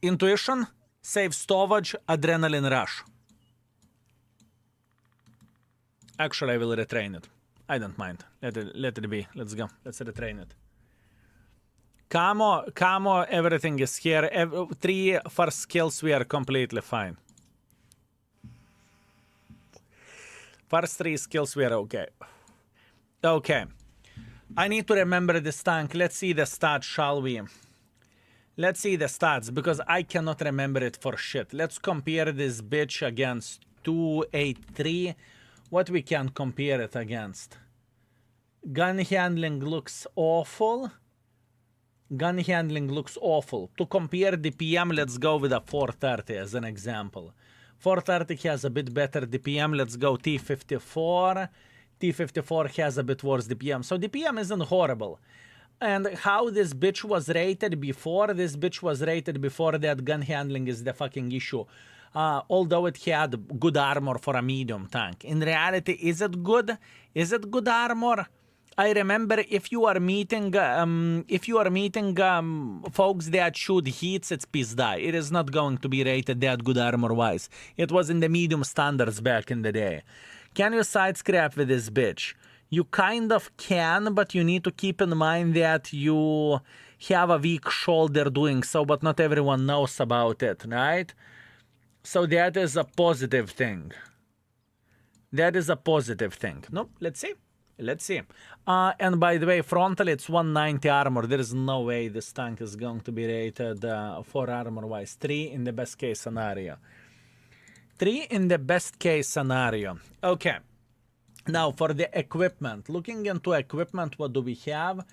Intuition, save storage, adrenaline rush. Actually, I will retrain it. I don't mind. Let it be. Let's go. Let's retrain it. Camo, everything is here. 3 first skills, we are completely fine. First 3 skills, we are okay. Okay. I need to remember this tank. Let's see the stats, shall we? Let's see the stats, because I cannot remember it for shit. Let's compare this bitch against 283. What we can compare it against? Gun handling looks awful. Gun handling looks awful. To compare DPM, let's go with a 430 as an example. 430 has a bit better DPM. Let's go T54. T54 has a bit worse DPM. So DPM isn't horrible. And how this bitch was rated before, that gun handling is the fucking issue. Although it had good armor for a medium tank. In reality, is it good? Is it good armor? I remember if you are meeting folks that shoot heats, it's pizda. It is not going to be rated that good armor-wise. It was in the medium standards back in the day. Can you side scrap with this bitch? You kind of can, but you need to keep in mind that you have a weak shoulder doing so, but not everyone knows about it, right? So that is a positive thing. That is a positive thing. No, let's see. Let's see. And by the way, frontal, it's 190 armor. There is no way this tank is going to be rated 4 armor-wise. 3 in the best case scenario. 3 in the best case scenario. Okay. Now, for the equipment. Looking into equipment, what do we have?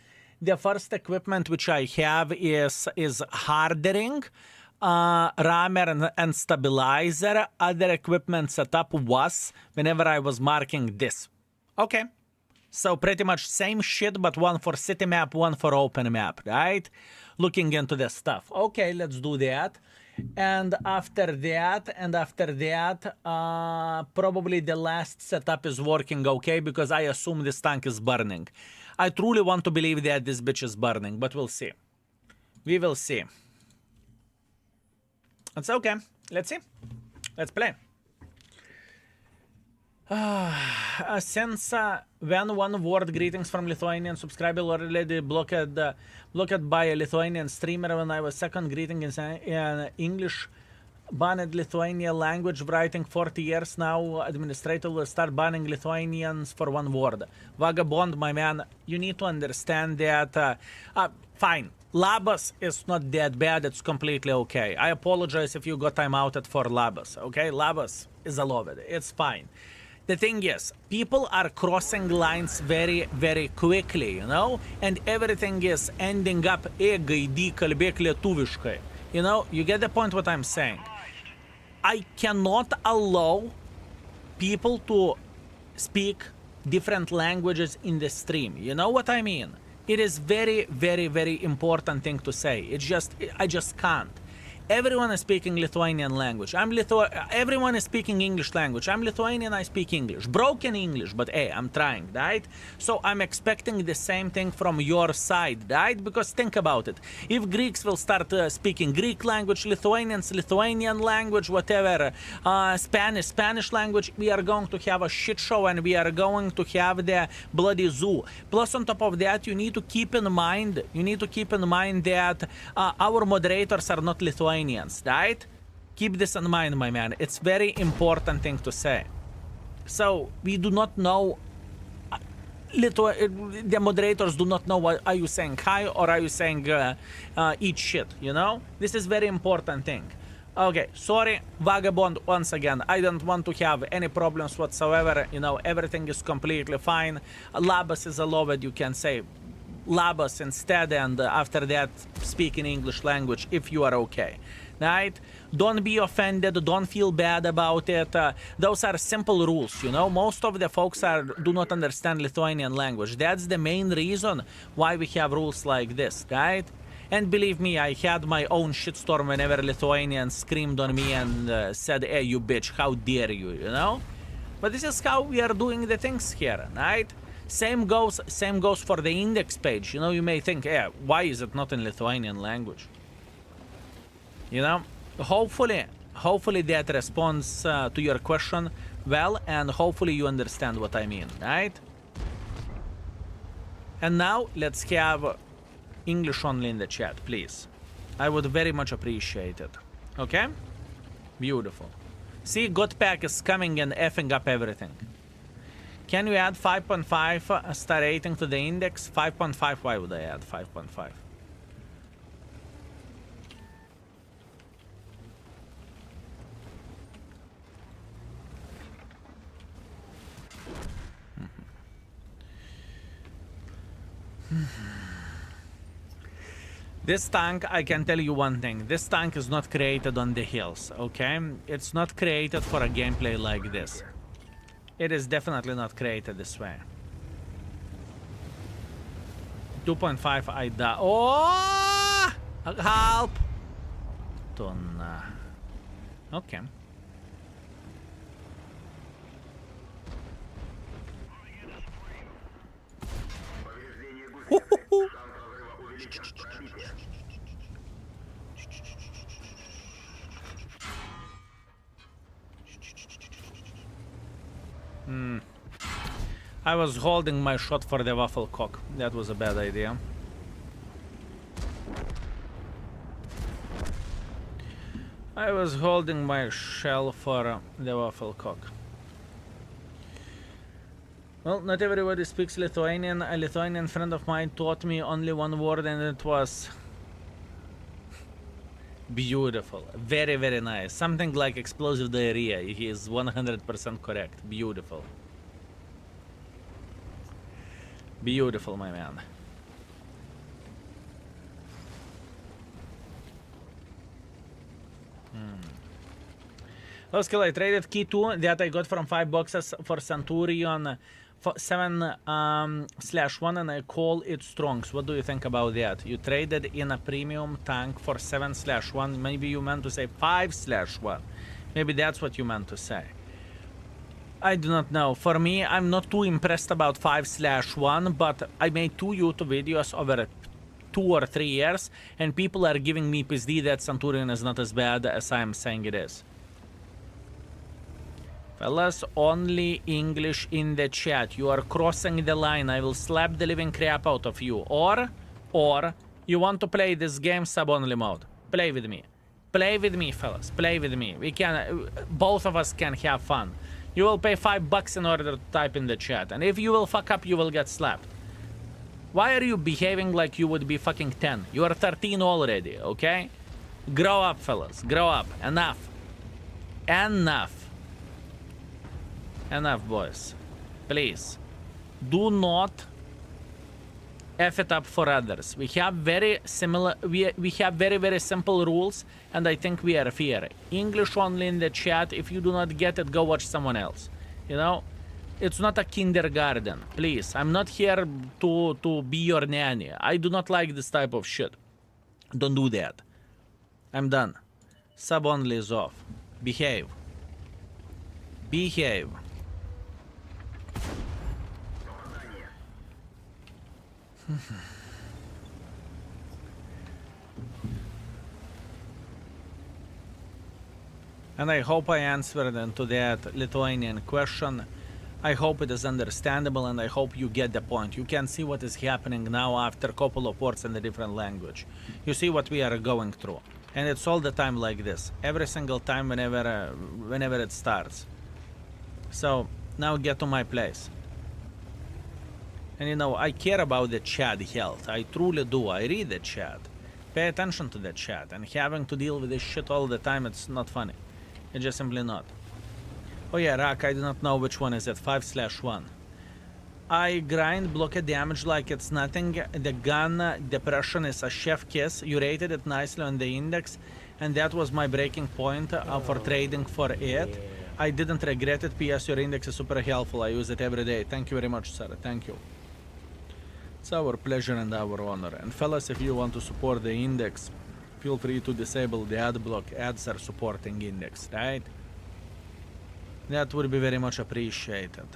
The first equipment which I have is hardering, rammer and stabilizer. Other equipment setup was whenever I was marking this. Okay. So pretty much same shit, but one for city map, one for open map, right? Looking into the stuff. Okay, let's do that. And after that, probably the last setup is working okay because I assume this tank is burning. I truly want to believe that this bitch is burning, but we'll see. We will see. It's okay. Let's see. Let's play. Since when one word greetings from Lithuanian subscriber already blocked by a Lithuanian streamer when I was second greeting in English banned Lithuanian language writing 40 years now administrator will start banning Lithuanians for one word. Vagabond, my man, you need to understand that fine. Labas is not that bad, it's completely okay. I apologize if you got time outed for Labas, okay? Labas is a love it, it's fine. The thing is, people are crossing lines very, very quickly, you know? And everything is ending up, gaidi, kalbėk lietuviškai. You know, you get the point what I'm saying. I cannot allow people to speak different languages in the stream. You know what I mean? It is very, very, very important thing to say. It's just, I just can't. Everyone is speaking Lithuanian language. Everyone is speaking English language. I'm Lithuanian, I speak English. Broken English, but hey, I'm trying, right? So I'm expecting the same thing from your side, right? Because think about it. If Greeks will start speaking Greek language, Lithuanians, Lithuanian language, whatever, Spanish language, we are going to have a shit show and we are going to have the bloody zoo. Plus on top of that, you need to keep in mind that our moderators are not Lithuanians. Right? Keep this in mind, my man. It's very important thing to say. So we do not know. The moderators do not know what are you saying hi or are you saying eat shit. You know, this is very important thing. Okay, sorry, Vagabond. Once again, I don't want to have any problems whatsoever. You know, everything is completely fine. Labas is a loved. You can say Labas instead, and after that speak in English language if you are okay, right? Don't be offended, don't feel bad about it. Those are simple rules, you know. Most of the folks do not understand Lithuanian language. That's the main reason why we have rules like this, right? And believe me, I had my own shitstorm whenever Lithuanians screamed on me and said, hey, you bitch, how dare you, you know? But this is how we are doing the things here, right? Same goes for the index page. You know, you may think, yeah, why is it not in Lithuanian language? You know, hopefully that responds to your question well, and hopefully you understand what I mean, right? And now let's have English only in the chat, please. I would very much appreciate it. Okay? Beautiful. See, Godpack is coming and effing up everything. Can you add 5.5 star rating to the index? 5.5, why would I add 5.5? This tank, I can tell you one thing. This tank is not created on the hills, okay? It's not created for a gameplay like this. It is definitely not created this way. 2.5, I die. Oh! Help! Tonna. Okay. I was holding my shot for the waffle cock. That was a bad idea. I was holding my shell for the waffle cock. Well, not everybody speaks Lithuanian. A Lithuanian friend of mine taught me only one word and it was beautiful. Very, very nice. Something like explosive diarrhea. He is 100% correct. Beautiful. Beautiful, my man. Loskill, I traded key 2 that I got from 5 boxes for Centurion 7/1 and I call it Strongs. What do you think about that? You traded in a premium tank for 7/1. Maybe you meant to say 5/1. Maybe that's what you meant to say. I do not know. For me, I'm not too impressed about 5/1, but I made 2 YouTube videos over 2 or 3 years, and people are giving me PSD that Centurion is not as bad as I am saying it is. Fellas, only English in the chat. You are crossing the line. I will slap the living crap out of you. Or you want to play this game sub-only mode. Play with me. Play with me, fellas. Play with me. We can, both of us can have fun. You will pay $5 in order to type in the chat. And if you will fuck up, you will get slapped. Why are you behaving like you would be fucking 10? You are 13 already, okay? Grow up, fellas. Grow up. Enough. Enough. Enough, boys. Please. Do not F it up for others. We have very similar, we have very, very simple rules, and I think we are fair. English only in the chat. If you do not get it, go watch someone else. You know? It's not a kindergarten. Please. I'm not here to be your nanny. I do not like this type of shit. Don't do that. I'm done. Sub only is off. Behave. Behave. And I hope I answered to that Lithuanian question. I hope it is understandable and I hope you get the point. You can see what is happening now after a couple of words in a different language. You see what we are going through. And it's all the time like this. Every single time whenever it starts. So, now get to my place. And you know, I care about the chat health. I truly do. I read the chat. Pay attention to the chat. And having to deal with this shit all the time, it's not funny. It's just simply not. Oh yeah, Rak, I do not know which one is it. 5/1. I grind blockade damage like it's nothing. The gun depression is a chef kiss. You rated it nicely on the index. And that was my breaking point for trading for it. Yeah. I didn't regret it. PS, your index is super helpful. I use it every day. Thank you very much, sir. Thank you. It's our pleasure and our honor. And fellas, if you want to support the index, feel free to disable the ad block. Ads are supporting index, right? That would be very much appreciated.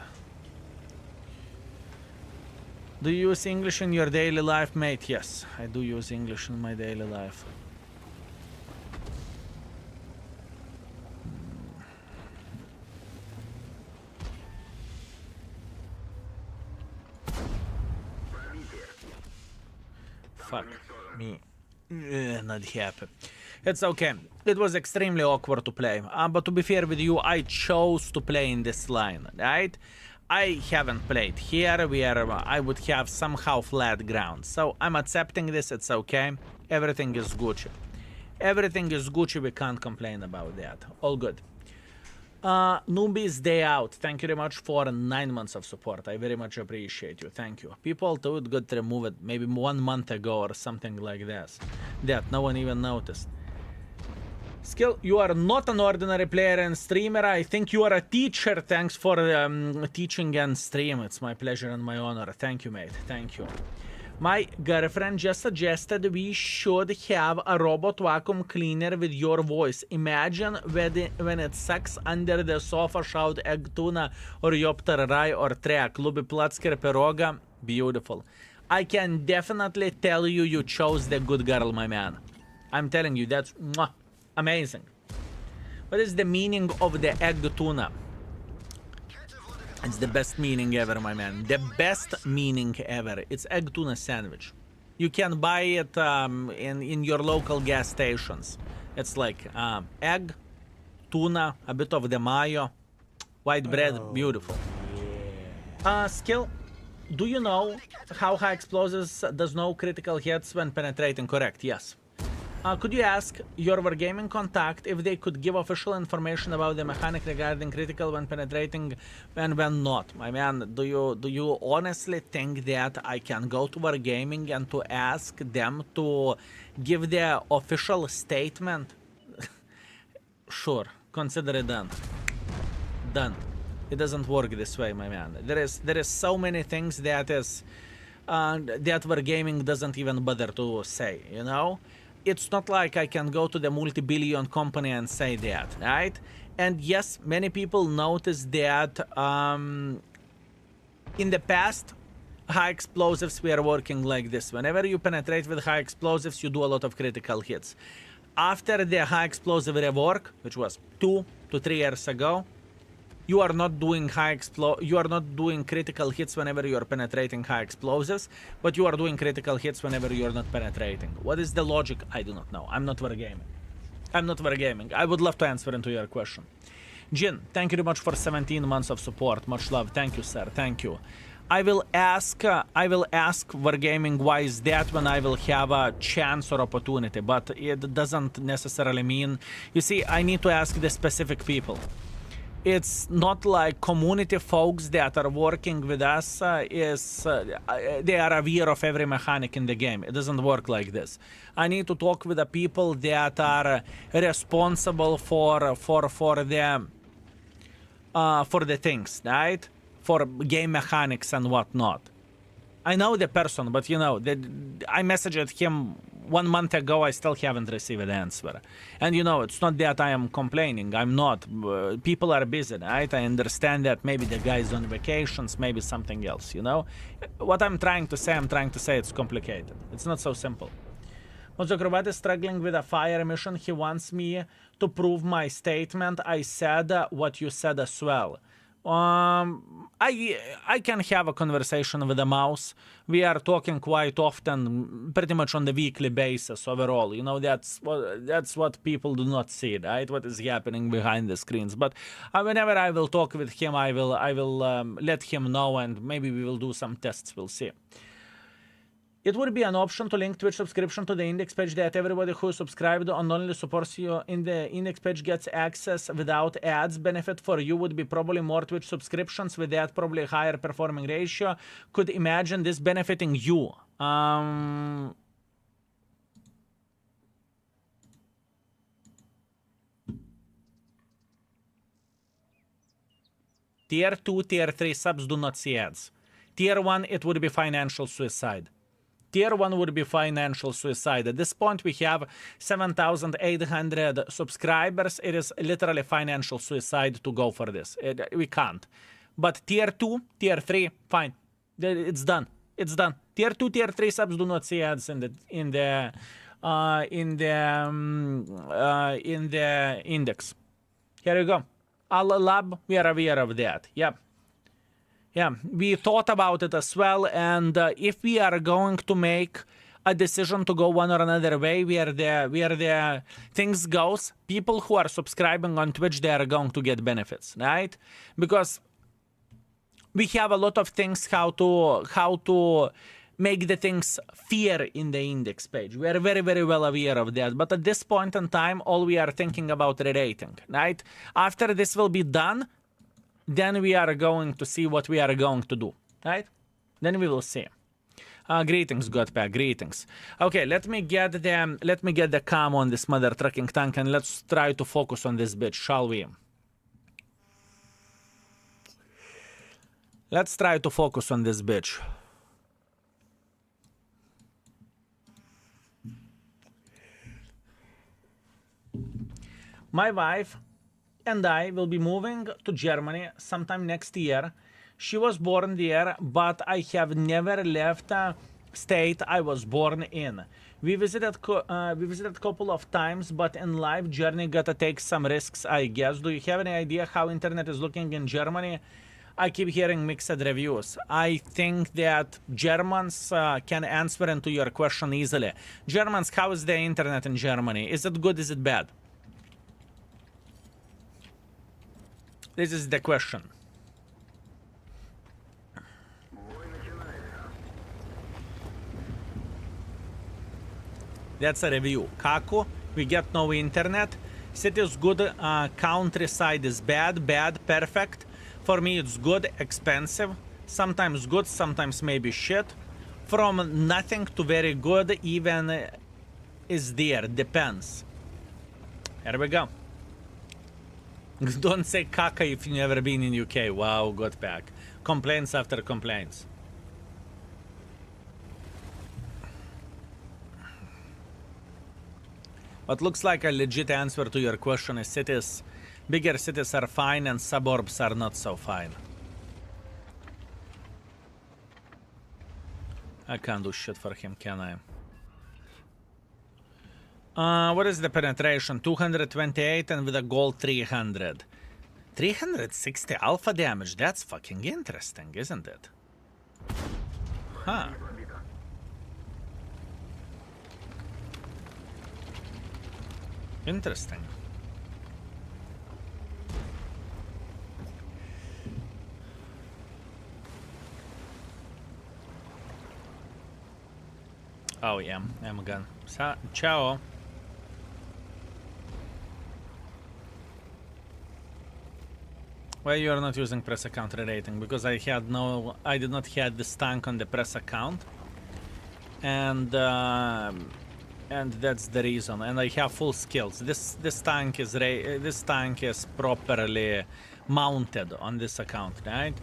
Do you use English in your daily life, mate? Yes, I do use English in my daily life. Fuck me. Not happy. It's okay. It was extremely awkward to play. But to be fair with you, I chose to play in this line, right? I haven't played here where I would have somehow flat ground. So I'm accepting this, it's okay. Everything is Gucci. Everything is Gucci, we can't complain about that. All good. Newbies Day Out, thank you very much for 9 months of support. I very much appreciate you. Thank you. People thought got to remove it maybe 1 month ago or something like this. That no one even noticed. Skill, you are not an ordinary player and streamer. I think you are a teacher. Thanks for teaching and stream. It's my pleasure and my honor. Thank you, mate. Thank you. My girlfriend just suggested we should have a robot vacuum cleaner with your voice. Imagine when it sucks under the sofa, shout egg tuna or yopter rai or track. Lubi platsker peroga. Beautiful. I can definitely tell you you chose the good girl, my man. I'm telling you, that's amazing. What is the meaning of the egg tuna? It's the best meaning ever, my man. The best meaning ever. It's egg tuna sandwich. You can buy it in your local gas stations. It's like egg, tuna, a bit of the mayo, white bread, beautiful. Skill, do you know how high explosives does no critical hits when penetrating? Correct, yes. Could you ask your Wargaming contact if they could give official information about the mechanic regarding critical when penetrating and when not? My man, do you honestly think that I can go to Wargaming and to ask them to give their official statement? Sure, consider it done. Done. It doesn't work this way, my man. There is so many things that Wargaming doesn't even bother to say, you know? It's not like I can go to the multi-billion company and say that, right? And yes, many people notice that in the past, high explosives were working like this. Whenever you penetrate with high explosives, you do a lot of critical hits. After the high explosive rework, which was 2 to 3 years ago, you are not doing critical hits whenever you are penetrating high explosives, but you are doing critical hits whenever you are not penetrating. What is the logic? I do not know. I'm not Wargaming. I would love to answer into your question. Jin, thank you very much for 17 months of support. Much love. Thank you, sir. Thank you. I will ask Wargaming why is that when I will have a chance or opportunity, but it doesn't necessarily mean. You see, I need to ask the specific people. It's not like community folks that are working with us they are aware of every mechanic in the game. It doesn't work like this. I need to talk with the people that are responsible for the things, right? For game mechanics and whatnot. I know the person, but you know, I messaged him 1 month ago. I still haven't received an answer. And you know, it's not that I am complaining. I'm not. People are busy, right? I understand that maybe the guy is on vacations, maybe something else, you know? What I'm trying to say it's complicated. It's not so simple. Mozokrobat is struggling with a fire mission. He wants me to prove my statement. I said what you said as well. I can have a conversation with the mouse. We are talking quite often, pretty much on the weekly basis overall. You know, that's what people do not see, right? What is happening behind the screens. But whenever I will talk with him, I will let him know, and maybe we will do some tests. We'll see. It would be an option to link Twitch subscription to the index page that everybody who is subscribed and only supports you in the index page gets access without ads. Benefit for you would be probably more Twitch subscriptions with that probably higher performing ratio. Could imagine this benefiting you. Tier 2, Tier 3 subs do not see ads. Tier 1, it would be financial suicide. Tier 1 would be financial suicide. At this point, we have 7,800 subscribers. It is literally financial suicide to go for this. We can't. But Tier 2, Tier 3, fine. It's done. It's done. Tier 2, Tier 3 subs do not see ads in the index. Here you go. Allah Lab, we are aware of that. Yep. Yeah, we thought about it as well, and if we are going to make a decision to go one or another way, where the things goes, people who are subscribing on Twitch, they are going to get benefits, right? Because we have a lot of things how to make the things fair in the index page. We are very, very well aware of that. But at this point in time, all we are thinking about rerating, right? After this will be done, then we are going to see what we are going to do, right? Then we will see. Greetings, Godpack, greetings. Okay, let me get the cam on this mother trucking tank, and let's try to focus on this bitch, shall we? Let's try to focus on this bitch. My wife and I will be moving to Germany sometime next year. She was born there, but I have never left the state I was born in. We visited a couple of times, but in life journey gotta take some risks, I guess. Do you have any idea how internet is looking in Germany? I keep hearing mixed reviews. I think that Germans can answer into your question easily. Germans, how is the internet in Germany? Is it good? Is it bad? This is the question. That's a review. Kako? We get no internet. City is good. Countryside is bad. Bad. Perfect. For me, it's good. Expensive. Sometimes good. Sometimes maybe shit. From nothing to very good. Even is there. Depends. Here we go. Don't say caca if you've never been in UK. Wow, good pack. Complaints after complaints. What looks like a legit answer to your question is cities. Bigger cities are fine and suburbs are not so fine. I can't do shit for him, can I? What is the penetration? 228 and with a gold 300. 360 alpha damage. That's fucking interesting, isn't it? Huh. Interesting. Oh yeah, I'm gone. Ciao. Why you are not using press account Rerating? Because I did not have this tank on the press account, and that's the reason. And I have full skills. This tank is properly mounted on this account, right?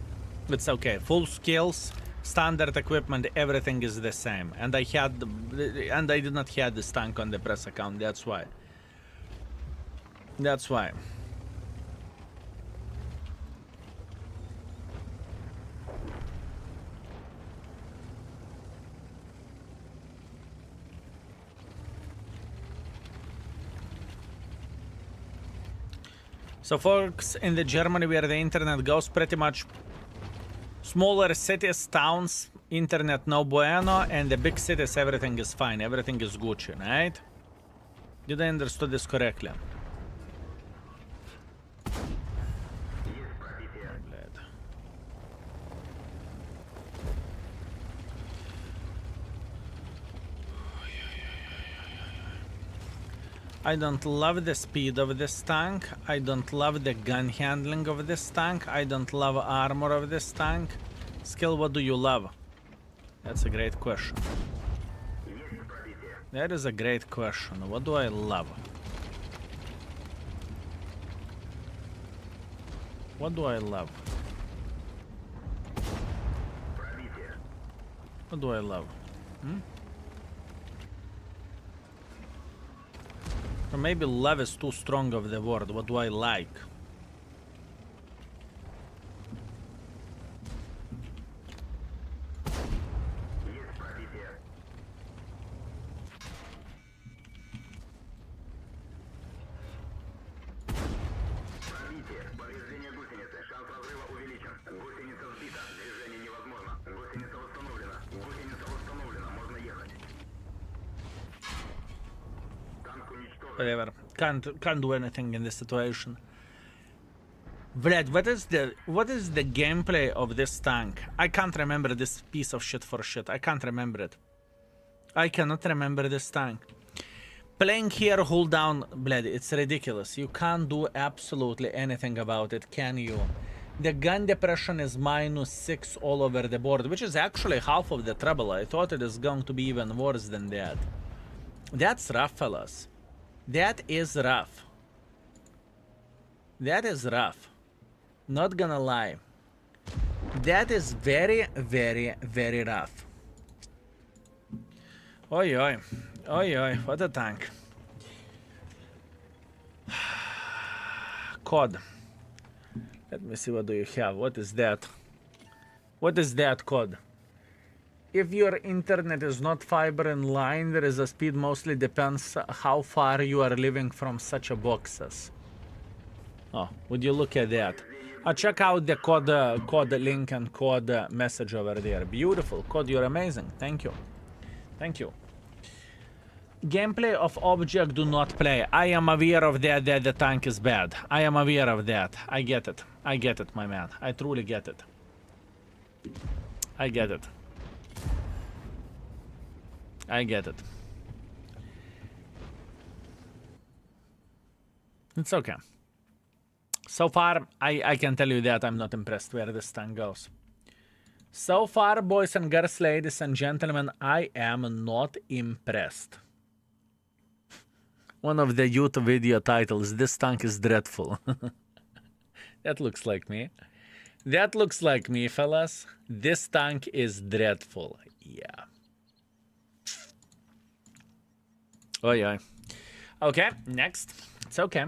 It's okay. Full skills, standard equipment, everything is the same. And I did not have this tank on the press account. That's why. That's why. So folks, in the Germany where the internet goes, pretty much smaller cities, towns, internet no bueno, and the big cities everything is fine, everything is Gucci, right? Did I understood this correctly? I don't love the speed of this tank. I don't love the gun handling of this tank. I don't love armor of this tank. Skill, what do you love? That's a great question. That is a great question. What do I love? What do I love? What do I love? Or maybe love is too strong of the word. What do I like? Whatever. Can't do anything in this situation. Vlad, what is the gameplay of this tank? I can't remember this piece of shit for shit. I can't remember it. I cannot remember this tank. Playing here, hold down, Vlad. It's ridiculous. You can't do absolutely anything about it, can you? The gun depression is -6 all over the board, which is actually half of the trouble. I thought it is going to be even worse than that. That's rough, fellas. That is rough. That is rough. Not gonna lie. That is very, very, very rough. Oi, oi. Oi, oi. What a tank. COD. Let me see, what do you have? What is that? What is that, COD? If your internet is not fiber in line, there is a speed mostly depends how far you are living from such a boxes. Oh, would you look at that? Check out the code link and code message over there. Beautiful. Code, you're amazing. Thank you. Thank you. Gameplay of object do not play. I am aware of that the tank is bad. I am aware of that. I get it. I get it, my man. I truly get it. I get it. I get it. It's okay. So far, I can tell you that I'm not impressed where this tank goes. So far, boys and girls, ladies and gentlemen, I am not impressed. One of the YouTube video titles, this tank is dreadful. That looks like me. That looks like me, fellas. This tank is dreadful. Yeah. Oh, yeah. Okay, next. It's okay.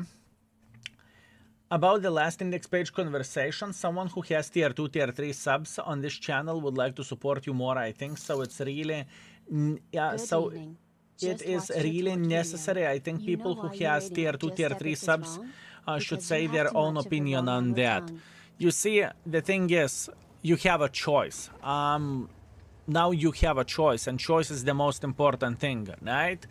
About the last index page conversation, someone who has tier 2, tier 3 subs on this channel would like to support you more, I think. So it's really... yeah, so it is really necessary. I think people who has tier 2, tier 3 subs should say their own opinion on that. You see, the thing is, you have a choice. Now you have a choice, and choice is the most important thing, right?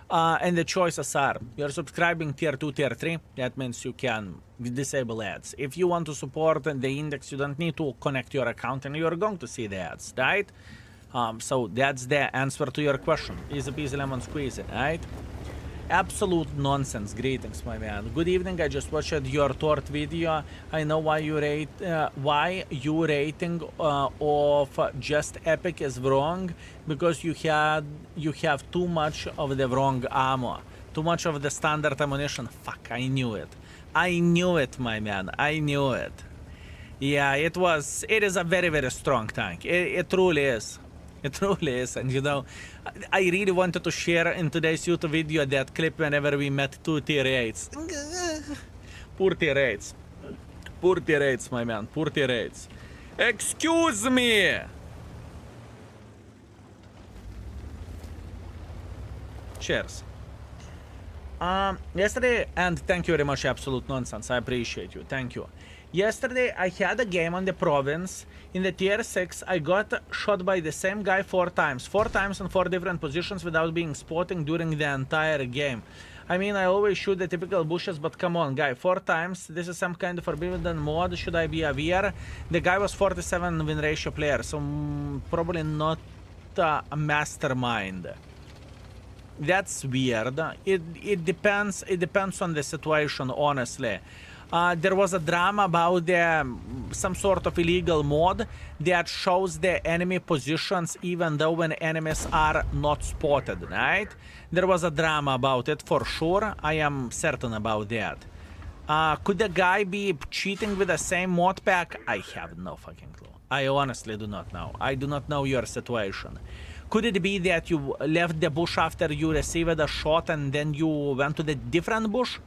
And the choices are, you're subscribing tier 2, tier 3, that means you can disable ads. If you want to support the index, you don't need to connect your account and you're going to see the ads, right? So that's the answer to your question. Easy peasy lemon squeezy, right? Absolute nonsense. Greetings, my man. Good evening. I just watched your tort video. I know why you rating of just epic is wrong, because you have too much of the wrong ammo, too much of the standard ammunition. Fuck, I knew it. I knew it, my man. I knew it. Yeah, it is a very, very strong tank. It truly is. It truly is, and you know, I really wanted to share in today's YouTube video that clip whenever we met 2 tier 8s. Poor tier 8s. Poor tier 8s, my man. Poor tier 8s. Excuse me! Cheers. Yesterday, and thank you very much, absolute nonsense. I appreciate you. Thank you. Yesterday, I had a game on the province. In the tier 6, I got shot by the same guy 4 times. 4 times in 4 different positions without being spotted during the entire game. I mean, I always shoot the typical bushes, but come on, guy. 4 times? This is some kind of forbidden mod. Should I be aware? The guy was 47 win ratio player, so probably not a mastermind. That's weird. It depends on the situation, honestly. There was a drama about some sort of illegal mod that shows the enemy positions even though when enemies are not spotted, right? There was a drama about it for sure. I am certain about that. Could the guy be cheating with the same mod pack? I have no fucking clue. I honestly do not know. I do not know your situation. Could it be that you left the bush after you received a shot and then you went to the different bush?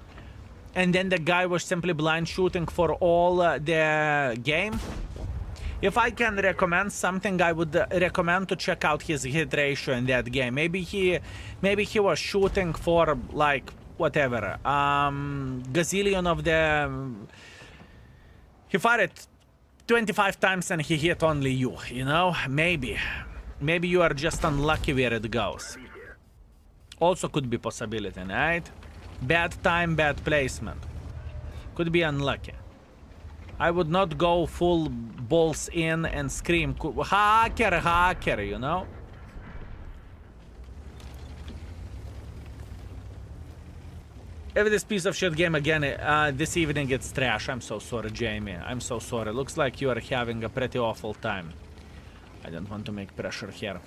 And then the guy was simply blind shooting for all the game? If I can recommend something, I would recommend to check out his hit ratio in that game. Maybe he was shooting for like whatever, gazillion of the. He fired 25 times and he hit only you. You know, maybe you are just unlucky where it goes. Also could be possibility, right? Bad time, bad placement. Could be unlucky. I would not go full balls in and scream, hacker, you know? If this piece of shit game again, this evening it's trash. I'm so sorry, Jamie. I'm so sorry. Looks like you are having a pretty awful time. I don't want to make pressure here.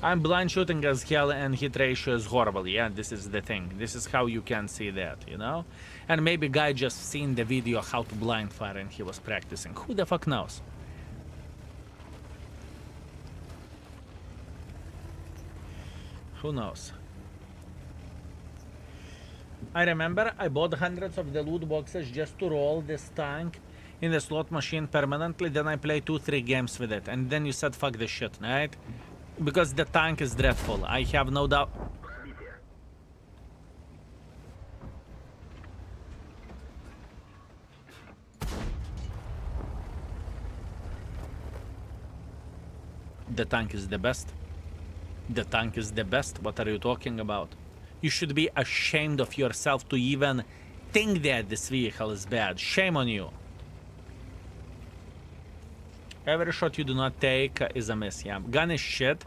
I'm blind shooting as hell and hit ratio is horrible. Yeah, this is the thing. This is how you can see that, you know? And maybe guy just seen the video how to blind fire and he was practicing. Who the fuck knows? Who knows? I remember I bought hundreds of the loot boxes just to roll this tank in the slot machine permanently. Then I played 2-3 games with it. And then you said fuck this shit, right? Because the tank is dreadful, I have no doubt. The tank is the best. The tank is the best. What are you talking about? You should be ashamed of yourself to even think that this vehicle is bad. Shame on you. Every shot you do not take is a miss, yeah. Gun is shit.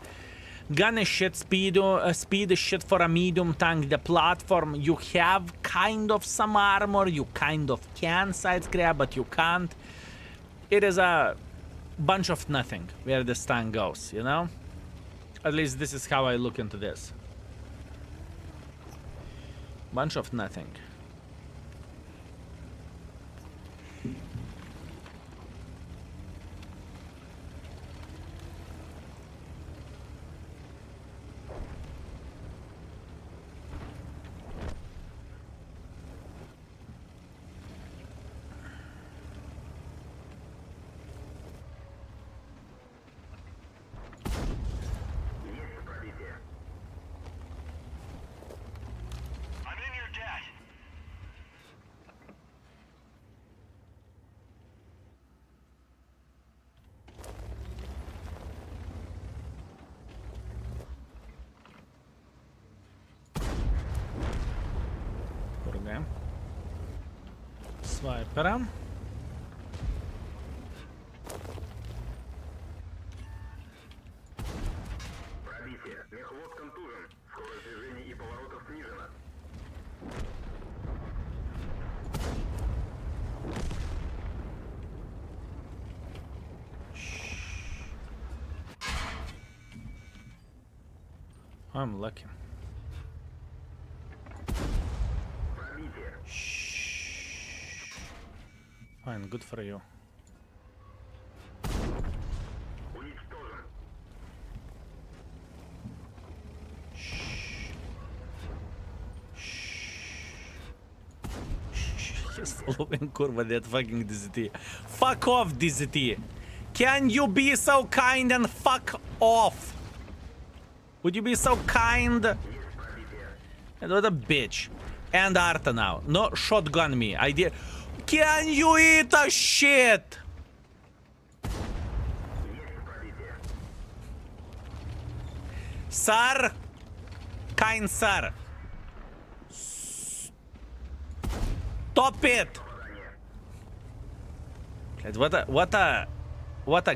Gun is shit. Speed is shit for a medium tank. The platform, you have kind of some armor. You kind of can side grab, but you can't. It is a bunch of nothing where this tank goes, you know? At least this is how I look into this. Bunch of nothing. Свайпера. Пробитие. Мехвод контужен. Скорость движения и поворотов снижена. I'm lucky. Пробитие. Fine, good for you. Уничтожен. He's following kurva that fucking DZT. Fuck off, DZT. Can you be so kind and fuck off? Would you be so kind? And what a bitch. And Arta now. No, shotgun me. I did. Can you eat a shit? Sir? Kind sir. Stop it. What a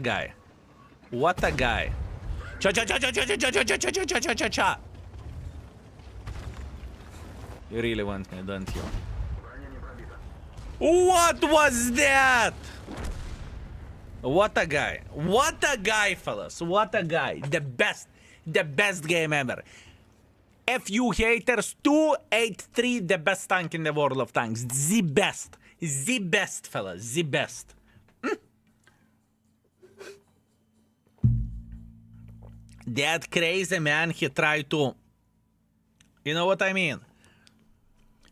guy. What a guy. Cha cha cha cha cha cha cha cha cha cha cha cha cha cha. You really want me, don't you? What was that? What a guy. What a guy, fellas. What a guy. The best game ever. FU haters 283, the best tank in the world of tanks. The best. The best, fellas. The best. That crazy man, he tried to... You know what I mean?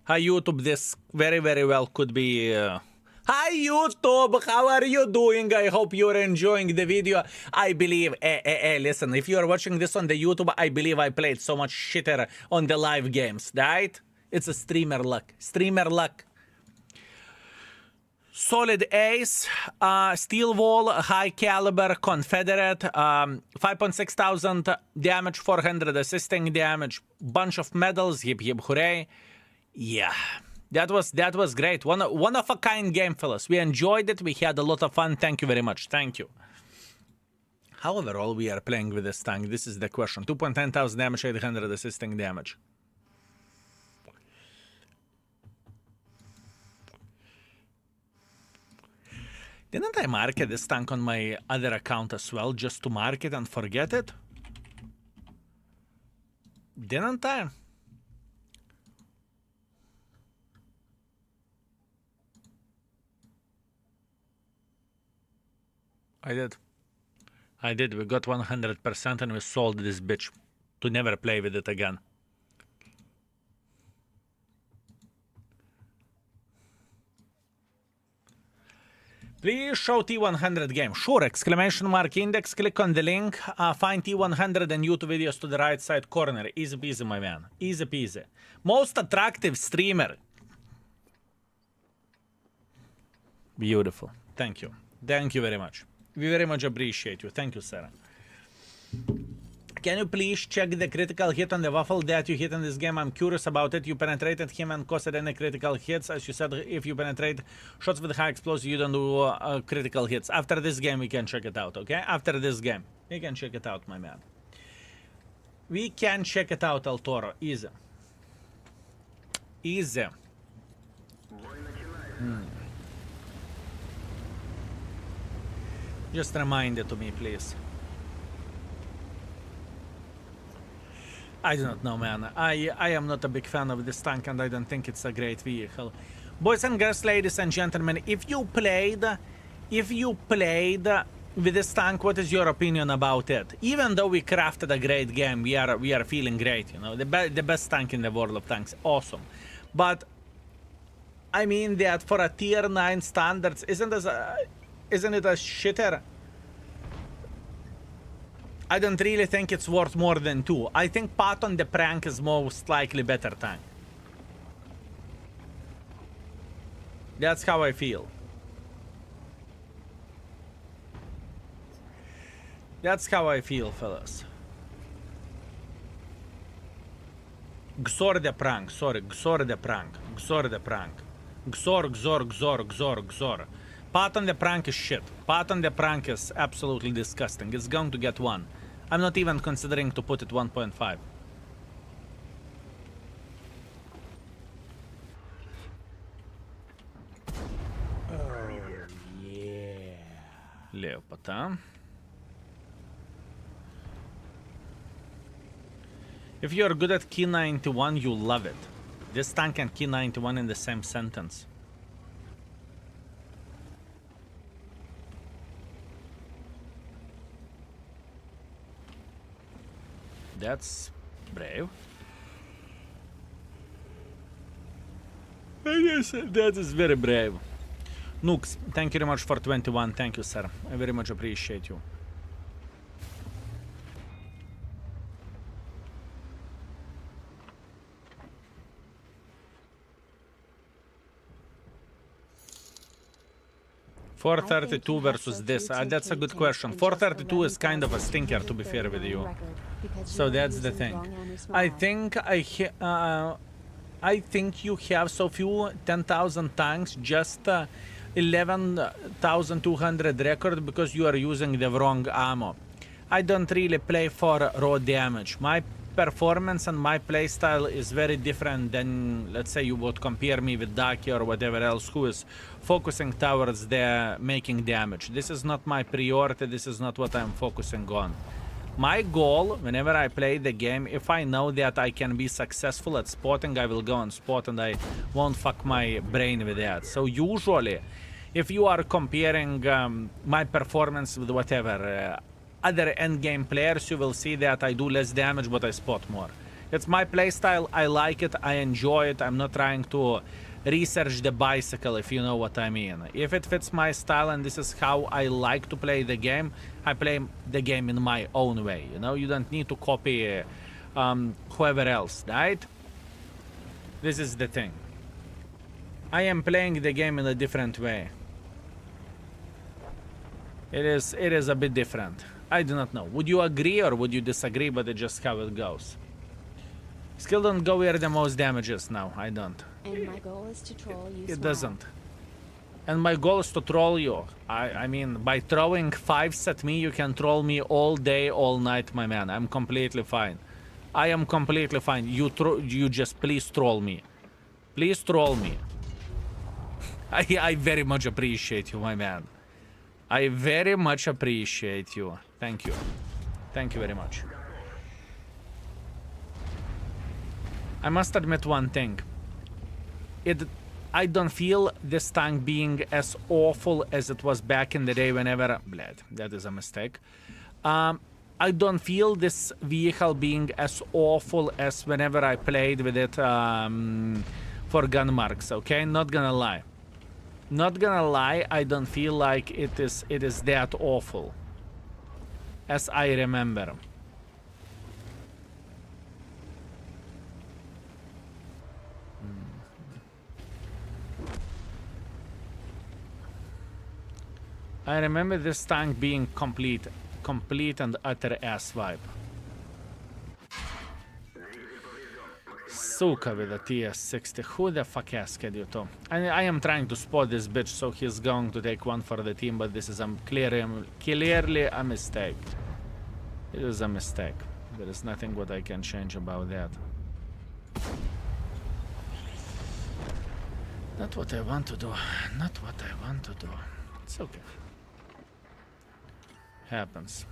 Hi YouTube, this very well could be... Hi YouTube, how are you doing? I hope you're enjoying the video. I believe... listen, if you're watching this on the YouTube, I believe I played so much shitter on the live games, right? It's a streamer luck. Streamer luck. Solid ace, steel wall, high caliber, Confederate, 5.6 thousand damage, 400 assisting damage, bunch of medals, hip hip hooray. Yeah, that was great. One of a kind game, fellas. We enjoyed it. We had a lot of fun. Thank you very much. Thank you. How overall we are playing with this tank? This is the question. 2.9 thousand damage, 800 assisting damage. Didn't I market this tank on my other account as well, just to mark it and forget it? Didn't I? I did. We got 100% and we sold this bitch to never play with it again. Please show T100 game. Sure, exclamation mark index, click on the link, find T100 and YouTube videos to the right side corner. Easy peasy, my man. Easy peasy. Most attractive streamer. Beautiful. Thank you. Thank you very much. We very much appreciate you. Thank you, Sarah. Can you please check the critical hit on the waffle that you hit in this game? I'm curious about it. You penetrated him and caused any critical hits. As you said, if you penetrate shots with high explosive, you don't do critical hits. After this game, we can check it out, okay? After this game, we can check it out, my man. We can check it out, El Toro. Easy. Easy. Just remind it to me, please. I do not know, man. I am not a big fan of this tank, and I don't think it's a great vehicle. Boys and girls, ladies and gentlemen, if you played with this tank, what is your opinion about it? Even though we crafted a great game, we are feeling great, you know. The best tank in the world of tanks, awesome. But I mean that for a tier 9 standards, isn't it a shitter? I don't really think it's worth more than 2. I think Patton the Prank is most likely better tank. That's how I feel. That's how I feel, fellas. GSOR the Prank, sorry, GSOR the Prank, GSOR the Prank. GSOR. Patton the Prank is shit. Patton the Prank is absolutely disgusting. It's going to get 1. I'm not even considering to put it 1.5. Oh, yeah. Leopata. If you're good at Key 91, you love it. This tank and Key 91 in the same sentence. That's brave. Yes, that is very brave. Nooks, thank you very much for 21. Thank you, sir. I very much appreciate you. .432 versus this. That's a good question. .432 is kind of a stinker, to be fair with you. So that's the thing. I think you have so few 10,000 tanks, just 11,200 record because you are using the wrong ammo. I don't really play for raw damage. My performance and my playstyle is very different than, let's say, you would compare me with Daki or whatever else who is focusing towards the making damage. This is not my priority. This is not what I'm focusing on. My goal, whenever I play the game, if I know that I can be successful at spotting, I will go and spot and I won't fuck my brain with that. So usually, if you are comparing my performance with whatever other endgame players, you will see that I do less damage, but I spot more. It's my playstyle. I like it. I enjoy it. I'm not trying to research the bicycle, if you know what I mean. If it fits my style and this is how I like to play the game, I play the game in my own way. You know, you don't need to copy whoever else, right? This is the thing. I am playing the game in a different way. It is a bit different. I do not know. Would you agree or would you disagree? But it's just how it goes. Skill don't go where the most damage is now. I don't. And my goal is to troll you. It doesn't. And my goal is to troll you. I mean, by throwing 5s at me, you can troll me all day, all night, my man. I'm completely fine. I am completely fine. You just please troll me. Please troll me. I very much appreciate you, my man. I very much appreciate you. Thank you. Thank you very much. I must admit one thing. I don't feel this tank being as awful as it was back in the day whenever... Bled, that is a mistake. I don't feel this vehicle being as awful as whenever I played with it for gun marks, okay? Not gonna lie. Not gonna lie, I don't feel like it is that awful. As I remember. I remember this tank being complete and utter ass vibe. Suka with a TS-60. Who the fuck asked you to? I am trying to spot this bitch, so he's going to take one for the team, but this is clearly a mistake. It is a mistake. There is nothing what I can change about that. Not what I want to do. Not what I want to do. It's okay. Happens.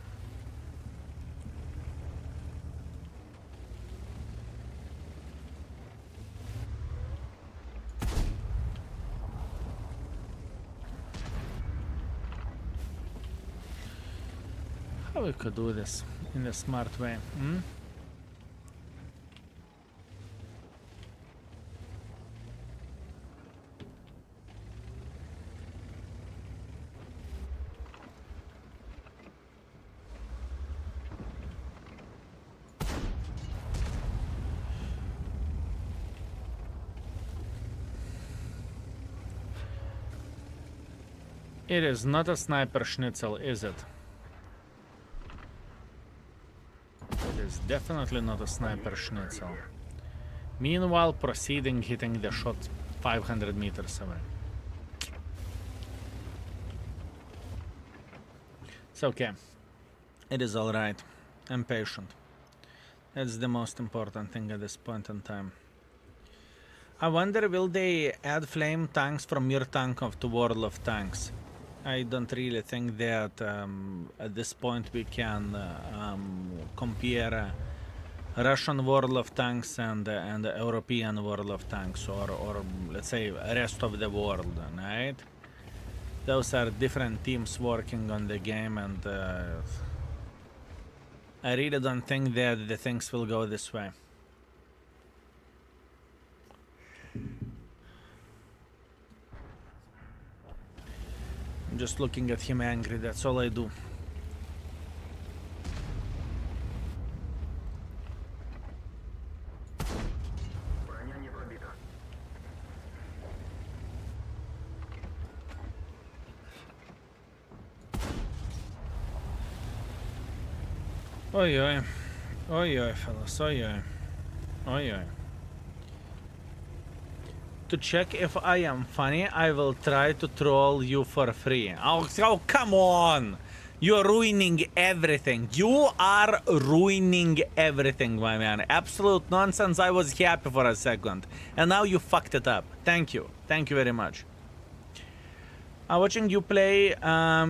How we could do this in a smart way, hmm? It is not a sniper schnitzel, is it? It is definitely not a sniper schnitzel. Meanwhile, proceeding hitting the shot 500 meters away. It's okay. It is alright. I'm patient. That's the most important thing at this point in time. I wonder, will they add flame tanks from your tank of the World of Tanks? I don't really think that at this point we can compare Russian World of Tanks and European World of Tanks, or let's say rest of the world, right? Those are different teams working on the game, and I really don't think that the things will go this way. I'm just looking at him angry, that's all I do. Oi oi. Oi oi, fellas, oi oi. Oi oi. To check if I am funny, I will try to troll you for free. Oh, come on! You're ruining everything. You are ruining everything, my man. Absolute nonsense. I was happy for a second. And now you fucked it up. Thank you. Thank you very much. Watching you play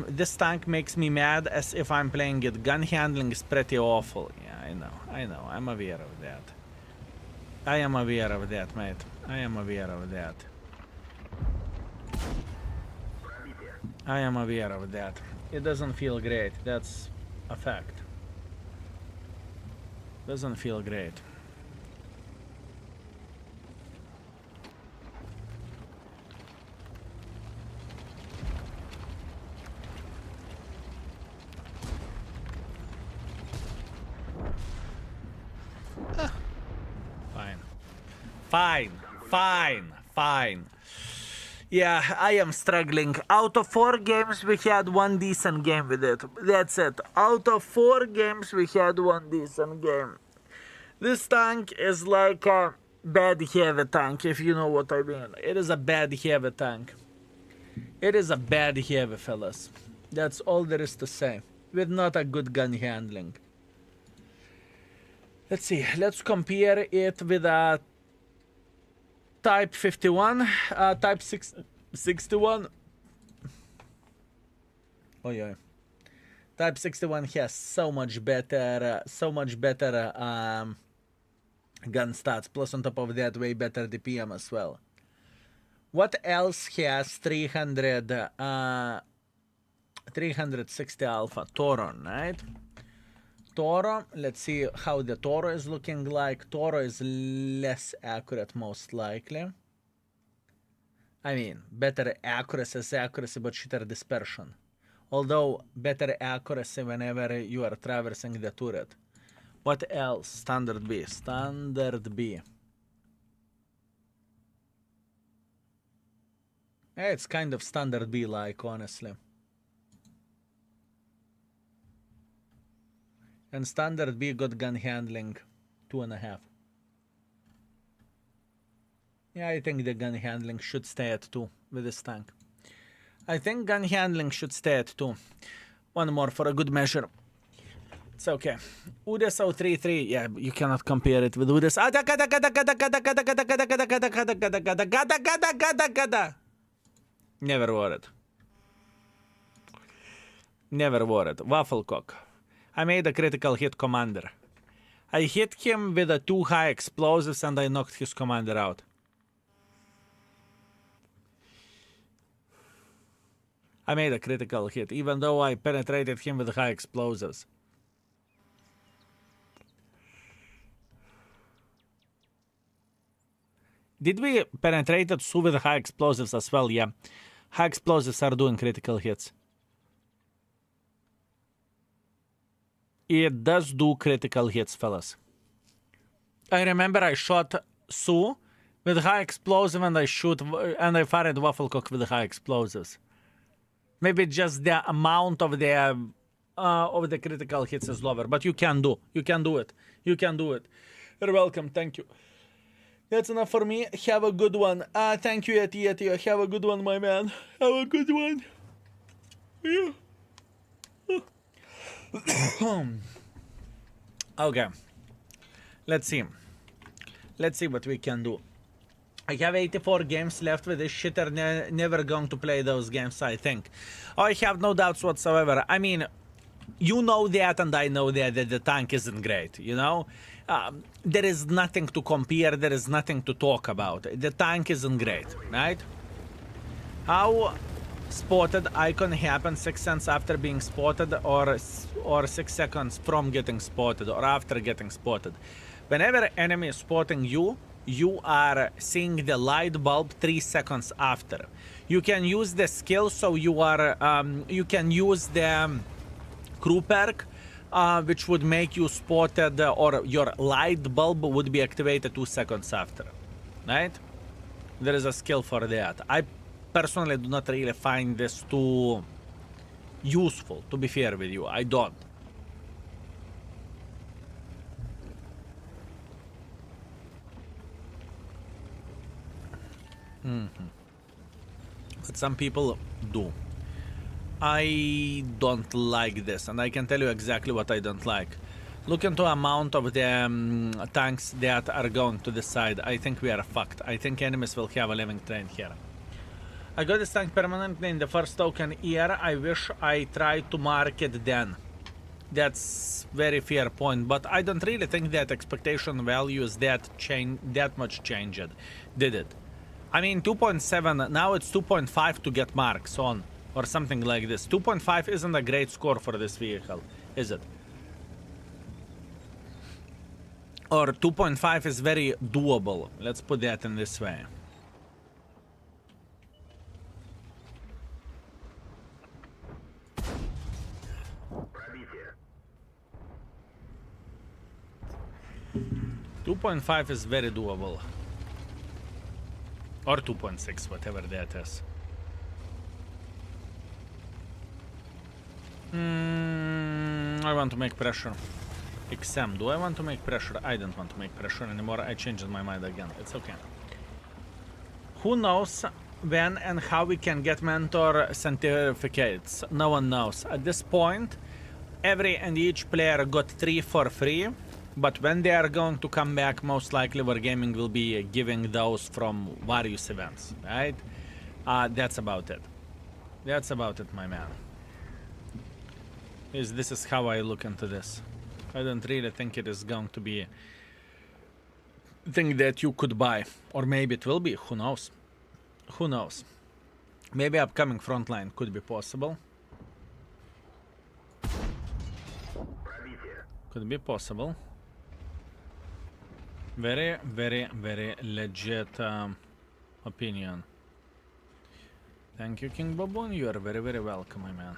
this tank makes me mad as if I'm playing it. Gun handling is pretty awful. Yeah, I know. I'm aware of that. I am aware of that, mate. I am aware of that. I am aware of that. It doesn't feel great. That's a fact. Doesn't feel great. Fine. Yeah, I am struggling. Out of 4 games, we had 1 decent game with it. That's it. Out of 4 games, we had 1 decent game. This tank is like a bad heavy tank, if you know what I mean. It is a bad heavy tank. It is a bad heavy, fellas. That's all there is to say. With not a good gun handling. Let's see. Let's compare it with a Type 51, Type 61. Oh yeah. Type 61 has so much better gun stats. Plus on top of that, way better DPM as well. What else has 360 alpha? Toro, right? Toro, let's see how the Toro is looking like. Toro is less accurate, most likely. I mean, better accuracy, but shitter dispersion. Although, better accuracy whenever you are traversing the turret. What else? Standard B. Standard B. Yeah, it's kind of standard B-like, honestly. And standard B got gun handling 2.5. Yeah, I think the gun handling should stay at 2 with this tank. I think gun handling should stay at 2. One more for a good measure. It's okay. Udes 033. Yeah, you cannot compare it with Udes. Never worried. Never worried. Wafflecock. I made a critical hit commander. I hit him with a 2 high explosives and I knocked his commander out. I made a critical hit, even though I penetrated him with high explosives. Did we penetrate Su with high explosives as well? Yeah. High explosives are doing critical hits. It does do critical hits, fellas. I remember I shot Su with high explosive and I fired Wafflecock with high explosives. Maybe just the amount of the critical hits is lower, but you can do it. You can do it. You're welcome. Thank you. That's enough for me. Have a good one. Thank you, Yeti. Have a good one, my man. Have a good one. Yeah. Okay. Let's see. Let's see what we can do. I have 84 games left with this shitter. Never going to play those games, I think. I have no doubts whatsoever. I mean, you know that and I know that the tank isn't great, you know? There is nothing to compare. There is nothing to talk about. The tank isn't great, right? How spotted icon happens 6 seconds after being spotted or 6 seconds from getting spotted or after getting spotted. Whenever enemy is spotting you, you are seeing the light bulb 3 seconds after. You can use the skill, so you can use the crew perk, which would make you spotted, or your light bulb would be activated 2 seconds after, right? There is a skill for that. I personally do not really find this too useful, to be fair with you. I don't. But some people do. I don't like this, and I can tell you exactly what I don't like. Look into amount of the tanks that are going to the side. I think we are fucked. I think enemies will have a living train here. I got this tank permanently in the first token year. I wish I tried to mark it then. That's very fair point, but I don't really think that expectation value is that much changed, did it? I mean, 2.7, now it's 2.5 to get marks on, or something like this. 2.5 isn't a great score for this vehicle, is it? Or 2.5 is very doable. Let's put that in this way. Пробитие. 2.5 is very doable. Or 2.6, whatever that is. I want to make pressure. XM, do I want to make pressure? I don't want to make pressure anymore. I changed my mind again. It's okay. Who knows when and how we can get mentor certificates? No one knows. At this point, every and each player got 3 for free. But when they are going to come back, most likely Wargaming will be giving those from various events, right? That's about it. That's about it, my man. This is how I look into this. I don't really think it is going to be a thing that you could buy. Or maybe it will be, who knows? Who knows? Maybe upcoming frontline could be possible. Пробитие. Could be possible. Very, very, very legit opinion. Thank you, King Baboon. You are very, very welcome, my man.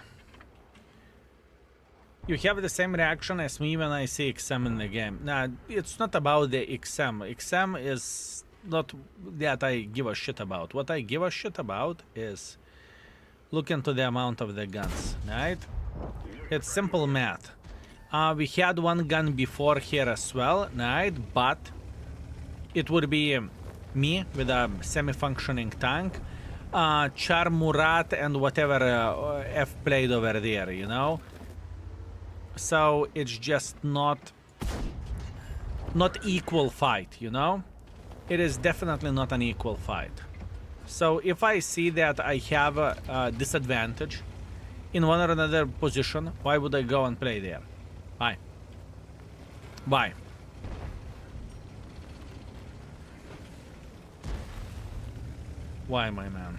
You have the same reaction as me when I see XM in the game. Nah, it's not about the XM. XM is not that I give a shit about. What I give a shit about is look into the amount of the guns, right? It's simple math. We had one gun before here as well, right? But it would be me with a semi-functioning tank, Char Murat and whatever F played over there, you know? So it's just not equal fight, you know? It is definitely not an equal fight. So if I see that I have a disadvantage in one or another position, why would I go and play there? Why? Why? Why, my man?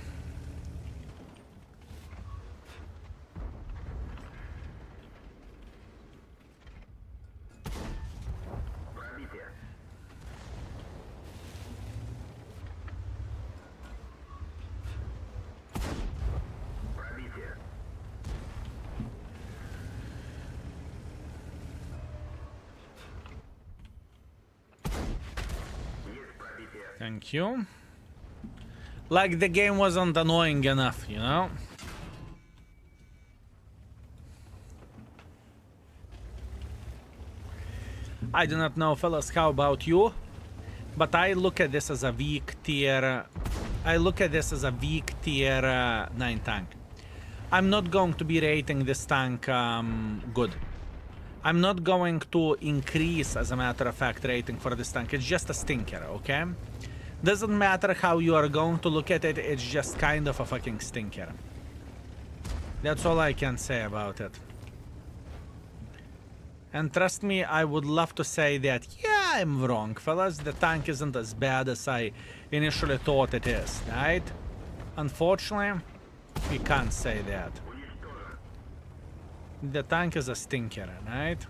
Thank you. Like the game wasn't annoying enough, you know? I do not know, fellas, how about you? But I look at this as a weak tier... I look at this as a weak tier 9 tank. I'm not going to be rating this tank good. I'm not going to increase, as a matter of fact, rating for this tank. It's just a stinker, okay? Doesn't matter how you are going to look at it, it's just kind of a fucking stinker. That's all I can say about it. And trust me, I would love to say that, yeah, I'm wrong, fellas. The tank isn't as bad as I initially thought it is, right? Unfortunately, we can't say that. The tank is a stinker, right?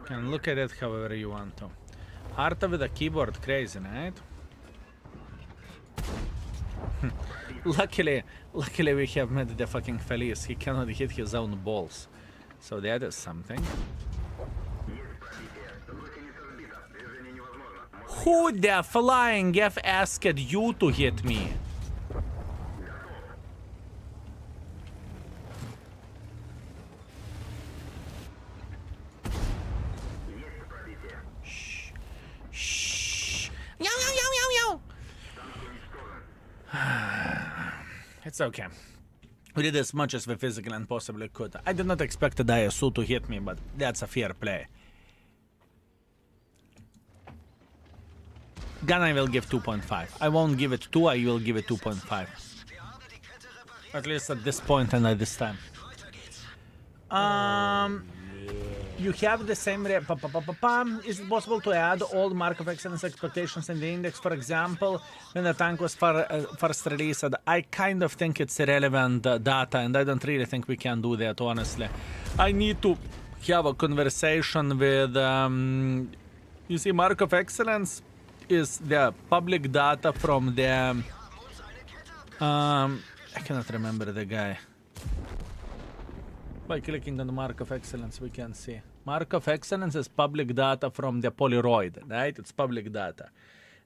Can look at it however you want to. Arta with a keyboard, crazy, right? Luckily we have met the fucking Felice. He cannot hit his own balls. So that is something. Who the flying F asked you to hit me? It's okay. We did as much as we physically and possibly could. I did not expect the ISU to hit me, but that's a fair play. Gun I will give 2.5. I won't give it 2, I will give it 2.5. At least at this point and at this time. You have the same... Is it possible to add all mark of excellence expectations in the index? For example, when the tank was first released, I kind of think it's irrelevant data, and I don't really think we can do that, honestly. I need to have a conversation with... you see, mark of excellence is the public data from the... I cannot remember the guy. By clicking on the mark of excellence, we can see. Mark of excellence is public data from the Polaroid, right? It's public data.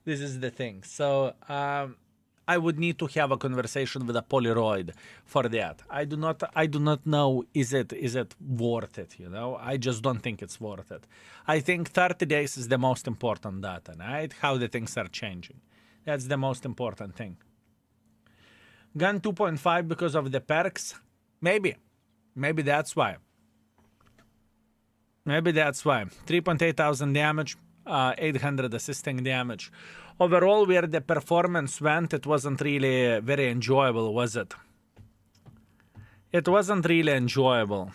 This is the thing. So I would need to have a conversation with a Polaroid for that. I do not know is it worth it, you know? I just don't think it's worth it. I think 30 days is the most important data, right? How the things are changing. That's the most important thing. Gun 2.5 because of the perks? Maybe. Maybe that's why. Maybe that's why. 3,800 damage, 800 assisting damage. Overall, where the performance went, it wasn't really very enjoyable, was it? It wasn't really enjoyable.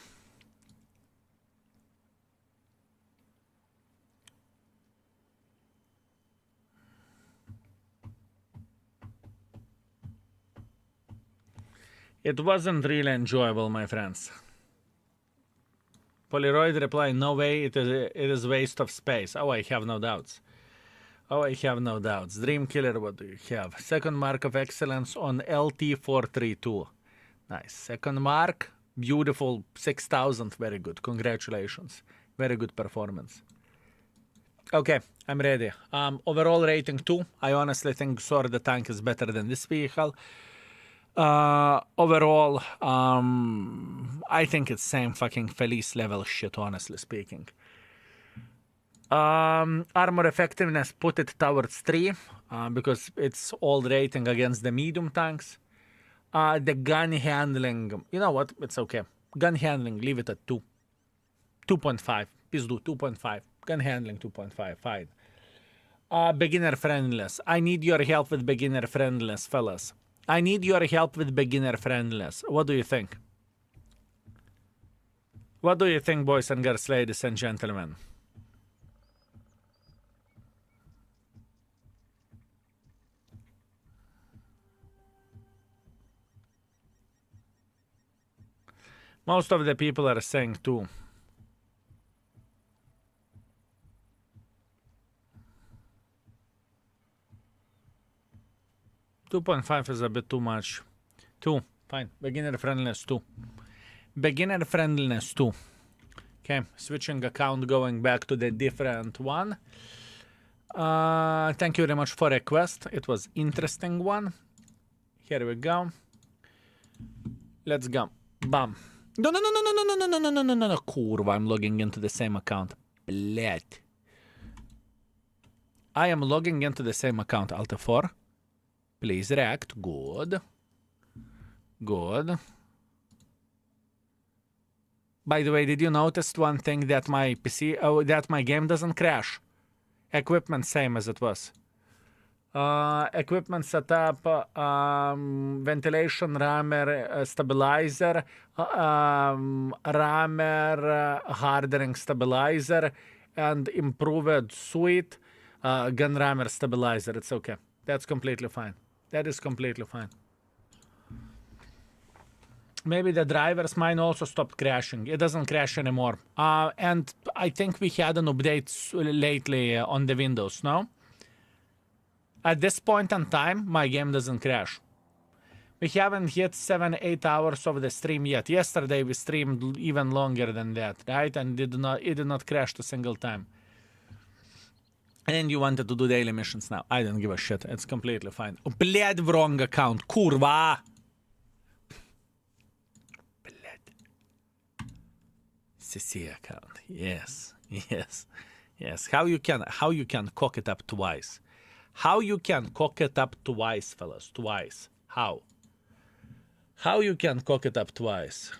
It wasn't really enjoyable, my friends. Polaroid reply, no way, it is waste of space. Oh, I have no doubts. Oh, I have no doubts. Dream Killer, what do you have? Second mark of excellence on LT432. Nice. Second mark, beautiful, 6,000, very good. Congratulations. Very good performance. Okay, I'm ready. Overall rating 2. I honestly think GSOR the TANK is better than this vehicle. Overall, I think it's same fucking Felice level shit, honestly speaking. Armor effectiveness, put it towards 3 because it's all rating against the medium tanks. The gun handling, you know what? It's okay. Gun handling, leave it at 2. 2.5. Please do 2.5. Gun handling 2.5. Fine. Beginner friendliness. I need your help with beginner friendliness, fellas. I need your help with beginner friendliness. What do you think? What do you think, boys and girls, ladies and gentlemen? Most of the people are saying 2. $2.5 is a bit too much. 2. Fine. Beginner friendliness 2. Beginner friendliness 2. Okay. Switching account, going back to the different one. Thank you very much for request. It was interesting one. Here we go. Let's go. Bam. No. Kurva, I'm logging into the same account. Bled. I am logging into the same account. Alt F4. Please react. Good. Good. By the way, did you notice one thing that my PC, that my game doesn't crash? Equipment same as it was. Equipment setup, ventilation, rammer, stabilizer, rammer, hardening stabilizer, and improved suite, gun rammer stabilizer. It's okay. That's completely fine. That is completely fine. Maybe the drivers mine also stopped crashing. It doesn't crash anymore. And I think we had an update lately on the Windows, no? At this point in time, my game doesn't crash. We haven't hit 7-8 hours of the stream yet. Yesterday we streamed even longer than that, right? And it did not crash a single time. And you wanted to do daily missions now. I don't give a shit. It's completely fine. Bled, wrong account. Kurva! CC account. Yes. How you can cock it up twice? How you can cock it up twice, fellas? Twice. How? How you can cock it up twice?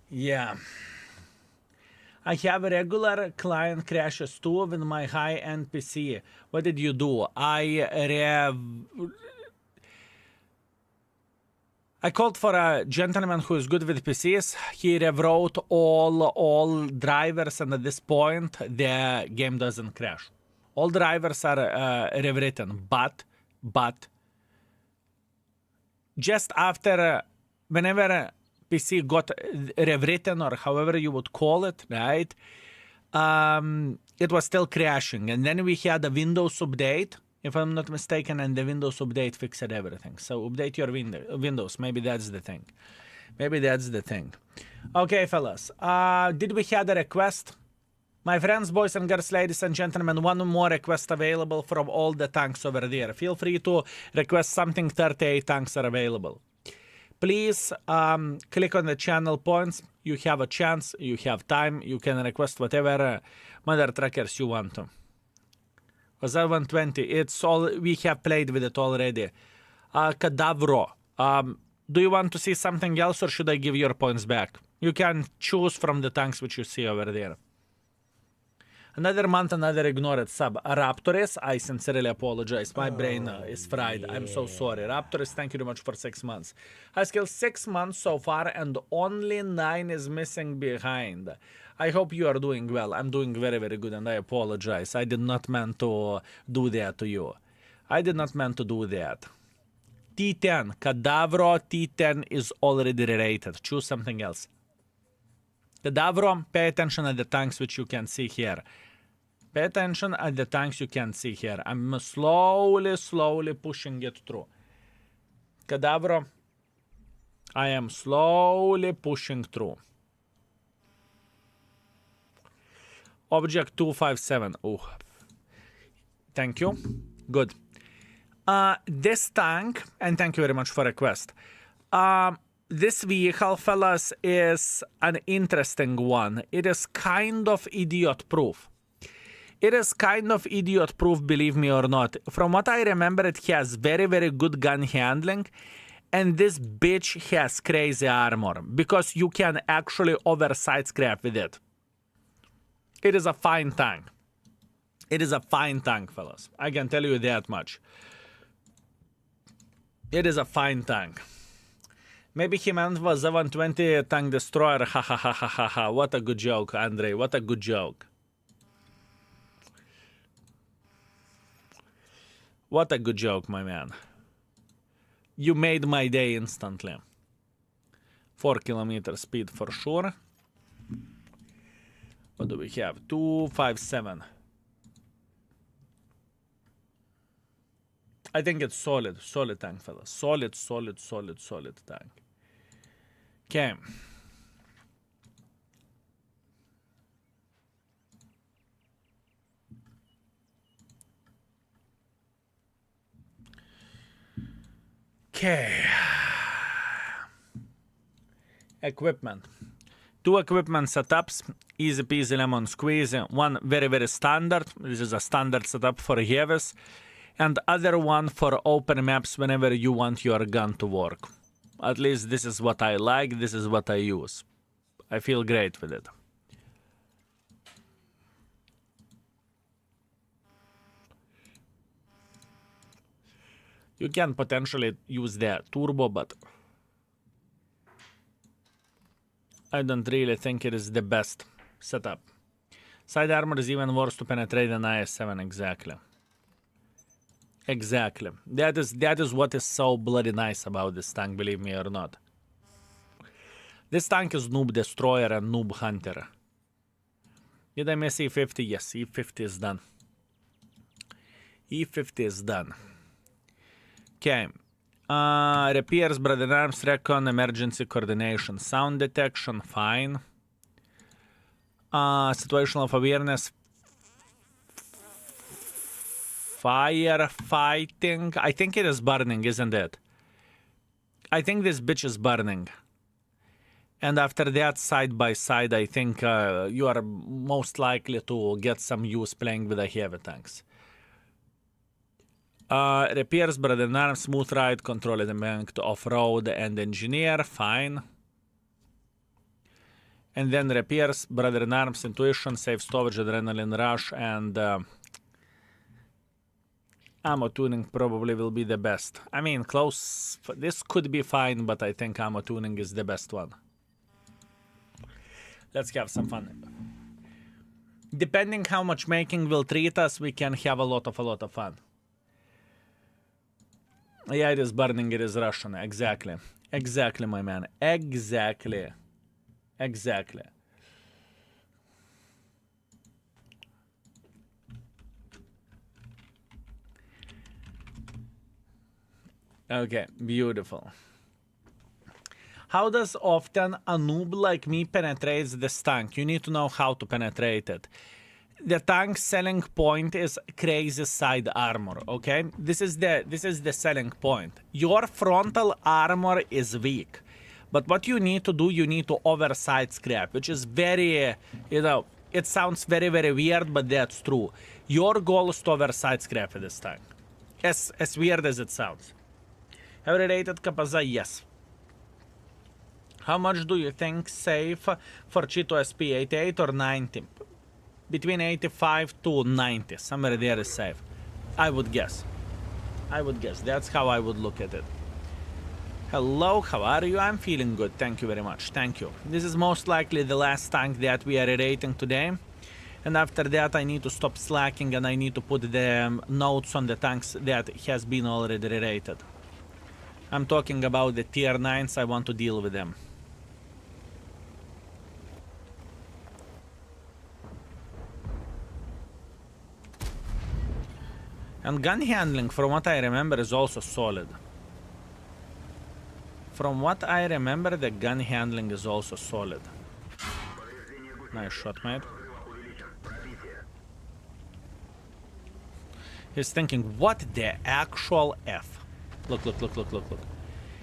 Yeah. I have regular client crashes too with my high-end PC. What did you do? I called for a gentleman who is good with PCs. He rewrote all drivers, and at this point, the game doesn't crash. All drivers are rewritten, but just after, whenever PC got rewritten, or however you would call it, right? It was still crashing, and then we had a Windows update, if I'm not mistaken, and the Windows update fixed everything. So update your Windows. Maybe that's the thing. Okay, fellas. Did we have a request? My friends, boys and girls, ladies and gentlemen, one more request available from all the tanks over there. Feel free to request something. 38 tanks are available. Please click on the channel points. You have a chance. You have time. You can request whatever mother truckers you want to. Was that 120? It's all, we have played with it already. Cadavro. Do you want to see something else, or should I give your points back? You can choose from the tanks which you see over there. Another month, another ignored sub. Raptors, I sincerely apologize. My brain is fried. I'm so sorry. Raptors, thank you very much for 6 months. I skilled 6 months so far, and only 9 is missing behind. I hope you are doing well. I'm doing very, very good, and I apologize. I did not mean to do that to you. I did not mean to do that. T10, Cadavro, T10 is already rated. Choose something else. Cadavro, pay attention at the tanks which you can see here. Pay attention at the tanks you can see here. I'm slowly pushing it through. Cadavro, I am slowly pushing through. Object 257. Oh, thank you. Good. This tank, and thank you very much for request. This vehicle, fellas, is an interesting one. It is kind of idiot-proof. It is kind of idiot-proof, believe me or not. From what I remember, it has very, very good gun handling. And this bitch has crazy armor. Because you can actually oversight scrap with it. It is a fine tank. It is a fine tank, fellas. I can tell you that much. It is a fine tank. Maybe he meant was a 120 tank destroyer. Ha ha ha ha ha ha. What a good joke, Andre. What a good joke. What a good joke, my man. You made my day instantly. 4 kilometer speed for sure. What do we have? 257. I think it's solid. Solid tank, fellas. Solid, solid, solid, solid tank. Okay. Okay. Equipment. 2 equipment setups. Easy peasy lemon squeezy. One very, very standard. This is a standard setup for heavies. And other one for open maps whenever you want your gun to work. At least this is what I like. This is what I use. I feel great with it. You can potentially use the turbo, but I don't really think it is the best setup. Side armor is even worse to penetrate than IS-7, exactly. Exactly. That is what is so bloody nice about this tank, believe me or not. This tank is noob destroyer and noob hunter. Did I miss E50? Yes, E50 is done. E50 is done. Okay. Repairs, brother arms, recon, emergency coordination, sound detection, fine. Situational awareness, firefighting. I think it is burning, isn't it? I think this bitch is burning. And after that, side by side, I think you are most likely to get some use playing with the heavy tanks. Repairs, brother arms, smooth ride, control element, off-road, and engineer, fine. And then repairs, brother arms, intuition, safe storage, adrenaline rush, and ammo tuning probably will be the best. I mean, close. This could be fine, but I think ammo tuning is the best one. Let's have some fun. Depending how much making will treat us, we can have a lot of fun. Yeah, it is burning, it is Russian. Exactly. Exactly, my man. Exactly. Exactly. Okay, beautiful. How does often a noob like me penetrates this tank? You need to know how to penetrate it. The tank's selling point is crazy side armor, okay? This is the selling point. Your frontal armor is weak. But what you need to do, you need to oversight scrap, which is very, you know, it sounds very, very weird, but that's true. Your goal is to oversight scrap with this tank. As weird as it sounds. Have rated Kapaza? Yes. How much do you think safe for Cheeto SP? 88 or 90? Between 85 to 90. Somewhere there is safe. I would guess. I would guess. That's how I would look at it. Hello, how are you? I'm feeling good. Thank you very much. Thank you. This is most likely the last tank that we are rating today. And after that, I need to stop slacking and I need to put the notes on the tanks that has been already rated. I'm talking about the tier 9s. I want to deal with them. And gun handling, from what I remember, is also solid. From what I remember, the gun handling is also solid. Nice shot, mate. He's thinking, what the actual F? Look.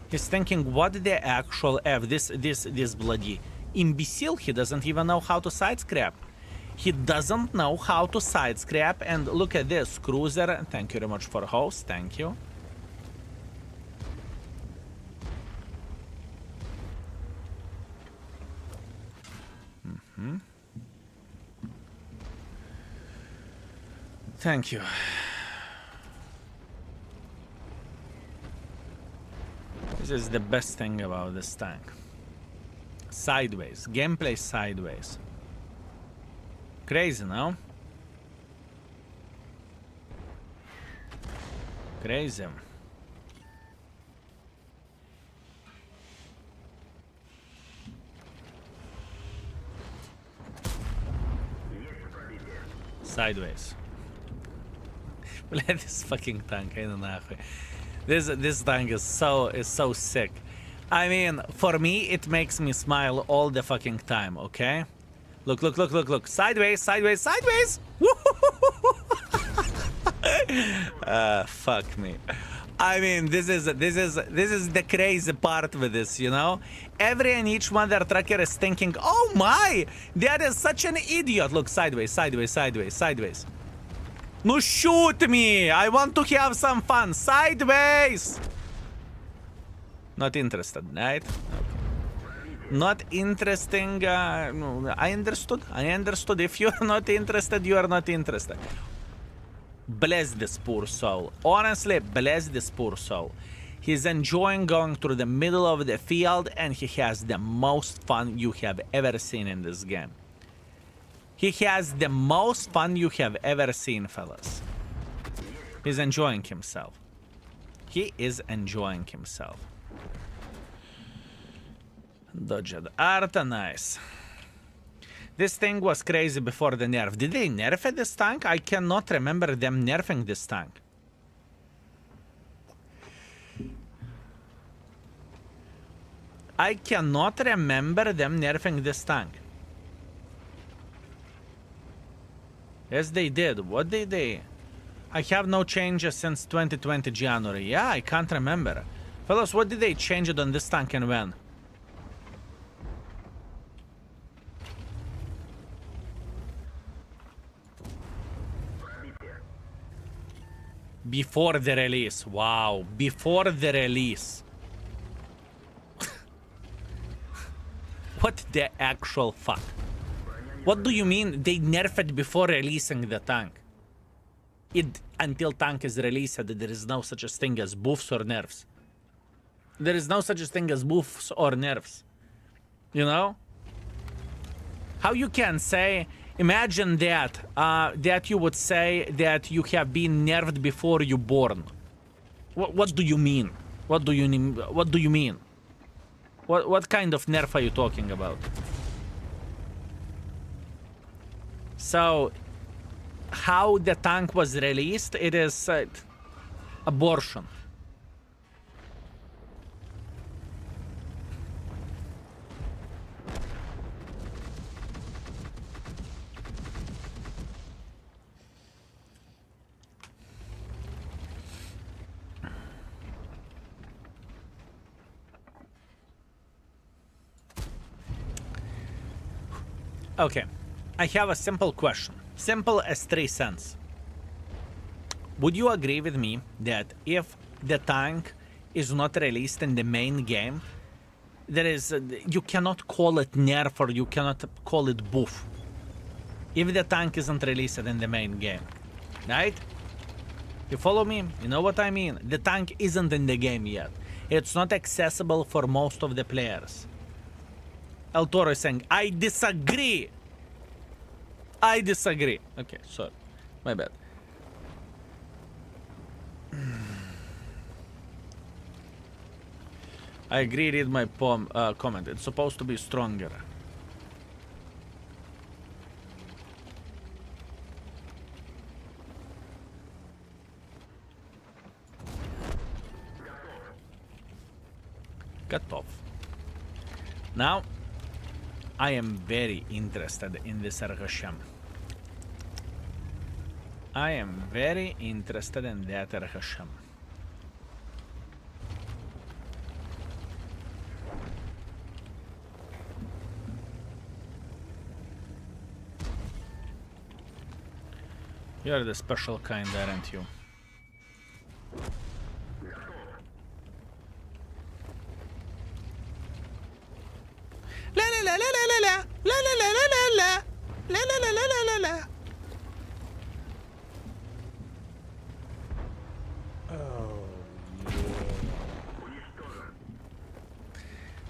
He's thinking, what the actual F? This bloody imbecile, he doesn't even know how to side scrap. He doesn't know how to side scrap, and look at this, cruiser. Thank you very much for host, thank you. Thank you. This is the best thing about this tank. Sideways. Gameplay sideways. Crazy, no? Crazy. Sideways. Let this fucking tank, I don't know. This tank is so sick. I mean, for me, it makes me smile all the fucking time, okay? Look. Sideways. Fuck me. I mean, this is the crazy part with this, you know? Every and each mother trucker is thinking, oh my, that is such an idiot. Look, sideways. No, shoot me! I want to have some fun. Sideways! Not interested, right? Okay. Not interesting. No, I understood. If you're not interested, you are not interested. Bless this poor soul. Honestly, bless this poor soul. He's enjoying going through the middle of the field, and he has the most fun you have ever seen in this game. He has the most fun you have ever seen, fellas. He's enjoying himself. He is enjoying himself. Dodged art, nice. This thing was crazy before the nerf. Did they nerf this tank? I cannot remember them nerfing this tank. I cannot remember them nerfing this tank. Yes, they did. What did they? I have no changes since 2020 January. Yeah, I can't remember. Fellas, what did they change it on this tank and when? Before the release. Wow. Before the release. What the actual fuck? What do you mean they nerfed before releasing the tank? Until tank is released, there is no such a thing as buffs or nerfs. There is no such a thing as buffs or nerfs. You know? How you can say, imagine that, that you would say that you have been nerfed before you born. What do you mean? What do you mean? What kind of nerf are you talking about? So, how the tank was released, it is abortion. Okay, I have a simple question. Simple as 3 cents. Would you agree with me that if the tank is not released in the main game, there is you cannot call it nerf or you cannot call it buff if the tank isn't released in the main game, right? You follow me? You know what I mean? The tank isn't in the game yet. It's not accessible for most of the players. El Toro is saying, I disagree. I disagree. Okay, sorry. My bad. I agree, read my poem, comment. It's supposed to be stronger. Cut off. Now, I am very interested in this Argasham. I am very interested in that, Hashem. You're the special kind, aren't you? La la la la la la la la la la la la la la la la la la. Oh,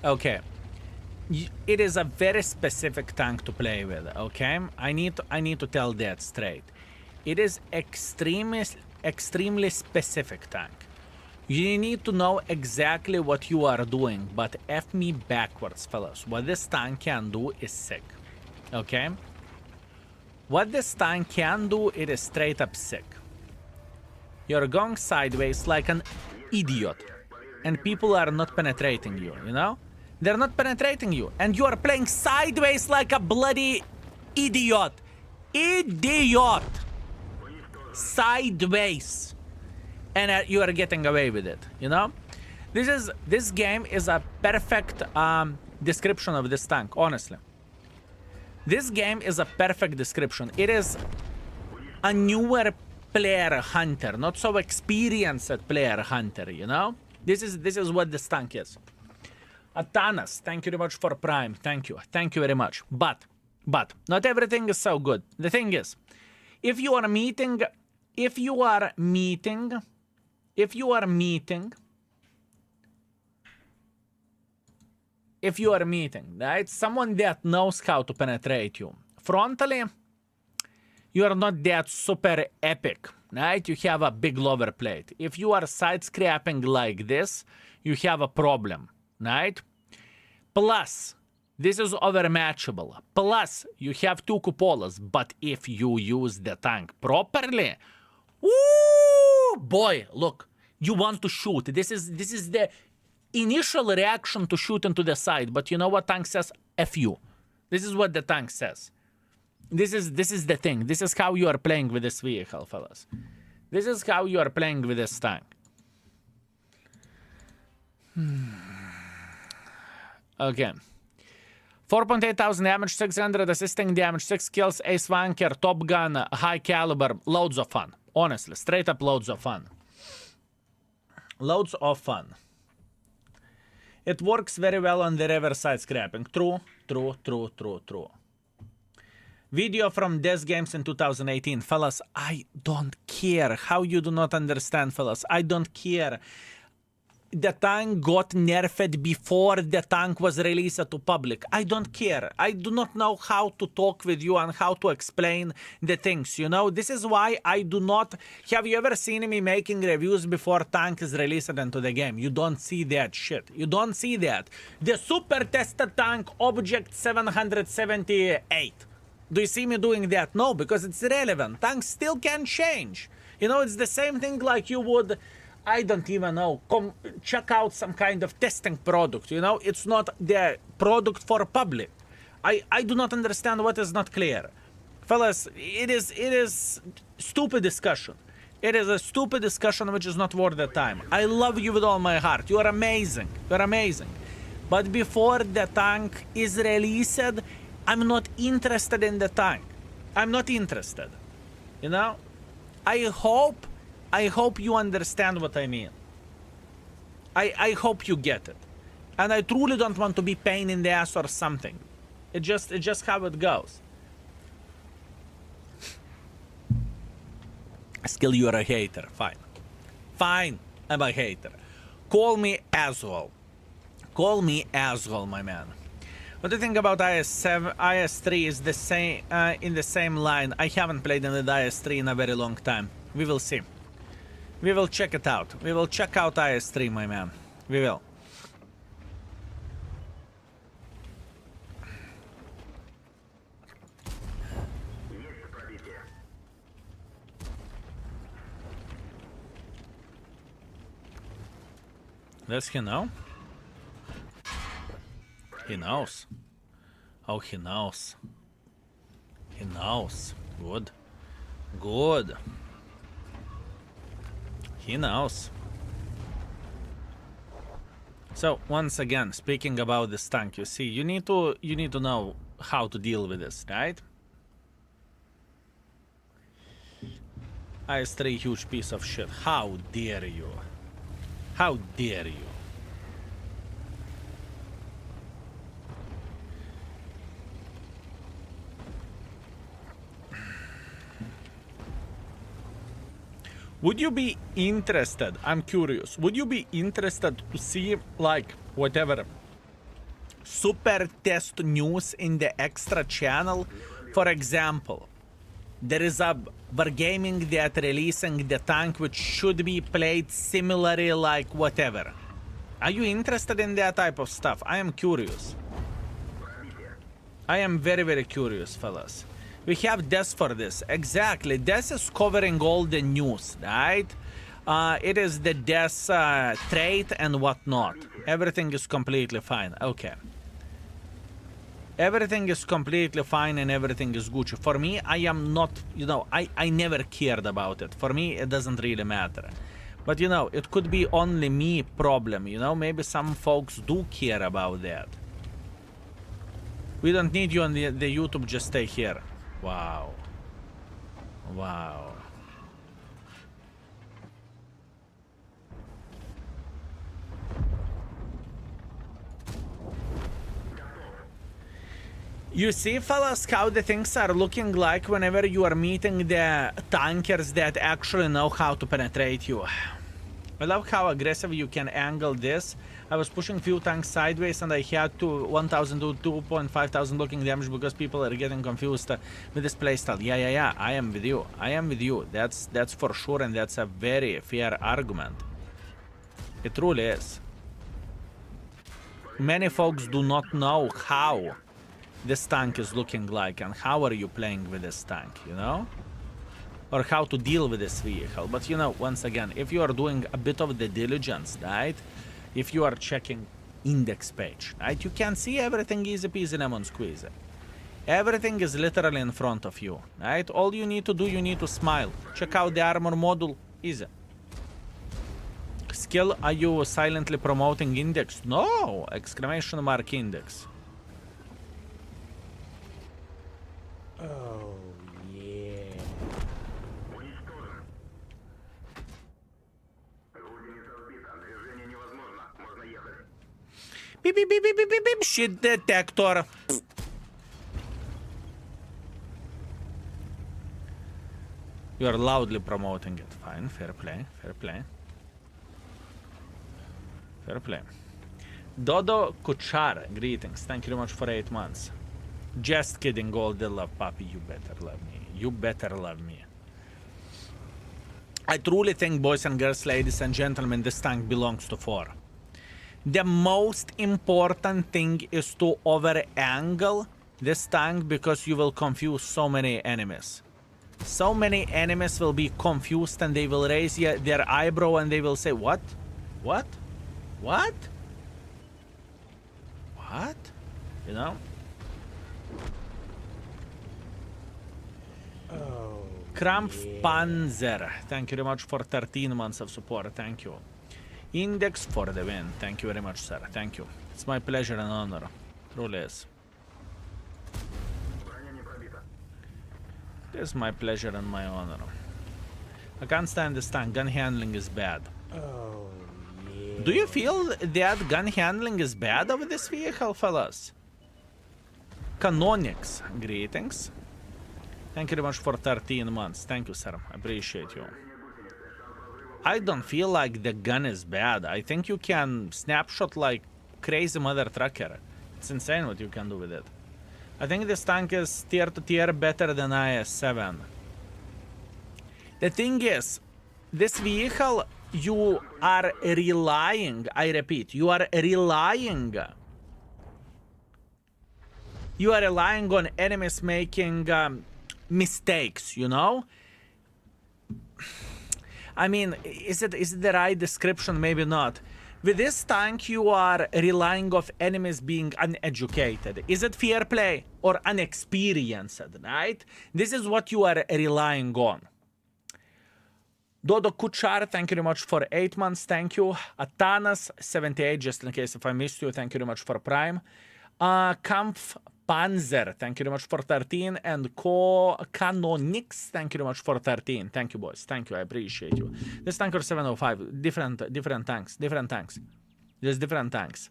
yeah. Okay. It is a very specific tank to play with, okay? I need to tell that straight. It is extremely specific tank. You need to know exactly what you are doing, but F me backwards, fellas. What this tank can do is sick, okay? What this tank can do, it is straight up sick. You're going sideways like an idiot, and people are not penetrating you, you know? They're not penetrating you, and you are playing sideways like a bloody idiot. Idiot! Sideways. And you are getting away with it, you know? This game is a perfect description of this tank, honestly. This game is a perfect description. It is a newer player hunter, not so experienced player hunter, you know? This is what this tank is. Atanas, thank you very much for Prime. Thank you very much. But not everything is so good. The thing is, if you are meeting, right, someone that knows how to penetrate you frontally, you are not that super epic, right? You have a big lower plate. If you are side scrapping like this, you have a problem, right? Plus, this is overmatchable. Plus, you have two cupolas, but if you use the tank properly, woo, boy, look, you want to shoot. This is the initial reaction to shoot into the side, but you know what tank says? F you. This is what the tank says. This is the thing. This is how you are playing with this vehicle, fellas. This is how you are playing with this tank. Okay. 4.8 thousand damage, 600 assisting damage, 6 kills, ace wanker, top gun, high caliber, loads of fun. Honestly, straight up loads of fun. Loads of fun. It works very well on the reverse side scrapping. True. Video from Death Games in 2018. Fellas, I don't care how you do not understand, fellas. I don't care. The tank got nerfed before the tank was released to public. I don't care. I do not know how to talk with you and how to explain the things, you know? This is why I do not... Have you ever seen me making reviews before tank is released into the game? You don't see that shit. You don't see that. The super tested tank object 778. Do you see me doing that? No, because it's irrelevant. Tanks still can change. You know, it's the same thing like you would... I don't even know, check out some kind of testing product, you know? It's not the product for public. I do not understand what is not clear. Fellas, it is stupid discussion. It is a stupid discussion which is not worth the time. I love you with all my heart. You are amazing. You are amazing. But before the tank is released, I'm not interested in the tank. I'm not interested. You know? I hope you understand what I mean. I hope you get it. And I truly don't want to be pain in the ass or something. It's just how it goes. Still, you're a hater. Fine. Fine, I'm a hater. Call me asshole. Call me asshole, my man. What do you think about IS-7? IS-3 is the same, in the same line. I haven't played in the IS-3 in a very long time. We will see. We will check it out. We will check out IS-3, my man. We will. Does he know? He knows. Oh, he knows. He knows. Good. Good. He knows. So once again, speaking about this tank, you see, you need to know how to deal with this, right? IS-3, huge piece of shit. How dare you? How dare you? Would you be interested, I'm curious, would you be interested to see, like, whatever, super test news in the extra channel? For example, there is a Wargaming that releasing the tank which should be played similarly like whatever. Are you interested in that type of stuff? I am curious. I am very, very curious, fellas. We have Des for this. Exactly. Des is covering all the news, right? It is the Des trait and whatnot. Everything is completely fine. Okay. Everything is completely fine and everything is Gucci. For me, I am not, you know, I never cared about it. For me, it doesn't really matter. But, you know, it could be only me problem, you know? Maybe some folks do care about that. We don't need you on the YouTube, just stay here. Wow. Wow. You see, fellas, how the things are looking like whenever you are meeting the tankers that actually know how to penetrate you. I love how aggressive you can angle this. I was pushing few tanks sideways and I had to 1,000 to 2,500 looking damage because people are getting confused with this playstyle. Yeah. I am with you. I am with you. That's for sure, and that's a very fair argument. It truly is. Many folks do not know how this tank is looking like and how are you playing with this tank, you know? Or how to deal with this vehicle. But you know, once again, if you are doing a bit of the diligence, right? If you are checking index page, right? You can see everything easy peasy lemon squeezy. Everything is literally in front of you, right? All you need to do, you need to smile. Check out the armor module, easy. Skill, are you silently promoting index? No! Exclamation mark index. Oh, yeah. Beep, beep, beep, beep, beep, beep, beep. Shit detector. You are loudly promoting it. Fine, fair play, fair play. Fair play. Dodo Kuchar, greetings. Thank you very much for 8 months. Just kidding, all the love, puppy. You better love me. You better love me. I truly think, boys and girls, ladies and gentlemen, this tank belongs to 4. The most important thing is to over-angle this tank because you will confuse so many enemies. So many enemies will be confused and they will raise their eyebrow and they will say, what? What? What? What? You know? Oh. Krampfpanzer, thank you very much for 13 months of support. Thank you. Index for the win. Thank you very much, sir. Thank you. It's my pleasure and honor. Truly is. It is my pleasure and my honor. I can't stand this tank. Gun handling is bad. Oh, yeah. Do you feel that gun handling is bad over this vehicle, fellas? Canonics, greetings. Thank you very much for 13 months. Thank you, sir. I appreciate you. I don't feel like the gun is bad. I think you can snapshot like crazy mother trucker. It's insane what you can do with it. I think this tank is tier to tier better than IS-7. The thing is, this vehicle, you are relying, I repeat, you are relying on enemies making mistakes, you know? I mean, is it the right description? Maybe not. With this tank, you are relying of enemies being uneducated. Is it fair play or unexperienced, right? This is what you are relying on. Dodo Kuchar, thank you very much for 8 months, thank you. Atanas, 78, just in case if I missed you, thank you very much for Prime. Kampf Panzer, thank you very much for 13. And Canonix, thank you very much for 13. Thank you, boys. Thank you, I appreciate you. This tanker 705, different tanks. There's different tanks.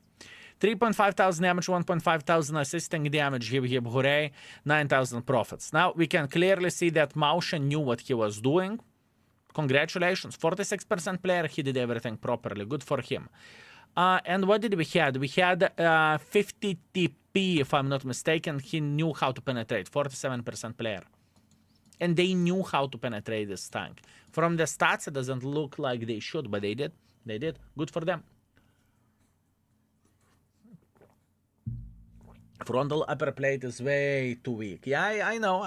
3.5 thousand damage, 1.5 thousand assisting damage, hip hip hooray, 9,000 profits. Now, we can clearly see that Mausha knew what he was doing. Congratulations, 46% player, he did everything properly, good for him. And what did we had? We had 50 TP, if I'm not mistaken. He knew how to penetrate, 47% player. And they knew how to penetrate this tank. From the stats, it doesn't look like they should, but they did. They did. Good for them. Frontal upper plate is way too weak. Yeah, I know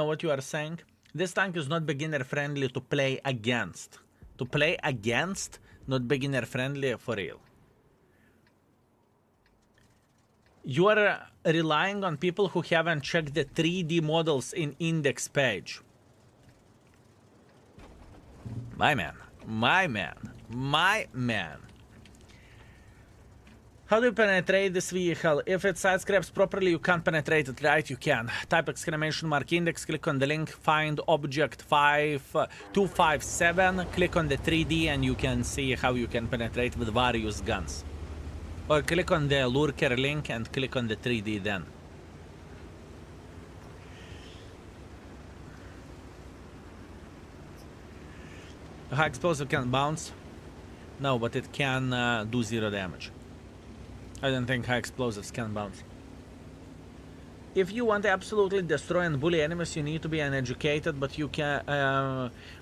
what you are saying. This tank is not beginner friendly to play against. To play against, not beginner friendly for real. You are relying on people who haven't checked the 3D models in index page. My man. How do you penetrate this vehicle? If it side scrapes properly, you can't penetrate it, right? You can. Type exclamation mark index, click on the link, find object 257, click on the 3D and you can see how you can penetrate with various guns. Or click on the lurker link and click on the 3D then. High explosive can bounce? No, but it can do 0 damage. I don't think high explosives can bounce. If you want to absolutely destroy and bully enemies, you need to be uneducated, but you can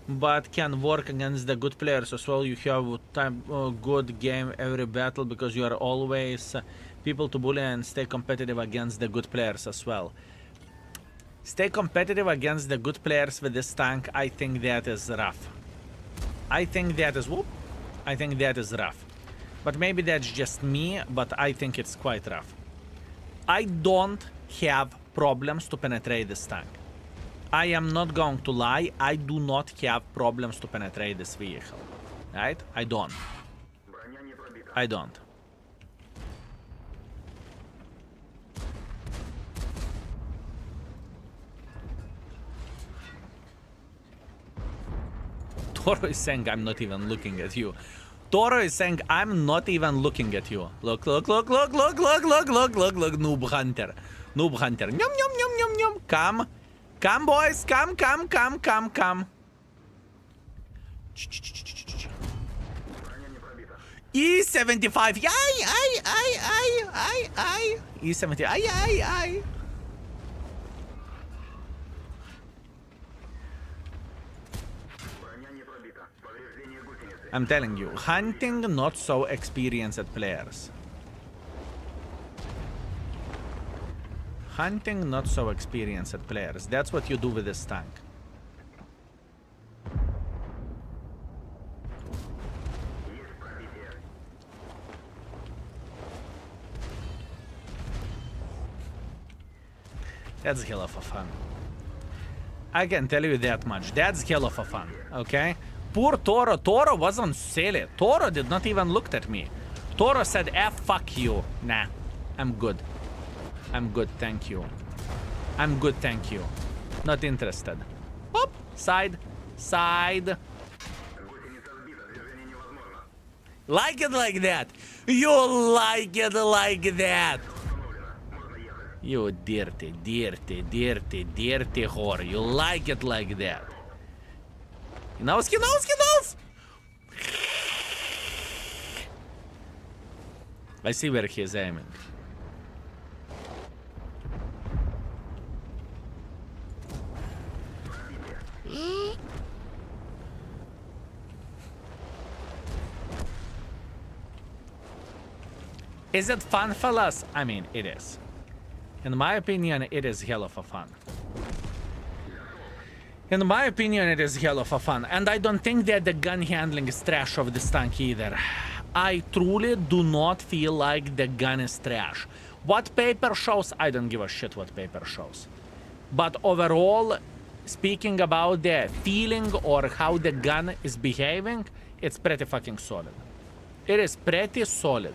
work against the good players as well. You have good game every battle because you are always people to bully and stay competitive against the good players as well. Stay competitive against the good players with this tank. I think that is rough. I think that is rough. But maybe that's just me, but I think it's quite rough. I don't have problems to penetrate this tank. I am not going to lie, I do not have problems to penetrate this vehicle. Right? I don't. Toro is saying I'm not even looking at you. Toro is saying, I'm not even looking at you. Look, noob hunter. Noob hunter. Nyum, nyum, nyum, nyum, nyum. Come, boys. Come. E75. Ay. E70. Ay. I'm telling you, hunting not so experienced players. Hunting not so experienced players. That's what you do with this tank. That's hell of a fun. I can tell you that much. That's hell of a fun, okay? Poor Toro. Toro wasn't silly. Toro did not even look at me. Toro said, fuck you. Nah, I'm good. Thank you. Not interested. Hop, side. Like it like that. You like it like that. You dirty whore. You like it like that. He knows. I see where he is aiming. Is it fun, fellas? I mean, it is. In my opinion, it is hell of a fun. And I don't think that the gun handling is trash of this tank either. I truly do not feel like the gun is trash. What paper shows, I don't give a shit what paper shows. But overall, speaking about the feeling or how the gun is behaving, it's pretty fucking solid. It is pretty solid.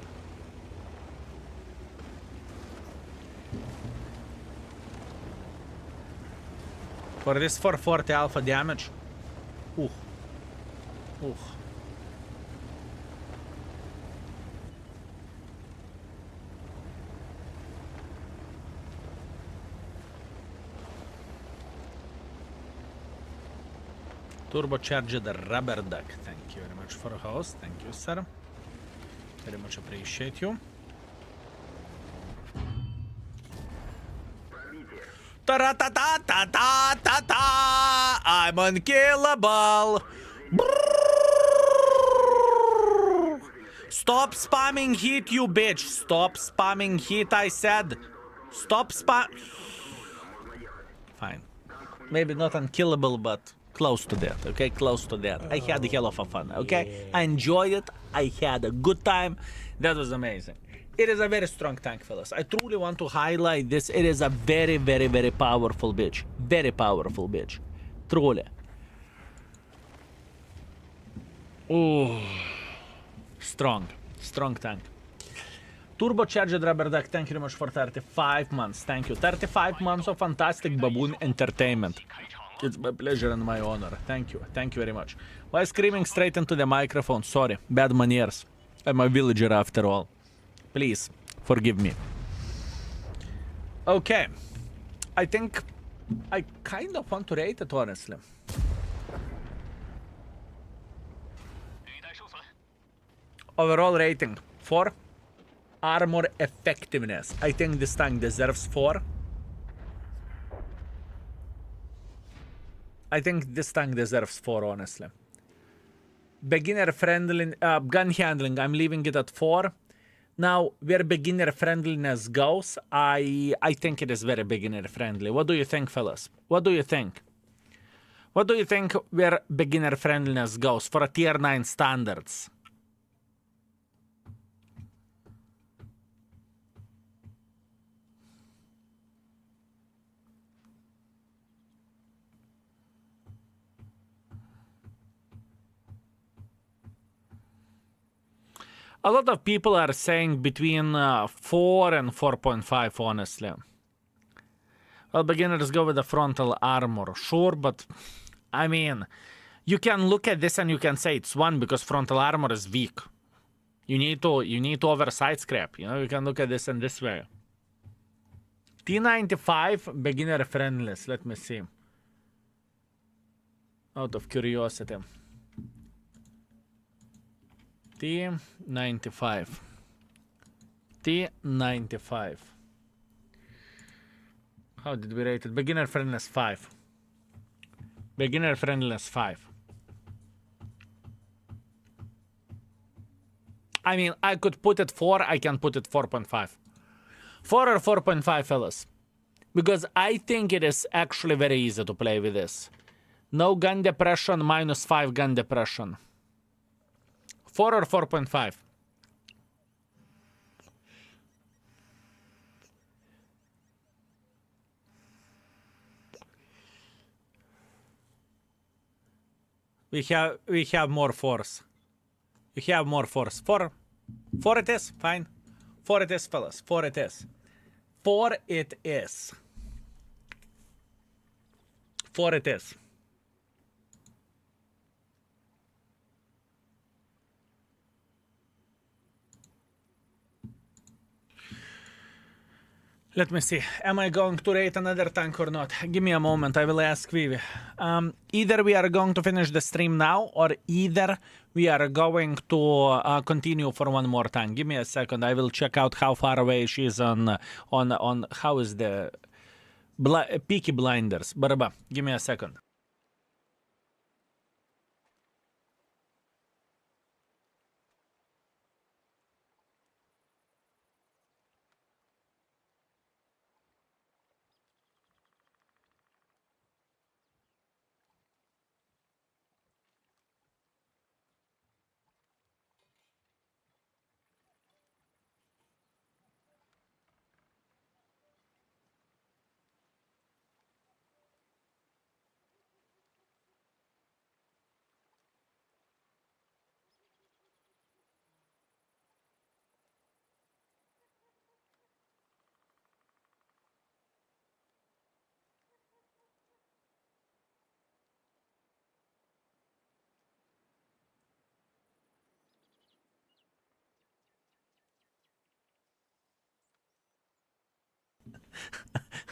For this 440 alpha damage. Ooh. Ooh. Turbocharged rubber duck. Thank you very much for a host. Thank you, sir. Very much appreciate you. Ta-ra-ta-ta-ta-ta-ta-ta! I'm unkillable! Stop spamming heat, you bitch! Stop spamming heat, I said! Stop spam... Fine. Maybe not unkillable, but close to that, okay? Close to that. I had a hell of a fun, okay? I enjoyed it. I had a good time. That was amazing. It is a very strong tank, fellas. I truly want to highlight this. It is a very, very, very powerful bitch. Very powerful bitch. Truly. Ooh. Strong. Strong tank. Turbocharged rubber duck, thank you very much for 35 months. Thank you. 35 months of fantastic baboon entertainment. It's my pleasure and my honor. Thank you. Thank you very much. Why screaming straight into the microphone? Sorry. Bad manners. I'm a villager after all. Please, forgive me. Okay. I think I kind of want to rate it, honestly. Overall rating, 4. Armor effectiveness. I think this tank deserves 4. I think this tank deserves 4, honestly. Beginner friendly, gun handling, I'm leaving it at 4. Now, where beginner friendliness goes, I think it is very beginner friendly. What do you think, fellas? What do you think? What do you think where beginner friendliness goes for a tier 9 standards? A lot of people are saying between 4 and 4.5, honestly. Well, beginners go with the frontal armor, sure, but I mean, you can look at this and you can say it's 1 because frontal armor is weak. You need to oversight scrap. You know, you can look at this in this way. T95 beginner friendless. Let me see. Out of curiosity. T95. T95. How did we rate it? Beginner friendliness 5. Beginner friendliness 5. I mean, I could put it 4, I can put it 4.5. 4 or 4.5, fellas. Because I think it is actually very easy to play with this. No gun depression, -5 gun depression. 4 or 4.5. We have more force. We have more force. 4 it is, fine. 4 it is, fellas. 4 it is. 4 it is. 4 it is. Let me see. Am I going to rate another tank or not? Give me a moment. I will ask Vivi. Either we are going to finish the stream now, or either we are going to continue for one more tank. Give me a second. I will check out how far away she is on how is the Peaky Blinders. Baraba, give me a second.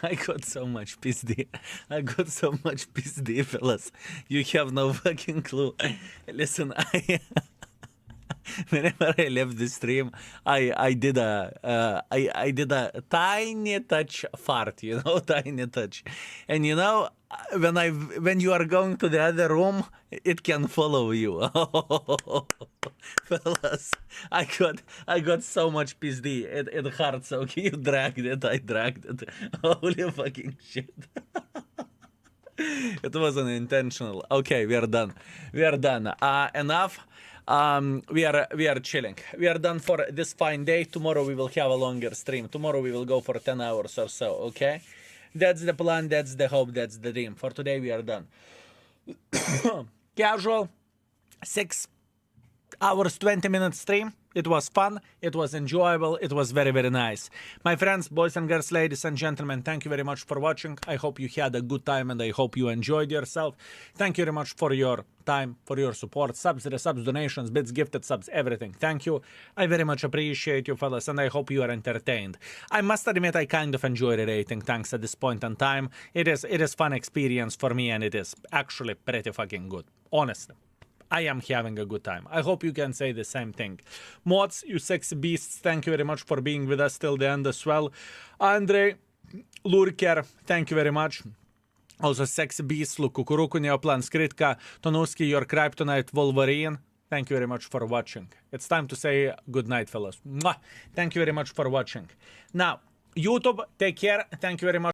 I got so much PSD. I got so much PSD, fellas. You have no fucking clue. Listen, whenever I left the stream, I did a tiny touch fart, you know, tiny touch. And you know, when you are going to the other room, it can follow you. Fellas, I got so much PSD. It hurts. Okay, you dragged it. I dragged it. Holy fucking shit. It wasn't intentional. Okay, we are done. We are done. Enough. We are chilling. We are done for this fine day. Tomorrow we will have a longer stream. Tomorrow we will go for 10 hours or so. Okay, that's the plan. That's the hope. That's the dream. For today we are done. Casual 6 hours 20 minutes stream. It was fun, it was enjoyable, it was very, very nice. My friends, boys and girls, ladies and gentlemen, thank you very much for watching. I hope you had a good time and I hope you enjoyed yourself. Thank you very much for your time, for your support, subs, resubs, donations, bits, gifted subs, everything. Thank you. I very much appreciate you, fellas, and I hope you are entertained. I must admit I kind of enjoy Rerating Tanks at this point in time. It is fun experience for me and it is actually pretty fucking good, honestly. I am having a good time. I hope you can say the same thing. Mods, you sexy beasts, thank you very much for being with us till the end as well. Andre, Lurker, thank you very much. Also, sexy beasts, Lukukuruku, Neoplan Skritka, Tonuski, your Kryptonite, Wolverine. Thank you very much for watching. It's time to say good night, fellas. Mwah. Thank you very much for watching. Now, YouTube, take care. Thank you very much.